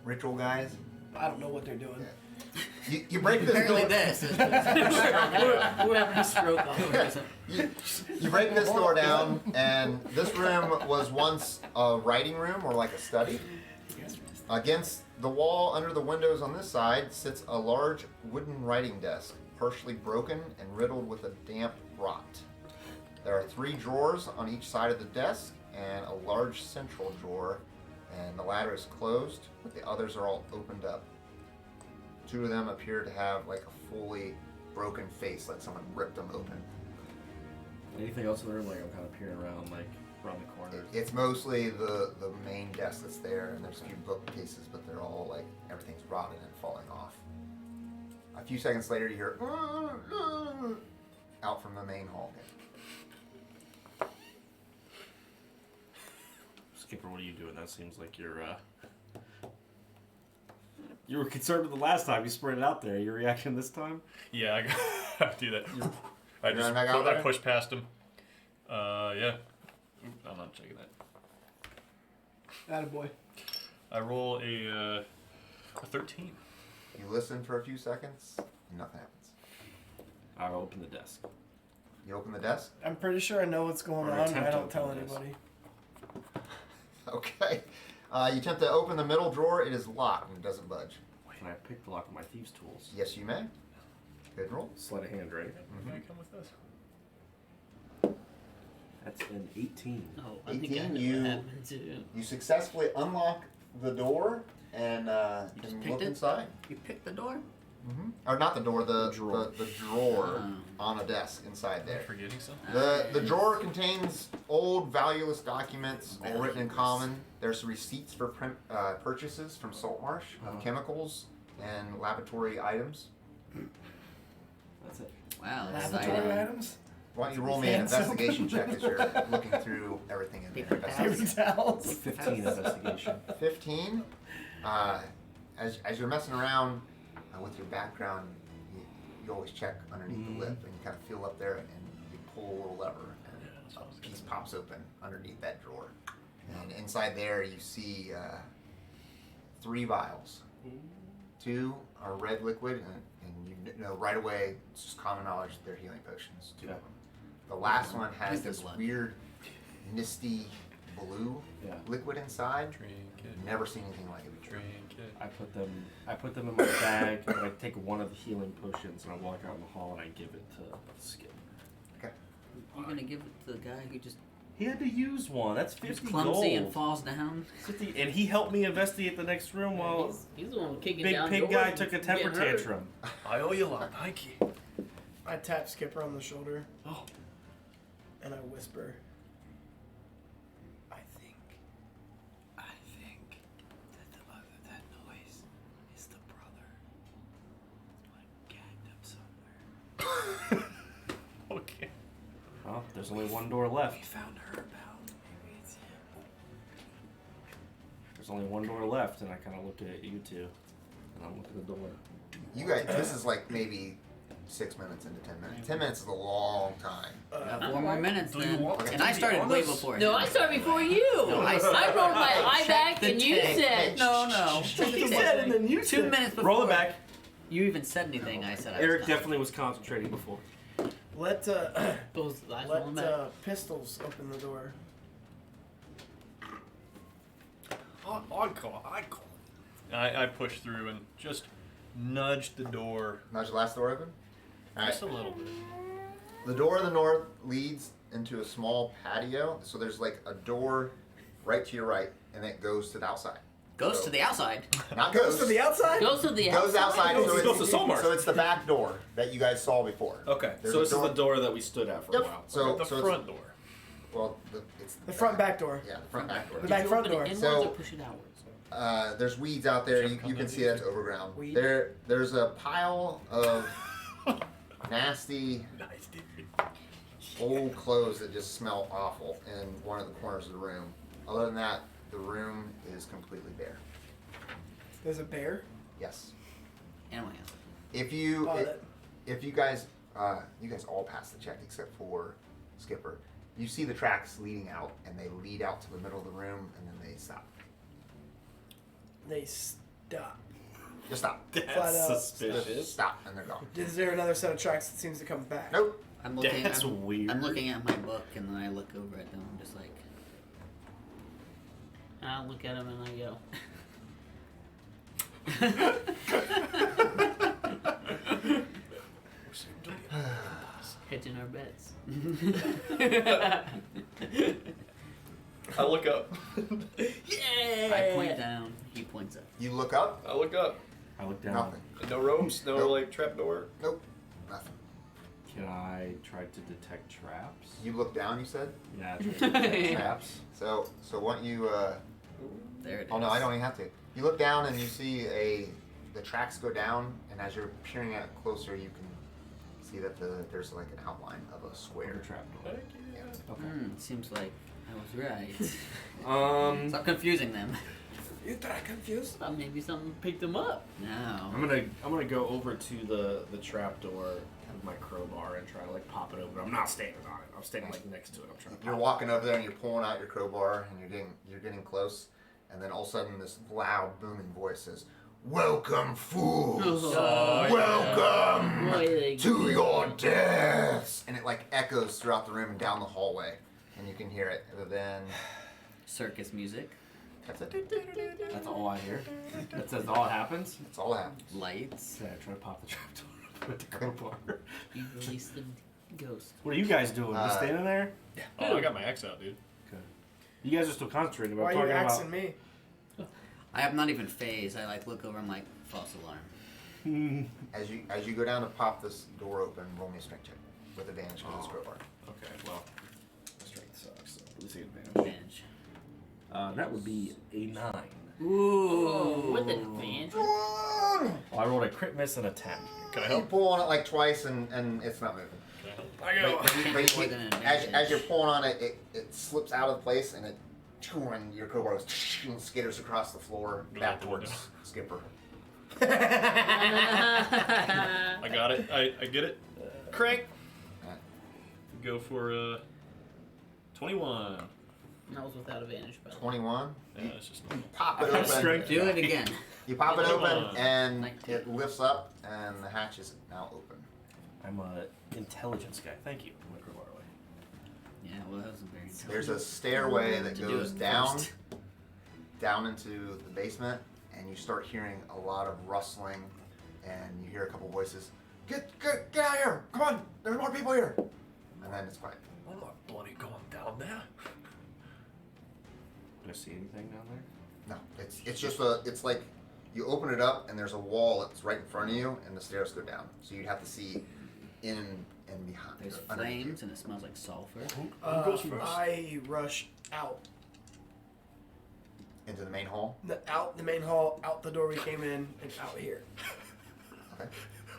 Ritual guys.
I don't know what they're doing.
You break this
Apparently
door.
this is
We're having a stroke on it.
You break this door down, and this room was once a writing room or like a study. Against the wall under the windows on this side sits a large wooden writing desk, partially broken and riddled with a damp rot. There are 3 drawers on each side of the desk and a large central drawer, and the latter is closed, but the others are all opened up. 2 of them appear to have like a fully broken face, like someone ripped them open.
Anything else in the room? Like I'm kind of peering around, like around the corners.
It's mostly the main desk that's there, and there's a few bookcases, but they're all like everything's rotted and falling off. A few seconds later, you hear out from the main hall.
Skipper, what are you doing? That seems like you're. You were concerned with the last time. You spread it out there. Your reaction this time?
yeah, I gotta do that. I
You're
just
back out
I
there?
push past him. Yeah. Oop, I'm not checking that.
Attaboy.
I roll a 13.
You listen for a few seconds, and nothing happens.
I'll open the desk.
You open the desk.
I'm pretty sure I know what's going
Or
on, but
attempt
I
to
don't tell
open this.
anybody.
Okay. You attempt to open the middle drawer. It is locked and it doesn't budge.
Can I pick the lock with my thieves' tools?
Yes, you may. Good roll.
Sleight of hand, right?
Can I come with this?
That's an 18.
Oh, I think I
18,
know
you-
what happened too.
You successfully unlock the door and
just
can
picked
look
it?
inside.
You picked the door?
Or not the door, the
Drawer.
the drawer
Oh.
on a desk inside
Am I
there.
forgetting something?
The drawer contains old, valueless documents, all written in common. There's receipts for purchases from Saltmarsh of chemicals and laboratory items.
That's it.
Wow, that's
Laboratory
exciting.
items?
Why don't you roll me an
Hands up.
investigation check as you're looking through everything in there?
Paper
Paper towels.
15 investigation.
15. As you're messing around with your background, you always check underneath the lip, and you kind of feel up there, and you pull a little lever, and piece pops open underneath that drawer. And inside there you see 3 vials. 2 are red liquid, and you know right away, it's just common knowledge that they're healing potions. 2 of them. The last one has this weird, misty blue liquid inside.
Drink it.
Never seen anything like it before.
Drink it.
I put them in my bag, and I take one of the healing potions, and I walk out in the hall, and I give it to Skip.
Okay.
You're gonna give it to the guy who just
He had to use one. That's 50
is clumsy
gold.
and falls down?
50, and he helped me investigate the next room while
He's the one kicking
Big
down
Pig
doors
Guy
and
took a
getting
temper
hurt.
tantrum.
I owe you a lot. Thank you.
I tap Skipper on the shoulder
Oh.
and I whisper, I think that the mother of that noise is the brother. Like gagged up somewhere.
Okay.
Well, there's only one door left.
We found her, pal. Maybe it's him.
There's only one door left, and I kind of look at you two, and I'm looking at the door.
You guys, this is like maybe 6 minutes into 10 minutes. 10 minutes is a long time.
Got 4 more minutes
Do you
then.
want
And
to
I
be
started way
honest?
before
No,
him.
I started before you.
No, I
rolled my eye
check
back,
the
and you
tape.
said
No.
He said, and then you
2 minutes before.
Roll it back.
You even said anything, I said I
Eric
was done.
definitely was concentrating before.
Let
Those eyes rolling back.
Pistols open the door.
I call. I push through and just nudge the door
Nudge the last door open? Alright.
just a little bit.
The door in the north leads into a small patio. So there's like a door right to your right, and it goes to the outside.
Goes to the outside.
Not
Goes to the outside?
Goes to the
Goes outside.
Goes-
so
goes
it's,
to Saltmarsh.
So it's the back door that you guys saw before.
Okay,
There's
so
a
this
door-
is the door that we stood at for
Yep.
a while.
So
The
so
front door.
It's, well, it's
The front back door.
Yeah, the front back door.
The back front
Open it
door.
inwards
So-
or push it outwards?
There's weeds out there.
Chef
You
comes
can
in
see that's overground.
Weed?
There's a pile of nasty
Nice, dude.
old clothes that just smell awful in one of the corners of the room. Other than that, the room is completely bare.
There's a bear.
Yes.
Animal handler.
If you
Oh,
if you guys all pass the check except for Skipper, you see the tracks leading out, and they lead out to the middle of the room, and then they stop.
They stop.
Just stop.
Flat
That's
out.
Just
suspicious.
stop, and they're gone.
Is there another set of tracks that seems to come back?
Nope.
I'm looking.
That's
I'm,
weird.
I'm looking at my book, and then I look over at them. I'm just like,
And I look at him and I go. Hedging our bets.
I look up.
Yeah.
I point down. He points up.
You look up.
I look up.
I look down.
Nothing.
No ropes. No
Nope.
like trap door.
Nope. Nothing.
Can I try to detect traps?
You look down. You said.
Yeah, I try to detect traps.
So why don't you?
There it is.
Oh no, I don't even have to. You look down and you see the tracks go down, and as you're peering at it closer, you can see that there's like an outline of a
Or
square.
a trap door. Okay.
Seems like I was right. Stop confusing them.
You that confused?
Thought maybe something picked him up.
No.
I'm gonna go over to the trap door with my crowbar and try to like pop it open. I'm not standing on it. I'm standing like next to it. I'm trying to.
You're
pop
walking over there and you're pulling out your crowbar and you're getting close, and then all of a sudden this loud booming voice says, "Welcome, fools! Welcome
Boy,
to your deaths!" And it like echoes throughout the room and down the hallway, and you can hear it. And then
Circus music.
that's it.
That's all I hear. That's all that happens.
That's all that happens.
Lights.
Yeah, I try to pop the trap door with the crowbar.
You released the ghost.
What are you guys doing? You standing there?
Oh, I got my axe out, dude.
Okay. You guys are still concentrating. But
Why
I'm
are you
talking
axing me?
I have not even phased. I like look over. I'm like false alarm.
about.
As you go down to pop this door open, roll me a strength check with advantage because it's crowbar.
Okay, well, strength sucks. So let's see advantage.
Advantage.
That would be a 9.
Ooh. With advantage.
Well, I rolled a crit miss and a 10.
Can I
You
help?
pull on it like twice and it's not moving.
Can I help?
But
More than an
as
advantage.
you're pulling on it, it slips out of place and and your crowbar goes and skitters across the floor back towards Skipper.
I got it. I get it. Crank.
Alright.
Go for
21.
That was without advantage, by the way.
21.
Yeah, it's just
You pop it
I have
open.
strength.
Do it again.
You pop it open, and
19.
it lifts up, and the hatch is now open.
I'm a intelligence guy. Thank you.
Yeah, well, that wasn't very intelligent.
There's a stairway that
To do
goes
it
down,
first.
down into the basement, and you start hearing a lot of rustling, and you hear a couple voices. Get out of here! Come on! There's more people here! And then it's quiet.
I'm not bloody going down there.
Do I see anything down there?
No, it's just it's like you open it up, and there's a wall that's right in front of you, and the stairs go down. So you'd have to see in and behind.
There's
or underneath you.
flames and it smells like sulfur.
Who goes first?
I rush out.
Into the main hall.
Out the main hall, out the door we came in, and out here.
Okay.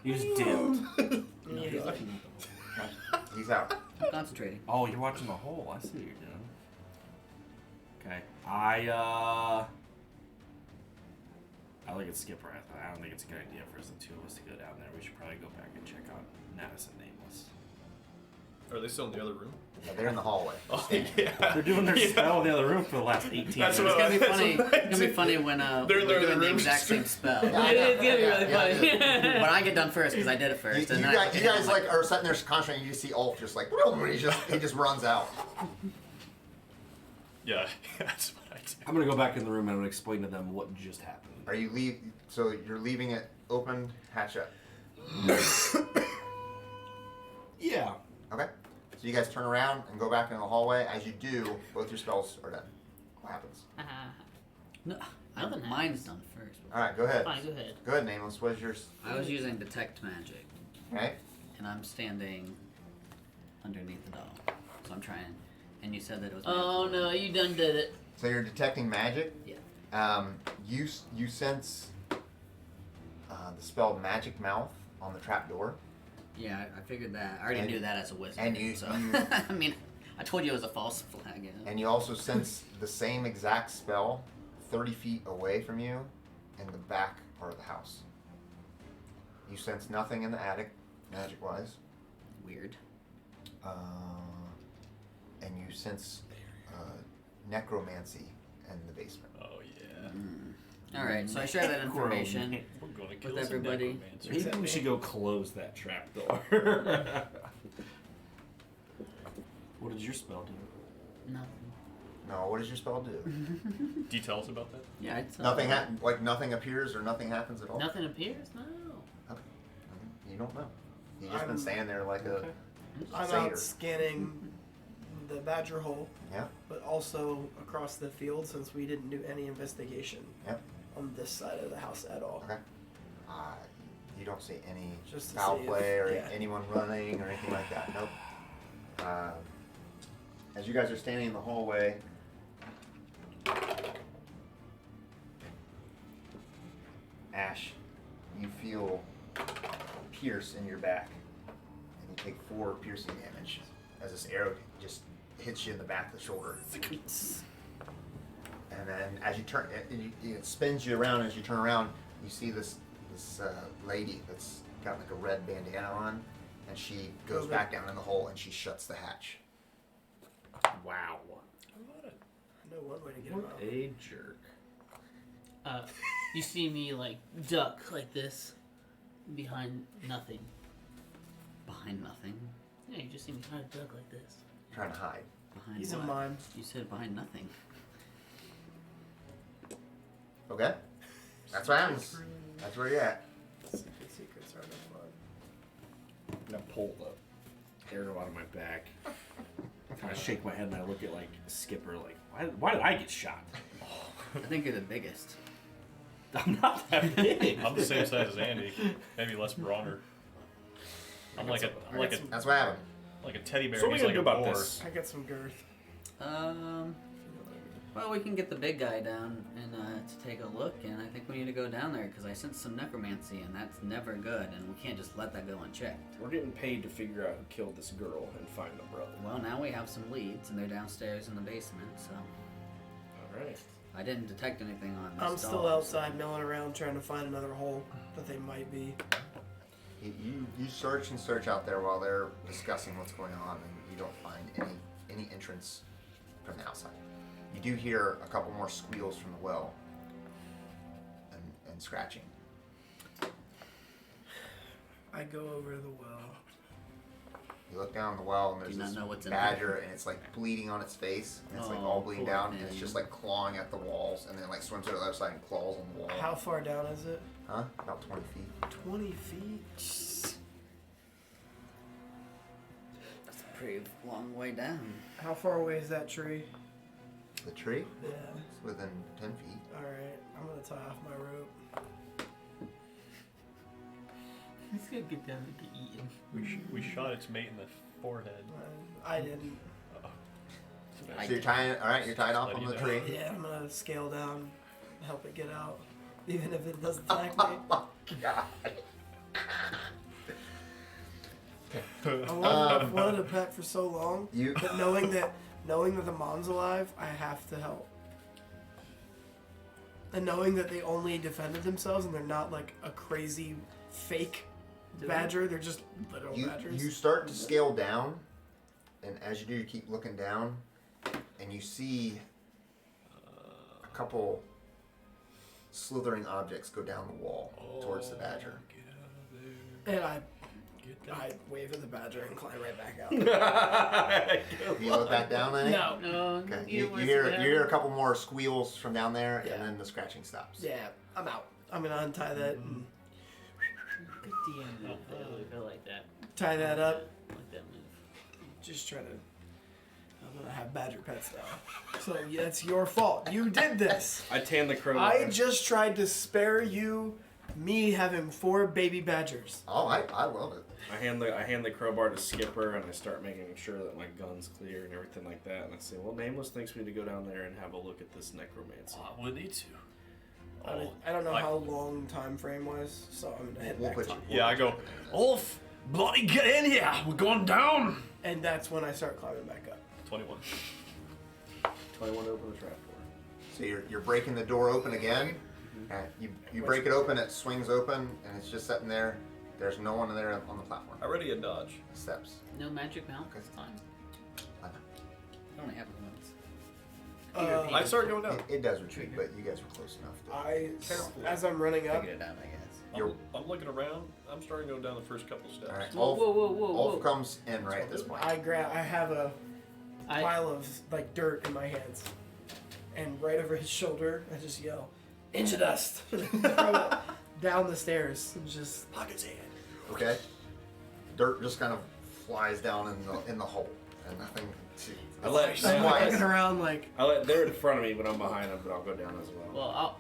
You just dimmed.
No, he's looking at them.
He's out.
I'm concentrating.
Oh, you're watching the hole. I see what you're doing. Okay. I like it, Skipper. I don't think it's a good idea for us, the two of us, to go down there. We should probably go back and check out Natas and Nameless.
Are they still in the other room?
Yeah, they're in the hallway.
Oh, yeah.
They're doing their spell in the other room for the last 18
That's
minutes.
what
It's gonna be
That's
funny.
what I
It's gonna be
did.
funny when
They're in
we're
the
doing the
room.
exact same spell.
Yeah.
It is gonna be really
Yeah,
funny.
But I get done first because I did it
You,
first.
you
and then
guys, you guys like are sitting there concentrating. You just see Ulf just like, and he just runs out.
Yeah, that's what I did.
I'm gonna go back in the room and I'm gonna explain to them what just happened.
Are you leave? So you're leaving it open, hatch up.
Yeah.
Okay. So you guys turn around and go back into the hallway. As you do, both your spells are done. What happens?
No,
Nothing
mine's done first.
All right, go ahead.
Fine, go ahead.
Go ahead, Nameless. What is yours?
I was using detect magic,
Okay.
and I'm standing underneath the doll. So I'm trying. And you said that it was.
Oh
magical.
no, you done did it.
So you're detecting magic.
Yeah.
You sense the spell Magic Mouth on the trapdoor.
Yeah, I figured that. I already
And-
knew that as a wizard.
and you-
So
you-
I mean, I told you it was a false flag. You know?
And you also sense the same exact spell 30 feet away from you in the back part of the house. You sense nothing in the attic, magic-wise.
Weird.
And you sense necromancy in the basement.
Oh yeah.
All right, so I share that information
We're gonna kill
with
some
everybody.
necromancers.
Maybe we should go close that trap door. What did your spell do?
Nothing.
No, what does your spell do?
Details about that?
Yeah, it's
Nothing like nothing appears or nothing happens at all?
Nothing appears? No.
Okay. You don't know. You've just been
I'm-
standing there like a
I'm
satyr.
out scanning the badger hole,
Yeah.
but also across the field since we didn't do any investigation
Yep.
on this side of the house at all.
Okay. You don't see any
Just to
foul
see if-
play or
yeah.
anyone running or anything like that. Nope. As you guys are standing in the hallway, Ashe, you feel a pierce in your back, and you take 4 piercing damage as this arrow just hits you in the back of the shoulder. And then as you turn, it spins you around. As you turn around, you see this lady that's got like a red bandana on, and she goes
Okay.
back down in the hole and she shuts the hatch.
Wow.
I know one way to get him
What
out.
a jerk.
You see me like duck like this behind nothing.
behind nothing.
Yeah, you just see me try to duck like this.
Trying to hide.
Behind
He's a
what?
mime.
You said behind nothing.
Okay? That's what happens. That's where you're at.
Secrets are no fun.
I'm gonna pull the arrow out of my back. Kind of shake my head and I look at like Skipper like, why did I get shot?
I think you're the biggest.
I'm not that big.
I'm the same size as Andy, maybe less broader. I'm like a
That's what happened.
teddy bear.
So
and
what
he's
are we
like
gonna
a
do about
boar.
this?
I got some girth.
Well, we can get the big guy down and to take a look, and I think we need to go down there because I sense some necromancy, and that's never good, and we can't just let that go unchecked.
We're getting paid to figure out who killed this girl and find the brother.
Well, now we have some leads, and they're downstairs in the basement, so
All right.
I didn't detect anything on this
I'm
doll,
still
so-
outside milling around trying to find another hole that they might be.
You search and search out there while they're discussing what's going on, and you don't find any entrance from the outside. You do hear a couple more squeals from the well and scratching.
I go over to the well.
You look down the well and there's
Do you not
this
know what's in
badger and it's like bleeding on its face. And it's like all bleeding
poor
down and it's
thing.
just like clawing at the walls and then like swims to the other side and claws on the wall.
How far down is it?
Huh? About 20 feet.
20 feet?
That's a pretty long way down.
How far away is that tree?
The tree?
Yeah.
It's within 10 feet.
Alright, I'm gonna tie off my rope.
He's gonna get down and get eaten.
We shot its mate in the forehead.
I didn't.
So you're tying it, alright, you're tied off on the tree.
Yeah, I'm gonna scale down, help it get out. Even if it doesn't attack me.
God.
I've wanted a pet for so long,
You
but knowing that the mom's alive, I have to help. And knowing that they only defended themselves and they're not like a crazy fake badger, they're just literal badgers.
you start to scale down, and as you do, you keep looking down, and you see a couple slithering objects go down the wall towards the badger.
And I wave at the badger and climb right back out.
You look back down then?
No.
No,
Okay.
you
You hear
hear
a couple more squeals from down there,
Yeah.
and then the scratching stops.
Yeah, I'm out. I'm gonna untie that and
Good DM move. I like that.
tie that up.
I like that move.
Just trying to. I'm gonna have badger pets now. So yeah, it's your fault. You did this.
I tan the crow.
I just tried to spare you me having 4 baby badgers.
Oh, I love it.
I hand the crowbar to Skipper, and I start making sure that my gun's clear and everything like that. And I say, "Well, Nameless thinks we need to go down there and have a look at this necromancy."
We need to.
I don't know how long time frame was, so I'm gonna head
We'll
back.
put
to-
you.
Yeah, I go, Ulf, bloody get in here. We're going down.
And that's when I start climbing back up.
21.
21 to open the trap door.
So you're breaking the door open again. You break it open, it swings open, and it's just sitting there. There's no one there on the platform.
Already a dodge.
Steps.
No magic mount this time.
I only have it once.
I start going down.
It does retreat, but you guys were close enough.
As I'm running up,
Figured it out, I guess.
I'm looking around. I'm starting to go down the first couple steps.
All right.
Whoa, whoa, whoa, whoa,
Ulf
whoa.
comes in right at this point.
I have a pile of like dirt in my hands, and right over his shoulder, I just yell, "Inch of dust!" Throw it down the stairs, and just pockets in.
Okay. Dirt just kind of flies down in the hole, and nothing.
I let
I'm
Why?
looking around like,
they're in front of me, but I'm behind them. But I'll go down as well.
Well,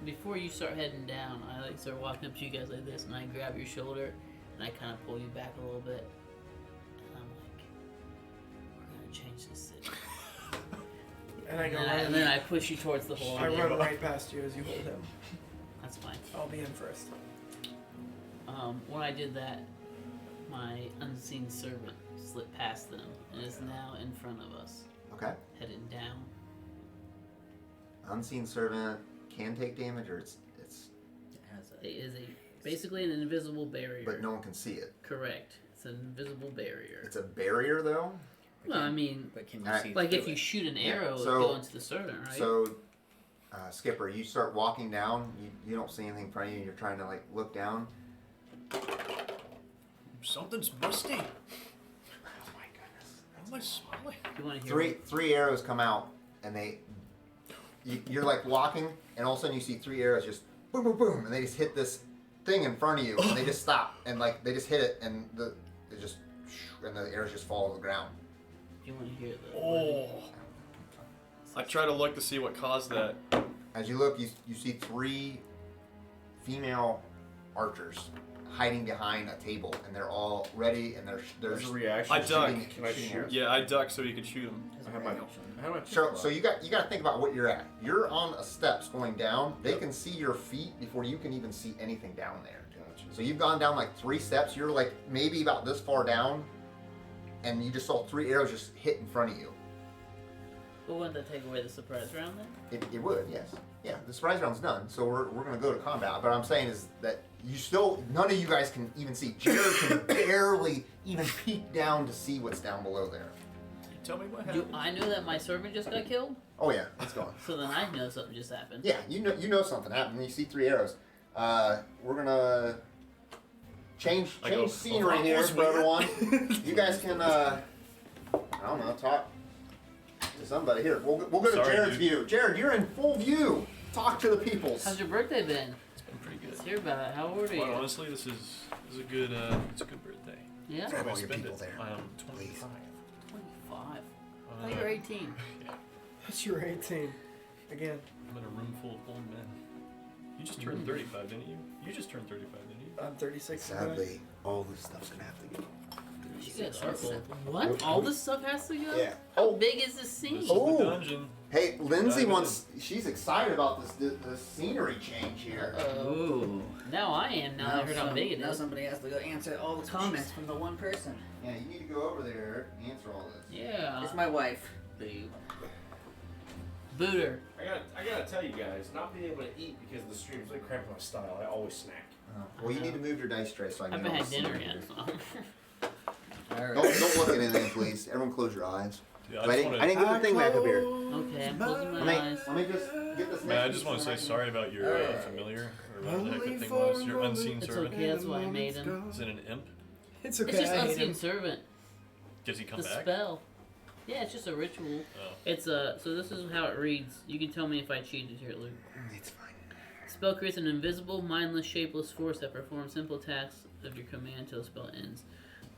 before you start heading down, I like start walking up to you guys like this, and I grab your shoulder, and I kind of pull you back a little bit, and I'm like, "We're gonna change this city."
and I go,
And then I push you towards the hole.
I run right past you as you hold him.
That's fine.
I'll be in first.
When I did that, my unseen servant slipped past them and is now in front of us,
Okay.
headed down.
Unseen servant can take damage, or it's,
It has
It is basically an invisible barrier.
but no one can see it.
Correct. It's an invisible barrier.
It's a barrier though.
Well, I mean,
But can you
Alright.
see
like
through
if you
it?
shoot an
Yeah,
arrow,
so-
it goes into the servant, right?
So, Skipper, you start walking down. You don't see anything in front of you. You're trying to like look down.
Something's musty.
Oh my goodness.
What am I smelling?
you want to hear?
Three arrows come out, and you're like walking, and all of a sudden you see 3 arrows just boom, boom, boom, and they just hit this thing in front of you, and they just stop, and like they just hit it, and the arrows just fall to the ground.
Do you want to hear the?
Oh. I try to look to see what caused that.
As you look, you see 3 female archers hiding behind a table, and they're all ready, and they're
There's a reaction.
I duck.
Can I shoot?
Yeah, I duck so you could shoot him.
I have my
So you got to think about what you're at. You're on a steps going down. They can see your feet before you can even see anything down there.
Gotcha.
So you've gone down like 3 steps. You're like maybe about this far down, and you just saw 3 arrows just hit in front of you.
But wouldn't that take away the surprise round then?
It would, yes. Yeah, the surprise round's done, so we're going to go to combat. But what I'm saying is that none of you guys can even see. Jared can barely even peek down to see what's down below there.
Tell me what
Do
happened.
I know that my servant just got killed?
Oh yeah, it's gone.
So then I know something just happened.
Yeah, you know something happened when you see 3 arrows. We're gonna change
I go,
scenery
"Oh,
here
was
for
weird."
everyone. You guys can I don't know, talk to somebody here. We'll go to
Sorry,
Jared's
dude.
view. Jared, you're in full view. Talk to the peoples.
How's your birthday been?
It's been pretty good.
Let's hear about it. How old are you?
Well, honestly, this is a good birthday.
Yeah?
Have all
I
your
spend
people
it.
there,
I am
please.
25.
25. I thought you were 18.
But you were 18. Again.
I'm in a room full of old men. You just turned 35, didn't you? You just turned 35, didn't you?
I'm 36.
Sadly, all this stuff's gonna have to go.
You guys are old. What? All this stuff has to go?
Yeah.
How
Oh.
big is this scene?
This is
Oh.
the dungeon.
Hey, Lindsay
Dive
wants. She's excited about this scenery change here.
Ooh.
Now I am, now I heard how big it
Now
is.
somebody has to go answer all the comments from the one person.
Yeah, you need to go over there and answer all this.
Yeah.
It's my wife. Boo.
Booter.
I gotta tell you guys, not being able to eat because of the stream is like cramping my style. I always snack.
Well, you need to move your dice tray so I
I
can.
haven't
get all
had
the
dinner
scenery
yet.
here.
So.
Alright.
Don't look at anything, please. Everyone, close your eyes.
Dude,
I didn't get the thing back up here.
Okay, I'm closing
Let
my
me
eyes.
just get this.
Man, I
next
just want to
piece
say
and
sorry about your
Alright.
familiar, or whatever the heck
Only
that thing
for
was. Your
a moment.
unseen
It's
servant.
okay, that's why I made him.
Is it an imp?
It's okay.
It's just
I hate
unseen
him.
servant.
Does he come
The
back?
spell. Yeah, it's just a ritual.
Oh.
It's so this is how it reads. You can tell me if I cheated here, Luke.
It's fine.
Spell creates an invisible, mindless, shapeless force that performs simple tasks of your command until the spell ends.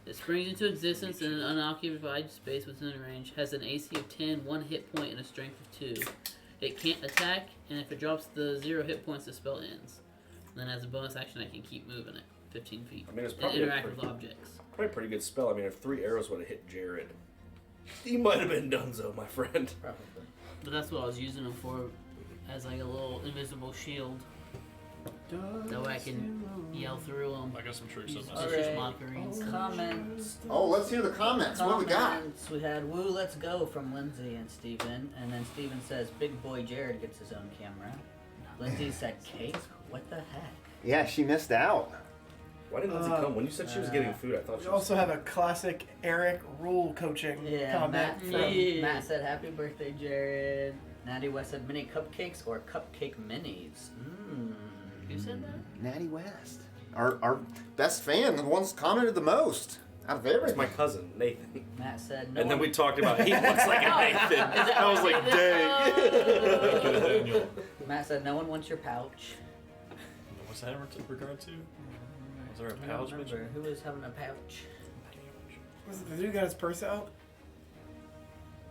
It springs into existence in an unoccupied space within range, has an AC of 10, 1 hit point, and a strength of 2. It can't attack, and if it drops the 0 hit points, the spell ends. And then as a bonus action, I can keep moving it 15 feet.
I mean, it's
And
probably a
interact
pretty,
with objects.
probably a pretty good spell. I mean, if 3 arrows would have hit Jared, he might have been donezo, my friend.
Probably.
But that's what I was using them for, as like a little invisible shield. That way I can yell through them.
I got some tricks
Use
up my
vicious
Alright.
mockery and stuff.
Comments.
Oh, let's hear the comments. What we got?
Comments. We had "Woo, let's go" from Lindsay and Steven. And then Steven says, "Big boy Jared gets his own camera." Lindsay said, "Cake? What the heck?"
Yeah, she missed out.
Why didn't Lindsay come? When you said she was getting food, I thought
We
she was.
also have a classic Eric rule coaching
Yeah,
comment
Matt,
from
Yeah.
Matt said, "Happy birthday, Jared." Natty West said, "Mini cupcakes or cupcake minis?"
Who said that?
Natty West, our best fan, the one's commented the most out of everything.
It's my cousin, Nathan.
Matt said, "No."
And then
one-
we talked about he looks like a Nathan. I was like, dang.
Thank you, Daniel.
Matt said, "No one wants your pouch."
What's that in regard to? Was there a
I don't
pouch
remember
mentioned?
who was having a pouch.
Was it the dude got his purse out?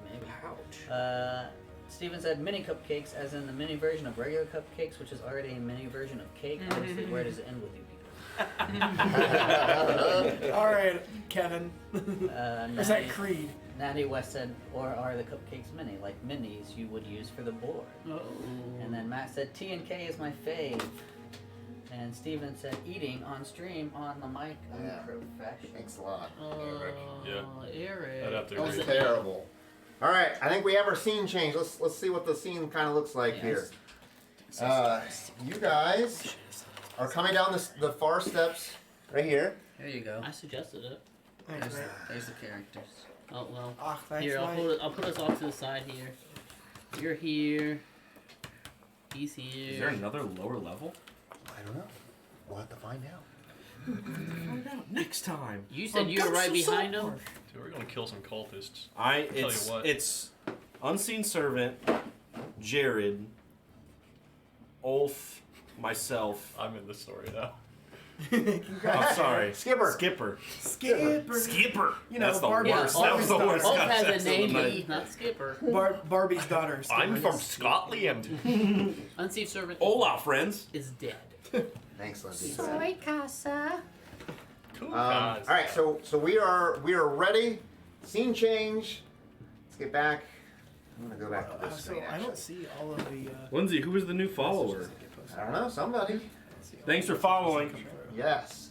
Maybe.
Ouch.
Steven said mini cupcakes, as in the mini version of regular cupcakes, which is already a mini version of cake. Obviously, where does it end with you people?
All right, Kevin. Or is that
Natty,
Creed?
Natty West said, "Or are the cupcakes mini, like minis you would use for the board?"
Oh.
And then Matt said, "T&K is my fave." And Steven said, "Eating on stream on the mic,
Yeah.
unprofessional."
Thanks a lot.
Yeah.
Eric.
I'd have to
That was
agree.
terrible. All right, I think we have our scene change. Let's see what the scene kind of looks like here. You guys are coming down the far steps right here.
There you go.
I suggested it.
Thanks, man.
There's the characters.
Oh well.
Ah, thanks,
Here,
mate.
I'll put us off to the side here. You're here. He's here.
Is there another lower level?
I don't know. We'll have to find out.
Find out next time.
You said
on
you were right
Ghosts of
behind him.
Saltmarsh.
Dude, we're gonna kill some cultists.
Tell
you what.
It's unseen servant, Jared, Ulf, myself.
I'm in the story now.
I'm sorry,
Skipper.
Skipper.
Skipper. You know,
That's the
Barbie.
worst. That was the
Barbie's
worst.
Ulf
daughter.
has
Context
a
of the
name,
night.
not Skipper.
Barbie's daughter.
I'm
Skipper.
from Scotland.
Unseen servant
Hola, friends.
is dead.
Thanks, Lindsay.
Cool
All
guys.
right, so we are ready. Scene change. Let's get back. I'm gonna go back to this
So
screen.
I don't
Actually,
see all of the.
Lindsay, who is the new follower?
I don't know. Somebody.
Thanks for following.
Yes.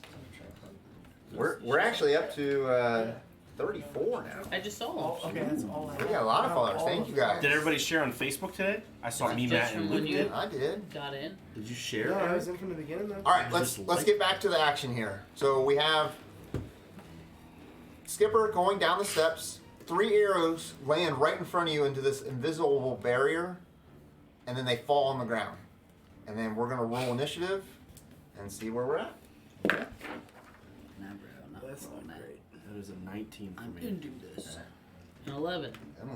We're actually up to 34 now.
I just saw
Oh,
him.
okay, that's all I
We got a lot of followers.
all
Thank
of
you
them.
guys.
Did everybody share on Facebook today? I saw me,
Just
Matt,
from
and
when
Luke
you-
did.
I did.
Got in.
Did you share?
Yeah, I
Eric?
was in from the beginning though.
All right, let's
Just
get back to the action here. So we have Skipper going down the steps. 3 arrows land right in front of you into this invisible barrier, and then they fall on the ground. And then we're gonna roll initiative and see where we're at.
Nah, bro, not
That's
rolling
not
that.
great.
That is a 19 for
I'm
me.
gonna do this.
An 11.
Emma.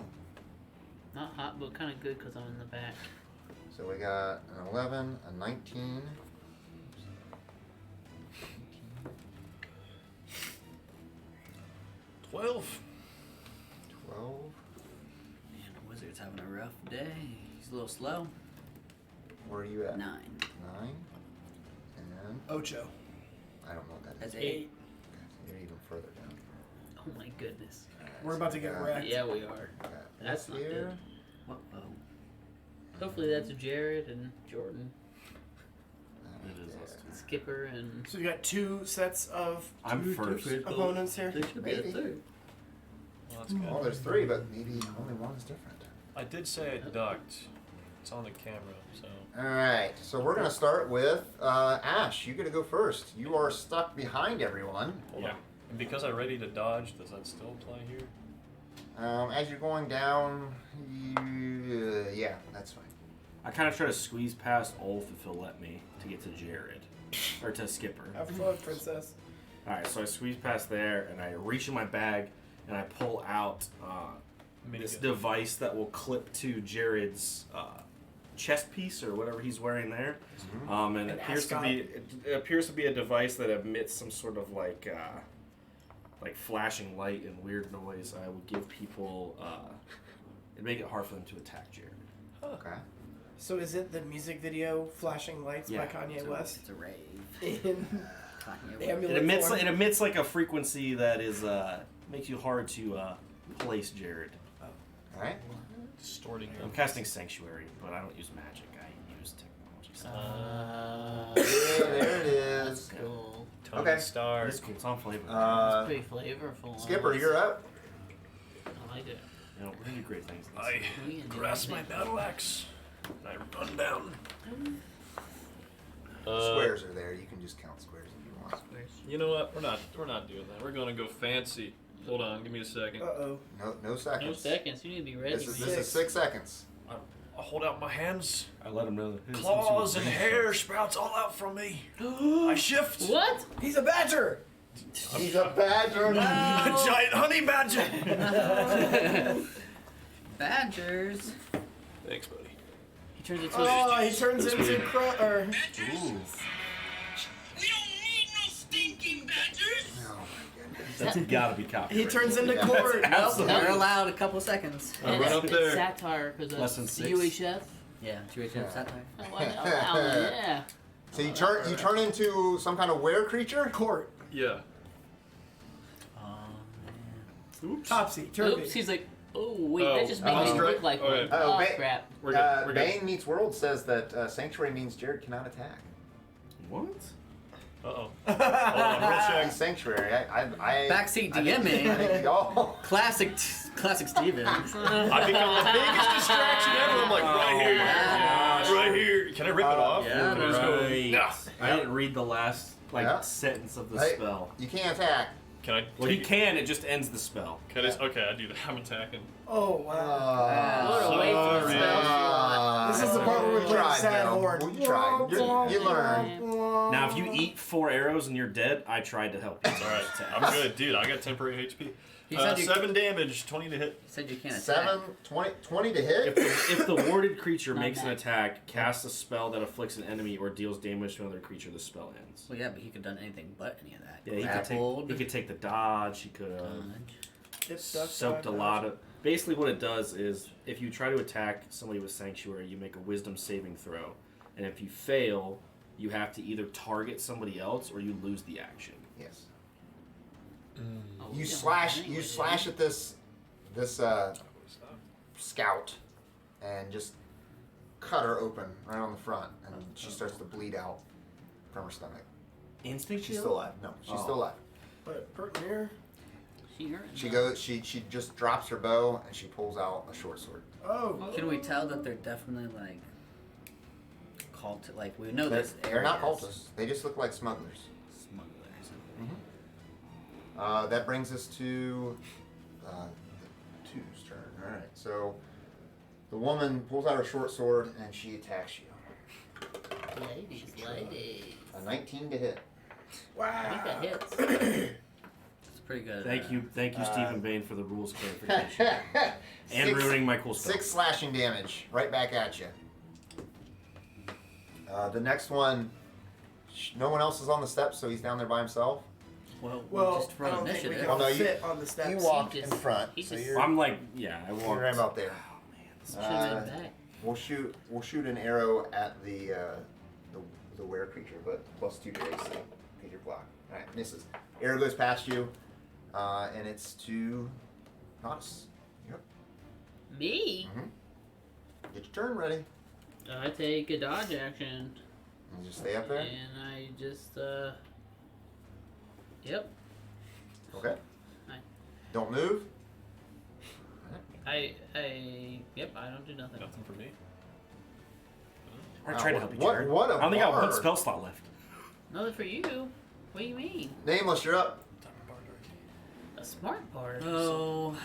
Not hot, but kind of good because I'm in the back.
So we got an 11, a 19.
12.
12.
Man, the wizard's having a rough day. He's a little slow.
Where are you at?
9.
9. And
Ocho.
I don't know what that is.
That's 8.
Eight.
Okay, you're even further down.
Oh my goodness.
Alright,
We're
so
about to
we
get
got-
wrecked.
Yeah, we are.
got
That's
this
not
here.
good.
What? Oh.
Hopefully that's Jared and Jordan,
That
It is
right
us
there.
two.
Skipper and.
So you got 2 sets of
I'm
two
first.
different opponents here.
There should be a
Maybe.
third.
Well, that's good.
Well, there's 3, but maybe only one is different.
I did say it ducked. It's on the camera, so.
Alright, so we're going to start with Ashe. You get to go first. You are stuck behind everyone.
Hold on. And because I'm ready to dodge, does that still apply here?
As you're going down, yeah, that's fine.
I kind of try to squeeze past Ulf if he'll let me to get to Jared. Or to Skipper.
Have fun, princess.
Alright, so I squeeze past there and I reach in my bag and I pull out this
Minigun.
device that will clip to Jared's chest piece or whatever he's wearing there. And
An
it appears to
ascot.
be it appears to be a device that emits some sort of like flashing light and weird noise. I would give people it'd make it hard for them to attack Jared.
Okay.
So is it the music video "Flashing Lights"
Yeah,
by Kanye West?
It's a rave.
In
Kanye
the
West.
amulet form?
It emits like a frequency that is makes you hard to place Jared.
Alright.
Distorting
I'm
him.
casting Sanctuary, but I don't use magic. I use technology. So
Yeah, there it is.
Cool.
Tony
Okay.
Stark.
it's cool. It's on flavor.
Uh,
Pretty flavorful.
Skipper, you're up.
I like it.
you know, we're gonna do great things.
I
We can do
grasp my
anything.
battle axe and I run down.
Squares are there. You can just count squares if you want.
You know what? We're not doing that. We're gonna go fancy. Hold on, give me a second.
Uh-oh.
No
No
seconds.
seconds. You need to be ready.
This
man.
is 6 seconds.
I'll hold out my hands.
I let him know that his
Claws and hair sprouts all out from me. I shift.
What?
He's a badger!
He's a badger.
A giant honey badger.
Badgers.
Thanks, buddy.
He turns into
Oh, he turns into
weird.
or
We don't need no stinking badgers.
Oh my goodness.
That's gotta be copyrighted.
he turns into
Yeah.
Cord.
Nope, you're allowed a couple seconds.
I'll run up there.
Satire because of
Less than 6.
UHF.
Yeah, UHF satire.
Oh, yeah.
So you turn into some kind of were creature?
Court.
Yeah.
Topsy, turvy.
Oops. He's like, oh wait,
Oh,
that just made
I was
me
right.
look like
Okay.
one.
Oh,
Oh
ba-
crap.
We're good. We're good.
Bane Meets World says that Sanctuary means Jared cannot attack.
What?
Uh-oh. Hold on, real
He's
check.
Sanctuary. I
Backseat
I think-
DMing.
I think y'all.
Classic Steven.
I become the biggest distraction ever. I'm like, right here.
gosh.
Right here. Can I rip it off?
yeah,
Or can I just go,
Right.
nah.
I didn't read the last
Yeah.
sentence of the
Hey.
spell.
You can't attack.
Can I
Well,
take
he
it?
can. It just ends the spell.
Can I, okay, I do that. I'm attacking.
Oh, wow.
What a waste of
Sorry.
spells.
This is the part where we
You
play the
tried,
sad
though.
horn.
Well, you tried. You learn.
Now, if you eat 4 arrows and you're dead, I tried to help you.
All right, I'm good, dude. I got temporary HP.
He said you-
7 damage, 20 to hit.
You said you can't attack.
7, 20 to hit.
If the warded creature
Not
makes an
bad.
attack, casts a spell that afflicts an enemy, or deals damage to another creature, the spell ends.
Well, yeah, but he could have done anything but any of that.
Yeah,
Grappled.
he could take the dodge. He could have
dodge.
It sucks.
soaked a lot of. Basically, what it does is, if you try to attack somebody with Sanctuary, you make a Wisdom saving throw, and if you fail, you have to either target somebody else or you lose the action.
Yes.
Oh, we
You
don't
slash.
have
You
anyway,
slash at this scout, and just cut her open right on the front, and she starts to bleed out from her stomach.
Instinct
She's still alive. No, she's still alive.
But Pertinier.
She earned
She
it.
goes. She just drops her bow and she pulls out a short sword.
Oh.
Can we tell that they're definitely like called to like we know
They're,
this
they're not
areas.
cultists. They just look like smugglers.
Smugglers.
That brings us to two's turn. All right. So the woman pulls out her short sword and she attacks you.
Ladies.
A 19 to hit.
I think that hits.
It's pretty good.
Thank you, Stephen Bain, for the rules clarification and ruining my cool spell.
6 slashing damage right back at you. The next one, no one else is on the steps, so he's down there by himself.
Well,
just
I
run
don't think we
initiative.
can
Well, no, you-
fit on the steps.
You walk
He
in
just-
front,
he
so
just-
you're
I'm like, yeah, I
you're
walked.
right about there.
Should've been back.
We'll shoot an arrow at the were creature, but +2 to AC because you're blocked. All right, misses. Arrow goes past you, and it's to Natas. Yep.
Me?
Get your turn ready.
I take a dodge action.
And just stay up there.
And I just, Yep.
Okay.
Hi.
Don't move.
Yep, I don't do nothing.
Nothing for me.
I'm
Wow,
trying to help you,
what-
Jared.
what a
I only got one
bard.
spell slot left.
Nothing for you. What do you mean?
Nameless, you're up.
A smart part.
Oh,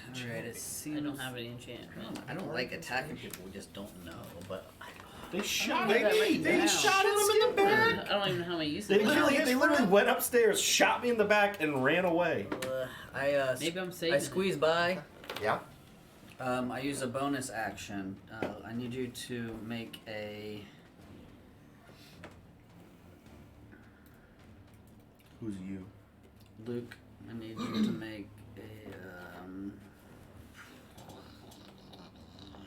alright, it
I
seems...
don't have any enchantment.
I don't like attacking people we just don't know, but...
They shot
They
at me.
they
shot him in the back.
I don't even know how many uses.
They literally went upstairs, shot me in the back, and ran away.
Maybe I'm saving
I squeeze by.
Yeah.
I use a bonus action. I need you to make a...
Who's you?
Luke, I need you to make a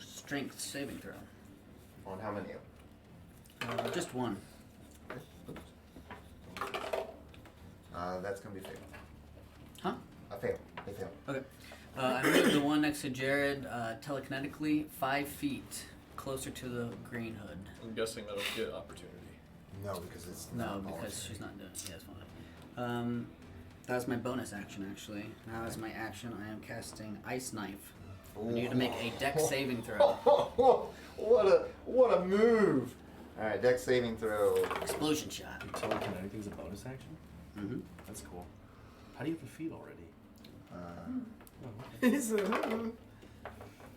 strength saving throw.
On how many?
Just one.
That's gonna be fail.
Huh?
A fail. They fail.
Okay. I moved the one next to Jared telekinetically 5 feet closer to the green hood.
I'm guessing that'll get opportunity.
No, because it's
No,
not
because
voluntary.
she's not doing it. Yeah, it's fine. That was my bonus action, actually. Now as my action, I am casting Ice Knife. I need you to make a dex saving throw.
What a move! All right, dex saving throw.
Explosion shot.
Telekinetic is a bonus action?
Mm-hmm.
That's cool. How do you have a feat already?
It's a-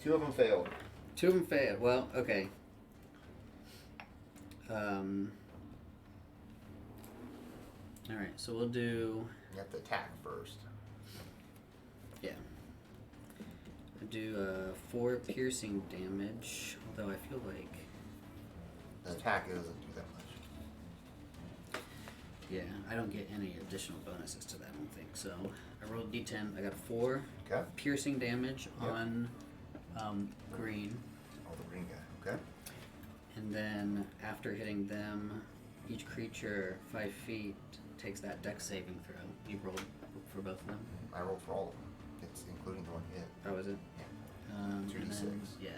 2 of them failed.
2 of them failed. Well, okay. Alright, so we'll do...
You have to attack first.
Yeah. I do 4 piercing damage, although I feel like...
The attack doesn't do that much.
Yeah, I don't get any additional bonuses to that, I don't think. So I rolled d10. I got 4
Okay.
piercing damage
Yep.
on green.
Oh, the green guy. Okay.
And then after hitting them, each creature 5 feet takes that dex saving throw. You rolled for both of them?
I rolled for all of them. It's including the one you hit.
Oh, is it?
Yeah. 2d6.
And then, yeah.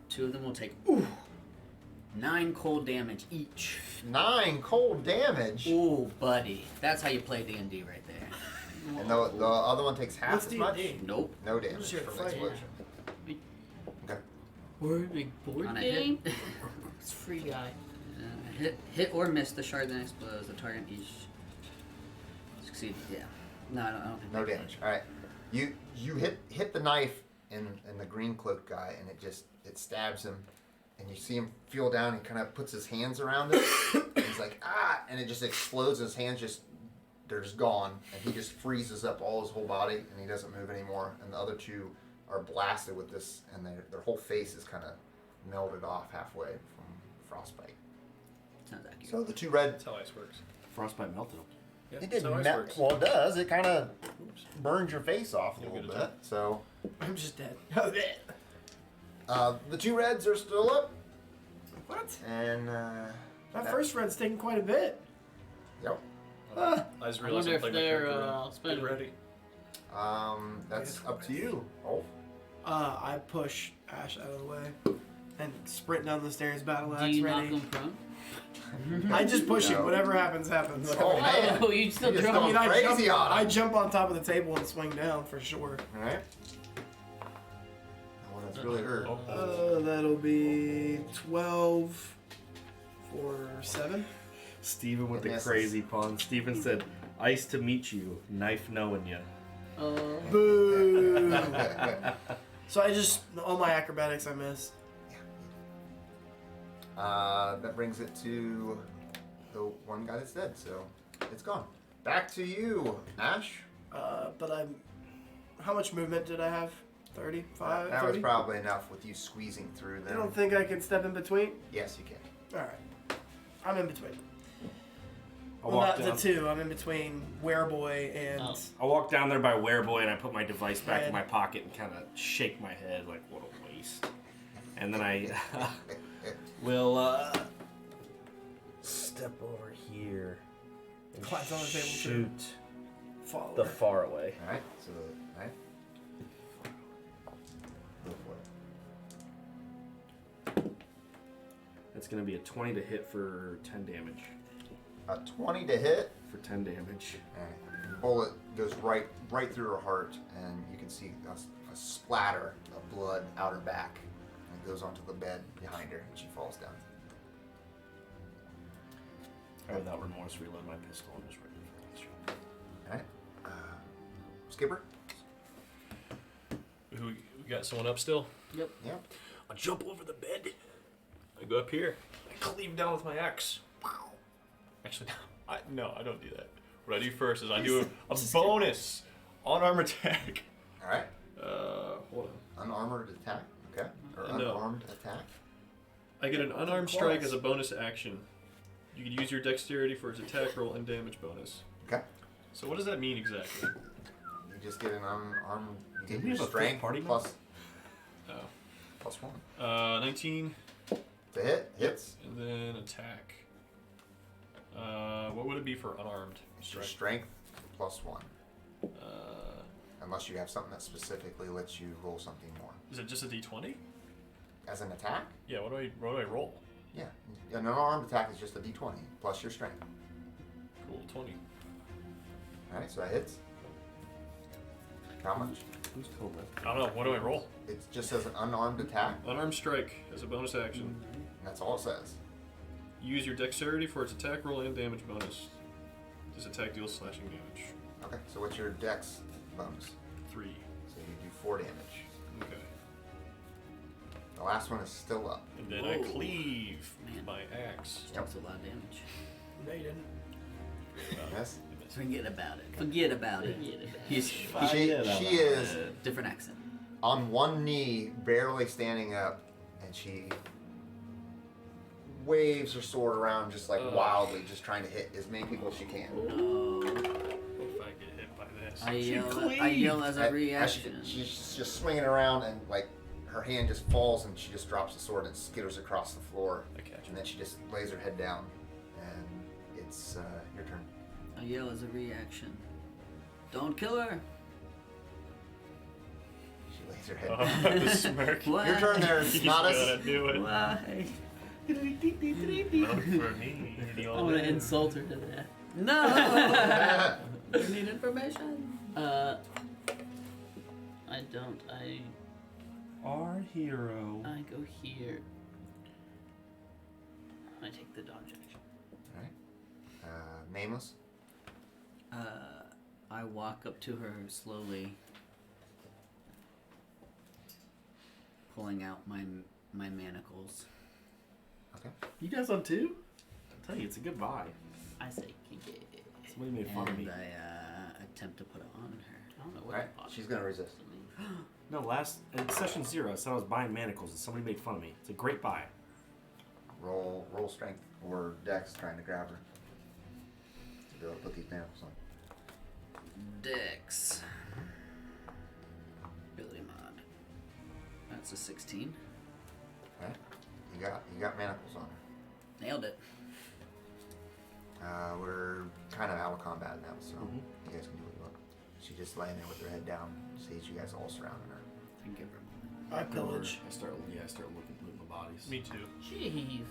2 of them will take 9 cold damage each.
9 cold damage.
Ooh, buddy. That's how you play D&D right there.
And the other one takes half
What's
as much.
D&D?
Nope.
No damage
What's your
from
fight?
explosion. Okay.
We're a big board
On a
game.
hit.
It's free guy.
Hit or miss the shard then explodes. The target each succeed. Yeah. No, I don't think
No
they-
damage. All right. You hit the knife in the green cloak guy, and it stabs him, and you see him feel down. He kind of puts his hands around it. And he's like and it just explodes. His hands they're just gone, and he just freezes up all his whole body, and he doesn't move anymore. And the other 2 are blasted with this, and their whole face is kind of melted off halfway from frostbite.
Sounds accurate.
So the 2 red.
That's how ice works.
Frostbite melted him.
Yeah,
It
that's
didn't
how ice
melt.
works.
Well, it does. It kind of
Oops.
burns your face off a
You'll
little
get a
bit. So
I'm just dead.
the 2 reds are still up,
What?
and
That first red's taking quite a bit.
yep.
I just
I
realized
wonder
I'm
if
playing my
they're
character wrong.
spending.
Get ready.
That's up to you. Oh,
I push Ashe out of the way and sprint down the stairs, battle
Do
axe
you knock
ready.
him prone?
I just push
No.
him. Whatever happens, happens.
Oh, man.
Oh, you still
You just
drum
don't-
him.
Crazy on him.
I jump on top of the table and swing down for sure.
all right. Oh, that's really hurt.
That'll be 12 for 7.
Steven with
It
the
misses.
crazy pun. Steven said, "Ice to meet you, knife knowing you."
Oh.
Boo! So I just all my acrobatics I missed.
That brings it to the one guy that's dead, so it's gone. Back to you, Ashe.
But I'm. How much movement did I have? 35?
That was
30?
probably enough with you squeezing through
You
them.
don't think I can step in between?
Yes, you can.
Alright. I'm in between.
I'll
Well,
walk
not
down.
the two. I'm in between Wereboy and.
Oh.
I walk down there by Wereboy and I put my device back
Red.
in my pocket and kind of shake my head like, what a waste. And then I will step over here and
Claps on the table, too.
shoot
Follower.
the far away.
Alright, so, alright. Go for it.
It's going to be a 20 to hit for 10 damage.
A 20 to hit.
For 10 damage.
Alright. Bullet goes right through her heart, and you can see a splatter of blood out her back. And it goes onto the bed behind her, and she falls down.
I, without remorse, reload my pistol and just ready for
Alright. Skipper?
We got someone up still?
Yep.
Yep.
I jump over the bed. I go up here. I cleave down with my axe. Actually, no, I don't do that. What I do first is I do a bonus unarmed attack.
Alright.
Hold on.
Unarmored attack. Okay. Or
No.
unarmed attack.
I get an unarmed strike as a bonus action. You can use your dexterity for its attack roll and damage bonus.
Okay.
So what does that mean exactly?
You just get an unarmed. You
Did
get
we
your
have a
strength
fifth party
plus
Oh.
plus 1.
19,
To hit. Hits.
and then attack. What would it be for unarmed
It's your
strike?
strength plus 1.
Uh,
Unless you have something that specifically lets you roll something more.
is it just a d20?
As an attack?
Yeah. What do I roll?
Yeah. An unarmed attack is just a d20 plus your strength.
Cool. 20.
Alright, so that hits. How much?
Who's Cobra?
I don't know. What do I roll?
It just says an unarmed attack,
Unarmed strike as a bonus action.
and that's all it says.
Use your dexterity for its attack roll and damage bonus. This attack deals slashing damage.
Okay, so what's your dex bonus?
3.
So you do 4 damage.
Okay.
The last one is still up.
And then I
Whoa.
cleave with
Man.
my axe.
That's a lot of damage.
No, you didn't.
Yes?
Forget about it. Forget about it. He's
She is
different accent.
on one knee, barely standing up, and she waves her sword around just like wildly, just trying to hit as many people as she can.
Oh.
If I get hit by this.
I yell as a
As
reaction.
she's just swinging around, and like her hand just falls, and she just drops the sword and skitters across the floor.
I catch
And then she just lays her head down, and it's your turn.
I yell as a reaction. Don't kill her.
She lays her head
Oh,
down.
the smirk.
Why?
Your turn there,
You just
Natas.
gotta do it.
Why?
Vote for me.
I'm gonna insult her to death.
No. You need information.
I don't.
Our hero.
I go here. I take the dodge action.
Nameless.
I walk up to her slowly, pulling out my manacles.
Okay.
You guys on 2? I'll tell you, it's a good buy.
I say kick it.
Somebody made fun of
And
me.
I attempt to put it on her.
I don't know what
Alright,
I bought.
she's gonna resist.
No, in session 0, I said I was buying manacles and somebody made fun of me. It's a great buy.
Roll strength or dex trying to grab her. To be able to put these manacles on.
Dex. Ability mod. That's a 16.
Okay. You got manacles on her.
Nailed it.
We're kind of out of combat now, so
Mhm.
you guys can do what you want. She's just laying there with her head down, sees you guys all surrounding her.
I give her a
I pillage.
I start looking the bodies.
Me too.
Jeez.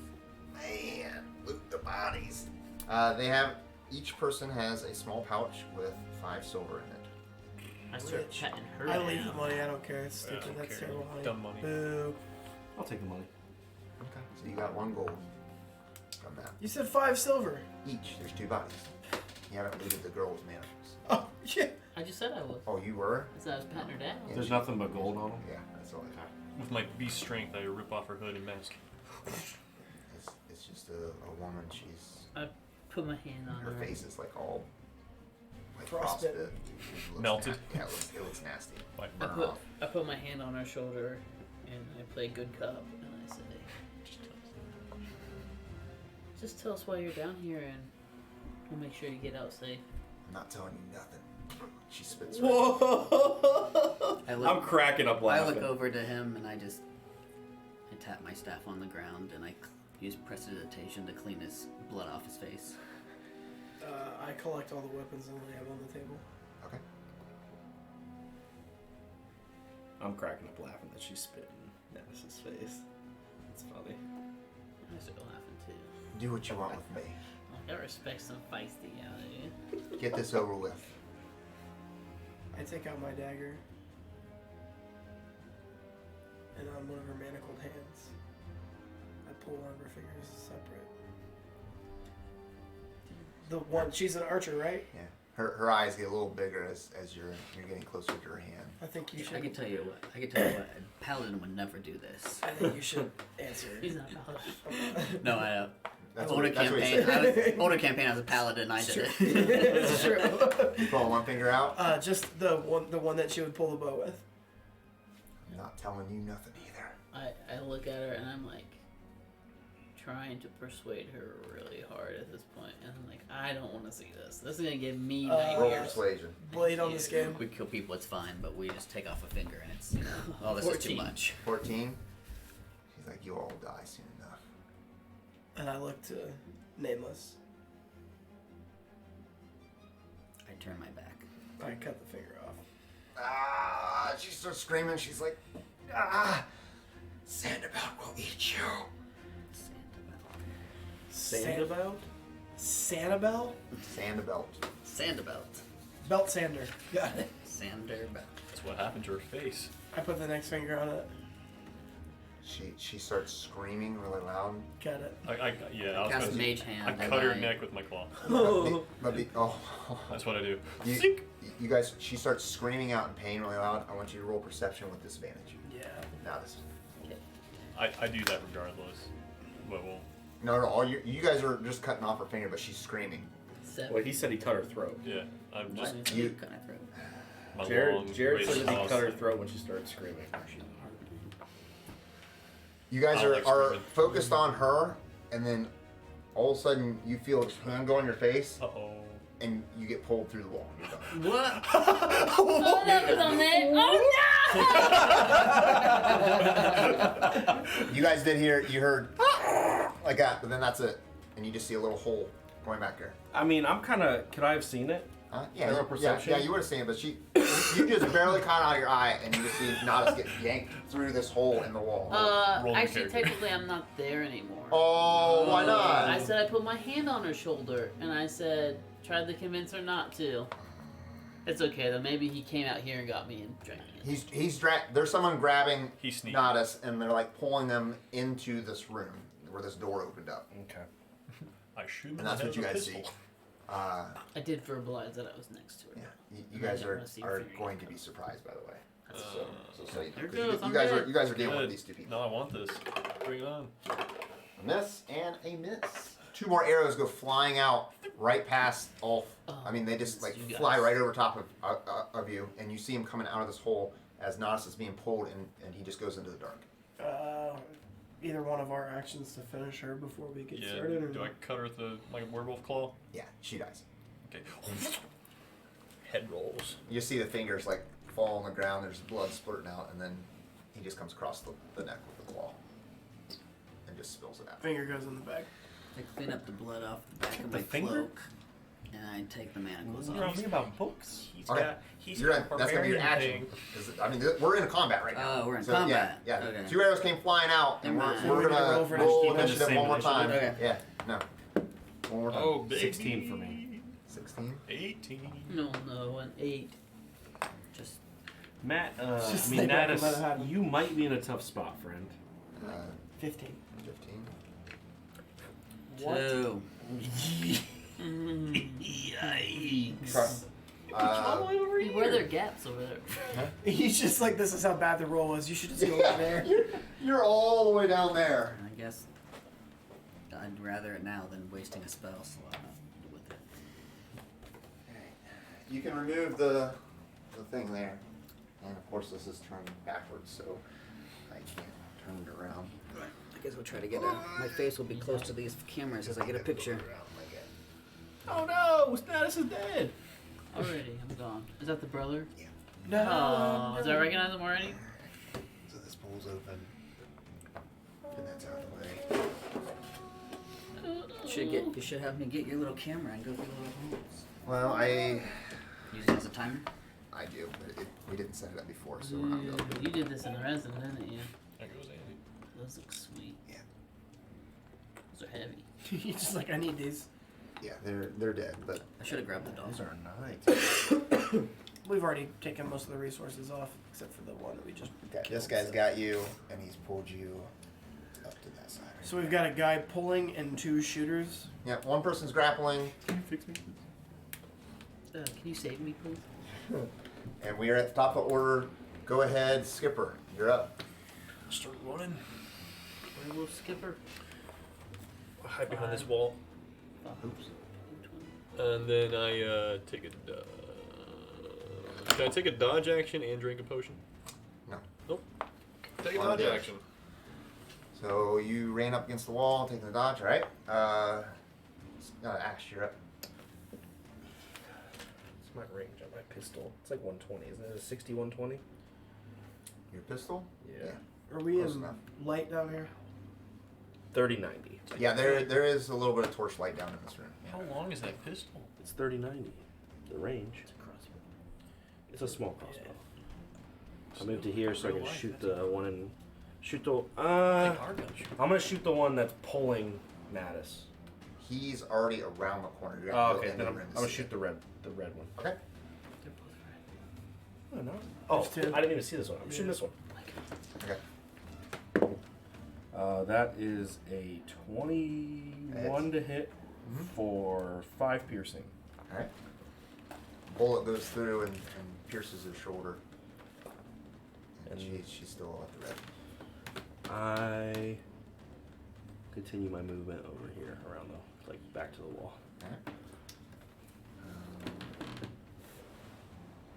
Man, loot the bodies. They have, each person has a small pouch with 5 silver in it.
I start
Rich.
patting her.
I leave the
down.
money. I don't care. It's
I
stupid.
don't
That's
care.
terrible money.
Dumb money.
Boo.
I'll take the money.
Okay. So you got 1 gold from that.
You said 5 silver.
Each, there's 2 bodies. You haven't looted the girl with manacles.
Oh, yeah.
I just said I was.
Oh, you were?
I said I was patting her down.
Yeah.
There's nothing but gold on them.
Yeah, that's all I got.
With my beast strength, I rip off her hood and mask.
It's just a woman.
I put my hand on
Her
her.
face is like all like
Frostbit.
frostbit. It looks
Melted.
Yeah, it looks nasty.
Like,
Burn off.
I put my hand on her shoulder and I play good cop and I say, just tell us why you're down here and we'll make sure you get out safe.
I'm not telling you nothing. She spits.
Whoa!
I
I'm
look,
cracking up
I
laughing.
look over to him and I tap my staff on the ground and I use prestidigitation to clean his blood off his face.
I collect all the weapons and lay them on the table.
Okay.
I'm cracking up laughing that she's spitting Natas' face. It's funny.
I start laughing too.
Do what you want with me.
I respect some feisty out of you.
Get this over with.
I take out my dagger. And on one of her manacled hands, I pull one of her fingers separate. The one, she's an archer, right?
Yeah. Her eyes get a little bigger as you're getting closer to her hand.
I think you
I
should.
can tell you what. A paladin would never do this.
I think you should answer.
He's not paladin.
No, I
That's
older
what he
campaign.
said.
Older campaign as a paladin. I did it.
It's true.
You pull one finger out?
Just the one that she would pull the bow with.
I'm not telling you nothing either.
I look at her and I'm like trying to persuade her really hard at this point, and I'm like, I don't want to see this. This is gonna give me
Roll
nightmares.
persuasion.
Blade on this game.
We kill people, it's fine, but we just take off a finger and it's, oh, this is too
14.
much.
14. She's like, you'll all die soon enough.
And I look to Nameless.
I turn my back.
I cut the finger off.
Ah, she starts screaming. She's like, ah, Sandabout will eat you.
Sandabout?
Sanabel?
Sandabout.
Sandabout.
Belt sander. Got it.
Sandabout.
that's what happened to her face.
I put the next finger on it.
She starts screaming really loud.
Got it.
Yeah, I was
Cast
gonna
mage
say,
hand.
I
and
cut her neck with my claw.
Oh.
That's what I do.
You guys, she starts screaming out in pain really loud. I want you to roll perception with disadvantage.
Yeah.
Now this.
I do that regardless. But we'll.
No, all you guys are just cutting off her finger, but she's screaming.
7.
Well, he said he cut her throat.
Yeah, I'm just
You-
Cut my throat.
my
Jared
long
said
razor
that he
claws.
cut her throat when she started screaming.
You guys
I
are,
like
are
screaming.
focused on her, and then all of a sudden you feel a hand go on your face,
Uh-oh.
and you get pulled through the wall. You're done.
What?
Oh, that was on it. Oh no!
You guys did hear, you heard like that, but then that's it. And you just see a little hole going back there.
I mean, I'm kind of. Could I have seen it?
Yeah,
Roll
yeah,
perception?
yeah, you would have seen it, but you just barely caught out of your eye, and you just see Natas get yanked through this hole in the wall.
Roll the
Actually,
character.
technically, I'm not there anymore.
Oh, why not?
I said I put my hand on her shoulder, and I said, tried to convince her not to. It's okay though. Maybe he came out here and got me and drank me.
There's someone grabbing
He sneaked.
Natas, and they're like pulling them into this room where this door opened up,
Okay.
I shoot him
and that's
in
what
the
you
head
guys
with a
see.
pistol.
I did verbalize that I was next to her.
Yeah, you guys
I
are
wanna see
are
figure
going
it
to
out.
be surprised, by the way.
Uh,
So you,
There
'cause
goes,
you
I'm
guys
dead.
are dealing
Good.
with these two people.
No, I want this. Bring it on.
A miss and a miss. 2 more arrows go flying out right past all. I mean, they just like
you guys.
fly right over top of you, and you see him coming out of this hole as Natas is being pulled, and he just goes into the dark.
Either one of our actions to finish her before we get
Yeah.
started, or
Do I cut her with the like a werewolf claw?
Yeah, she dies.
Okay. Head rolls.
You see the fingers like fall on the ground. There's blood splurting out, and then he just comes across the neck with the claw and just spills it out.
finger goes in the bag.
I clean up the blood off the back of
The
my
finger?
cloak, and I take the manacles
You're
off.
talking about books. He's
Okay.
he's
You're
got
at, that's gonna be your
barbarian
action.
thing.
'Cause, I mean, we're in combat right now.
Oh, we're in
So,
combat.
Yeah, yeah.
Okay.
2 arrows came flying out, and
Never
we're,
mind.
we're
We're gonna
gonna
roll for
roll
initiative.
initiative
Same
one more time.
initiative?
Yeah, no. One more time.
Oh, baby.
16 for me.
16.
18.
No, an 8.
Just
Matt,
Just
I mean,
think I can let it
Natas,
happen.
you might be in a tough spot, friend.
15.
15.
What?
2.
Yikes.
Where are there gaps over there?
He's just like, this is how bad the roll was. You should just go over there.
You're all the way down there.
I guess I'd rather it now than wasting a spell slot with it.
You can remove the thing there. And of course this is turned backwards, so I can't turn it around.
I guess we'll try to get my face will be close to these cameras as I get a picture.
Oh no, Natas is dead.
Already, I'm gone. Is that the brother?
No.
Oh, did I recognize him already?
So this pool's open. And that's out of the way.
You should have me get your little camera and go through the little holes.
Well, I
Use it as a timer?
do, but we didn't set it up before, so we're not really good.
You did this in resin, didn't you?
There goes Andy.
Those look sweet.
Yeah.
Those are heavy.
He's just like, I need these.
Yeah, they're dead, but
I should have grabbed the dog.
Those are nice.
We've already taken most of the resources off, except for the one that we just
okay, this
killed,
guy's
so.
got you, and he's pulled you up to that side.
So we've got a guy pulling and 2 shooters.
Yeah, one person's grappling,
Fix me.
Can you save me, please?
and we are at the top of the order. Go ahead, Skipper. You're up.
Start running.
Werewolf skipper.
I hide behind this wall.
Oops.
And then I take a. Can I take a dodge action and drink a potion?
No.
Nope. Take a
Well,
dodge
yeah.
action.
So you ran up against the wall, taking the dodge, right? Ashe, you're up.
It's my range on my pistol. It's like 120, isn't it? A 60, 120?
Your pistol?
Yeah.
Are we
Close
in
enough.
light down here?
3090.
Yeah, there is a little bit of torchlight down in this room.
How long is that pistol?
It's 3090. The range.
It's a crossbow.
It's a small crossbow. I moved to here so I can shoot the one and shoot the.
Take our gun shoot.
I'm gonna shoot the one that's pulling Natas.
He's already around the corner. You're
Oh,
gonna go
okay.
in
Then
the
I'm
room to
gonna
see
shoot
it.
the red one.
Okay.
They're both red.
Oh no. Oh,
There's two.
I didn't even see this one. I'm shooting this one.
Okay.
That is a 21 to hit for 5 piercing.
All right. Bullet goes through and pierces his shoulder. And she's still at the red.
I continue my movement over here around the back to the wall.
All right.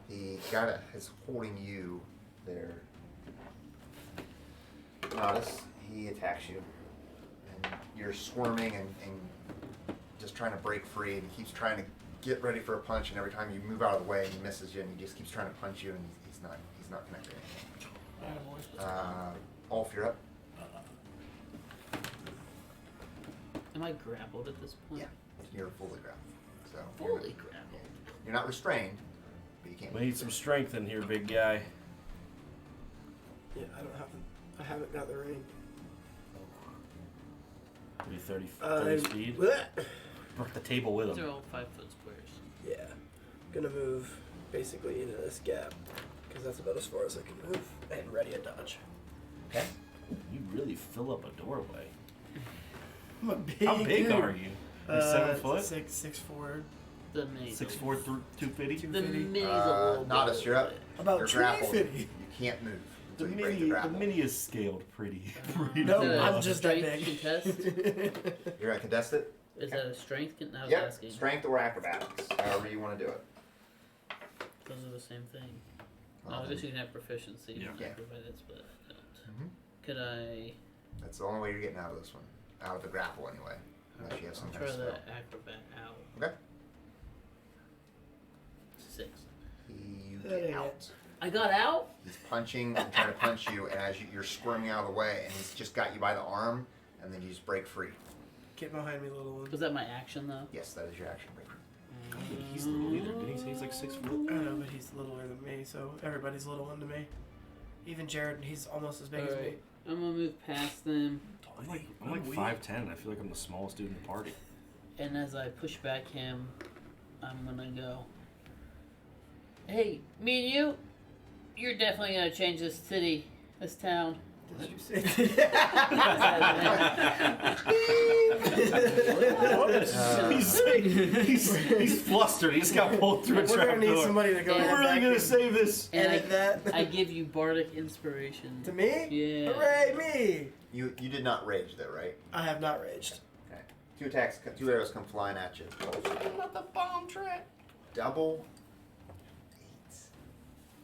The guy that is holding you there, Natas, he attacks you. And you're squirming and just trying to break free, and he keeps trying to get ready for a punch, and every time you move out of the way, he misses you, and he just keeps trying to punch you, and he's not connecting. Ulf, you're up.
Am I grappled at this point?
Yeah, you're fully grappled. So
Fully grappled.
you're not restrained, but you can't.
We need some strength in here, big guy.
Yeah, I haven't got the rain.
Maybe 30 speed.
bleh.
Broke the table with
These are
him.
all 5-foot squares.
Yeah. Gonna move basically into this gap, because that's about as far as I can move, and ready a dodge.
Okay.
You really fill up a doorway.
I'm a big
How big
dude.
are you? Like 7 foot?
6'4".
The mini's
6'4", 250?
The mini's a
Uh,
little
Natas,
bit
you're up.
over
About
You're
2
grappled.
fitty.
You can't move
The
until you break the
mini,
grapple.
is scaled pretty
No,
Is that
I'm
a
just that
strength
big.
contest?
You're gonna contest it?
Is that a strength? I was
Yep.
asking.
Strength or acrobatics, however you want to do it.
Those are the same thing.
Um,
I guess you can have proficiency in
Yeah.
acrobatics, but I don't.
Mhm.
Could I
That's the only way you're getting out of this one. Out of the grapple, anyway. Unless you have some
I'll
kind
try
of spell.
that acrobat out?
Okay.
6.
You
That
get
ain't
out.
I got out?
He's punching and trying to punch you, and as you're squirming out of the way, and he's just got you by the arm, and then you just break free.
Get behind me, little one.
Was that my action though?
Yes, that is your action break free.
He's little either. Didn't he say he's like 6 foot?
I know, but he's littler than me, so everybody's little one to me. Even Jared, he's almost as big as me.
Alright. I'm gonna move past them,
I'm like 5'10". I feel like I'm the smallest dude in the party.
and as I push back him, I'm gonna go. Hey, me and you're definitely gonna change this city, this town.
Did you say?
He's flustered. He just got pulled through a
We're gonna
trap
need
door.
somebody to go.
Yeah.
ahead
We're really
back
gonna
and
save this.
And
edit that.
I give you bardic inspiration.
To me?
Yeah.
Hooray, me!
You did not rage though, right?
I have not raged.
Okay. 2 attacks, 2 arrows come flying at you.
Not the bomb trap.
Double 8.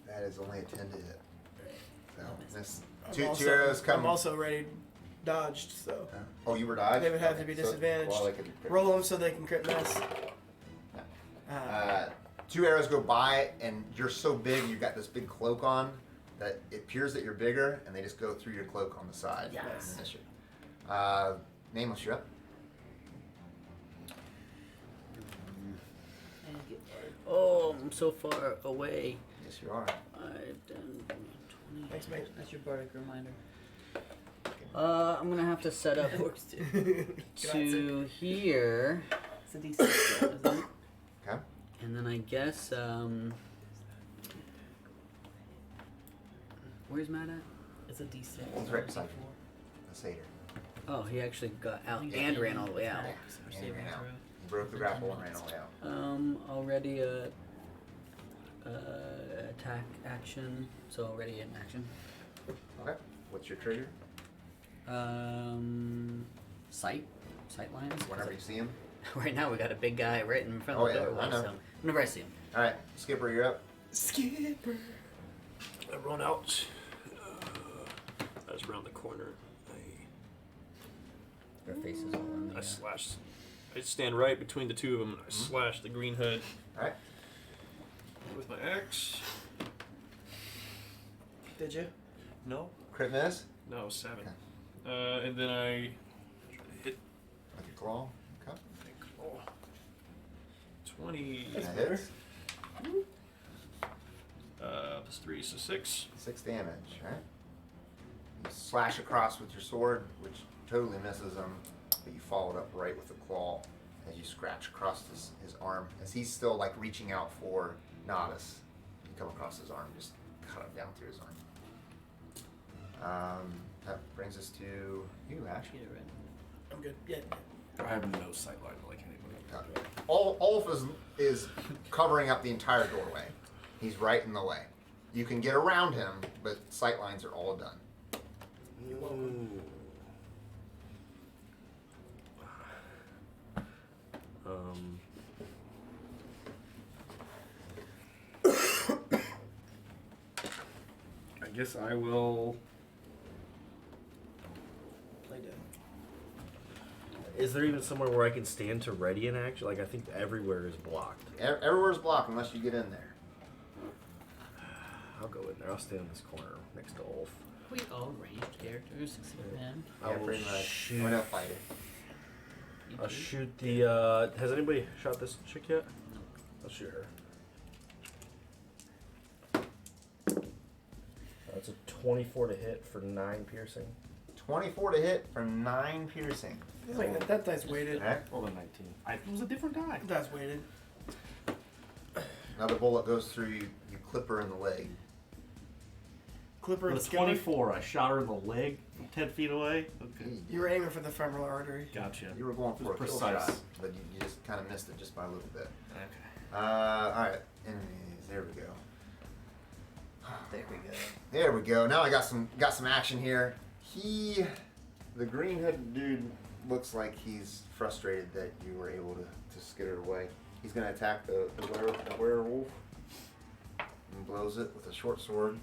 That is only a 10 to hit. So this two arrows come.
I'm also ready, dodged. So
Oh, you were dodged.
they would have to
Okay,
be
so-
disadvantaged.
well, they could crit.
Roll them so they can crit miss.
2 arrows go by, and you're so big, you've got this big cloak on that it appears that you're bigger, and they just go through your cloak on the side.
Yes.
And miss you. Nameless, you're up.
Oh, I'm so far away.
Yes, you are.
5, 10, 20.
Thanks, mate.
That's your bardic reminder. I'm gonna have to set up to here. It's a D6, isn't it?
Okay.
And then I guess, where's Matt at? It's a D6.
He's right beside you. The Satyr.
Oh, he actually got out and ran all the way out.
Yeah, and he ran out. He broke the grapple and ran all the way out.
Already attack action, so already in action.
Okay. What's your trigger?
Sight lines.
Whenever you see him.
Right now we got a big guy right in front
Oh,
of the
yeah,
doorway,
I know.
so whenever I see him.
All right, Skipper, you're up.
Skipper.
I run out. I was around the corner.
Their faces all in the
I slash. I stand right between the two of them and I slash the green hood
All right.
with my axe.
Did you?
No.
Crit miss
No, 7.
Okay.
And then I hit
with your claw. Okay.
oh, 20
That hits.
plus 3, so 6.
6 damage. All right. You slash across with your sword, which totally misses him, but you follow it up right with the claw as you scratch across his arm as he's still like reaching out for Natas. You come across his arm, just cut him down through his arm. That brings us to you, Ashe.
Get it right.
I'm good. Yeah.
I have no sight line like anybody.
Ulf is covering up the entire doorway. He's right in the way. You can get around him, but sight lines are all done.
I guess I will.
Play dead.
Is there even somewhere where I can stand to ready an action? Like I think everywhere is blocked.
Everywhere's blocked unless you get in there.
I'll go in there. I'll stand in this corner next to Ulf.
We all ranged characters except him.
I will
pretty much.
shoot.
We're not fighting.
You
I'll
do?
shoot the. Has anybody shot this chick yet? I'll shoot her. That's a 24 to hit for 9 piercing.
24 to hit for 9 piercing.
It's like that dice weighted.
Alright.
Roll a 19. It was a different die.
That dice weighted.
Another bullet goes through you. You clip her in the leg.
Clipper and
With a
skipper.
24, I shot her in the leg from 10 feet away. Okay.
You were aiming for the femoral artery.
Gotcha.
You were going
It
for a
was
kill
precise.
shot, but you just kind of missed it just by a little bit.
Okay.
Alright, enemies. There we go.
There we go.
There we go. Now I got some action here. The green-headed dude looks like he's frustrated that you were able to skitter away. He's going to attack the werewolf and blows it with a short sword.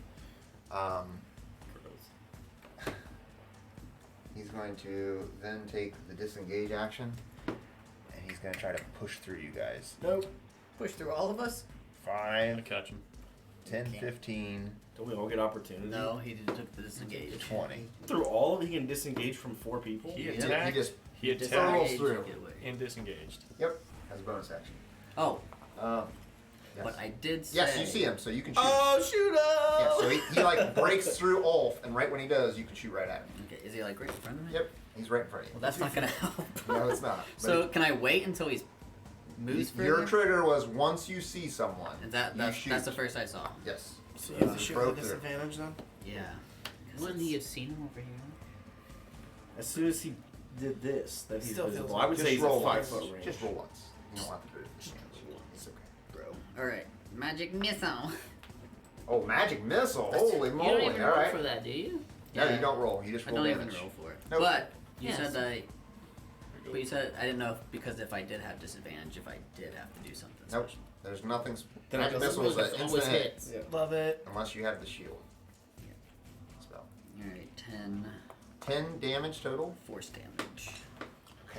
He's going to then take the disengage action, and he's going to try to push through you guys.
Nope.
Push through all of us?
5,
catch him.
10, 15,
Don't we all get opportunity?
No, he did took the disengage.
20.
Through all of it, he can disengage from 4 people?
He
He
attacked.
just,
He
Disengage.
attacked
Rolls through.
Get away.
and disengaged.
yep, has a bonus action.
Oh,
Yes.
but I did say.
Yes, you see him, so you can shoot.
Oh, shoot
Yeah, so
him!
he like breaks through Ulf, and right when he does, you can shoot right at him.
Okay, is he like right in front of me?
Yep, he's right in front of
Well,
you.
that's not gonna help.
No, it's not. But
So can I wait until he's moves
it,
further?
your trigger was once you see someone.
And that's
shoot.
the first I saw.
yes.
So you have to shoot
Broke
with
through.
disadvantage then?
Yeah.
Wouldn't he have seen him over here?
As soon as he did this, then he's
Still feels
visible.
like
I would
Just
say he's
roll
a
once.
5 foot range.
Just roll once. You don't have to do it. It's okay.
Bro. Alright. Magic missile.
Oh, magic missile!
That's-
Holy
You don't
moly!
even
All
roll
right.
for that, do you?
No,
Yeah.
you don't roll. You just
I
roll
don't
damage.
even roll for it.
Nope.
But you
Yes.
said but you said I didn't know because if I did have disadvantage, if I did have to do something
Nope.
special.
There's nothing.
Then it
Magic
doesn't
missile is
Always
an instant hit.
hits.
Yeah.
Love it.
Unless you have the shield.
Yeah.
Spell.
Alright, 10
10 damage total.
force damage.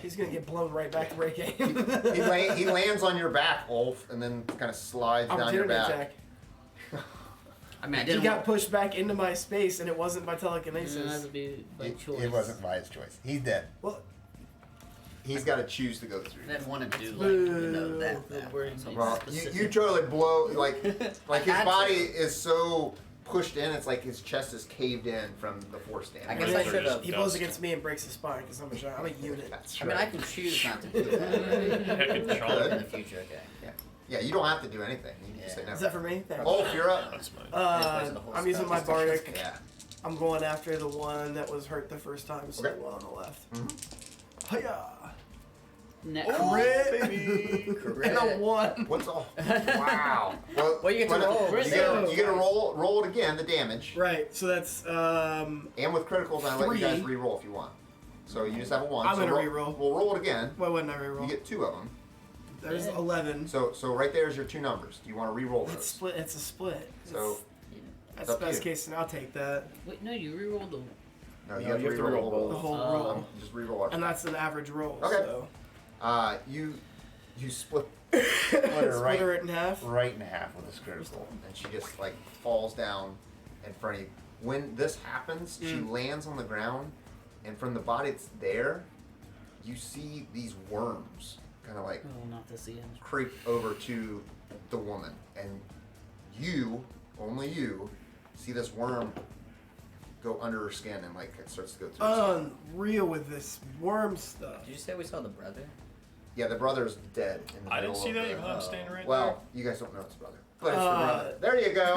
He's gonna get blown right back to break game.
He lands on your back, Ulf, and then kind of slides down your
Opportunity
back.
attack.
I mean I
He
didn't
got pushed back into my space, and it wasn't by
That
telekinesis.
would be by choice.
It wasn't by his choice. He's dead.
Well,
He's got to choose to go through.
I didn't want to do
Boo.
that.
Word
So
makes
Well,
specific.
you totally blow like
I
his
had
body is so pushed in. It's like his chest is caved in from the force damage.
I guess I
They're
should
just
have.
he blows against me and breaks his spine because I'm a unit.
That's
I mean, I
right.
can choose not to do that
Heck,
in
Good.
the future. Okay.
Yeah, you don't have to do anything. You can just say
Yeah.
no.
Is that for me? Thanks.
Ulf, you're up.
That's mine.
I'm using my bardic.
Yeah.
I'm going after the one that was hurt the first time, so
Okay.
on the left.
Mhm.
Hiya!
Oh,
Crit! And a 1.
What's all? Wow. Well,
Well, you get to roll.
You get to roll it again. The damage.
Right, so that's
And with criticals, I let you guys
3.
re-roll if you want. So you just have a 1.
I'm
so
gonna
roll-
re-roll.
We'll roll it again.
why wouldn't I reroll?
You get 2 of them.
There's 11.
So right there's your 2 numbers. Do you want to re-roll
It's
those?
split. It's a split.
So
That's
up
the
to
best
you.
case scenario. I'll take that.
Wait, no, you rerolled the.
no, you
No,
have to
you have to
re-roll
re-roll
The
both.
whole
Oh.
roll.
Just re-roll it.
And that's an average roll.
Okay.
So.
You split
Split
her right
her in half.
right in half with this critical, and she just like falls down in front of you. When this happens, she lands on the ground, and from the body that's there, you see these worms kind of like
Oh, not this end.
creep over to the woman, and you, only you, see this worm go under her skin and like it starts to go through her skin.
Unreal with this worm stuff.
Did you say we saw the brother?
Yeah, the brother's dead. In the
I didn't
middle
see
of
that
the-
even though I'm standing right
Well, you guys don't know it's brother. But it's the
Uh,
brother. There you go.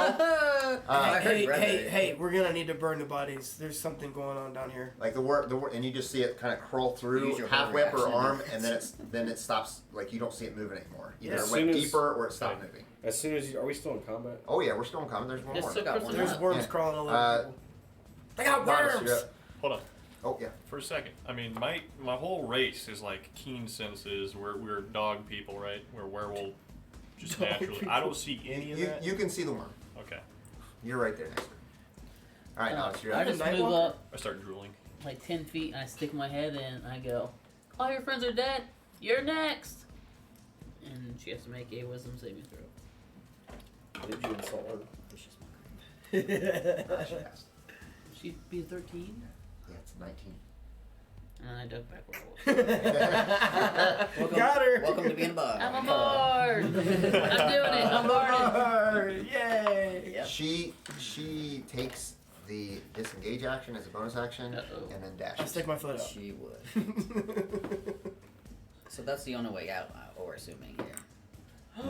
I heard
Hey,
brother.
hey, we're gonna need to burn the bodies. There's something going on down here.
Like the word, and you just see it kind of crawl
Use
through
your
halfway up her
reaction.
arm, and then it stops. Like you don't see it moving anymore. Either
As
it went
soon as-
deeper or it stopped moving.
As soon as you, are we still in combat?
Oh yeah, we're still in combat. There's one
There's
more.
still
got one
There's
up.
worms
Yeah.
crawling all over people.
They
got worms!
Hold on.
Oh yeah.
For a second. I mean, my whole race is like keen senses. We're dog people, right? We're werewolf. Just
Dog
naturally.
people.
I don't see any of that.
You can see the worm.
Okay.
You're right there next to her. All right, now it's your.
I just
Night
move
Walker?
up
I start drooling.
like 10 feet and I stick my head in and I go, all your friends are dead. You're next. And she has to make a wisdom saving throw.
Did you insult her?
Vicious mockery.
She passed.
She'd be 13.
Yeah, it's 19.
And I duck back where I was.
Welcome,
Got her!
Welcome to being a bard.
I'm a bard. I'm doing it. I'm barding.
Bard! Yay!
Yep.
She takes the disengage action as a bonus action,
Uh-oh.
and then
I
dashes.
stick my foot up.
She would. So that's the only way out, we're assuming here.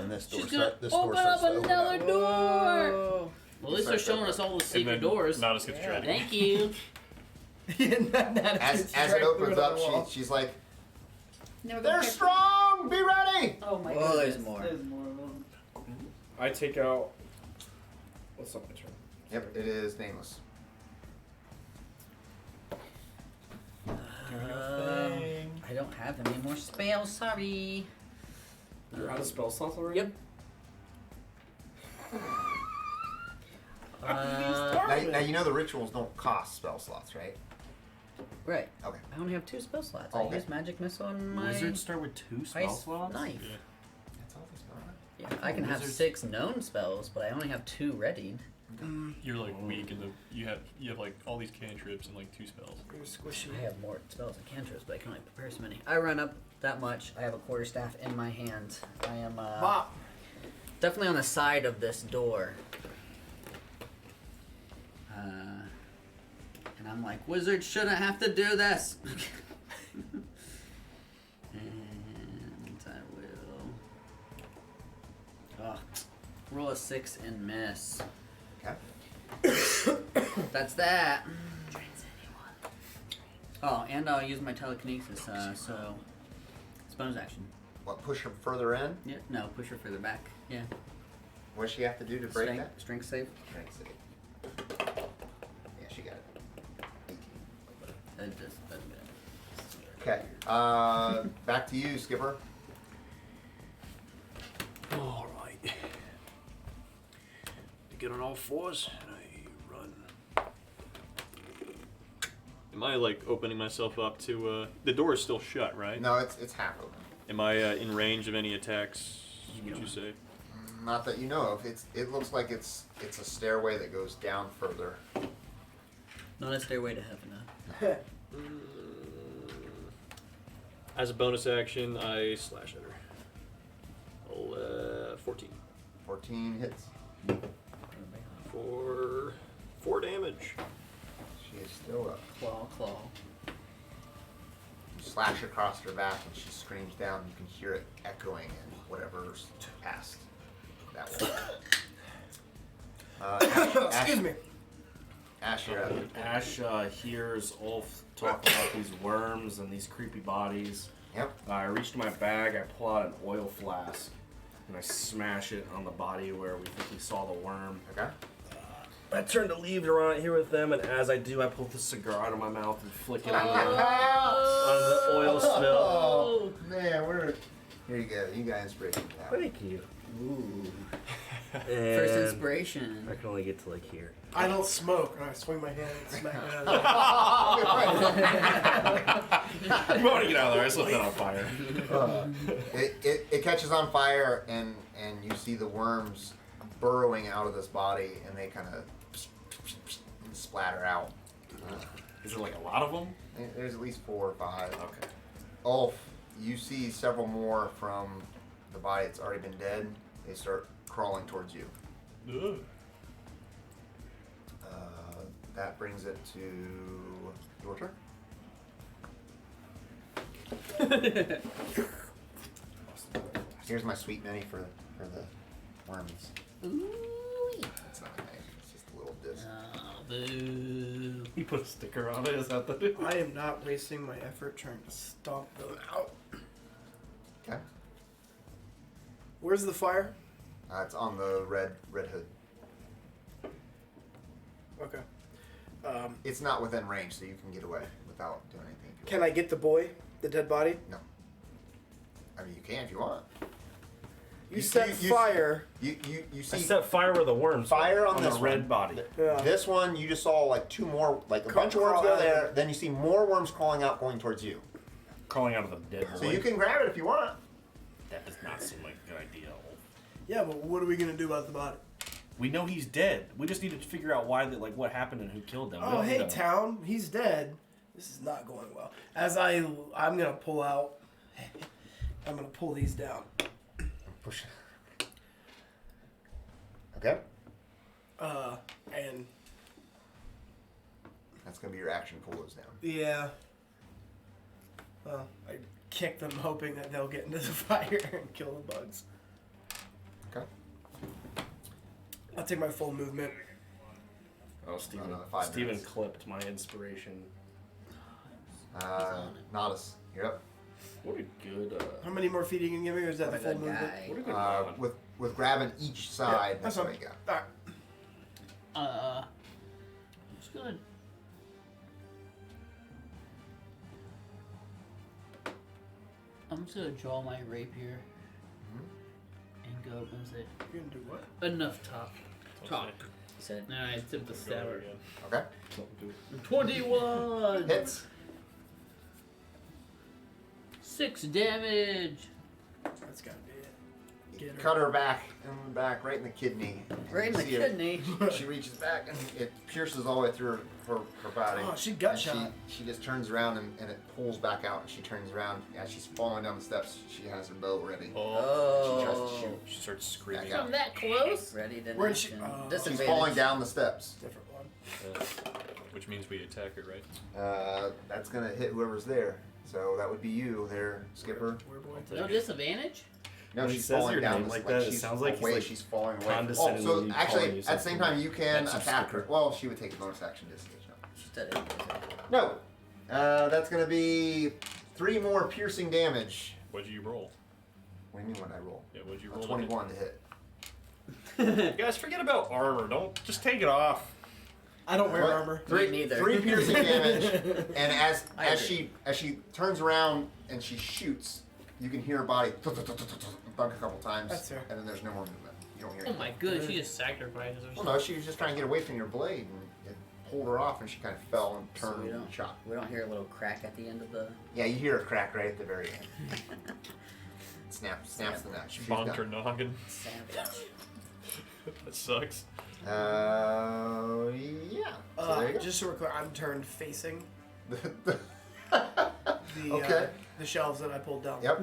And this
She's
door
gonna
this door
open
starts
up
to open
another
up.
door. Well, at least they're showing us all the
And
secret
then
doors.
Natas gets dragged.
Thank you.
As it opens up, she's like, "They're strong. Be ready."
Oh my
Oh, there's
goodness.
more.
There's more of them.
I take out. What's up my turn?
Yep, it is nameless.
I don't have any more spells, sorry.
You're out of spell slots already?
Yep.
Now you know the rituals don't cost spell slots, right?
Right.
Okay.
I only have 2 spell slots.
Okay.
I use magic missile and my
Wizards start with 2 spell
ice
slots?
knife.
Yeah.
That's all this not.
Yeah, I can have
Wizards-
6 known spells, but I only have 2 readied.
You're like weak, and you have like all these cantrips and like 2 spells.
You're squishy.
I have more spells and cantrips, but I can only prepare so many. I run up that much. I have a quarterstaff in my hand. I am
Bop!
definitely on the side of this door. And I'm like, wizards shouldn't have to do this. And I will roll a 6 and miss.
Okay.
That's that. Oh, and I'll use my telekinesis, so it's bonus action.
What, push her further in?
Yeah, no, push her further back. Yeah.
What does she have to do to break that?
Strength save.
Strength save. Yeah, she got it. 18.
That just doesn't get
Okay. Back to you, Skipper.
All right. I get on all fours and I run. Am I like opening myself up to? The door is still shut, right?
No, it's half open.
Am I in range of any attacks? Would you say?
Not that you know of. It looks like it's a stairway that goes down further.
Not a stairway to heaven, huh?
As a bonus action, I slash at her. 14.
14 hits.
For 4 damage.
She is still up.
Claw.
You slash across her back and she screams down. You can hear it echoing in whatever's past that wall.
Excuse me.
Ashe, you're up.
Ashe hears Ulf talk about these worms and these creepy bodies.
Yep.
I reach to my bag, I pull out an oil flask, and I smash it on the body where we think we saw the worm.
Okay.
I turn to leave it around here with them, and as I do, I pull the cigar out of my mouth and flick it on the oil spill.
Oh man, here you go. You got inspiration for that.
Thank you.
Ooh.
And
First inspiration.
I can only get to like here.
I don't smoke. And I swing my hand and smack it out of
You want to get out of there? I slipped that on fire.
It catches on fire and you see the worms burrowing out of this body and they kind of splatter out.
Is there like a lot of them?
There's at least 4 or 5.
Okay.
Ulf, you see several more from the body that's already been dead. They start crawling towards you.
Ugh.
That brings it to your turn. Here's my sweet mini for the worms.
Ooh.
It's not a name, it's just a little disc.
Oh, boo.
You put a sticker on it, is that the
I am not wasting my effort trying to stomp them out.
Okay.
Where's the fire?
It's on the red hood.
Okay.
It's not within range, so you can get away without doing anything. If you
Can I get the boy, the dead body?
want. No. I mean, you can if you want.
You set fire.
You
I
see
set fire where the worms
fire on
on
this
the red
one.
body.
Yeah.
This one, you just saw like 2 more, like a bunch of worms go there. Then you see more worms crawling out, going towards you.
Crawling out of the dead
So
boy.
you can grab it if you want.
That does not seem like a good idea.
Yeah, but what are we gonna do about the body?
We know he's dead. We just need to figure out why, what happened and who killed them. We
Oh,
don't
hey,
need to-
town, he's dead. This is not going well. As I'm gonna pull out. I'm gonna pull these down.
Push. Okay.
And
That's gonna be your action. Pull those down.
yeah. Well, I kick them, hoping that they'll get into the fire and kill the bugs.
Okay.
I'll take my full movement.
Oh, Steven,
Another 5
Steven
minutes.
clipped my inspiration.
Natas, you're up.
What a good.
How many more feet are you gonna give me, or is that
What
the
a
full
good
movement?
guy.
What a good mod.
With grabbing each side,
Yeah,
that's
that's
what you got.
Alright.
I'm just gonna. I'm just gonna draw my rapier and go up and say,
You're gonna do what?
enough talk.
Talk. He said.
Alright, tip the stabber.
Okay.
21!
Hits.
6 damage!
That's gotta be it. Get her.
Cut her back in the back, right in the kidney. And
Right in
you
the
see it-
kidney.
She reaches back and it pierces all the way through her body.
Oh, she gut
And
shot.
She just turns around and it pulls back out and she turns around. As she's falling down the steps, she has her bow ready. She tries to shoot.
She starts screaming.
Back
From that close?
Ready to
Where'd she-
action.
oh.
She's
Disadvantage.
falling down the steps.
Different one.
Which means we attack her, right?
That's gonna hit whoever's there. So that would be you there, Skipper.
Where boy?
No disadvantage?
No,
When he
she's
says
falling
your
down.
name
this-
like that, it
she's
sounds like he's,
away.
like,
She's falling away. Oh,
condescendingly
so
calling
actually,
you
at the same
something.
time, you can
That's
attack
stupid.
her. Well, she would take a bonus action disengage. No.
She's dead.
No. That's gonna be 3 more piercing damage.
What'd you roll?
What do you mean when I roll?
Yeah, what'd you
A
roll?
21 to hit.
You guys, forget about armor. Don't just take it off.
I don't wear
What?
armor.
Me neither.
3 piercing damage, and
I
as
agree.
she turns around and she shoots, you can hear her body thunk a couple times,
That's fair.
and then there's no more movement. You don't hear
Oh
anything.
my goodness, she just sacrifices
Well,
herself.
no, she was just trying to get away from your blade, and it pulled her off, and she kind of fell and
So
turned
we
and
don't
shot.
we don't hear a little crack at the end of the.
Yeah, you hear a crack right at the very end. Snaps the neck.
She
She's
bonked
done.
her noggin.
Savage.
That sucks.
Yeah. So there you go.
Just so we're clear, I'm turned facing
The-
the
Okay.
the shelves that I pulled down.
Yep.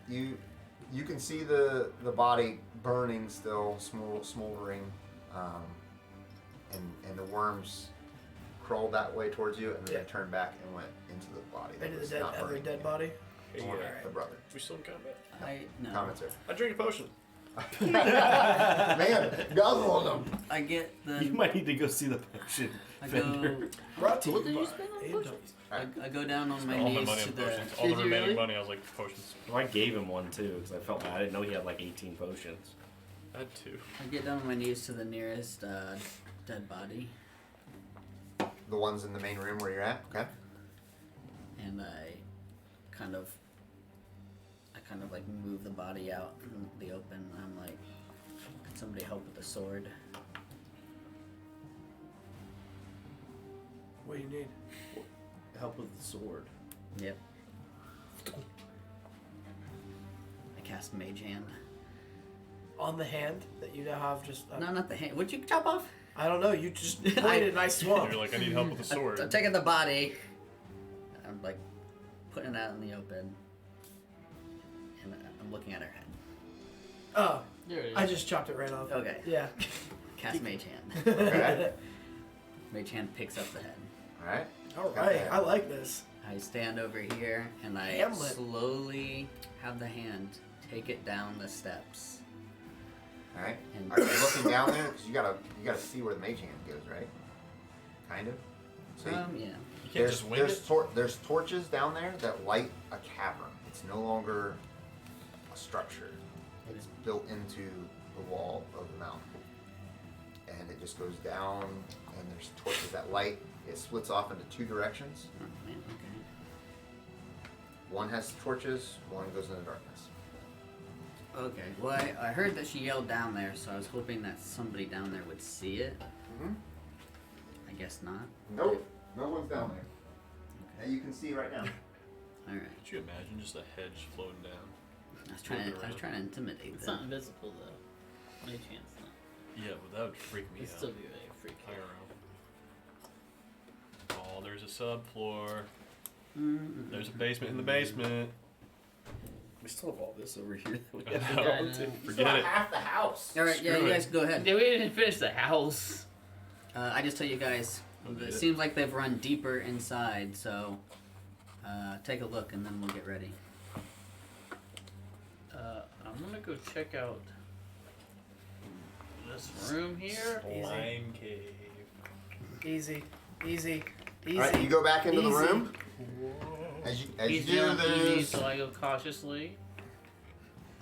You can see the body burning still, smoldering, and the worms crawled that way towards you, and then
Yeah.
they turned back and went into the body. that
Into the
was
dead,
not
other
burning
dead
anymore.
body.
The
Hey,
one-
Alright.
the brother.
We still in combat?
No.
Comments there.
I drink a potion.
Man, guzzle them.
I get
You
the.
might need to go see the potion
I
vendor.
go.
Brought to
What
you
did you
by
spend on
Abe
potions?
Jones.
I go down on my
All my
knees
money
to
on
the.
potions. All the
Did you
remaining
really?
money, I was like, potions.
Well, I gave him one too because I felt bad. I didn't know he had like 18 potions.
I had 2.
I get down on my knees to the nearest dead body,
The ones in the main room where you're at. Okay.
and I kind of like move the body out in the open. And I'm like, can somebody help with the sword?
What do you need?
Help with the sword.
Yep. I cast Mage Hand.
On the hand that you now have just.
No, not the hand. Would you chop off?
I don't know. You just pointed and I swung.
You're like, I need help with the sword.
I'm taking the body. I'm like putting it out in the open, and I'm looking at her head.
Oh,
There it is.
I just chopped it right off.
Okay.
Yeah.
Cast Mage Hand.
Okay.
Mage Hand picks up the head.
All right.
All right. I like this.
I stand over here and I
Hamlet.
slowly have the hand take it down the steps.
All right.
And
Are you looking down there? Because you gotta see where the mage hand goes, right? Kind of. So
yeah.
You can't just wing it.
there's torches down there that light a cavern. It's no longer a structure. It's built into the wall of the mountain, and it just goes down. And there's torches that light. It splits off into 2 directions.
Oh, man, okay.
One has torches. One goes into darkness.
Okay. Well, I heard that she yelled down there, so I was hoping that somebody down there would see it.
Mm-hmm.
I guess not.
Nope. No one's down there. That you can see right now.
All right.
Could you imagine just a hedge floating down?
I was trying to intimidate
It's
them.
not invisible though. Any chance not.
Yeah, but that would freak me
It'd
out.
still be very freaky.
IRL. Oh, there's a subfloor.
Mm-mm.
There's a basement in the basement.
We still have all this over here that we
I
have to
know.
go
I know.
to.
Forget it.
Half the house.
All right. Yeah,
Screw
you
it.
guys go ahead.
Yeah, we didn't finish the house.
I just tell you guys,
Okay.
it seems like they've run deeper inside, so take a look and then we'll get ready.
I'm gonna go check out this room here.
Slime cave.
Easy. Easy. Easy.
All right, you go back into the
Easy.
room. As you
Easy
do,
on easy,
there's
so I go cautiously.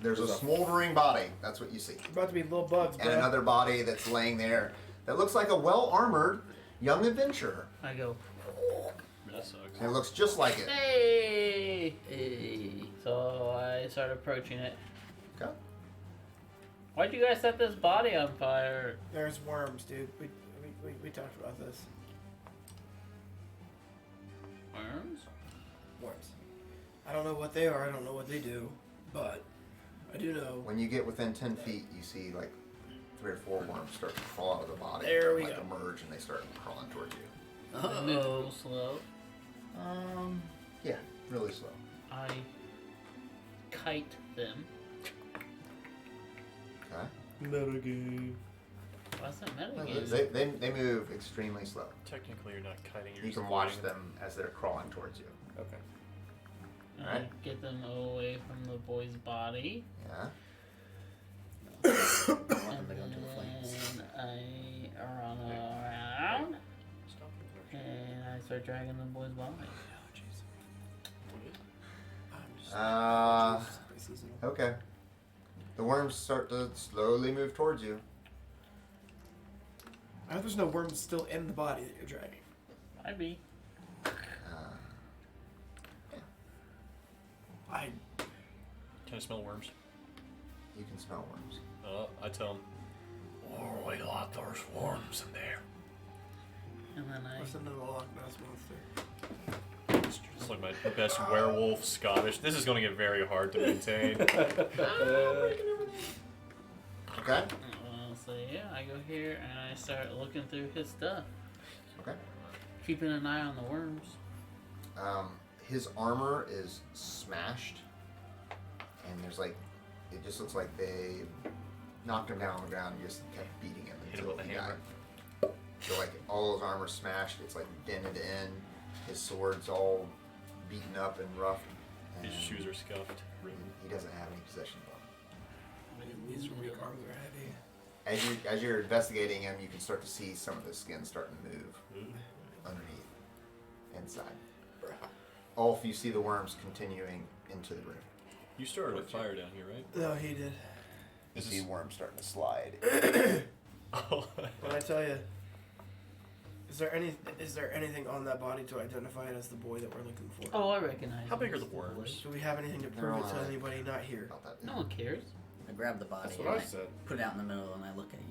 a smoldering body. That's what you see.
About to be little bugs,
And
bro.
another body that's laying there that looks like a well-armored young adventurer.
I go,
That sucks.
And it looks just like it.
hey!
Hey.
So I start approaching it.
Okay.
Why'd you guys set this body on fire?
There's worms, dude. We talked about this.
Worms?
Worms. I don't know what they are. I don't know what they do, but I do know.
When you get within 10 feet, you see like 3 or 4 worms start to crawl out of the body.
There we
like
go.
emerge and they start crawling towards you.
They move a little slow.
Yeah, really slow.
I kite them.
Okay.
Metagame.
What's that
No,
metagame?
they move extremely slow.
Technically, you're not kiting. You're
You
just
can watch
floating.
them as they're crawling towards you.
Okay.
I
Alright.
get them away from the boy's body.
Yeah.
want them to go into the flames.
And I run around and I start dragging the boy's body.
Okay. The worms start to slowly move towards you.
I hope there's no worms still in the body that you're dragging.
Might be.
I
Can I smell worms?
You can smell worms.
I tell him, oh, we like there's worms in there.
And then I.
listen to the Loch Ness monster.
It's like my best werewolf Scottish. This is going to get very hard to maintain.
Okay.
So yeah, I go here and I start looking through his stuff.
Okay.
Keeping an eye on the worms.
His armor is smashed, and there's like, it just looks like they knocked him down on the ground and just kept beating him
Hit him
until
with a
he
hammer.
died. So like all his armor's smashed. It's like dented in. His sword's all beaten up and rough. And
His shoes are scuffed.
he doesn't have any possessions on him.
These real arms are heavy.
As you're investigating him, you can start to see some of the skin starting to move underneath, inside. Ulf, you see the worms continuing into the room.
You started a fire down here, right?
No, he did.
You see worms starting to slide.
Oh.
When I tell you, is there anything on that body to identify it as the boy that we're looking for?
Oh, I recognize.
How
him.
big are the worms?
Do we have anything to prove it to anybody not here?
About that.
No one cares.
I grab the body
That's
and
what I
I
said.
put it out in the middle and I look at you.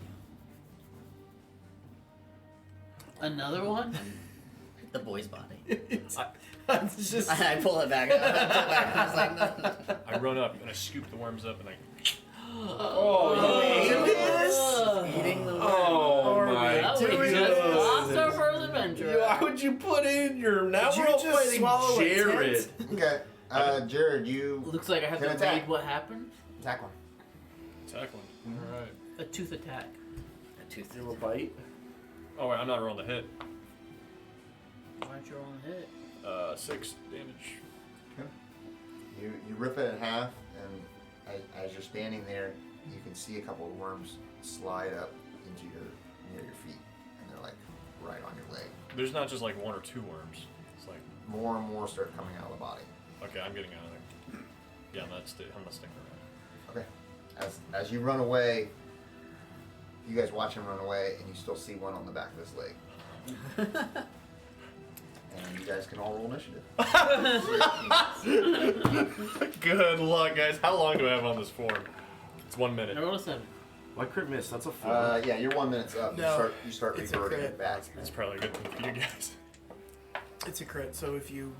Another one?
The boy's body.
It's just
I pull it back. I was like, no.
I run up and I scoop the worms up and I.
Eating the worm.
Oh my
Well, we just lost our first adventure.
Why would you put in your now
Did
we're
you
all
just
fighting
swallow a
Jared?
tent?
Okay, Jared, you
Looks like I have
Can
to
attack.
read what happened.
attack one.
Attack one. Alright.
A tooth attack.
A tooth.
You have a bite?
Oh, wait, I'm not rolling the hit.
Why aren't you rolling a hit?
6 damage.
You rip it in half, and as you're standing there, you can see a couple of worms slide up into near your feet, and they're like right on your leg.
There's not just like 1 or 2 worms. It's like,
More and more start coming out of the body.
okay, I'm getting out of there. Yeah, I'm not sticking around.
Okay. As you run away, you guys watch him run away, and you still see one on the back of his leg. And you guys can all roll initiative.
Good luck, guys. How long do I have on this form? It's 1 minute.
I rolled a 7.
Why crit miss? That's a 4.
Yeah, you're 1 minute's up.
No,
you start
it's a
reverting
crit.
it back.
It's probably a good thing for you guys.
It's a crit, so if you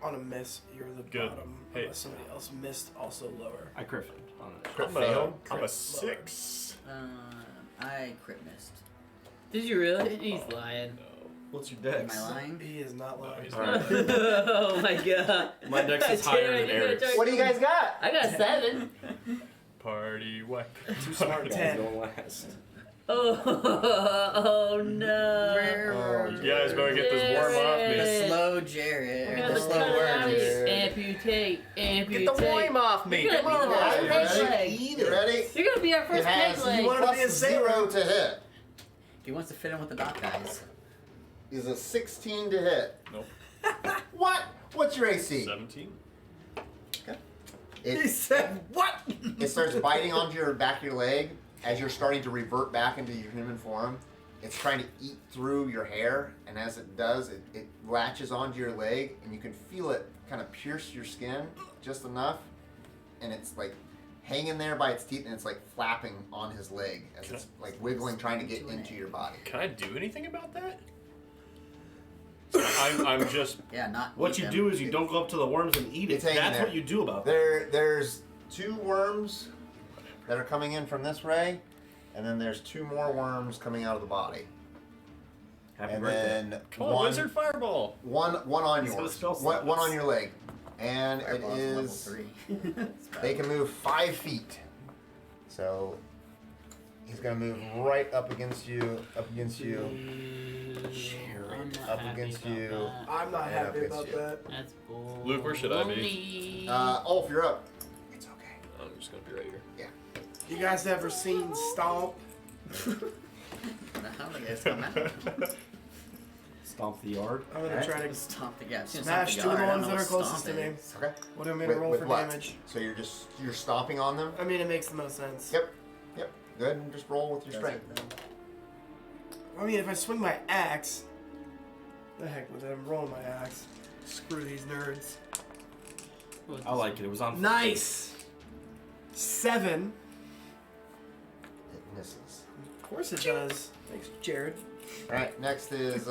on a miss, you're the
Good.
bottom.
Hey.
Unless somebody else missed, also lower.
I crit failed on it.
Crit
I'm
fail.
a
Crit
6.
I crit missed.
Did you really? He's lying.
What's your
Am
dex?
I lying?
He is not lying.
he's
Alright.
Oh my god.
My dex is higher than Eric's.
What do you guys got?
I got a 7.
Party whack.
Two smart guys
10.
don't last.
Oh no.
You guys better get this worm off
The
me.
slow Jared.
We're
Or
gonna
the slow
cut
worm.
out. Amputate.
Get the worm off me!
You're
Come
gonna
on!
be our
You
first
ready?
leg.
You ready?
You're gonna be our
It
first peg
has
leg.
wanna be a
plus 0 to hit.
He wants to fit in with the dock guys.
Is a 16 to hit.
Nope.
What? What's your AC?
17.
He
It,
said what?
it starts biting onto your back of your leg as you're starting to revert back into your human form. It's trying to eat through your hair, and as it does, it latches onto your leg, and you can feel it kind of pierce your skin just enough, and it's like hanging there by its teeth, and it's like flapping on his leg as it's like wiggling, trying to get into your body.
Can I do anything about that? I'm just.
Yeah, not.
What
eat
you
them.
do is you don't go up to the worms and eat it.
It's hanging
That's
there.
what you do about that.
There's 2 worms that are coming in from this ray, and then there's 2 more worms coming out of the body.
Happy
And
birthday.
then
Come on, Wizard Fireball.
one on
He's got a
yours,
spell
one
slot.
on your leg, and
Fireball's
it
level
is
3.
they can move 5 feet. So he's gonna move right up against you,
I'm not
Up
happy
against
about
you.
that.
I'm not
Yeah,
happy
against
about
you.
that.
That's bull.
Luke, where should I be?
Ulf, you're up. It's okay.
I'm just gonna be right here.
Yeah.
You guys ever seen Stomp?
How the guys come out?
Stomp the yard.
I'm gonna try to
Stomp the gas.
smash two of the ones that are closest to me.
Okay.
What do I mean to roll
With
for
what?
damage?
So you're stomping on them?
I mean, it makes the most sense.
Yep. Go ahead and just roll with your strength.
I mean, if I swing my axe, the heck with it, I'm rolling my axe. Screw these nerds.
I like it. It was on.
Nice! 7.
It misses.
Of course it does. Thanks, Jared.
Alright, next is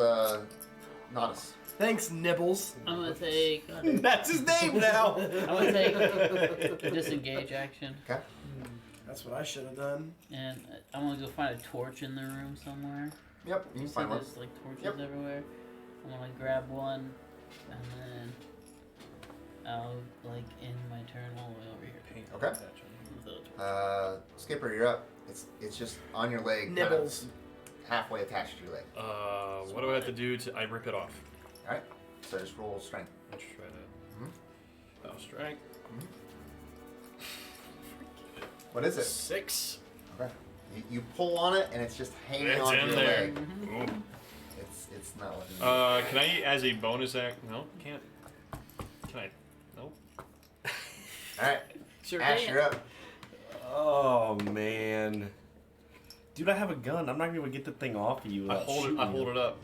Natas.
Thanks, Nibbles.
I'm gonna take.
That's his name now!
I'm gonna take a disengage action,
Okay.
That's what I should have done.
and I'm gonna go find a torch in the room somewhere.
Yep, you can
See,
find one.
there's like torches
Yep.
everywhere. I'm gonna grab one, and then I'll like end my turn all the way over here.
Okay.
With a torch.
Skipper, you're up. It's just on your leg. kind of
Nibbles.
halfway attached to your leg.
What do I have to do to? I rip it off.
Alright. So just roll strength.
Let's try that. Oh, strength.
What is it?
6.
Okay. You pull on it and it's just hanging
It's
onto
in
your
there.
leg.
Boom.
It's not looking
Can I, as a bonus act? No, can't. Can I? Nope.
Alright.
Sure
Ash,
can.
you're up.
Oh man, dude, I have a gun. I'm not gonna get the thing off of you.
I hold it up.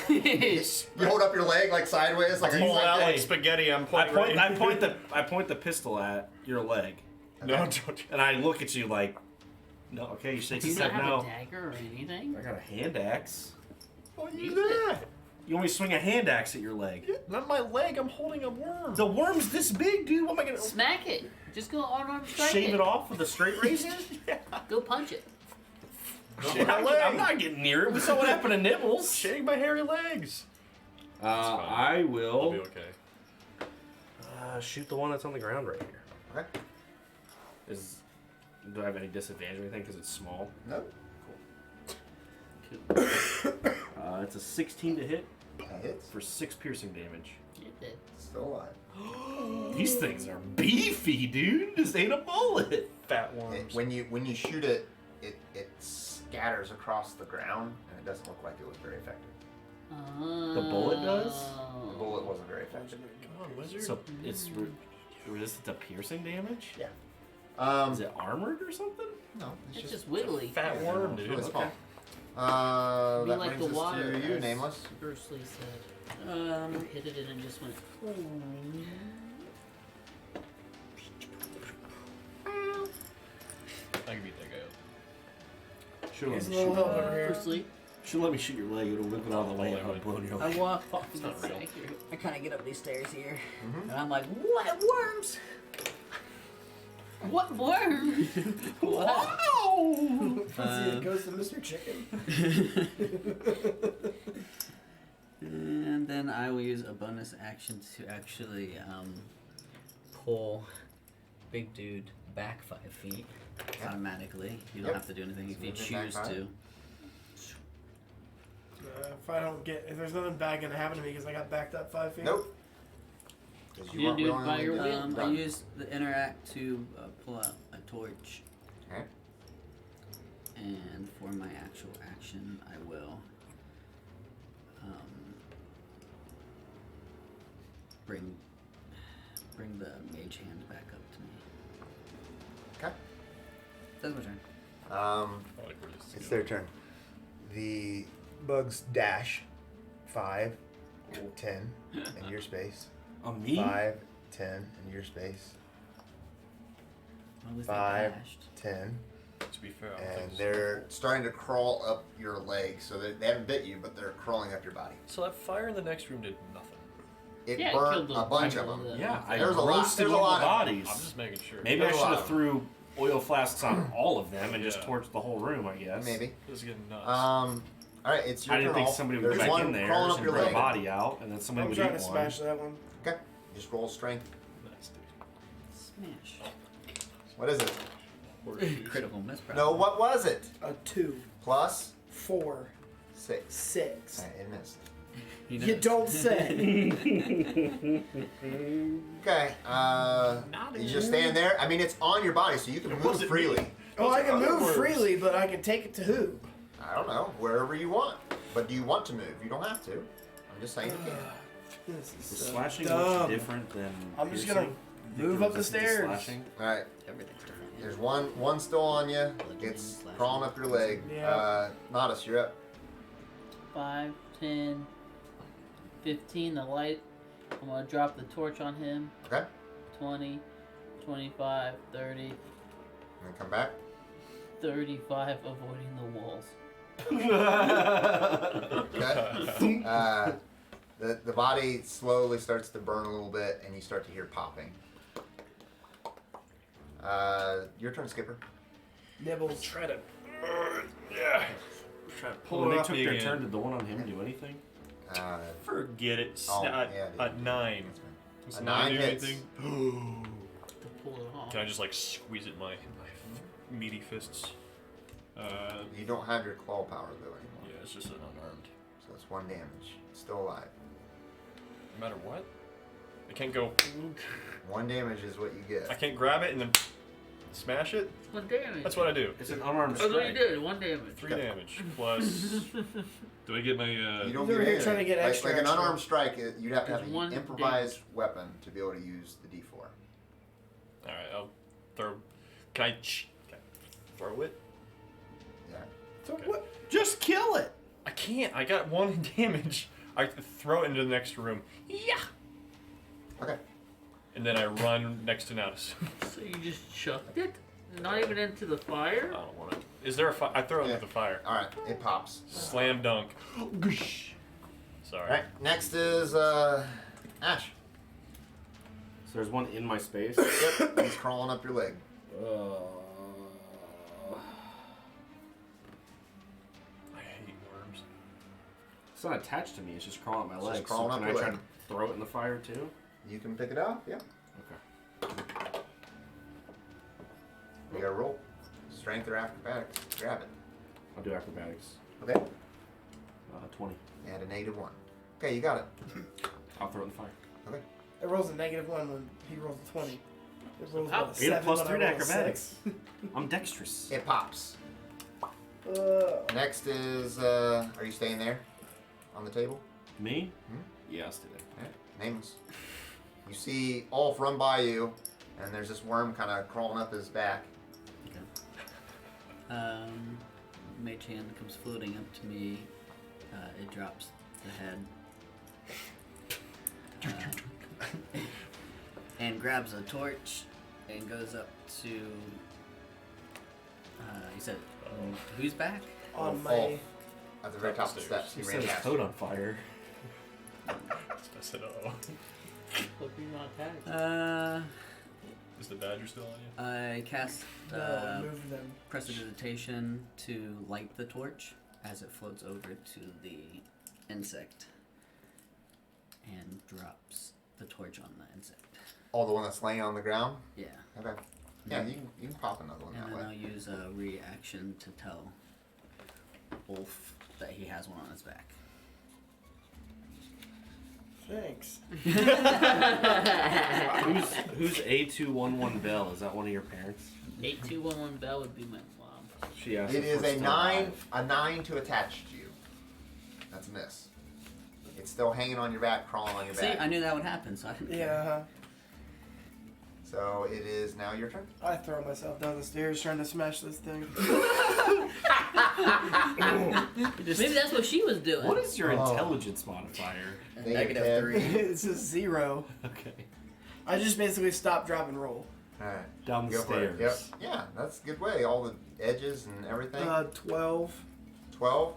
You hold up your leg like sideways, like
Pull it out like
this.
spaghetti. I'm
I
pointing.
point the pistol at your leg,
No, don't.
and I look at you like, no, okay, you shake
Do
a
you not
step
have
no.
a dagger or anything?
I got a hand axe.
Oh,
Use it.
You want me to swing a hand axe at your leg?
Not my leg. I'm holding a worm.
The worm's this big, dude. What am I gonna
Smack it. Just go unarmed strike
shave it off with a straight razor?
Go punch it.
I'm not getting near it. We saw what happened to Nibbles.
Shake my hairy legs.
I
I'll
will
be okay.
shoot the one that's on the ground right here.
Okay.
Do I have any disadvantage or anything because it's small?
No.
It's a 16 to hit
That hits.
for 6 piercing damage.
It did.
Still alive.
These things are beefy, dude. This ain't a bullet.
Fat worms.
When you shoot it, it scatters across the ground, and it doesn't look like it was very effective.
The bullet does?
The bullet wasn't very effective.
Come on, wizard.
So it's resistant to piercing damage?
Yeah.
Is it armored or something?
No,
It's just wiggly.
Fat worm, dude.
really small.
Okay.
Be
That
like
brings
the
us
water.
to you,
as
Nameless.
Bruce Lee said. Hit it and just went.
I can beat that guy up.
Should let
Here's a
me
little
shoot.
help over here.
Bruce Lee.
Should let me shoot your leg. It'll whip it out of the way and I'll blow your
I
leg.
walk.
It's not real.
I kind of get up these stairs here,
Mm-hmm.
and I'm like, "What worms?"
What worm?
Wow!
See the ghost of Mr. Chicken.
And then I will use a bonus action to actually pull Big Dude back 5 feet automatically. You don't
Yep.
have to do anything if
So
you
move it back
choose
5.
to.
If there's nothing bad gonna happen to me because I got backed up 5 feet.
Nope. 'Cause
You
weren't
do it
willing
by
to
your
do
will?
it.
I
Done.
use the interact to pull out a torch.
Okay.
And for my actual action, I will bring the mage hand back up to me.
Okay.
That's my turn.
I like where this is
It's
going.
their turn. The bugs dash 5, 10 in your space.
On me?
5, 10 in your space.
At least
5,
I dashed.
10.
To be fair, I don't
And
think
they're starting to crawl up your leg, so they haven't bit you, but they're crawling up your body.
so that fire in the next room did nothing.
It
Yeah, it
burnt
killed
a
the
bunch of
people
them.
that-
Yeah, I
There's a lot-
roasted
there's a
all
lot
the
of-
bodies.
I'm just making sure.
Maybe I
There's a
should
lot
have
of
threw oil flasks on all of them and just
Yeah.
torched the whole room, I guess.
Maybe.
This is getting nuts.
All right, it's your
I didn't
turn.
think
Rolf.
somebody would
There's
go back
one
in there
crawling up
and
your
bring a
leg.
body out, and then somebody
I'm
would
trying
eat
to
one.
smash that one.
Okay, just roll strength.
Nice, dude.
Smash.
What is it?
Critical miss.
No,
Probably.
what was it?
A 2,
Plus
4,
6.
6.
Alright, it missed.
He
You
knows.
don't say.
Okay, you just stand there. I mean, it's on your body, so you can move
wasn't
freely.
me.
Oh, I can
Other
move
words.
freely, but I can take it to who?
I don't know, wherever you want. But do you want to move? You don't have to. I'm just saying you can.
This is
Is
so
slashing
dumb.
much different than
I'm just
piercing?
gonna
You think
move
they're
up the
resistant to
stairs.
slashing?
All right.
Everything's different. Yeah.
There's one still on you.
Bludgeoning,
It's
slashing.
crawling up your leg.
Yeah.
Natas, you're up.
5, 10, 15. The light. I'm gonna drop the torch on him.
Okay.
20, 25, 30,
And then come back.
35. Avoiding the walls.
Okay. The body slowly starts to burn a little bit, and you start to hear popping. Your turn, Skipper.
Nibbles.
Try to. Yeah. Try to pull
When
it
they
off
took
me
their
again.
turn, did the one on him do anything?
Forget it.
Oh,
At,
yeah, dude.
at 9.
A
Does
9
do
hits.
anything?
To pull it off.
Can I just like squeeze it in my meaty fists?
You don't have your claw power though anymore,
Yeah, it's just an unarmed.
so it's 1 damage. It's still alive.
No matter what, I can't go.
1 damage is what you get.
I can't grab it and then smash it.
1 damage.
That's what I do.
It's an unarmed
That's what you
strike.
did. 1 damage.
3 damage plus. Do I get my?
You don't
He's
get
over here
anything.
trying to get
like,
extra,
like an
extra.
unarmed strike, you'd have to have
There's
an
1
improvised weapon to be able to use the D4.
All right, I'll throw. Can I throw it?
Yeah.
So
Okay.
what?
Just kill it!
I can't. I got 1 damage. I throw it into the next room. Yeah.
Okay.
And then I run next to Natas.
So you just chucked it? Not even into the fire?
I don't want it. Is there a fire? I throw it
Yeah.
into the fire.
All right. It pops.
Slam dunk. Sorry.
All right. Next is Ashe.
So there's one in my space.
Yep. He's crawling up your leg.
I hate worms.
It's not attached to me, it's just crawling up my
It's just
leg. So
crawling
can
up
I
your
try
leg.
to throw it in the fire too?
You can pick it up. Yeah.
Okay.
You got to roll. Strength or acrobatics. Grab it.
I'll do acrobatics.
Okay.
20.
Add a -1. Okay, you got it.
I'll throw it in the fire.
Okay.
It rolls a -1 when he rolls a 20. It rolls
Ow.
what, a
Get a
7
plus
when I
3 to
roll a
acrobatics.
6.
I'm dexterous.
It pops. Next is, are you staying there? On the table?
Me?
Hmm?
Yeah, I'll stay there.
Alright. Nameless. You see Ulf run by you, and there's this worm kind of crawling up his back.
Mage hand comes floating up to me. It drops the head. And grabs a torch and goes up to. He said, "Who's back?"
On my.
Ulf. At the very top of the
Stairs.
steps.
He
He
set
ran
his
past
coat
you.
on fire.
I said, oh.
Hope you're not attacked.
Is the badger still on you?
I cast
No, move them.
prestidigitation to light the torch as it floats over to the insect and drops the torch on the insect.
Oh, the one that's laying on the ground?
Yeah.
Okay. Yeah, you can pop another one
And
that
then I'll
way.
use a reaction to tell Wolf that he has one on his back.
Thanks.
Who's A211 Bell? Is that one of your parents?
8211 Bell would be my mom.
She asked
It
if
is
we're
a
still
9,
alive.
a 9 to attach to you. That's a miss. It's still hanging on your back, crawling on your
See,
back.
I knew that would happen, so I didn't care.
Yeah.
So it is now your turn.
I throw myself down the stairs trying to smash this thing.
Maybe that's what she was doing.
What is your
Oh.
intelligence modifier?
Negative 3.
It's a 0.
Okay.
I just basically stop, drop, and roll.
Alright.
Down the
Go for it.
stairs.
Yep. Yeah, that's a good way. All the edges and everything.
12.
12.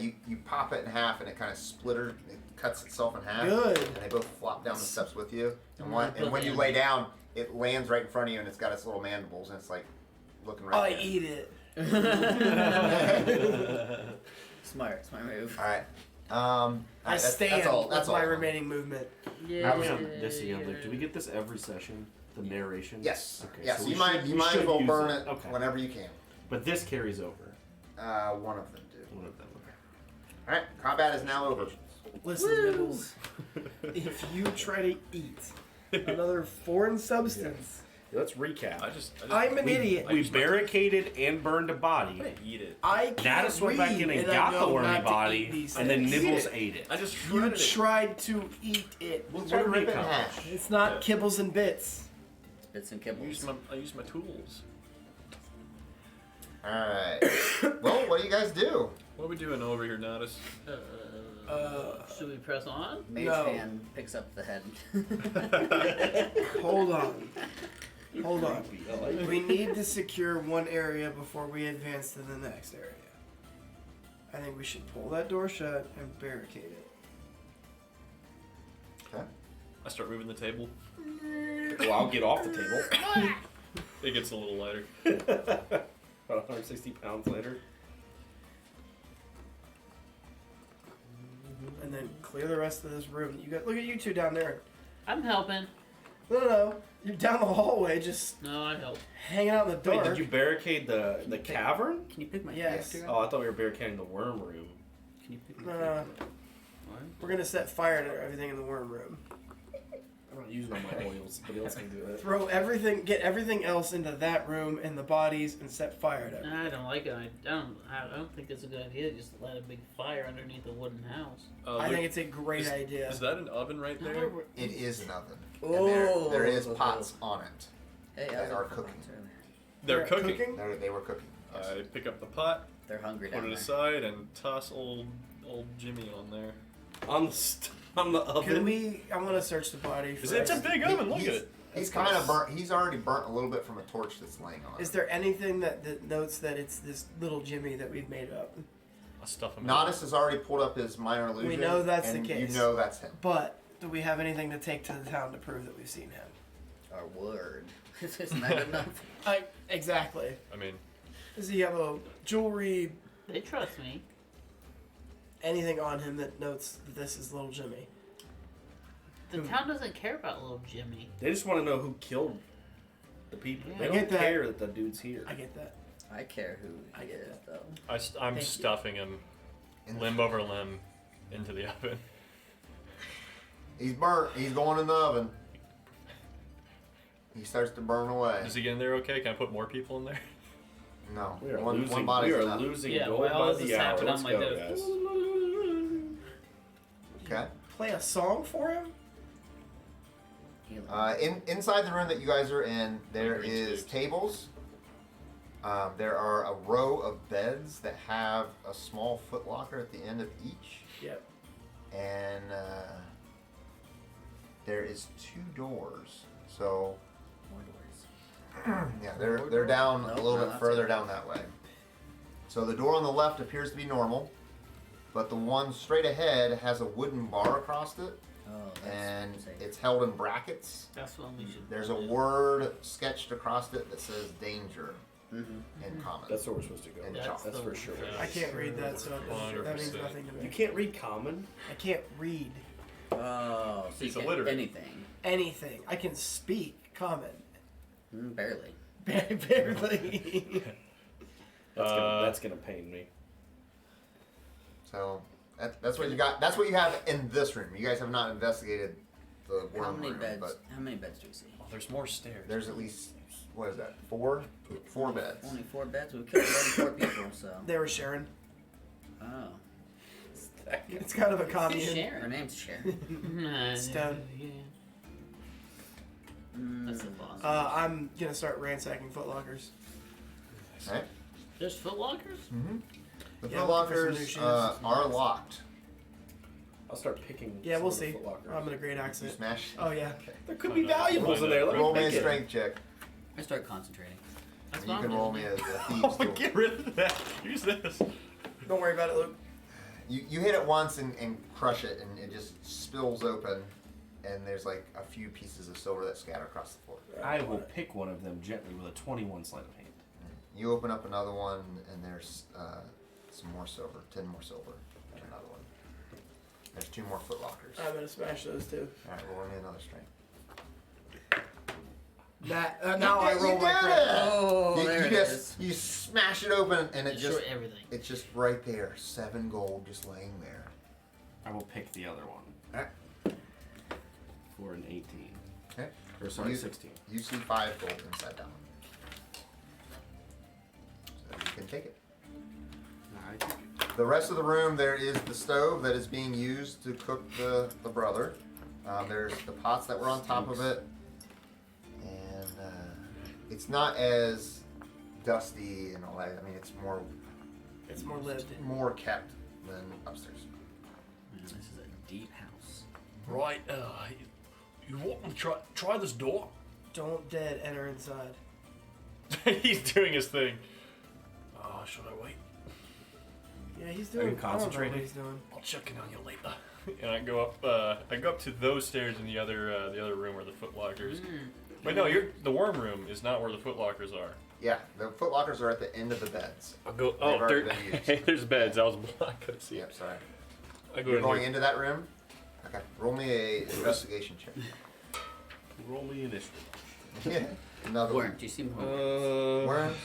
You pop it in half and it kind of splitters. It cuts itself in half.
Good.
And they both flop down the steps with you. And,
Mm,
when you lay down, it lands right in front of you and it's got its little mandibles and it's like looking right
I
there.
eat it.
Smart move.
All right.
I stand
That's all.
with
That's
my
all.
remaining movement.
Yeah.
How am this together? Do we get this every session? The narration?
Yes.
Okay.
Yes.
so
you
we
might.
should-
You
we
might
should
as well
use
burn it
Okay.
whenever you can.
But this carries over.
One of them do.
One of them. Okay.
All right. Combat is now over.
Listen, Nibbles. If you try to eat another foreign substance,
Let's recap.
I'm an idiot.
We barricaded and burned a body.
Eat it.
I can't
Natas went back in and
I
got the
know
wormy
not to eat
body,
these
and then
things.
Nibbles ate it.
I just
You
shredded it.
tried to eat it.
We'll
What
try to
do
rip
we
it in
count?
half.
It's not kibbles and bits.
Bits and
I
kibbles.
used my tools.
Alright. Well, what do you guys do?
What are we doing over here, Natas?
Should we press on?
Mage
No.
hand picks up the head.
Hold on. Hold on. We need to secure one area before we advance to the next area. I think we should pull that door shut and barricade it.
Okay.
I start moving the table.
Well, I'll get off the table.
It gets a little lighter.
About 160 pounds later.
And then clear the rest of this room. You got look at you two down there.
I'm helping.
No. You're down the hallway just
No, I help.
hanging out in the
Wait,
dark.
did you barricade the cavern?
Can you pick my
Yes.
character
Oh,
up?
I thought we were barricading the worm room.
Can you pick my
No.
character up?
We're gonna set fire to everything in the worm room.
I'm not using all my oils. Somebody else can do it.
Throw everything, get everything else into that room and the bodies, and set fire to it.
I don't like it. I don't think it's a good idea. Just to light a big fire underneath a wooden house.
I think it's a great idea.
Is that an oven right there?
It is an oven.
Oh.
And there is pots on it.
Hey,
They
I was
are
looking for
cooking.
ones earlier.
They're cooking.
They were cooking. Yes.
I pick up the pot,
They're hungry
put
down
it
there.
aside, and toss old Jimmy on there.
On the oven.
Can we? I want to search the body.
It's a big oven. Look at it.
He's kind of burnt. He's already burnt a little bit from a torch that's laying on
Is
it.
there anything that notes that it's this little Jimmy that we've made up?
I'll stuff him.
Natas has already pulled up his minor illusion.
We know that's the
and
case.
You know that's him.
But do we have anything to take to the town to prove that we've seen him?
Our word. Isn't that enough?
Exactly.
I mean,
Does he have a jewelry,
They trust me.
anything on him that notes that this is little Jimmy?
The town doesn't care about little Jimmy.
They just want to know who killed the people.
Yeah.
They
I
don't
get that.
care that the dude's here.
I get that.
I care who
I
he
get
is,
that.
though.
I'm
Thank you.
stuffing him limb over limb into the oven.
He's burnt. He's going in the oven. He starts to burn away.
Is he getting there okay? Can I put more people in there?
No.
We are
One
losing.
body's
We are
enough.
losing
Yeah,
gold
well,
by
this
the
is
hour.
happening
Let's
on my
go,
desk.
guys.
Okay.
Play a song for him?
Healing.
Inside the room that you guys are in, there
Green
is
scapes.
tables. There are a row of beds that have a small footlocker at the end of each,
Yep.
and there is 2 doors. So
More doors.
yeah, they're down a
Nope,
little
no,
bit
that's
further
it.
down that way. So the door on the left appears to be normal, but the one straight ahead has a wooden bar across it,
Oh, that's
and
insane.
it's held in brackets.
That's what we should.
There's a word sketched across it that says danger
Mhm.
in common.
That's where we're supposed to go.
And
That's
chalk.
That's
the-
for sure.
Yeah.
I can't read that, so that means
100%.
nothing to me.
You can't read common.
I can't read
Oh, so
He's
you can
illiterate.
anything.
anything. I can speak common.
Barely.
Barely.
That's gonna pain me.
So that's what you got. That's what you have in this room. You guys have not investigated the
How
worm
many
room,
beds?
but
How many beds do we see?
Oh, there's more stairs.
there's at least what is that? 4 beds.
Only 4 beds. We killed 4 people, so.
They were sharing.
Oh.
It's kind of a commune.
Her
Sharon.
name's Sharon.
Nah,
Stone.
Yeah.
Mm.
That's the boss.
I'm gonna start ransacking footlockers.
Right?
There's footlockers?
Mm-hmm. The
Yeah, looking for some new
footlockers
shoes.
are locked.
I'll start picking.
Yeah,
some
we'll
of the
see.
footlockers.
I'm gonna great
You
accent.
smash.
Oh yeah.
There could be valuables in there. Let me
Roll me a
pick it.
strength check.
I start concentrating.
That's
And you
what
can
I'm
roll
doing.
me a
Oh,
thieves tool.
get rid of that. Use this.
Don't worry about it, Luke.
You hit it once and crush it, and it just spills open, and there's like a few pieces of silver that scatter across the floor.
I will pick one of them gently with a 21 sleight of hand.
You open up another one, and there's some more silver, 10 more silver, and another one. There's 2 more footlockers.
I'm gonna smash those too.
All right, roll me another strength.
Now I roll my credit.
Oh,
you,
there
you
it
just you smash it open, and it
Destroy
just
everything.
it's just right there, 7 gold just laying there.
I will pick the other one
Alright.
for an 18.
Okay.
Or sorry,
You-
16.
You see 5 gold inside that one. So you can take it.
Alright.
The rest of the room, there is the stove that is being used to cook the brother. There's the pots that were on top of it. And it's not as dusty and all that. I mean, it's more
lived.
more kept than upstairs.
Man, this is a deep house.
Right, you want to try this door?
Don't dead enter inside.
He's doing his thing. Should I wait?
Yeah, he's
Are you
doing. I don't know what
concentrating?
he's doing.
I'll check in on you later. And I go up to those stairs in the other room where the footlockers. Wait, no, the worm room is not where the footlockers are.
Yeah, the footlockers are at the end of the beds.
I'll go.
They've
Oh,
already been used.
there's beds. I was blind. I couldn't see.
Yep, sorry.
I go
You're
in
going
here.
into that room? Okay. Roll me a investigation check.
Roll me initiative.
Yeah. Another
Worm,
one.
do you see more?
Worms?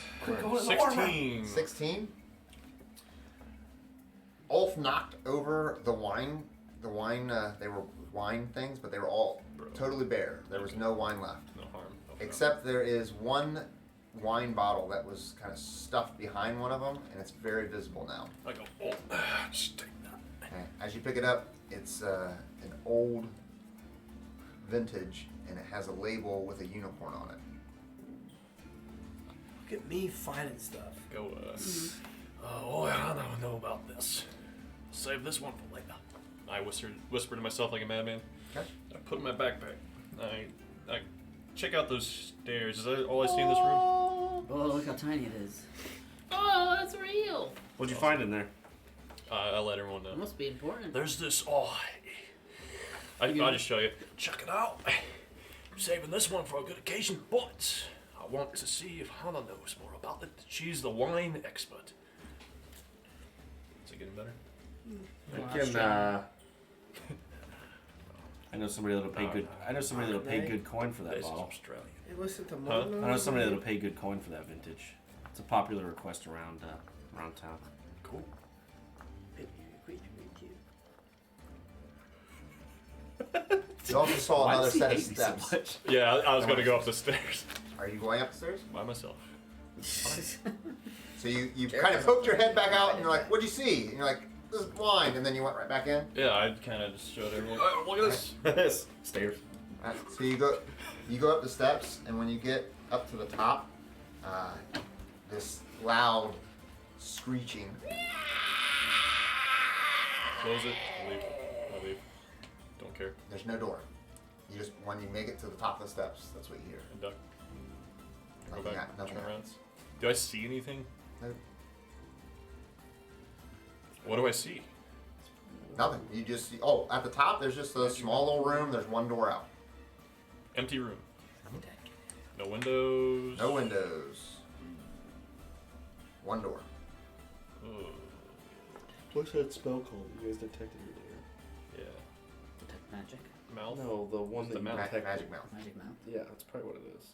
16.
16. Ulf knocked over the wine. They were wine things, but they were all totally bare. There was no wine left.
No harm. Okay.
Except there is one wine bottle that was kind of stuffed behind one of them, and it's very visible now.
I go. Just take that.
Okay. As you pick it up, it's an old vintage, and it has a label with a unicorn on it.
Look at me finding stuff.
Go. I don't know about this. Save this one for later. I whisper to myself like a madman.
Okay.
I put in my backpack. I check out those stairs. Is that all I see in this room?
Oh, look how tiny it is.
Oh, that's real.
What'd you find in there?
I'll let everyone know.
It must be important.
There's this. I'll just show you. Check it out. I'm saving this one for a good occasion, but I want to see if Hannah knows more about it. She's the wine expert. Is it getting better?
I know somebody that'll pay good. I know somebody that'll pay good coin for that
This is
bottle.
Australian.
Hey, listen to
Huh?
Mono.
I know somebody that'll pay good coin for that vintage. It's a popular request around town.
Cool.
You also saw
Why
another
does he
set of
hate me so
steps.
much?
Yeah, I was gonna go up the stairs
Are you going up the stairs?
by myself.
So you kind of poked your head back out, and you're like, "What'd you see?" And you're like, "This is blind," and then you went right back in.
Yeah, I kind of just showed everyone. Oh, look at this.
Stairs.
Alright, so you go up the steps, and when you get up to the top, this loud screeching.
Close it. I leave. Don't care.
There's no door. You just when you make it to the top of the steps, that's what you hear.
And duck. Go
Nothing,
back.
nothing
Turn around.
happens.
Do I see anything?
Nope.
What do I see?
Nothing. You just see. Oh, at the top, there's just a small little room. There's one door out.
Empty room. No windows.
No windows. One door.
Ugh.
What's that spell called you guys detected earlier?
Yeah.
Detect magic.
Mouth.
No, the one
The
that you
mouth.
detected.
Magic mouth.
Magic mouth.
Yeah, that's probably what it is.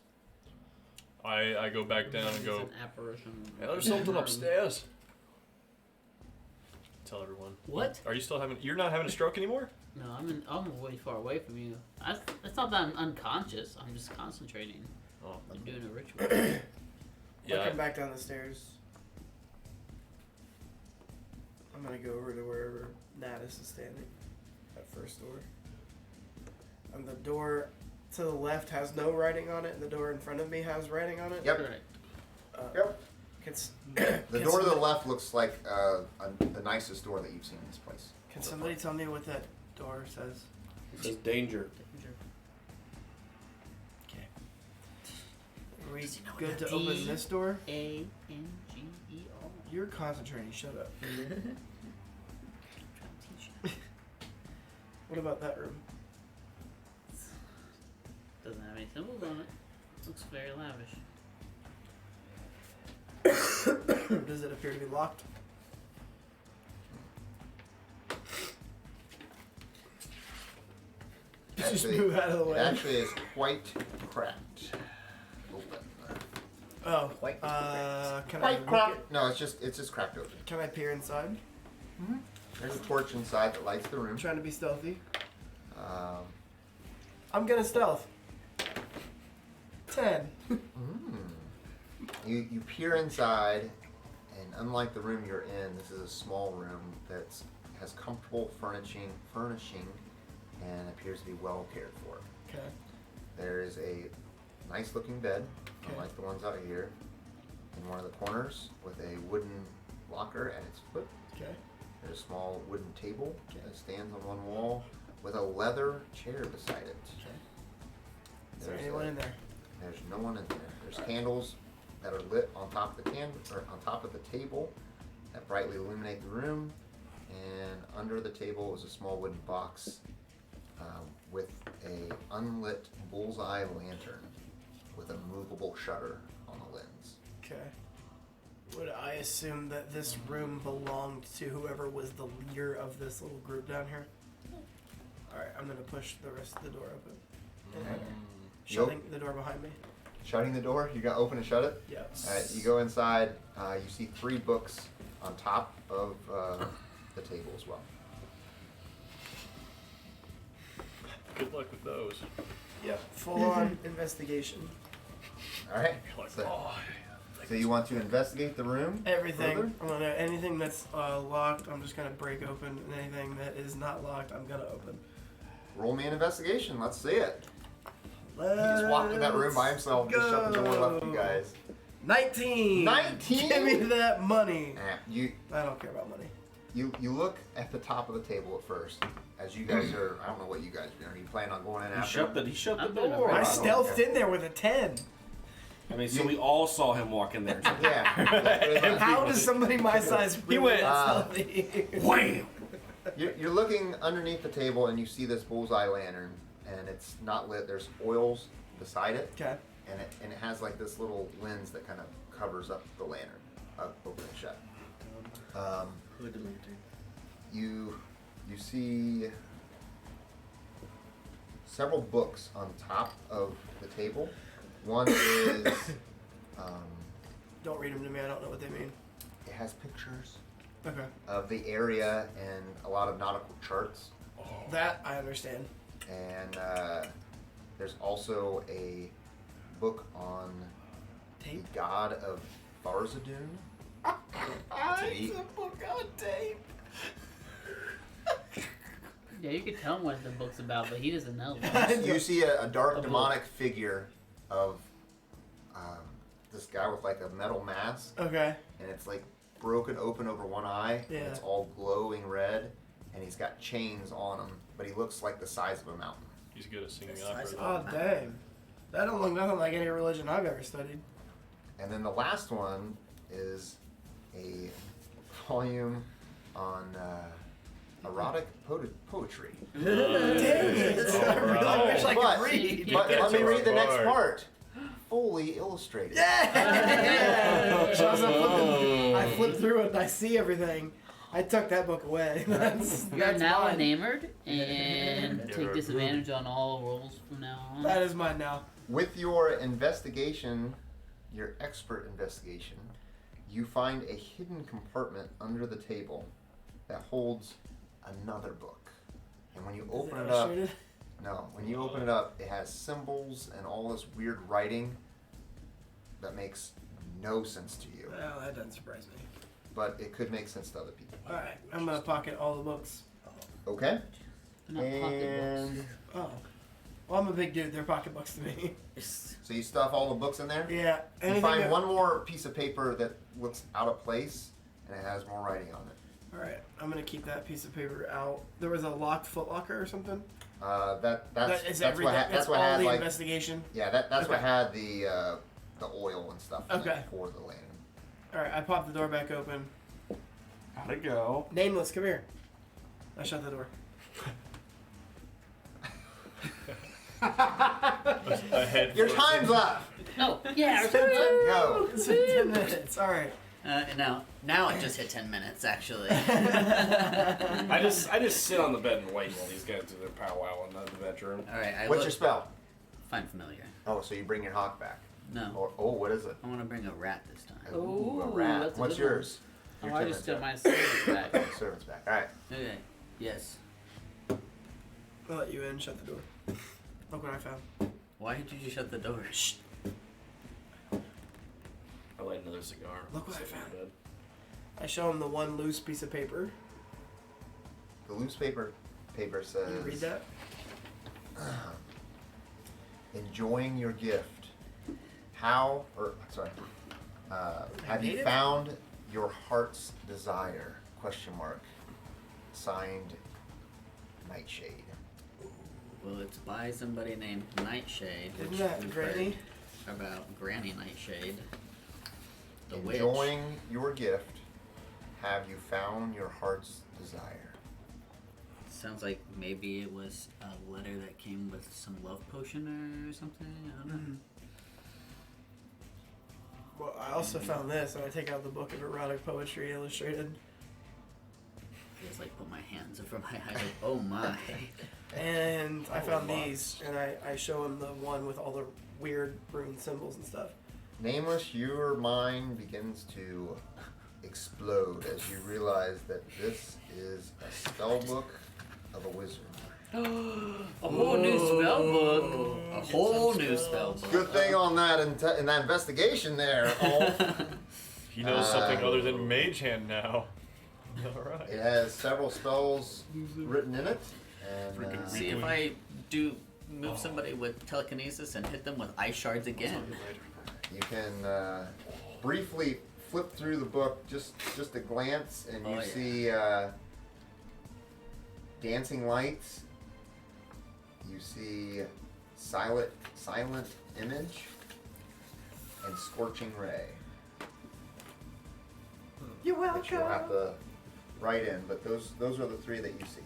I go back down and
It's
go.
an apparition.
Yeah, there's something upstairs. Tell everyone.
What?
Are you still having? You're not having a stroke anymore?
No, I'm way far away from you. It's not that I'm unconscious. I'm just concentrating.
Oh.
I'm doing a ritual.
I'll
Yeah.
come back down the stairs. I'm gonna go over to wherever Natas is standing. That first door. And the door to the left has no writing on it, and the door in front of me has writing on it.
Yep.
Correct.
Yep.
Can
The door to the left looks like the nicest door that you've seen in this place.
Can somebody tell me what that door says?
It says danger.
Okay. Are we good to open this door?
A-N-G-E-R.
You're concentrating. Shut up. What about that room?
Doesn't have any symbols on it. Looks very lavish.
Does it appear to be locked? Just move out of the
It
way.
actually is quite cracked. Open.
Oh,
Quite
can I
Quite
look
cracked. No, it's just cracked open.
Can I peer inside?
There's a torch inside that lights the room.
I'm trying to be stealthy.
Um,
I'm gonna stealth. 10.
You peer inside, and unlike the room you're in, this is a small room that has comfortable furnishing, and appears to be well cared for.
Okay.
There is a nice looking bed,
Okay.
unlike the ones out here, in one of the corners with a wooden locker at its foot.
Okay.
There's a small wooden table
Okay.
that stands on one wall with a leather chair beside it.
Okay. Is there
There's
anyone
a-
in there?
There's no one in there. There's candles that are lit on top of the on top of the table that brightly illuminate the room, and under the table is a small wooden box with a unlit bullseye lantern with a movable shutter on the lens.
Okay. Would I assume that this room belonged to whoever was the leader of this little group down here? Alright, I'm gonna push the rest of the door open. And shutting the door behind me.
Shutting the door, you gotta open and shut it.
Yeah.
Alright, you go inside. You see 3 books on top of the table as well.
Good luck with those.
Yep. Full on investigation.
All right.
Like,
So,
oh,
so you want to investigate the room?
Everything.
further?
I'm gonna anything that's locked. I'm just gonna break open, and anything that is not locked, I'm gonna open.
Roll me an investigation. Let's see it.
Let's
He just walked in that room by himself. Just shut the door, left you guys.
19.
19?
Give me that money.
You
I don't care about money.
you look at the top of the table at first, as you guys are. I don't know what you guys are. Are you planning on going in
He
after?
shut the
I'm
door.
doing it
I
right.
stealthed in there with a 10.
I mean, so we all saw him walk in there.
Yeah.
How does somebody my size really
went,
that stealthy?
wham!
You're looking underneath the table and you see this bullseye lantern, and it's not lit. There's oils beside it,
Okay.
and it has like this little lens that kind of covers up the lantern, open and shut.
Hood lantern.
You see several books on top of the table. One is
Don't read them to me. I don't know what they mean.
it has pictures
Okay.
of the area and a lot of nautical charts.
That I understand.
And there's also a book on
Tape.
the god of Barzadun.
It's a book on tape.
Yeah, you could tell him what the book's about, but he doesn't know.
You see a dark
A book.
demonic figure of this guy with like a metal mask,
Okay.
and it's like broken open over one eye, and it's
Yeah.
all glowing red, and he's got chains on him, but he looks like the size of a mountain.
He's good at singing
The
opera.
size of
though.
Oh dang. That don't look nothing like any religion I've ever studied.
And then the last one is a volume on erotic poetry.
Dang it! I really wish I
But-
could read.
But
Get
let me
to
read the
our
next
part.
part. Fully illustrated.
Yeah! So as I flipped through it and I see everything. I took that book away. That's
You're now
mine.
enamored and
Never
take disadvantage on all rolls from now on.
That is mine now.
With your investigation, your expert investigation, you find a hidden compartment under the table that holds another book. And when you
Is
open it up,
illustrated?
no, when you open it up, it has symbols and all this weird writing that makes no sense to you.
Well, that doesn't surprise me.
But it could make sense to other people.
Alright, I'm gonna pocket all the books.
Okay?
They're not pocketbooks.
And
Oh. Well, I'm a big dude. They're pocketbooks to me.
so you stuff all the books in there?
Yeah.
You
Anything
find
that-
one more piece of paper that looks out of place, and it has more writing on it.
Alright, I'm gonna keep that piece of paper out. There was a locked footlocker or something?
That's
That is
that's
everything.
what
That's
that's what
all
had
the
like
investigation.
yeah that's what
Okay.
had the oil and stuff in it
Okay.
for the lantern.
Alright, I popped the door back open.
How'd it go?
Nameless, come here. I shut the door.
Ahead
Your
first.
time's up.
Oh, yeah.
Go.
It's been 10 minutes. Alright.
Now it just hit 10 minutes actually.
I just sit on the bed and wait while these guys do their powwow in the bedroom.
All right, I
What's
look,
your spell?
Find familiar.
Oh, so you bring your hawk back.
No,
Or what is it?
I want to bring a rat this time.
Ooh, a
Ooh,
rat.
that's a
What's
good one.
yours?
Oh,
Your
I
turn
just
is
took
up.
my servants back.
Okay, servant's back. All right.
Okay. Yes.
I'll let you in. Shut the door. Look what I found.
Why did you just shut the door? Shh.
I light another cigar.
Look what I
Sit in
found.
bed.
I show him the one loose piece of paper.
The loose paper says.
Can you read that?
Enjoying your gift. Have you
Native?
found your heart's desire? Question mark. Signed, Nightshade.
Well, it's by somebody named Nightshade, which
Isn't that
we've heard
Granny?
about Granny Nightshade, the witch.
Enjoying your gift. Have you found your heart's desire?
Sounds like maybe it was a letter that came with some love potion or something. I don't know.
Well, I also found this, and I take out the book of erotic poetry illustrated.
I just like put my hands over my eyes. Like, oh my!
And I
Oh,
found
lots.
these, and I show him the one with all the weird rune symbols and stuff.
Nameless, your mind begins to explode as you realize that this is a spell book of a wizard.
A whole new spell book. A whole new spell book.
Good thing on that in that investigation there, Ulf.
He knows something other than Mage Hand now. All right.
It has several spells written in it, and
Freaking
See if I do move somebody with telekinesis and hit them with ice shards again.
you can briefly flip through the book just a glance, and you
Oh, yeah.
see dancing lights. You see silent image and scorching ray.
You're
Which you'll have
welcome.
to write in, but those are the three that you see.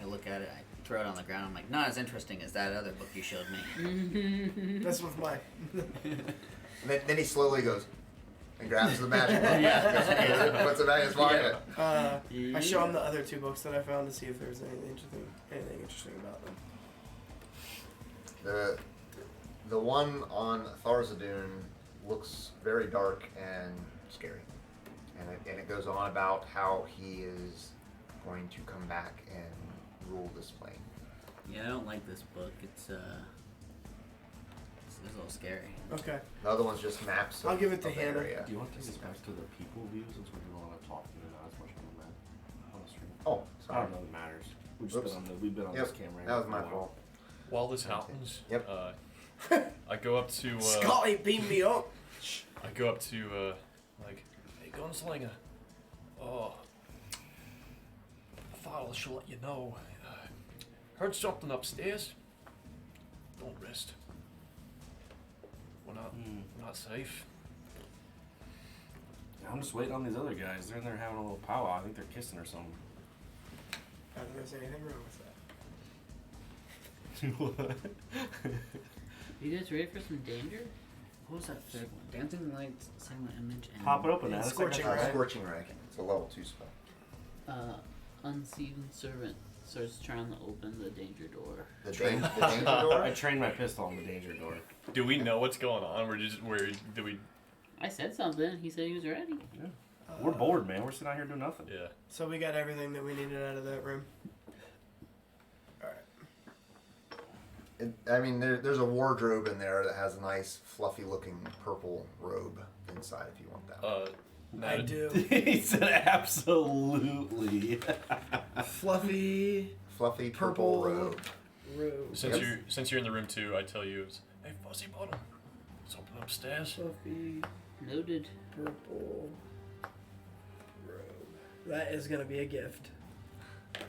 I look at it, I throw it on the ground. I'm like, not as interesting as that other book you showed me.
This one's mine.
And then he slowly goes and grabs the magic book and puts it back in his pocket.
I show him the other two books that I found to see if there's anything interesting about them.
The one on Tharzadun looks very dark and scary, and it goes on about how he is going to come back and rule this plane.
Yeah, I don't like this book. It's a little scary.
Okay.
The other one's just maps.
I'll give it to
of the
Hannah.
area.
Do you want to take this back to the people view since we're doing a lot of talking and not as much on the stream?
Oh,
I
sorry.
don't know if it matters.
Oops.
We've been on
Yep,
this camera.
that was my
for a while.
fault.
While this happens,
Yep.
I go up to
Scotty, beam me up.
like, hey gunslinger. Oh, I thought I should let you know. Heard something upstairs. Don't rest. We're not safe.
Yeah, I'm just waiting on these other guys. They're in there having a little powwow. I think they're kissing or something.
I don't think there's anything wrong with that.
You guys ready for some danger? What was that third one? Dancing lights, silent image, and
Pop it open, Natas.
Scorching
I got
ray.
that.
Scorching ray. It's a level 2 spell.
Unseen servant starts trying to open the danger door.
The danger door.
I trained my pistol on the danger door.
Do we know what's going on? Do we?
I said something. He said he was ready.
Yeah. We're bored, man. We're sitting out here doing nothing.
Yeah.
So we got everything that we needed out of that room.
I mean, there's a wardrobe in there that has a nice, fluffy-looking purple robe inside. If you want that.
I do.
He said absolutely.
Fluffy
Fluffy
Purple
purple robe.
robe.
Since you're in the room too, I tell you, hey Fuzzy Bottom, it's open upstairs.
Fluffy
Noted.
purple robe. That is gonna be a gift.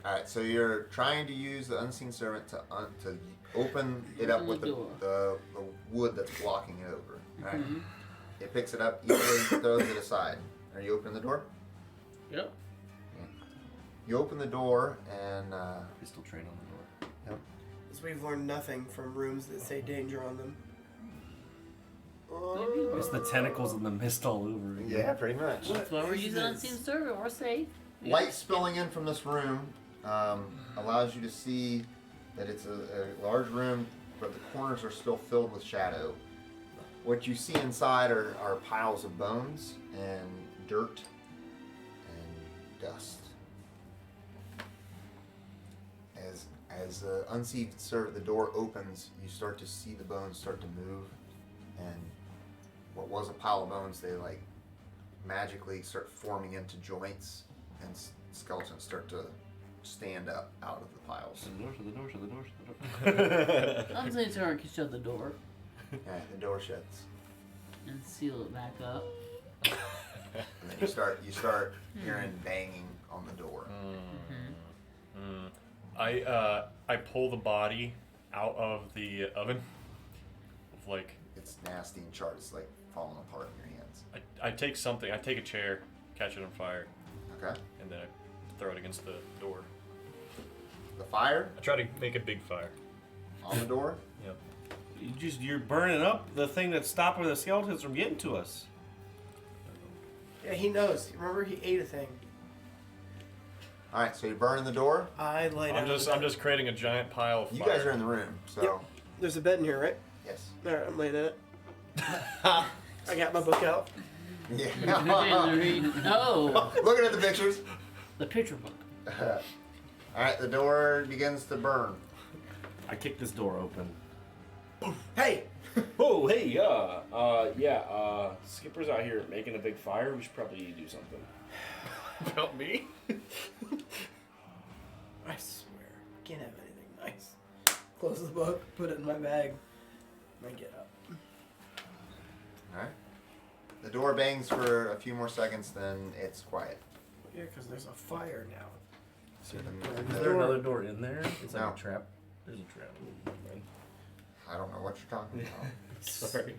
All right, so you're trying to use the unseen servant to open it up
Open
with
the door.
the wood that's blocking it over. All right.
Mhm.
It picks it up, easily throws it aside. Are you opening the door?
Yep.
You open the door and
Pistol train on the door.
Because we've learned nothing from rooms that say danger on them.
It's the tentacles and the mist all over again.
yeah, pretty much.
That's why we're
is
using
this?
unseen servant. We're safe.
Light spilling in from this room allows you to see that it's a large room, but the corners are still filled with shadow. What you see inside are piles of bones and dirt and dust. As the unseen servant, the door opens, you start to see the bones start to move, and what was a pile of bones, they like magically start forming into joints, and skeletons start to stand up out of the piles.
Shut the door, shut the door, shut the door, shut the door.
I'll say Satyr can shut the door
Yeah, the door shuts,
and seal it back up.
and then you start hearing banging on the door.
I pull the body out of the oven. Like,
It's nasty and charred. It's like falling apart in your hands.
I take something. I take a chair, catch it on fire,
Okay.
and then I throw it against the door.
The fire
I try to make a big fire.
on the door.
Yep.
You're burning up the thing that's stopping the skeletons from getting to us.
Yeah, he knows. Remember, he ate a thing.
All right, so you're burning the door.
I lay down.
I'm just creating a giant pile of
You
fire.
guys are in the room, so
Yep. There's a bed in here, right?
yes.
All right, I'm laying in it. I got my book out.
Yeah.
No,
Looking at the pictures.
the picture book.
All right, the door begins to burn.
I kick this door open.
Hey,
Oh, hey, Skipper's out here making a big fire. We should probably do something.
Help me.
I swear, can't have anything nice. Close the book, put it in my bag, and I get up.
All right. The door bangs for a few more seconds, then it's quiet.
Yeah, because there's a fire now. So
Is
Is there another door in there? It's like
No.
a trap. There's a trap.
I don't know what you're talking about.
Sorry.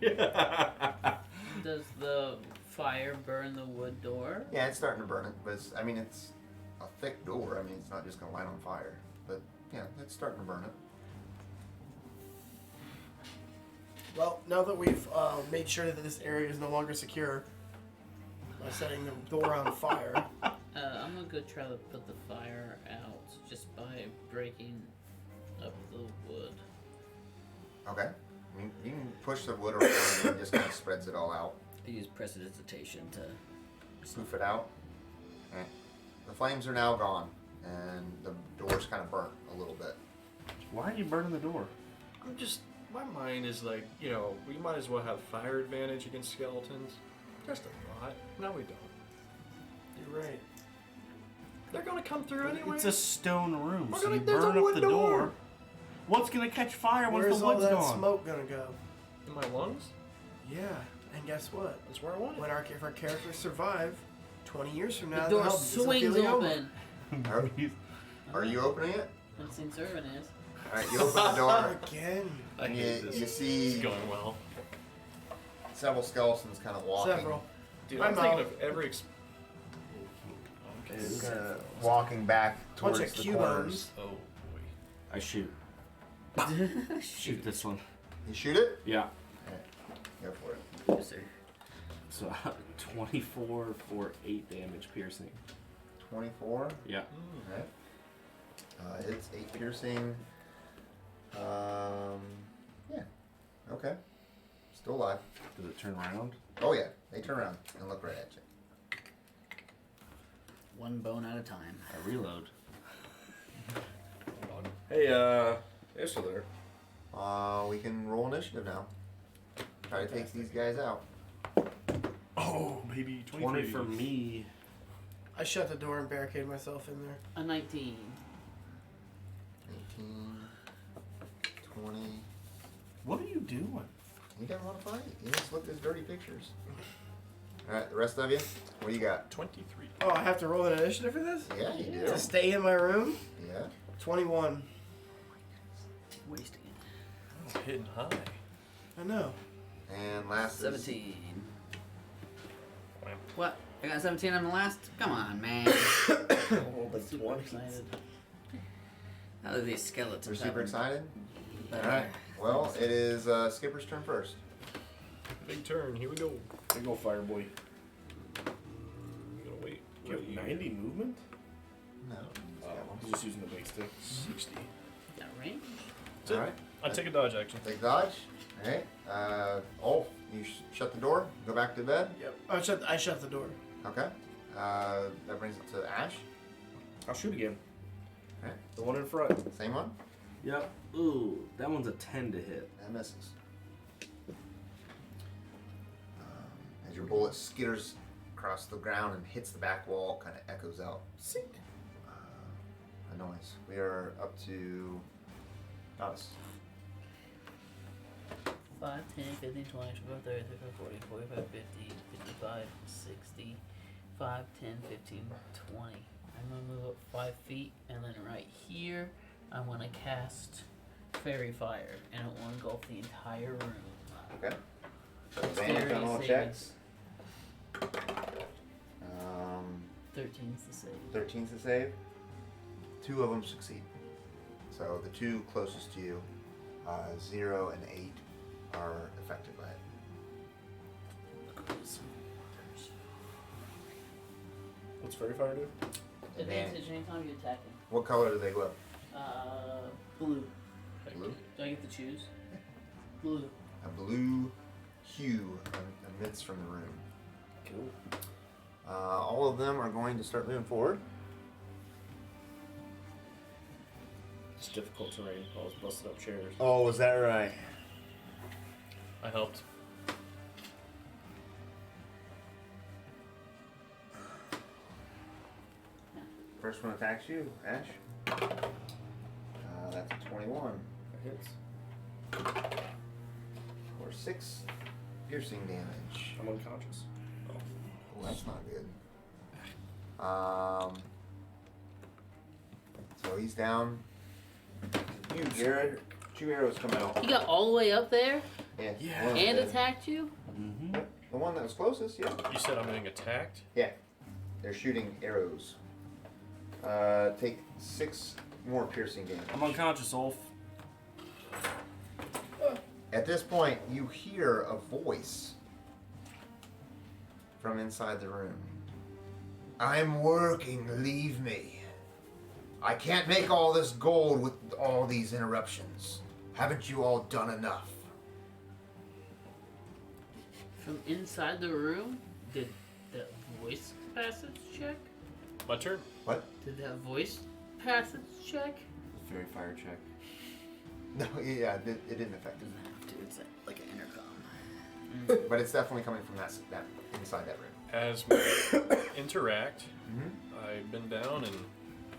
Does the fire burn the wood door?
Yeah, it's starting to burn it, but it's a thick door. I mean, it's not just gonna light on fire. But yeah, it's starting to burn it.
Well, now that we've made sure that this area is no longer secure by setting the door on fire,
I'm gonna go try to put the fire out just by breaking up the wood.
Okay. I mean, you can push the wood around and it just kind of spreads it all out.
I use prestidigitation to.
Poof it out. Okay. The flames are now gone, and the door's kind of burnt a little bit.
Why are you burning the door?
I'm just. My mind is like, we might as well have fire advantage against skeletons. Just a thought. No, we don't.
you're right.
They're gonna come through anyway.
It's a stone room,
We're
so
gonna-
you
there's a
burn up
wood
the
door.
door. What's gonna catch fire once
Where's
the
all
wood's
that
gone?
smoke gonna go?
In my lungs.
Yeah, and guess what?
That's where I want it.
If our characters survive, 20 years from now,
The door
they'll
swings open.
Are you opening it?
I've seen Servant is.
All right, you open the door,
Again.
I
and
hate
you
this.
see
It's going well.
several skeletons kind of walking.
Several.
Dude,
I'm
I'm thinking
out.
of every. Okay.
Walking back
Bunch
towards
of
the
cubans.
corners.
Oh boy.
I shoot. Shoot this one.
You shoot it?
Yeah.
Go for it.
Yes, sir.
So 24 for 8 damage piercing.
24.
Yeah.
Alright. It's 8 piercing. Yeah. Okay. Still alive.
Does it turn around?
Oh yeah. They turn around and look right at you.
One bone at a time.
I reload.
Hey, they're still there.
We can roll initiative now. Try to take these guys out.
Oh, baby.
20 for me.
I shut the door and barricade myself in there.
A 19.
18, 20.
What are you doing?
You don't want to fight. You just look at his dirty pictures. Alright, the rest of you, what do you got?
23.
Oh, I have to roll an initiative for this?
Yeah, you do.
To stay in my room?
Yeah.
21.
Wasting it.
It's hitting high.
I know.
And last is
17. What? I got 17 on the last? Come on, man.
Super excited.
How do these skeletons
You're super
have them
excited?
better?
Alright. Well, it is Skipper's turn first.
Big turn. Here we go.
Big ol' fire boy.
I'm gonna wait.
You have 90 movement?
No.
He's just using the big stick.
60.
That range?
That's it.
Alright.
I take a dodge action.
Take dodge. Alright. You shut the door. Go back to bed.
Yep. I shut the door.
Okay. That brings it to Ashe.
I'll shoot again.
Okay.
The one in front.
Same one.
Yep. Ooh, that one's a 10 to hit.
That misses. As your bullet skitters across the ground and hits the back wall, kind of echoes out. A noise. We are up to Natas.
5, 10, 15, 20, 25, 30, 35, 40, 45, 50, 55, 60, 5, 10, 15, 20. I'm going to move up 5 feet, and then right here, I'm going to cast Fairy Fire, and it will engulf the entire room.
Okay. Advantage on all checks.
13's the save.
13's the save. 2 of them succeed. So the 2 closest to you, 0 and 8, are affected by it.
What's Fairy Fire do?
Advantage anytime you attack him.
What color do they glow?
Blue.
Blue?
Do I get to choose? Blue.
A blue hue emits from the room.
Cool.
All of them are going to start moving forward.
It's difficult terrain. I was busting up chairs.
Oh, is that right?
I helped.
First one attacks you, Ash. That's a 21.
That hits.
For 6 piercing damage.
I'm unconscious.
Oh, that's not good. So he's down. You, Jared. 2 arrows come out.
He got all the way up there
Yeah. One
and
dead.
attacked you?
Mm-hmm.
Yep, the one that was closest, yeah.
You said I'm being attacked?
Yeah. They're shooting arrows. Take 6 more piercing damage.
I'm unconscious, Ulf.
At this point, you hear a voice from inside the room. I'm working, leave me. I can't make all this gold with all these interruptions. Haven't you all done enough?
From inside the room? Did that voice passage check?
My turn?
What?
Did that voice passage check?
Fairy Fire check.
No, yeah, it didn't affect it.
Dude, it's like an intercom.
But it's definitely coming from that inside that room.
As we interact,
Mm-hmm.
I bend down and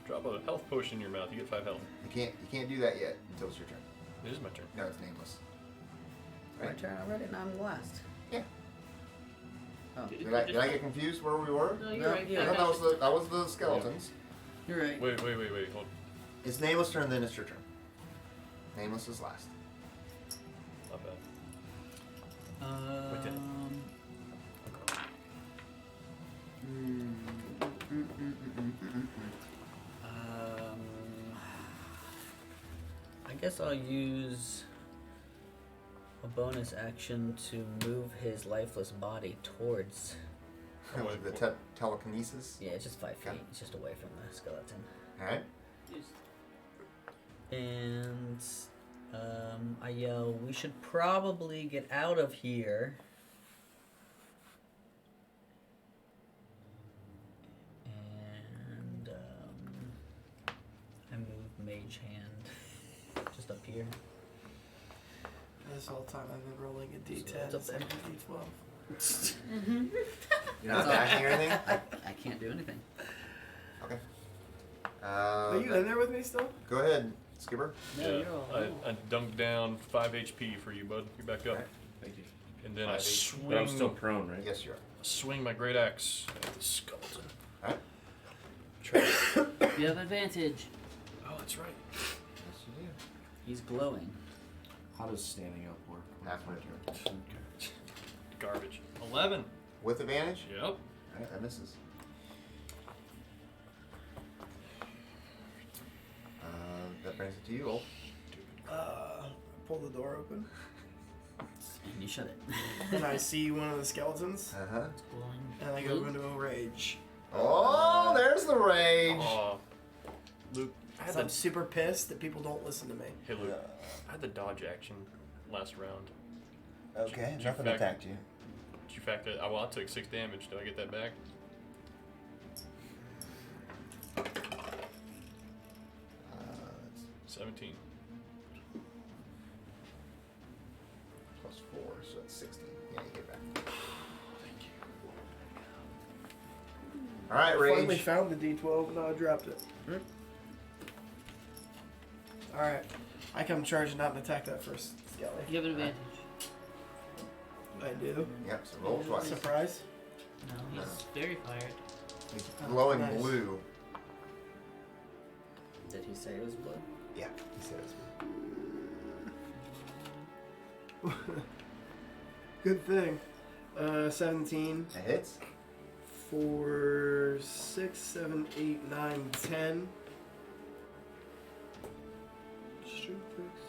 drop a health potion in your mouth. You get 5 health.
You can't do that yet until it's your turn.
It is my turn.
No, it's nameless.
My turn already, and I'm last.
Yeah.
Oh,
Did I get confused where we were?
No, you're
No,
right.
I thought that was the skeletons.
you're right.
Wait. Hold.
It's Nameless' turn, then it's your turn. Nameless is last.
Not bad. Wait, did it?
I guess I'll use a bonus action to move his lifeless body towards.
The telekinesis.
Yeah, it's just 5 feet.
Okay.
It's just away from the skeleton.
Alright.
And I yell, "We should probably get out of here." And I move Mage Hand just up here.
This whole time I've been rolling a
So
D10
it's up
instead
there.
of a D12.
You're not attacking or anything?
I can't do anything.
Okay.
Are you in there with me still?
Go ahead, Skipper.
No, you're all
I dunked down 5 HP for you, bud. You're back up.
Alright.
Thank you.
And then I swing,
But I'm still prone, right?
Yes, you are.
swing my great axe at the skeleton.
Alright.
You have advantage.
Oh, that's right.
Yes, you do.
He's glowing.
How does standing up work?
Half my turn.
Okay.
Garbage. 11.
With advantage?
Yep.
Alright, that misses. That brings it to you, Ulf.
Pull the door open,
And you shut it.
and I see one of the skeletons,
Uh-huh.
Glowing.
and I go
blue.
into a rage.
Oh, there's the rage.
Aw. Luke, I had
So I'm
the,
super pissed that people don't listen to me.
hey Luke, I had the dodge action last round.
Okay,
Did you nothing fact- attacked
you.
Did you fact that? Well, I took 6 damage. Do I get that back?
It's
17.
plus 4, so that's 16. Yeah, you get back.
Thank you.
All right,
I finally
Rage.
found the D12, no, I dropped it. Alright. I come charging out and attack that first skelly.
You have an advantage.
I do.
Yep, so roll twice.
Surprise.
No, he's very fired.
He's glowing
Nice.
blue.
Did he say it was blue?
Yeah, he says.
Good thing. 17
That hits.
for 6, 7, 8, 9, 10.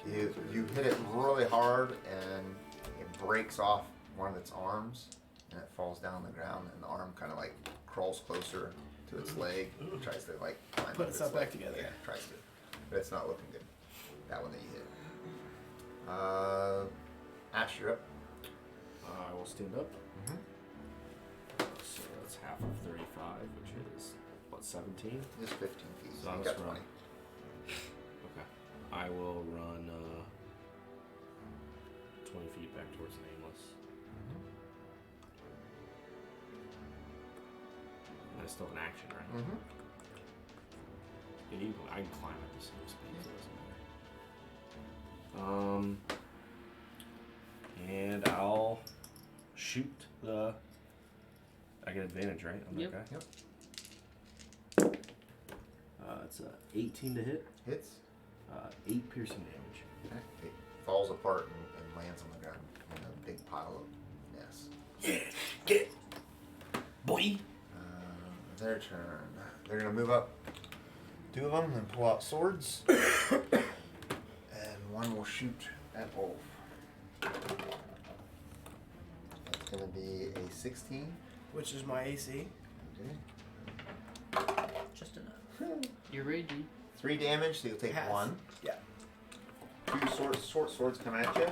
You hit it really hard and it breaks off one of its arms and it falls down on the ground and the arm kind of like crawls closer to its leg, tries to like climb
Put
up
itself
its leg.
back together.
Yeah, tries to, but it's not looking good. That one that you hit. Ashe, you're up.
I will stand up.
Mhm.
So that's half of 35, which is, what, 17?
Just 15 feet.
So
So you
I'll
got
just
20.
run. Okay. I will run 20 feet back towards Nameless. And I still have an action, right?
Mm-hmm.
Yeah, I can climb at the same speed, so it doesn't matter. And I'll shoot the. I get advantage, right? On
Yep.
that guy?
Yep.
It's 18 to hit,
Hits.
8 piercing damage.
Okay. It falls apart and lands on the ground in a big pile of mess.
Yeah, get it. Boy.
Their turn. They're gonna move up. 2 of them and pull out swords. And one will shoot at Wolf. That's gonna be a 16.
Which is my AC.
Okay.
Just enough.
You're raging.
3 damage, so you'll take
Half.
1.
Yeah.
2 short swords come at you.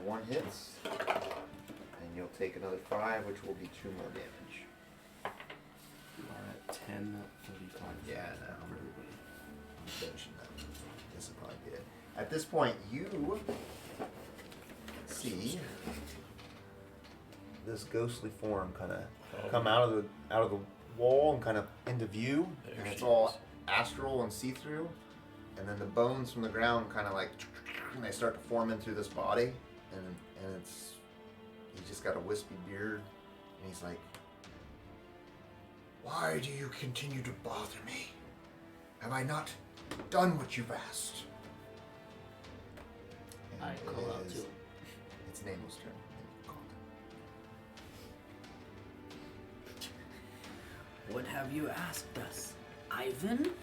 1 hits. And you'll take another 5, which will be 2 more damage.
You are at 10, 35.
Yeah, I know.
For everybody.
I'm finishing that. This will probably be it. At this point, you see this ghostly form kind of come out of the wall and kind of into view,
There
and it's
she
all
is.
astral and see-through. And then the bones from the ground kind of like, and they start to form into this body, and it's he's just got a wispy beard, and he's like, "Why do you continue to bother me? Have I not done what you've asked?"
I
And
call out
is-
to him.
It's Nameless' turn.
What have you asked us? Ivan? Is it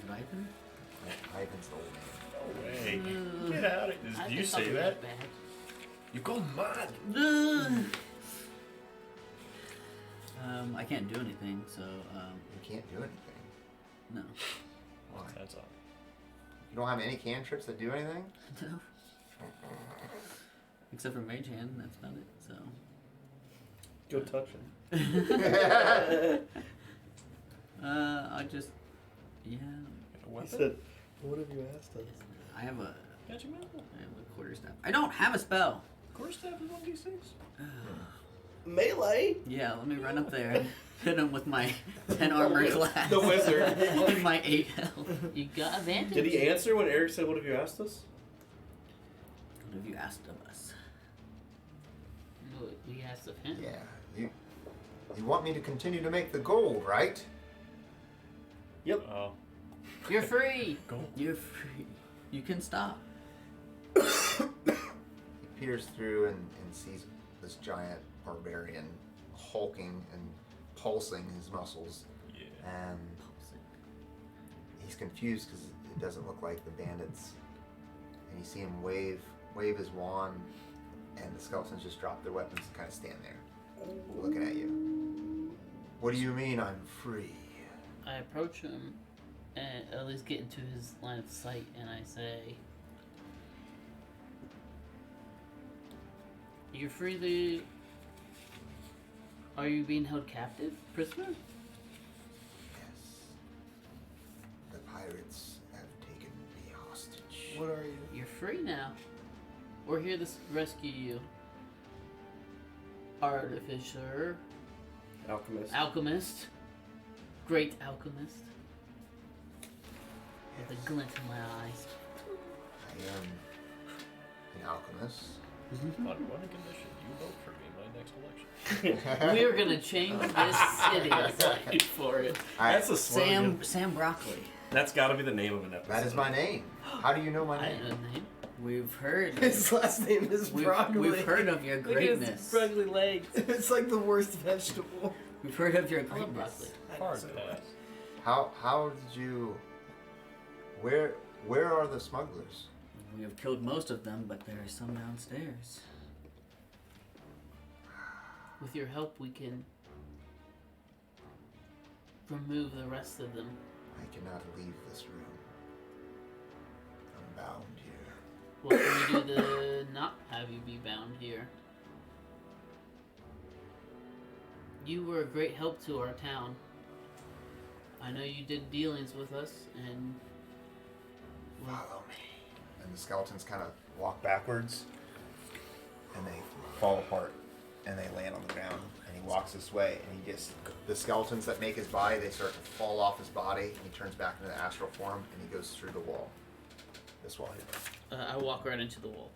Ivan?
Ivan's the old man.
No way. Get out of here.
I
Did you
just thought
say
it was
that?
bad.
You go mad.
I can't do anything, so
You can't do anything.
no.
Why?
That's all.
You don't have any cantrips that do anything?
No. Except for Mage Hand, that's about it. So
Go touch him.
I just
A weapon?
said, what have you asked us?
I have a
Magic missile?
quarterstaff. I don't have a spell.
Quarterstaff is 1d6.
Melee?
Yeah, let me run up there and hit him with my 10 armor class.
The wizard.
And my 8 health.
You got advantage.
Did he answer when Eric said, what have you asked us?
What have you asked of us?
No, we asked of him.
Yeah. You want me to continue to make the gold, right?
Oh.
You're free.
Go.
You're free. You can stop.
He peers through and sees this giant barbarian hulking and pulsing his muscles.
Yeah.
And he's confused because it doesn't look like the bandits. And you see him wave his wand, and the skeletons just drop their weapons and kind of stand there, looking at you. What do you mean I'm free?
I approach him and at least get into his line of sight, and I say, "You're free to. Are you being held captive, prisoner?"
Yes. The pirates have taken me hostage.
What are you?
You're free now. We're here to rescue you. Artificer.
Alchemist.
Alchemist. Great alchemist. With a glint in my eyes.
I am an alchemist.
On one condition, you vote for me in my next election.
We're gonna change this city. Fight for it.
That's a slogan.
Sam Broccoli.
That's got to be the name of an episode.
That is my name. How do you know my
I
name?
didn't know the name.
We've heard.
His last name is Broccoli.
We've heard of your
Look at his
greatness.
broccoli legs.
It's like the worst vegetable.
We've heard of your
I love broccoli.
greatness.
Hard pass.
How did you? Where are the smugglers?
We have killed most of them, but there are some downstairs.
With your help, we can remove the rest of them.
I cannot leave this room. I'm bound here.
What can we do to not have you be bound here? You were a great help to our town. I know you did dealings with us, and
Follow me. And the skeletons kind of walk backwards, and they fall apart, and they land on the ground. And he walks this way, and he just the skeletons that make his body, they start to fall off his body, and he turns back into the astral form, and he goes through the wall. This wall here.
I walk right into the wall.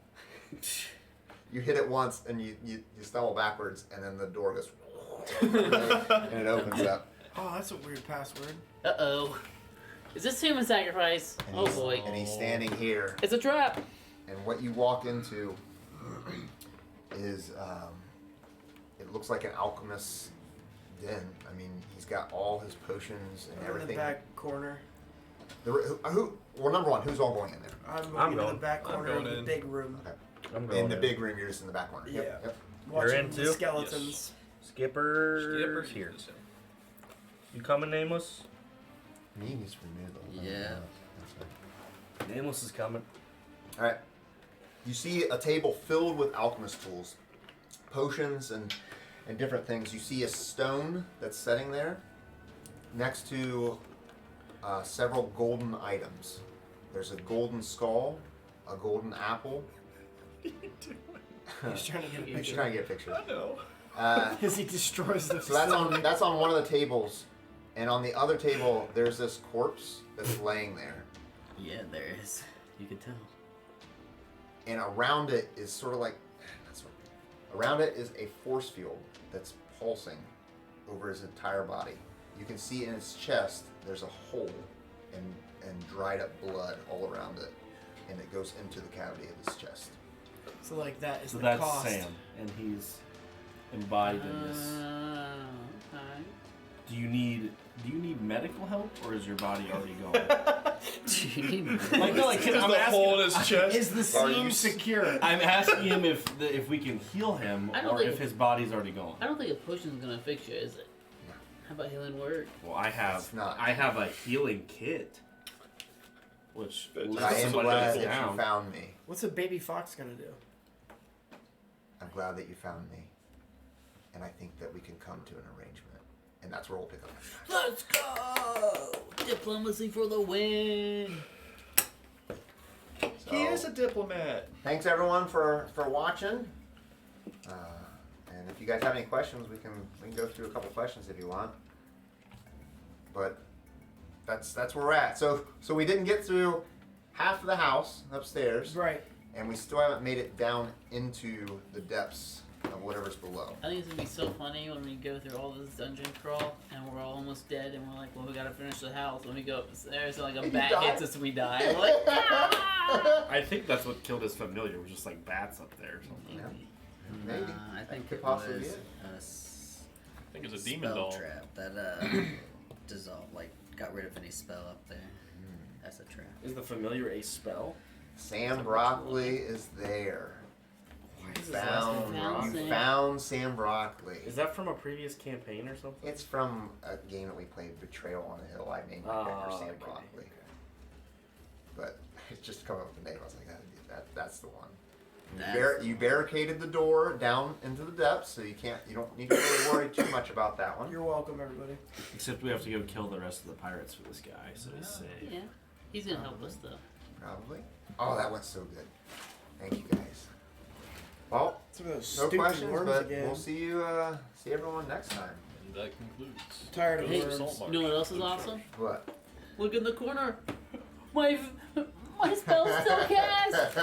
You hit it once, and you stumble backwards, and then the door goes, and it opens up.
Oh, that's a weird password.
Uh-oh. Is this human sacrifice?
And
Oh
he's-
boy.
And he's standing here.
It's a trap!
And what you walk into is, it looks like an alchemist's den. I mean, he's got all his potions and
In the
everything.
back corner.
Well, number one, who's all going in there?
I'm in the
going.
back
I'm
corner
going
of the
in.
big room.
I'm
In the big room, you're just in the back corner.
Yeah.
Yep.
Watching
in
the
too?
skeletons.
Skipper's here. You coming, Nameless?
Me needs to remove them.
Yeah.
Nameless is coming.
All right. You see a table filled with alchemist tools, potions, and different things. You see a stone that's sitting there next to several golden items. There's a golden skull, a golden apple.
He's trying to get a
He's
picture.
trying to get a picture.
I know.
Because he destroys the
So that's on one of the tables, and on the other table there's this corpse that's laying there,
Yeah, there is. You can tell.
and around it is sort of like, around it is a force field that's pulsing over his entire body. You can see in his chest there's a hole and dried up blood all around it, and it goes into the cavity of his chest.
So like that is
So
the
that's
cost.
Sam, and he's embodied in this.
Okay.
Do you need medical help, or is your body already going?
Do you need
Like, no, like,
Just
I'm
the hole
asking,
in his chest.
Is the
Are you
seam
s-
secure?
I'm asking him if we can heal him,
I don't
or
think-
if his body's already going.
I don't think a potion's gonna fix you, is it?
No.
How about healing word?
Well, I have
It's not.
I have a healing kit, which
But
will
I
help
am
somebody
glad
go
that
down.
you found me.
What's a baby fox gonna do?
I'm glad that you found me, and I think that we can come to an arrangement, and that's where we'll pick up.
Let's go! Diplomacy for the win!
So,
He is a diplomat.
thanks everyone for watching. And if you guys have any questions, we can go through a couple questions if you want. But that's where we're at. So we didn't get through half of the house upstairs,
Right.
and we still haven't made it down into the depths of whatever's below.
I think it's gonna be so funny when we go through all this dungeon crawl and we're all almost dead and we're like, well, we gotta finish the house. When we go upstairs, and like a
You
bat
die?
hits us, we die. We're like, "Ah!"
I think that's what killed his familiar. Was just like bats up there or something.
Yeah. Maybe.
I think
could
it
possibly
was
be it.
I think it's a demon
spell
doll.
trap that dissolved, like got rid of any spell up there. That's a trap.
Is the familiar a spell?
Sam Broccoli is there. You
Found Sam.
found Sam Broccoli.
Is that from a previous campaign or something?
It's from a game that we played, Betrayal on the Hill. I named my character Sam
okay.
Broccoli. But it's just coming up with the name. I was like, that's the one. You barricaded the door down into the depths, so you don't need to really worry too much about that one.
You're welcome, everybody.
Except we have to go kill the rest of the pirates for this guy, so he's safe.
Yeah. He's gonna help us though.
Probably. Oh, that went so good. Thank you guys. Well,
Some of those
no
stupid
questions,
worms
but
again.
we'll see everyone next time.
that concludes.
Tired of
Hey,
words.
Saltmarsh.
you know what else is awesome?
What?
Look in the corner. My spell's still cast.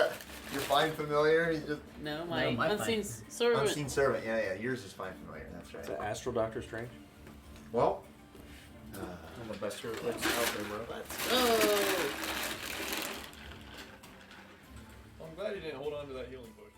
Your Find Familiar? You just
No, my
my
unseen
fine.
servant.
Unseen Servant. Yeah. Yours is Find Familiar. That's
Is
right.
that Astral Doctor Strange?
Well,
One of the best hero clicks out there, bro.
Let's go.
I'm glad you didn't hold on to that healing potion.